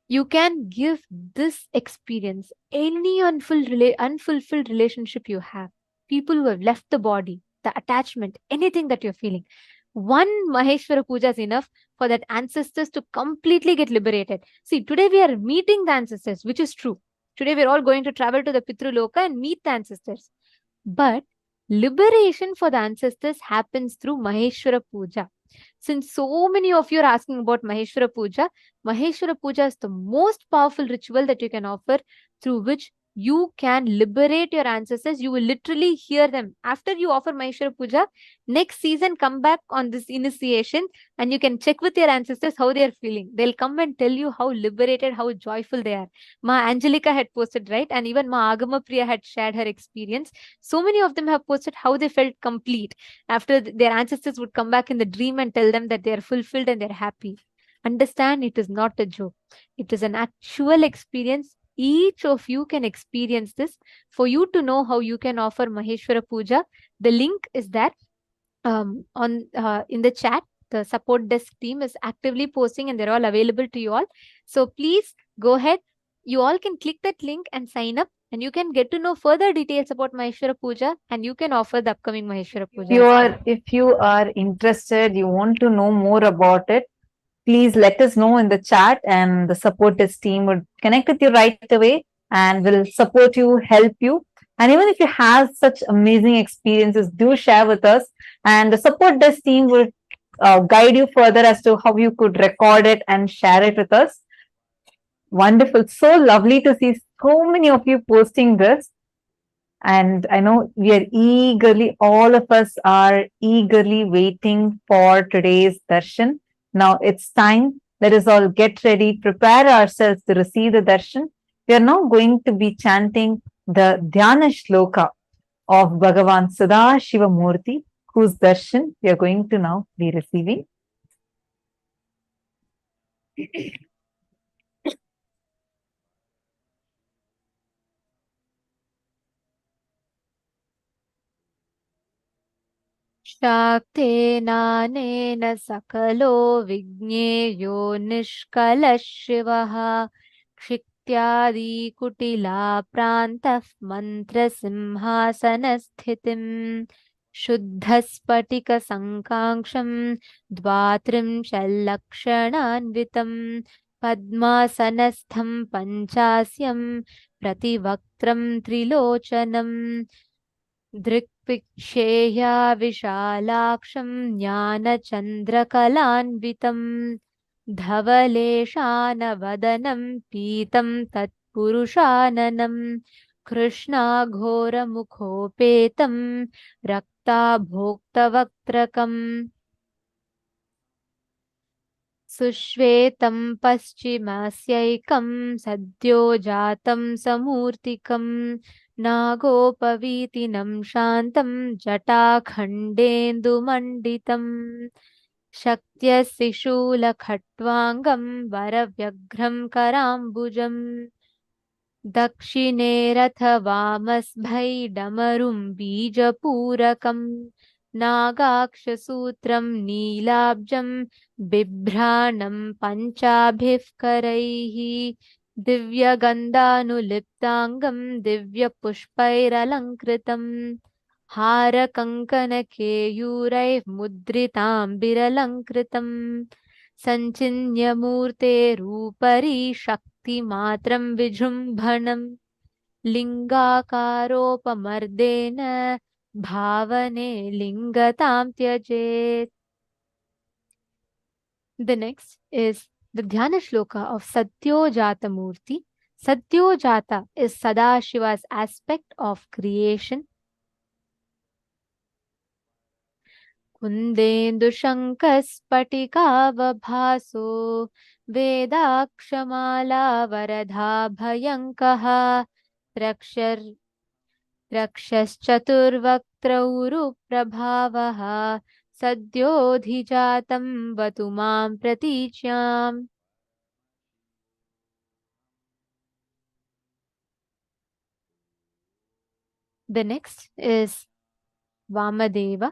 you can give this experience any unfulfilled relationship you have, people who have left the body, the attachment, anything that you're feeling. One Maheshwara Puja is enough for that ancestors to completely get liberated. See, today we are meeting the ancestors, which is true. Today we're all going to travel to the Pitru Loka and meet the ancestors. But liberation for the ancestors happens through Maheshwara Puja. Since so many of you are asking about Maheshwara Puja is the most powerful ritual that you can offer, through which you can liberate your ancestors. You will literally hear them. After you offer Maheshwara Puja, next season come back on this initiation and you can check with your ancestors how they are feeling. They'll come and tell you how liberated, how joyful they are. Ma Angelica had posted, right? And even Ma Agama Priya had shared her experience. So many of them have posted how they felt complete after their ancestors would come back in the dream and tell them that they are fulfilled and they're happy. Understand, it is not a joke. It is an actual experience. Each of you can experience this. For you to know how you can offer Maheshwara Puja, the link is there in the chat. The support desk team is actively posting and they're all available to you all. So please go ahead. You all can click that link and sign up, and you can get to know further details about Maheshwara Puja, and you can offer the upcoming Maheshwara Puja. If you are interested, you want to know more about it, please let us know in the chat and the support desk team would connect with you right away and will support you, help you. And even if you have such amazing experiences, do share with us and the support desk team will guide you further as to how you could record it and share it with us. Wonderful. So lovely to see so many of you posting this. And I know all of us are eagerly waiting for today's darshan. Now it's time. Let us all get ready, prepare ourselves to receive the darshan. We are now going to be chanting the Dhyana Shloka of Bhagavān Sadashiva Murti, whose darshan we are going to now be receiving. शाक्तेनानेन सकलो विज्ञेयो निष्कलः शिवः क्षित्यादिकुटिला प्रान्तः मन्त्रसिंहासनस्थितिम् शुद्धस्फटिकसङ्काङ्क्षं द्वात्रिंशल्लक्षणान्वितम् पद्मासनस्थं पञ्चास्यं प्रतिवक्त्रं त्रिलोचनम् दृक्पिक्षेया विशालाक्षं ज्ञानचन्द्रकलान्वितं धवलेशानवदनं पीतं तत्पुरुषाननं कृष्णाघोरमुखोपेतं रक्ताभोक्तवक्त्रकम् सुश्वेतं पश्चिमस्यैकं सद्यो जातं समूर्तिकम् नागोपवीतिनं शान्तं जटाखण्डेन्दुमण्डितम् शक्त्यशिशूलखट्वाङ्गं वरव्यघ्रं कराम्बुजम् दक्षिणे रथवामस्भैडमरुं बीजपूरकम् नागाक्षसूत्रं नीलाब्जं बिभ्राणं पञ्चाभिः करैः दिव्यगन्धानुलिप्ताङ्गं दिव्यपुष्पैरलङ्कृतम् हारकङ्कणकेयूरैः मुद्रिताम्बिरलङ्कृतम् सञ्चिन्यमूर्तेरूपरि शक्तिमात्रं विजृम्भणम् लिङ्गाकारोपमर्देन भावने लिङ्गतां त्यजेत्. The next is the Dhyana Shloka of Satyojata Murti. Satyojata is Sadashiva's aspect of creation. कुन्देन्दुशङ्कस्फटिकावभासो वेदाक्षमालावरधाभयङ्कः रक्षश्चतुर्वक्त्रौरुप्रभावः सद्योऽधिजातं वतु मां प्रतीच्याम्. The next is Vamadeva,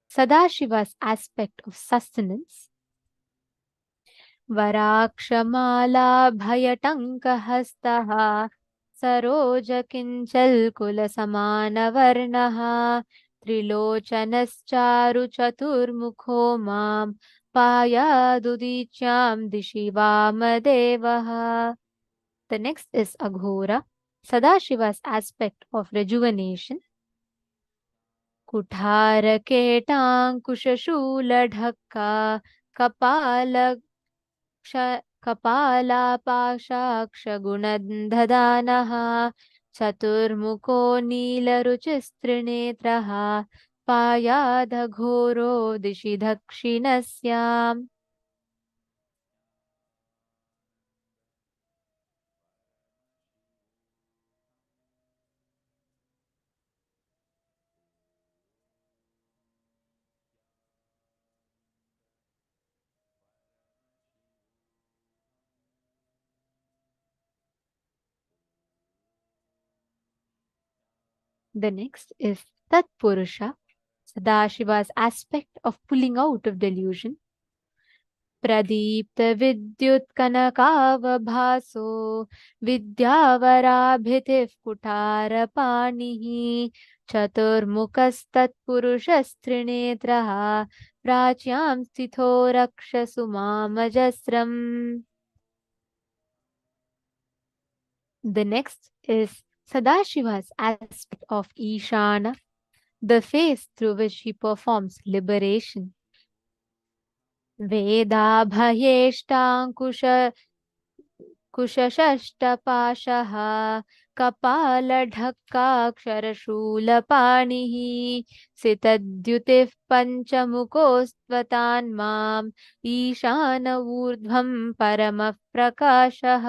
Sadashiva's aspect of sustenance. वराक्षमालाभयटङ्कहस्तः सरोजकिञ्चल्कुलसमानवर्णः त्रिलोचनश्चारुचतुर्मुखो मां पायादुदीच्यां दिशि वामदेवः. The next is Aghora, Sadashiva's aspect of rejuvenation. कुठारकेटाङ्कुशशूलढक्का कपालापाशाक्षगुणदधानः चतुर्मुखो नीलरुचिस्त्रिनेत्रः पायादघोरो दिशि दक्षिणस्याम्. The next is Tatpurusha, Sadashiva's aspect of pulling out of delusion. प्रदीप्तविद्युत्कनकावभासो विद्यावराभितिः कुठारपाणिः चतुर्मुखस्तत्पुरुषस्त्रिनेत्रः प्राच्यां स्थितो रक्षसु मामजस्रम्. The next is Sadashiva's aspect of Ishana, the face through which he performs liberation. वेदाभयेष्टाङ्कुशषष्टपाशः कपालढक्काक्षरशूलपाणिः सितद्युतिः पञ्चमुखोस्त्वतान्माम् Ishan ऊर्ध्वं परमः प्रकाशः.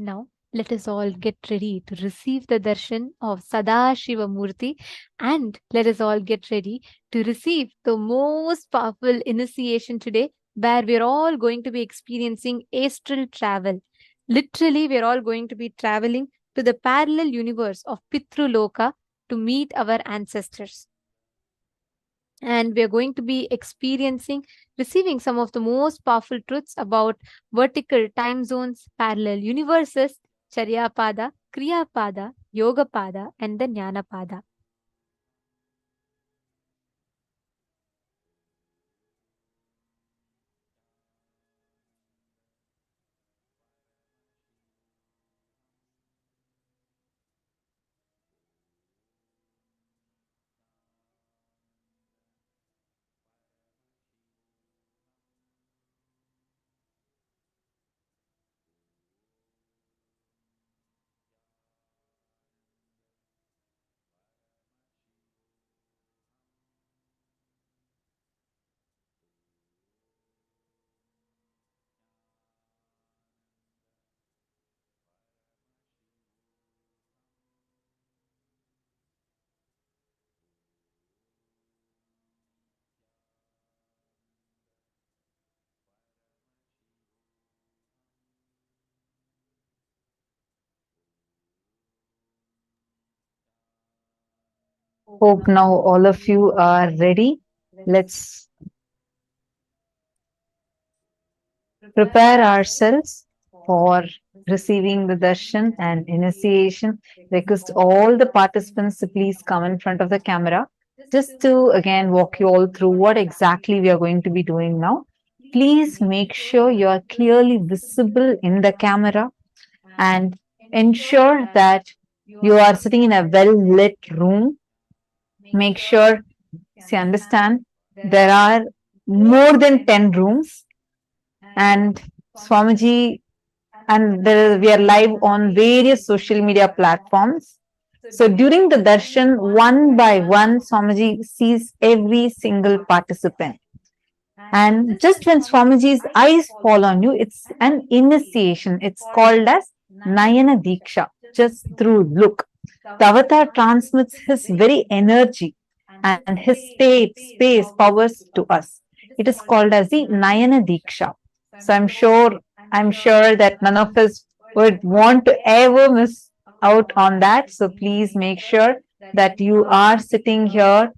Now, let us all get ready to receive the darshan of Sadashiva Murti, and let us all get ready to receive the most powerful initiation today, where we're all going to be experiencing astral travel. Literally, we're all going to be traveling to the parallel universe of Pitruloka to meet our ancestors. And we are going to be receiving some of the most powerful truths about vertical time zones, parallel universes, Charyapada, Kriyapada, Yogapada, and the Jnanapada. Hope now all of you are ready. Let's prepare ourselves for receiving the darshan and initiation. Request all the participants to please come in front of the camera just to again walk you all through what exactly we are going to be doing now. Please make sure you are clearly visible in the camera and ensure that you are sitting in a well lit room. Make sure, see, understand there are more than 10 rooms, and Swamiji, and we are live on various social media platforms. So during the darshan, one by one, Swamiji sees every single participant. And just when Swamiji's eyes fall on you, it's an initiation. It's called as Nayana Diksha, just through look. The avatar transmits his very energy and his state, space, powers to us. It is called as the Nayana Diksha. So I'm sure that none of us would want to ever miss out on that. So please make sure that you are sitting here,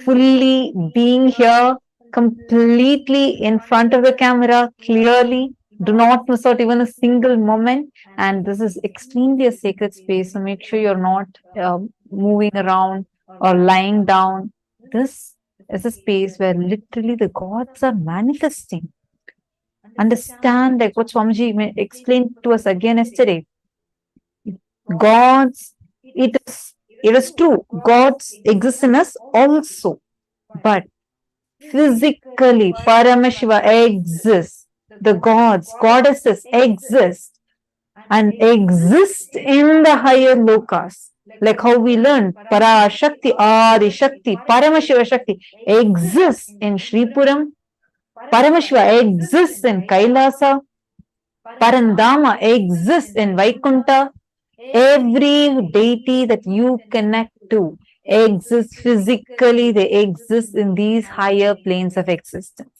fully being here, completely in front of the camera, clearly. Do not miss out even a single moment. And this is extremely a sacred space. So make sure you're not moving around or lying down. This is a space where literally the gods are manifesting. Understand, like what Swamiji explained to us again yesterday. Gods, it is true. Gods exist in us also. But physically, Paramashiva exists. The gods, goddesses exist and exist in the higher lokas. Like how we learn, Para Shakti, Adi Shakti, Paramashiva Shakti exists in Shripuram. Paramashiva exists in Kailasa. Parandama exists in Vaikunta. Every deity that you connect to exists physically, they exist in these higher planes of existence.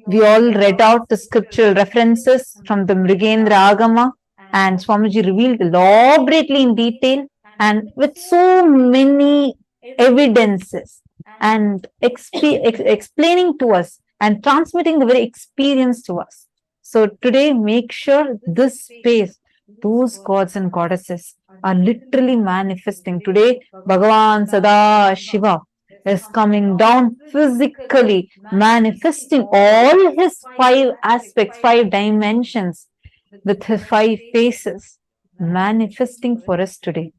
We all read out the scriptural references from the Mrigendra Agama, and Swamiji revealed elaborately in detail and with so many evidences and explaining to us and transmitting the very experience to us. So today, make sure this space, those gods and goddesses are literally manifesting. Today, Bhagavān Sadashiva is coming down physically, manifesting all his 5 aspects, 5 dimensions with his 5 faces, manifesting for us today.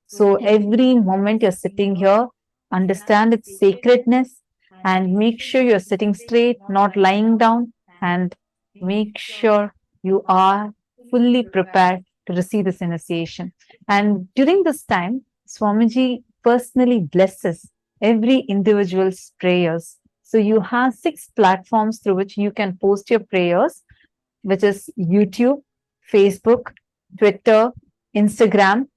So every moment you're sitting here, understand its sacredness and make sure you're sitting straight, not lying down, and make sure you are fully prepared to receive this initiation. And during this time, Swamiji personally blesses every individual's prayers. So you have 6 platforms through which you can post your prayers, which is YouTube, Facebook, Twitter, Instagram,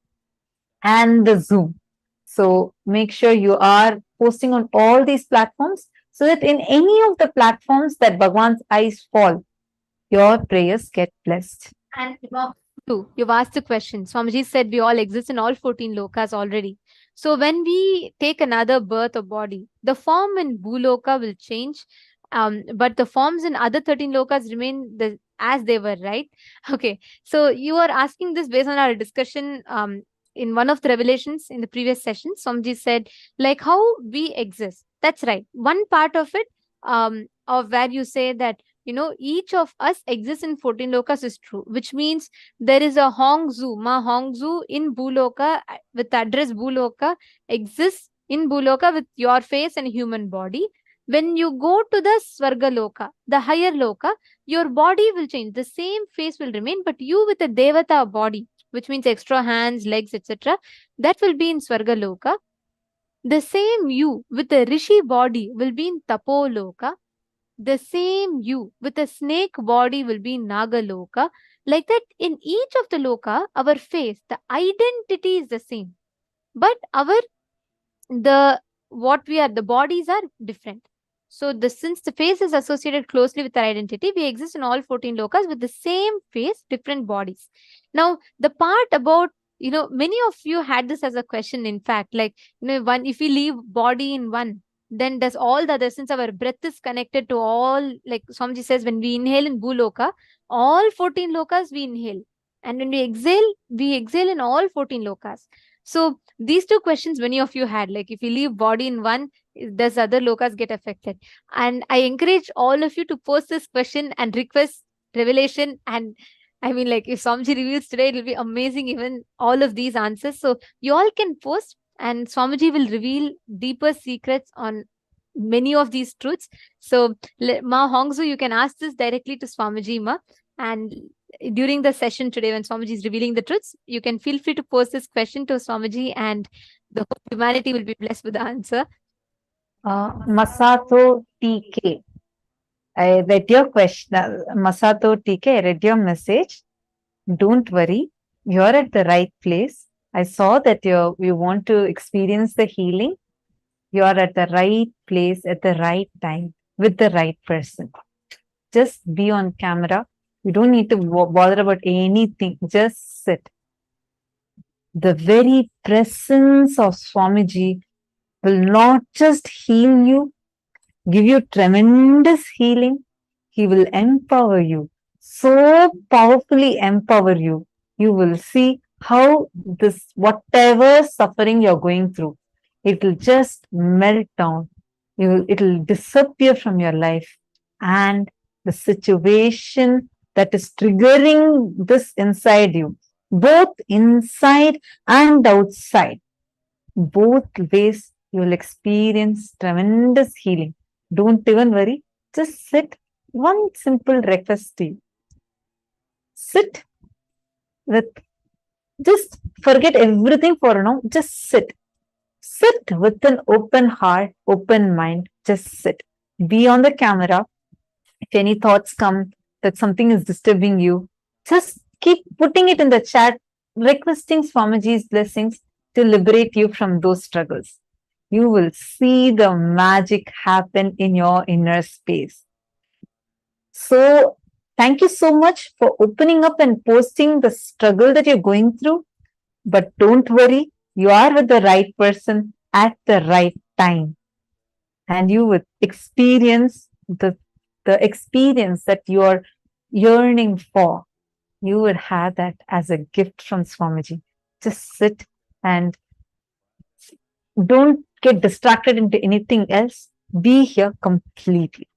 and the Zoom. So make sure you are posting on all these platforms so that in any of the platforms that Bhagwan's eyes fall, your prayers get blessed. And you've asked the question. Swamiji said we all exist in all 14 lokas already. So when we take another birth or body, the form in Bhuloka will change, but the forms in other 13 lokas remain as they were, right? Okay. So you are asking this based on our discussion in one of the revelations in the previous session. Swamiji said, like how we exist. That's right. One part of it, of where you say that, each of us exists in 14 lokas is true, which means there is a Hongzu, Ma Hongzu in Bhuloka with the address Bhuloka exists in Bhuloka with your face and human body. When you go to the Swarga Loka, the higher Loka, your body will change. The same face will remain, but you with a Devata body, which means extra hands, legs, etc., that will be in Swarga Loka. The same you with a Rishi body will be in Tapo Loka. The same you with a snake body will be in Nagaloka. Like that, in each of the loka, our face, the identity is the same. But the bodies are different. So since the face is associated closely with our identity, we exist in all 14 lokas with the same face, different bodies. Now, the part about, many of you had this as a question, in fact, like, if we leave body in one, then does all the other, since our breath is connected to all, like Swamiji says, when we inhale in Bhuloka, all 14 lokas we inhale. And when we exhale in all 14 lokas. So these two questions many of you had, like if we leave body in one, does other lokas get affected? And I encourage all of you to post this question and request revelation. And I mean, like, if Swamiji reveals today, it will be amazing, even all of these answers. So you all can post, and Swamiji will reveal deeper secrets on many of these truths. So, Ma Hongzu, you can ask this directly to Swamiji, Ma. And during the session today, when Swamiji is revealing the truths, you can feel free to post this question to Swamiji, and the whole humanity will be blessed with the answer. Masato TK. I read your question. Masato TK, I read your message. Don't worry. You're at the right place. I saw that you want to experience the healing. You're at the right place at the right time with the right person. Just be on camera. You don't need to bother about anything. Just sit. The very presence of Swamiji will not just heal you, give you tremendous healing. He will empower you, so powerfully empower you. You will see how this, whatever suffering you're going through, it will just melt down. It will disappear from your life. And the situation that is triggering this inside you, both inside and outside, both ways, you will experience tremendous healing. Don't even worry. Just sit. One simple request to you. Sit with, just forget everything for now. Just sit. Sit with an open heart, open mind. Just sit. Be on the camera. If any thoughts come that something is disturbing you, just keep putting it in the chat, requesting Swamiji's blessings to liberate you from those struggles. You will see the magic happen in your inner space. So, thank you so much for opening up and posting the struggle that you're going through. But don't worry, you are with the right person at the right time. And you will experience the experience that you are yearning for. You would have that as a gift from Swamiji. Just sit and don't get distracted into anything else. Be here completely.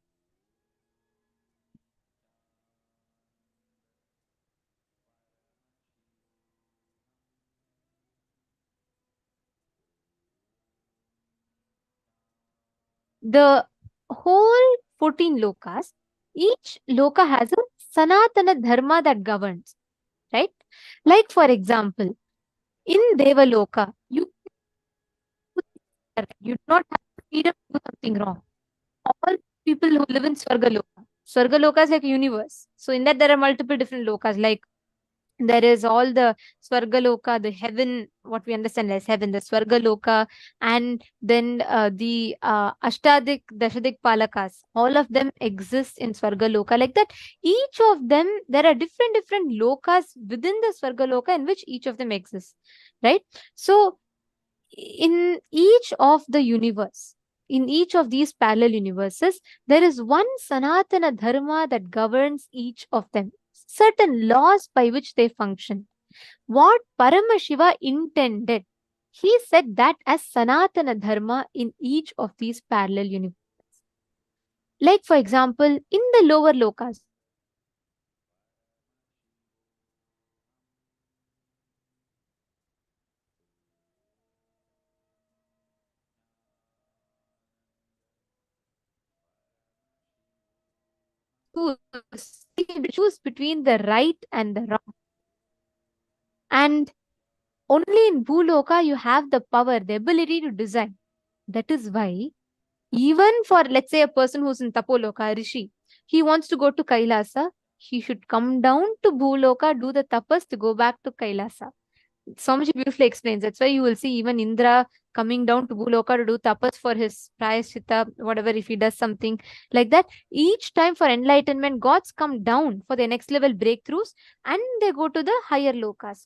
The whole 14 lokas, each loka has a Sanatana Dharma that governs, right? Like, for example, in Devaloka, you do not have freedom to do something wrong. All people who live in Swargaloka is like a universe. So in that there are multiple different lokas, like there is all the Swargaloka, the heaven, what we understand as heaven, the Swargaloka, and then the Ashtadik, Dashadik Palakas, all of them exist in Swargaloka. Like that, each of them, there are different lokas within the Swargaloka in which each of them exists, right? So in each of the universe, in each of these parallel universes, there is one Sanatana Dharma that governs each of them. Certain laws by which they function. What Paramashiva intended, he said that as Sanatana Dharma in each of these parallel universes. Like, for example, in the lower lokas, choose between the right and the wrong. And only in Bhuloka you have the power, the ability to design. That is why, even for, let's say, a person who's in Tapoloka, Rishi, he wants to go to Kailasa, he should come down to Bhuloka, do the tapas to go back to Kailasa. Swamiji beautifully explains. That's why you will see even Indra coming down to Bhuloka to do tapas for his prayashita, whatever, if he does something like that. Each time for enlightenment, gods come down for their next level breakthroughs and they go to the higher lokas.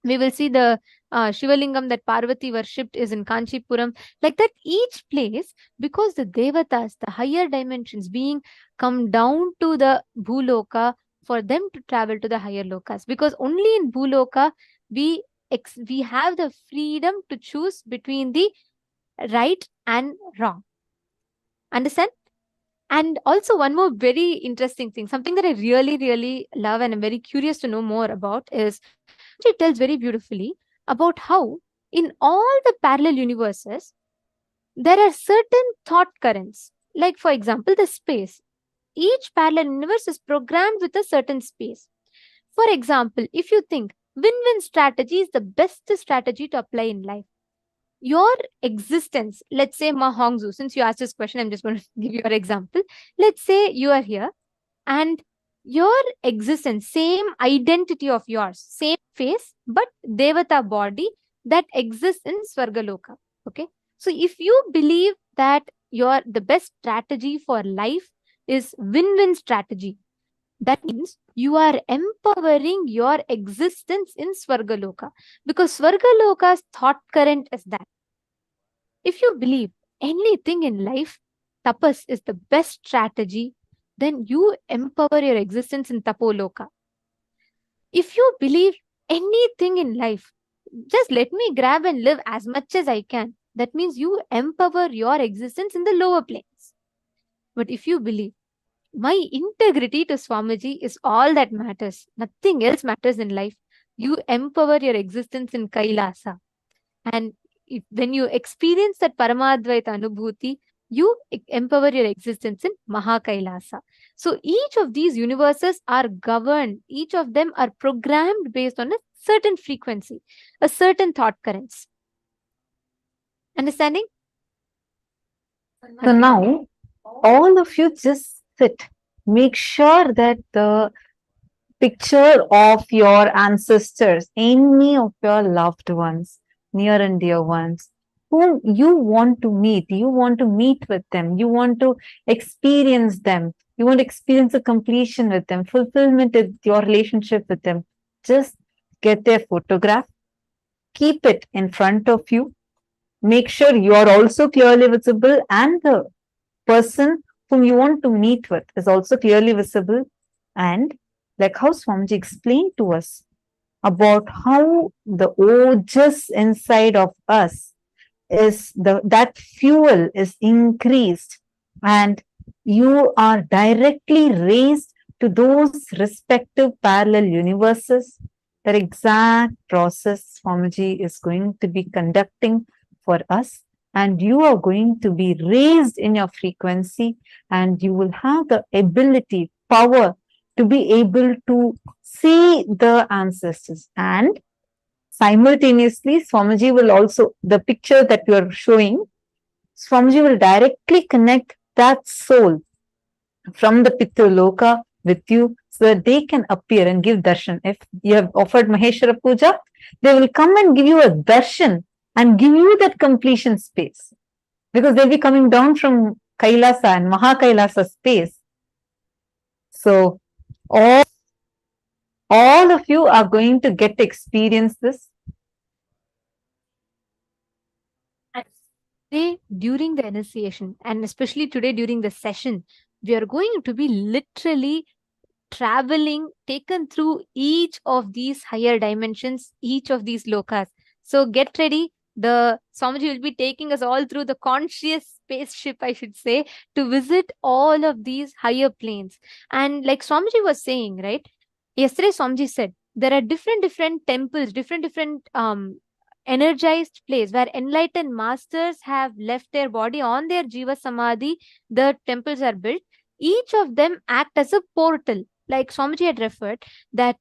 We will see the Shivalingam that Parvati worshipped is in Kanchipuram. Like that, each place, because the Devatas, the higher dimensions being come down to the Bhuloka for them to travel to the higher lokas. Because only in Bhuloka we have the freedom to choose between the right and wrong. Understand? And also one more very interesting thing, something that I really, really love and I'm very curious to know more about is, she tells very beautifully about how in all the parallel universes, there are certain thought currents. Like for example, the space. Each parallel universe is programmed with a certain space. For example, if you think win-win strategy is the best strategy to apply in life, your existence, let's say Mahongzu, since you asked this question, I'm just going to give you an example. Let's say you are here and your existence, same identity of yours, same face, but Devata body that exists in Swargaloka. Okay. So if you believe that the best strategy for life is win-win strategy, that means you are empowering your existence in Swargaloka, because Swargaloka's thought current is that if you believe anything in life, tapas is the best strategy, then you empower your existence in Tapoloka. If you believe anything in life, just let me grab and live as much as I can, that means you empower your existence in the lower planes. But if you believe my integrity to Swamiji is all that matters, nothing else matters in life, you empower your existence in Kailasa. And when you experience that Paramadvaita Anubhuti, you empower your existence in Mahakailasa. So each of these universes are governed, each of them are programmed based on a certain frequency, a certain thought currents. Understanding? So now, all of you just sit. Make sure that the picture of your ancestors, any of your loved ones, near and dear ones, whom you want to meet with them, you want to experience them, you want to experience a completion with them, fulfillment with your relationship with them. Just get their photograph, keep it in front of you, make sure you are also clearly visible and the person whom you want to meet with is also clearly visible. And like how Swamiji explained to us about how the ojas inside of us is that fuel is increased and you are directly raised to those respective parallel universes. That exact process Swamiji is going to be conducting for us, and you are going to be raised in your frequency and you will have the ability, power to be able to see the ancestors. And simultaneously, Swamiji will also, the picture that you are showing, Swamiji will directly connect that soul from the Pitraloka with you so that they can appear and give darshan. If you have offered Maheshwara Puja, they will come and give you a darshan and give you that completion space, because they'll be coming down from Kailasa and Mahakailasa space. So all of you are going to get to experience this. Today, during the initiation, and especially today during the session, we are going to be literally traveling, taken through each of these higher dimensions, each of these lokas. So get ready. The Swamiji will be taking us all through the conscious spaceship, I should say, to visit all of these higher planes. And like Swamiji was saying, right? Yesterday, Swamiji said, there are different temples, different energized place where enlightened masters have left their body on their Jiva Samadhi. The temples are built. Each of them act as a portal. Like Swamiji had referred that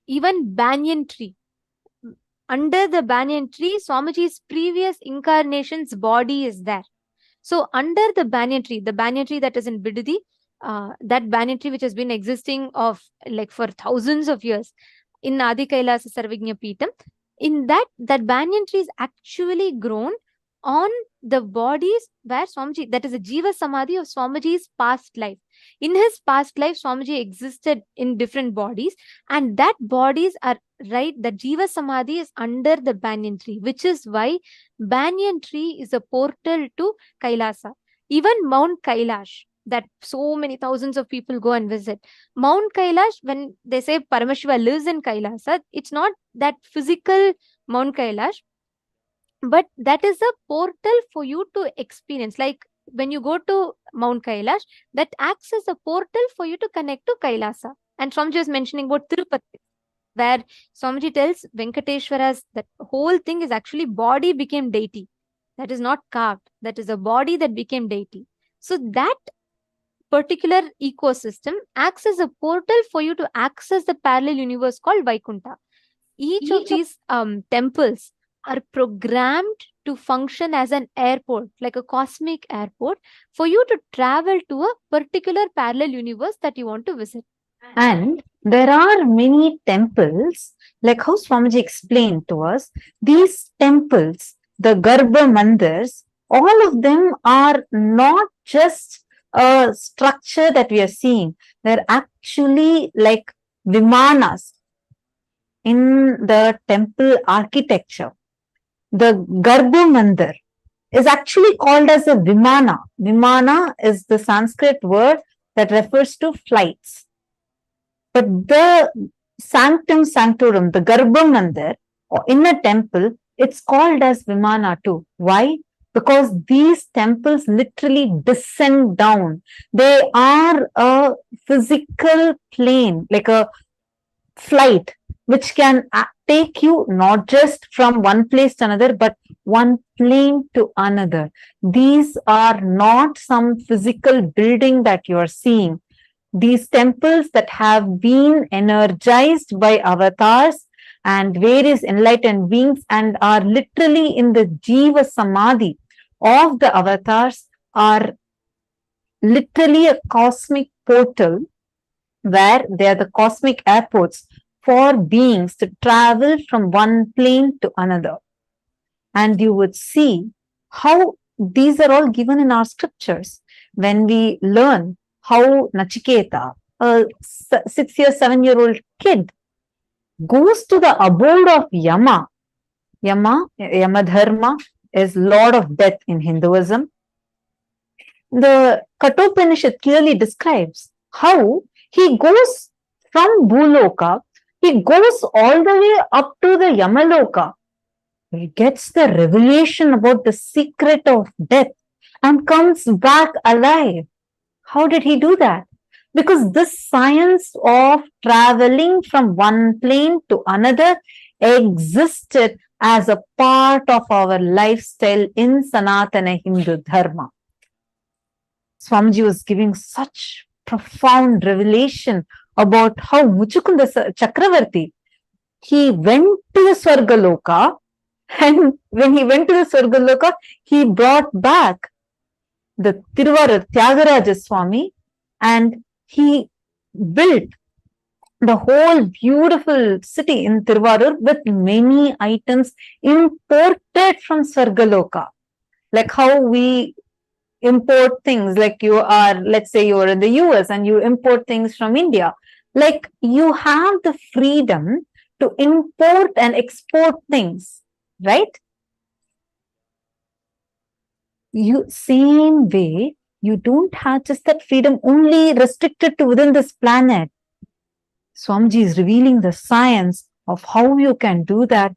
even banyan tree, under the banyan tree, Swamiji's previous incarnation's body is there. So under the banyan tree that is in Bidadi, that banyan tree which has been existing of like for thousands of years in Adi Kailasa Sarvignya Peetam, in that banyan tree is actually grown on the bodies where Swamiji, that is a Jiva Samadhi of Swamiji's past life. In his past life, Swamiji existed in different bodies, and that bodies are right, the Jiva Samadhi is under the banyan tree, which is why banyan tree is a portal to Kailasa. Even Mount Kailash, that so many thousands of people go and visit. Mount Kailash, when they say Paramashiva lives in Kailasa, it's not that physical Mount Kailash, but that is a portal for you to experience. Like when you go to Mount Kailash, that acts as a portal for you to connect to Kailasa. And Swamiji was mentioning about Tirupati, where Swamiji tells Venkateshwara's that whole thing is actually body became deity. That is not carved. That is a body that became deity. So that particular ecosystem acts as a portal for you to access the parallel universe called Vaikuntha. Each of these temples are programmed to function as an airport, like a cosmic airport, for you to travel to a particular parallel universe that you want to visit. And there are many temples, like how Swamiji explained to us, these temples, the Garbha Mandirs, all of them are not just a structure that we are seeing. They're actually like vimanas in the temple architecture. The Garbha Mandir is actually called as a vimana. Vimana is the Sanskrit word that refers to flights. But the sanctum sanctorum, the Garbha Mandir, or in a temple, it's called as Vimana too. Why? Because these temples literally descend down. They are a physical plane, like a flight, which can take you not just from one place to another, but one plane to another. These are not some physical building that you are seeing. These temples that have been energized by avatars and various enlightened beings and are literally in the Jiva Samadhi of the avatars are literally a cosmic portal where they are the cosmic airports for beings to travel from one plane to another. And you would see how these are all given in our scriptures. When we learn how Nachiketa, a 6-year, 7-year-old kid, goes to the abode of Yama. Yamadharma is Lord of Death in Hinduism. The Kathopanishad clearly describes how he goes from Bhuloka, he goes all the way up to the Yamaloka. He gets the revelation about the secret of death and comes back alive. How did he do that? Because this science of traveling from one plane to another existed as a part of our lifestyle in Sanatana Hindu Dharma. Swamiji was giving such profound revelation about how Muchukunda Chakravarti, he went to the Swargaloka, and when he went to the Swargaloka, he brought back the Tiruvarur Tyagaraja Swami, and he built the whole beautiful city in Tiruvarur with many items imported from Swargaloka. Like how we import things, like you are, let's say you are in the US and you import things from India. Like you have the freedom to import and export things, right? Same way, you don't have just that freedom only restricted to within this planet. Swamiji is revealing the science of how you can do that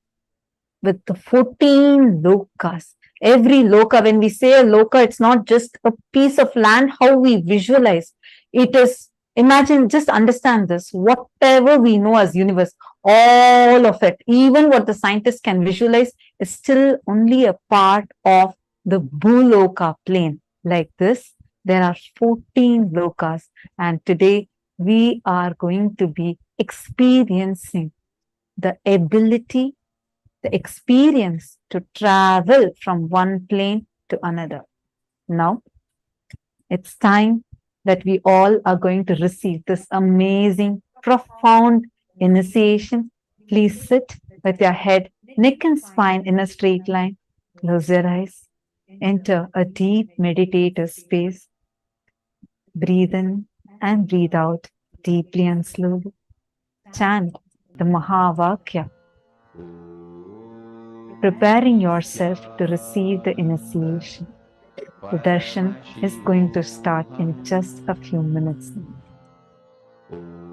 with the 14 lokas. Every loka, when we say a loka, it's not just a piece of land, how we visualize. It is, imagine, just understand this, whatever we know as universe, all of it, even what the scientists can visualize, is still only a part of the Bhuloka plane. Like this, there are 14 lokas, and today we are going to be experiencing the ability, the experience to travel from one plane to another. Now, it's time that we all are going to receive this amazing, profound initiation. Please sit with your head, neck and spine in a straight line. Close your eyes. Enter a deep meditative space. Breathe in and breathe out deeply and slowly. Chant the Mahavakya, preparing yourself to receive the initiation. The darshan is going to start in just a few minutes now.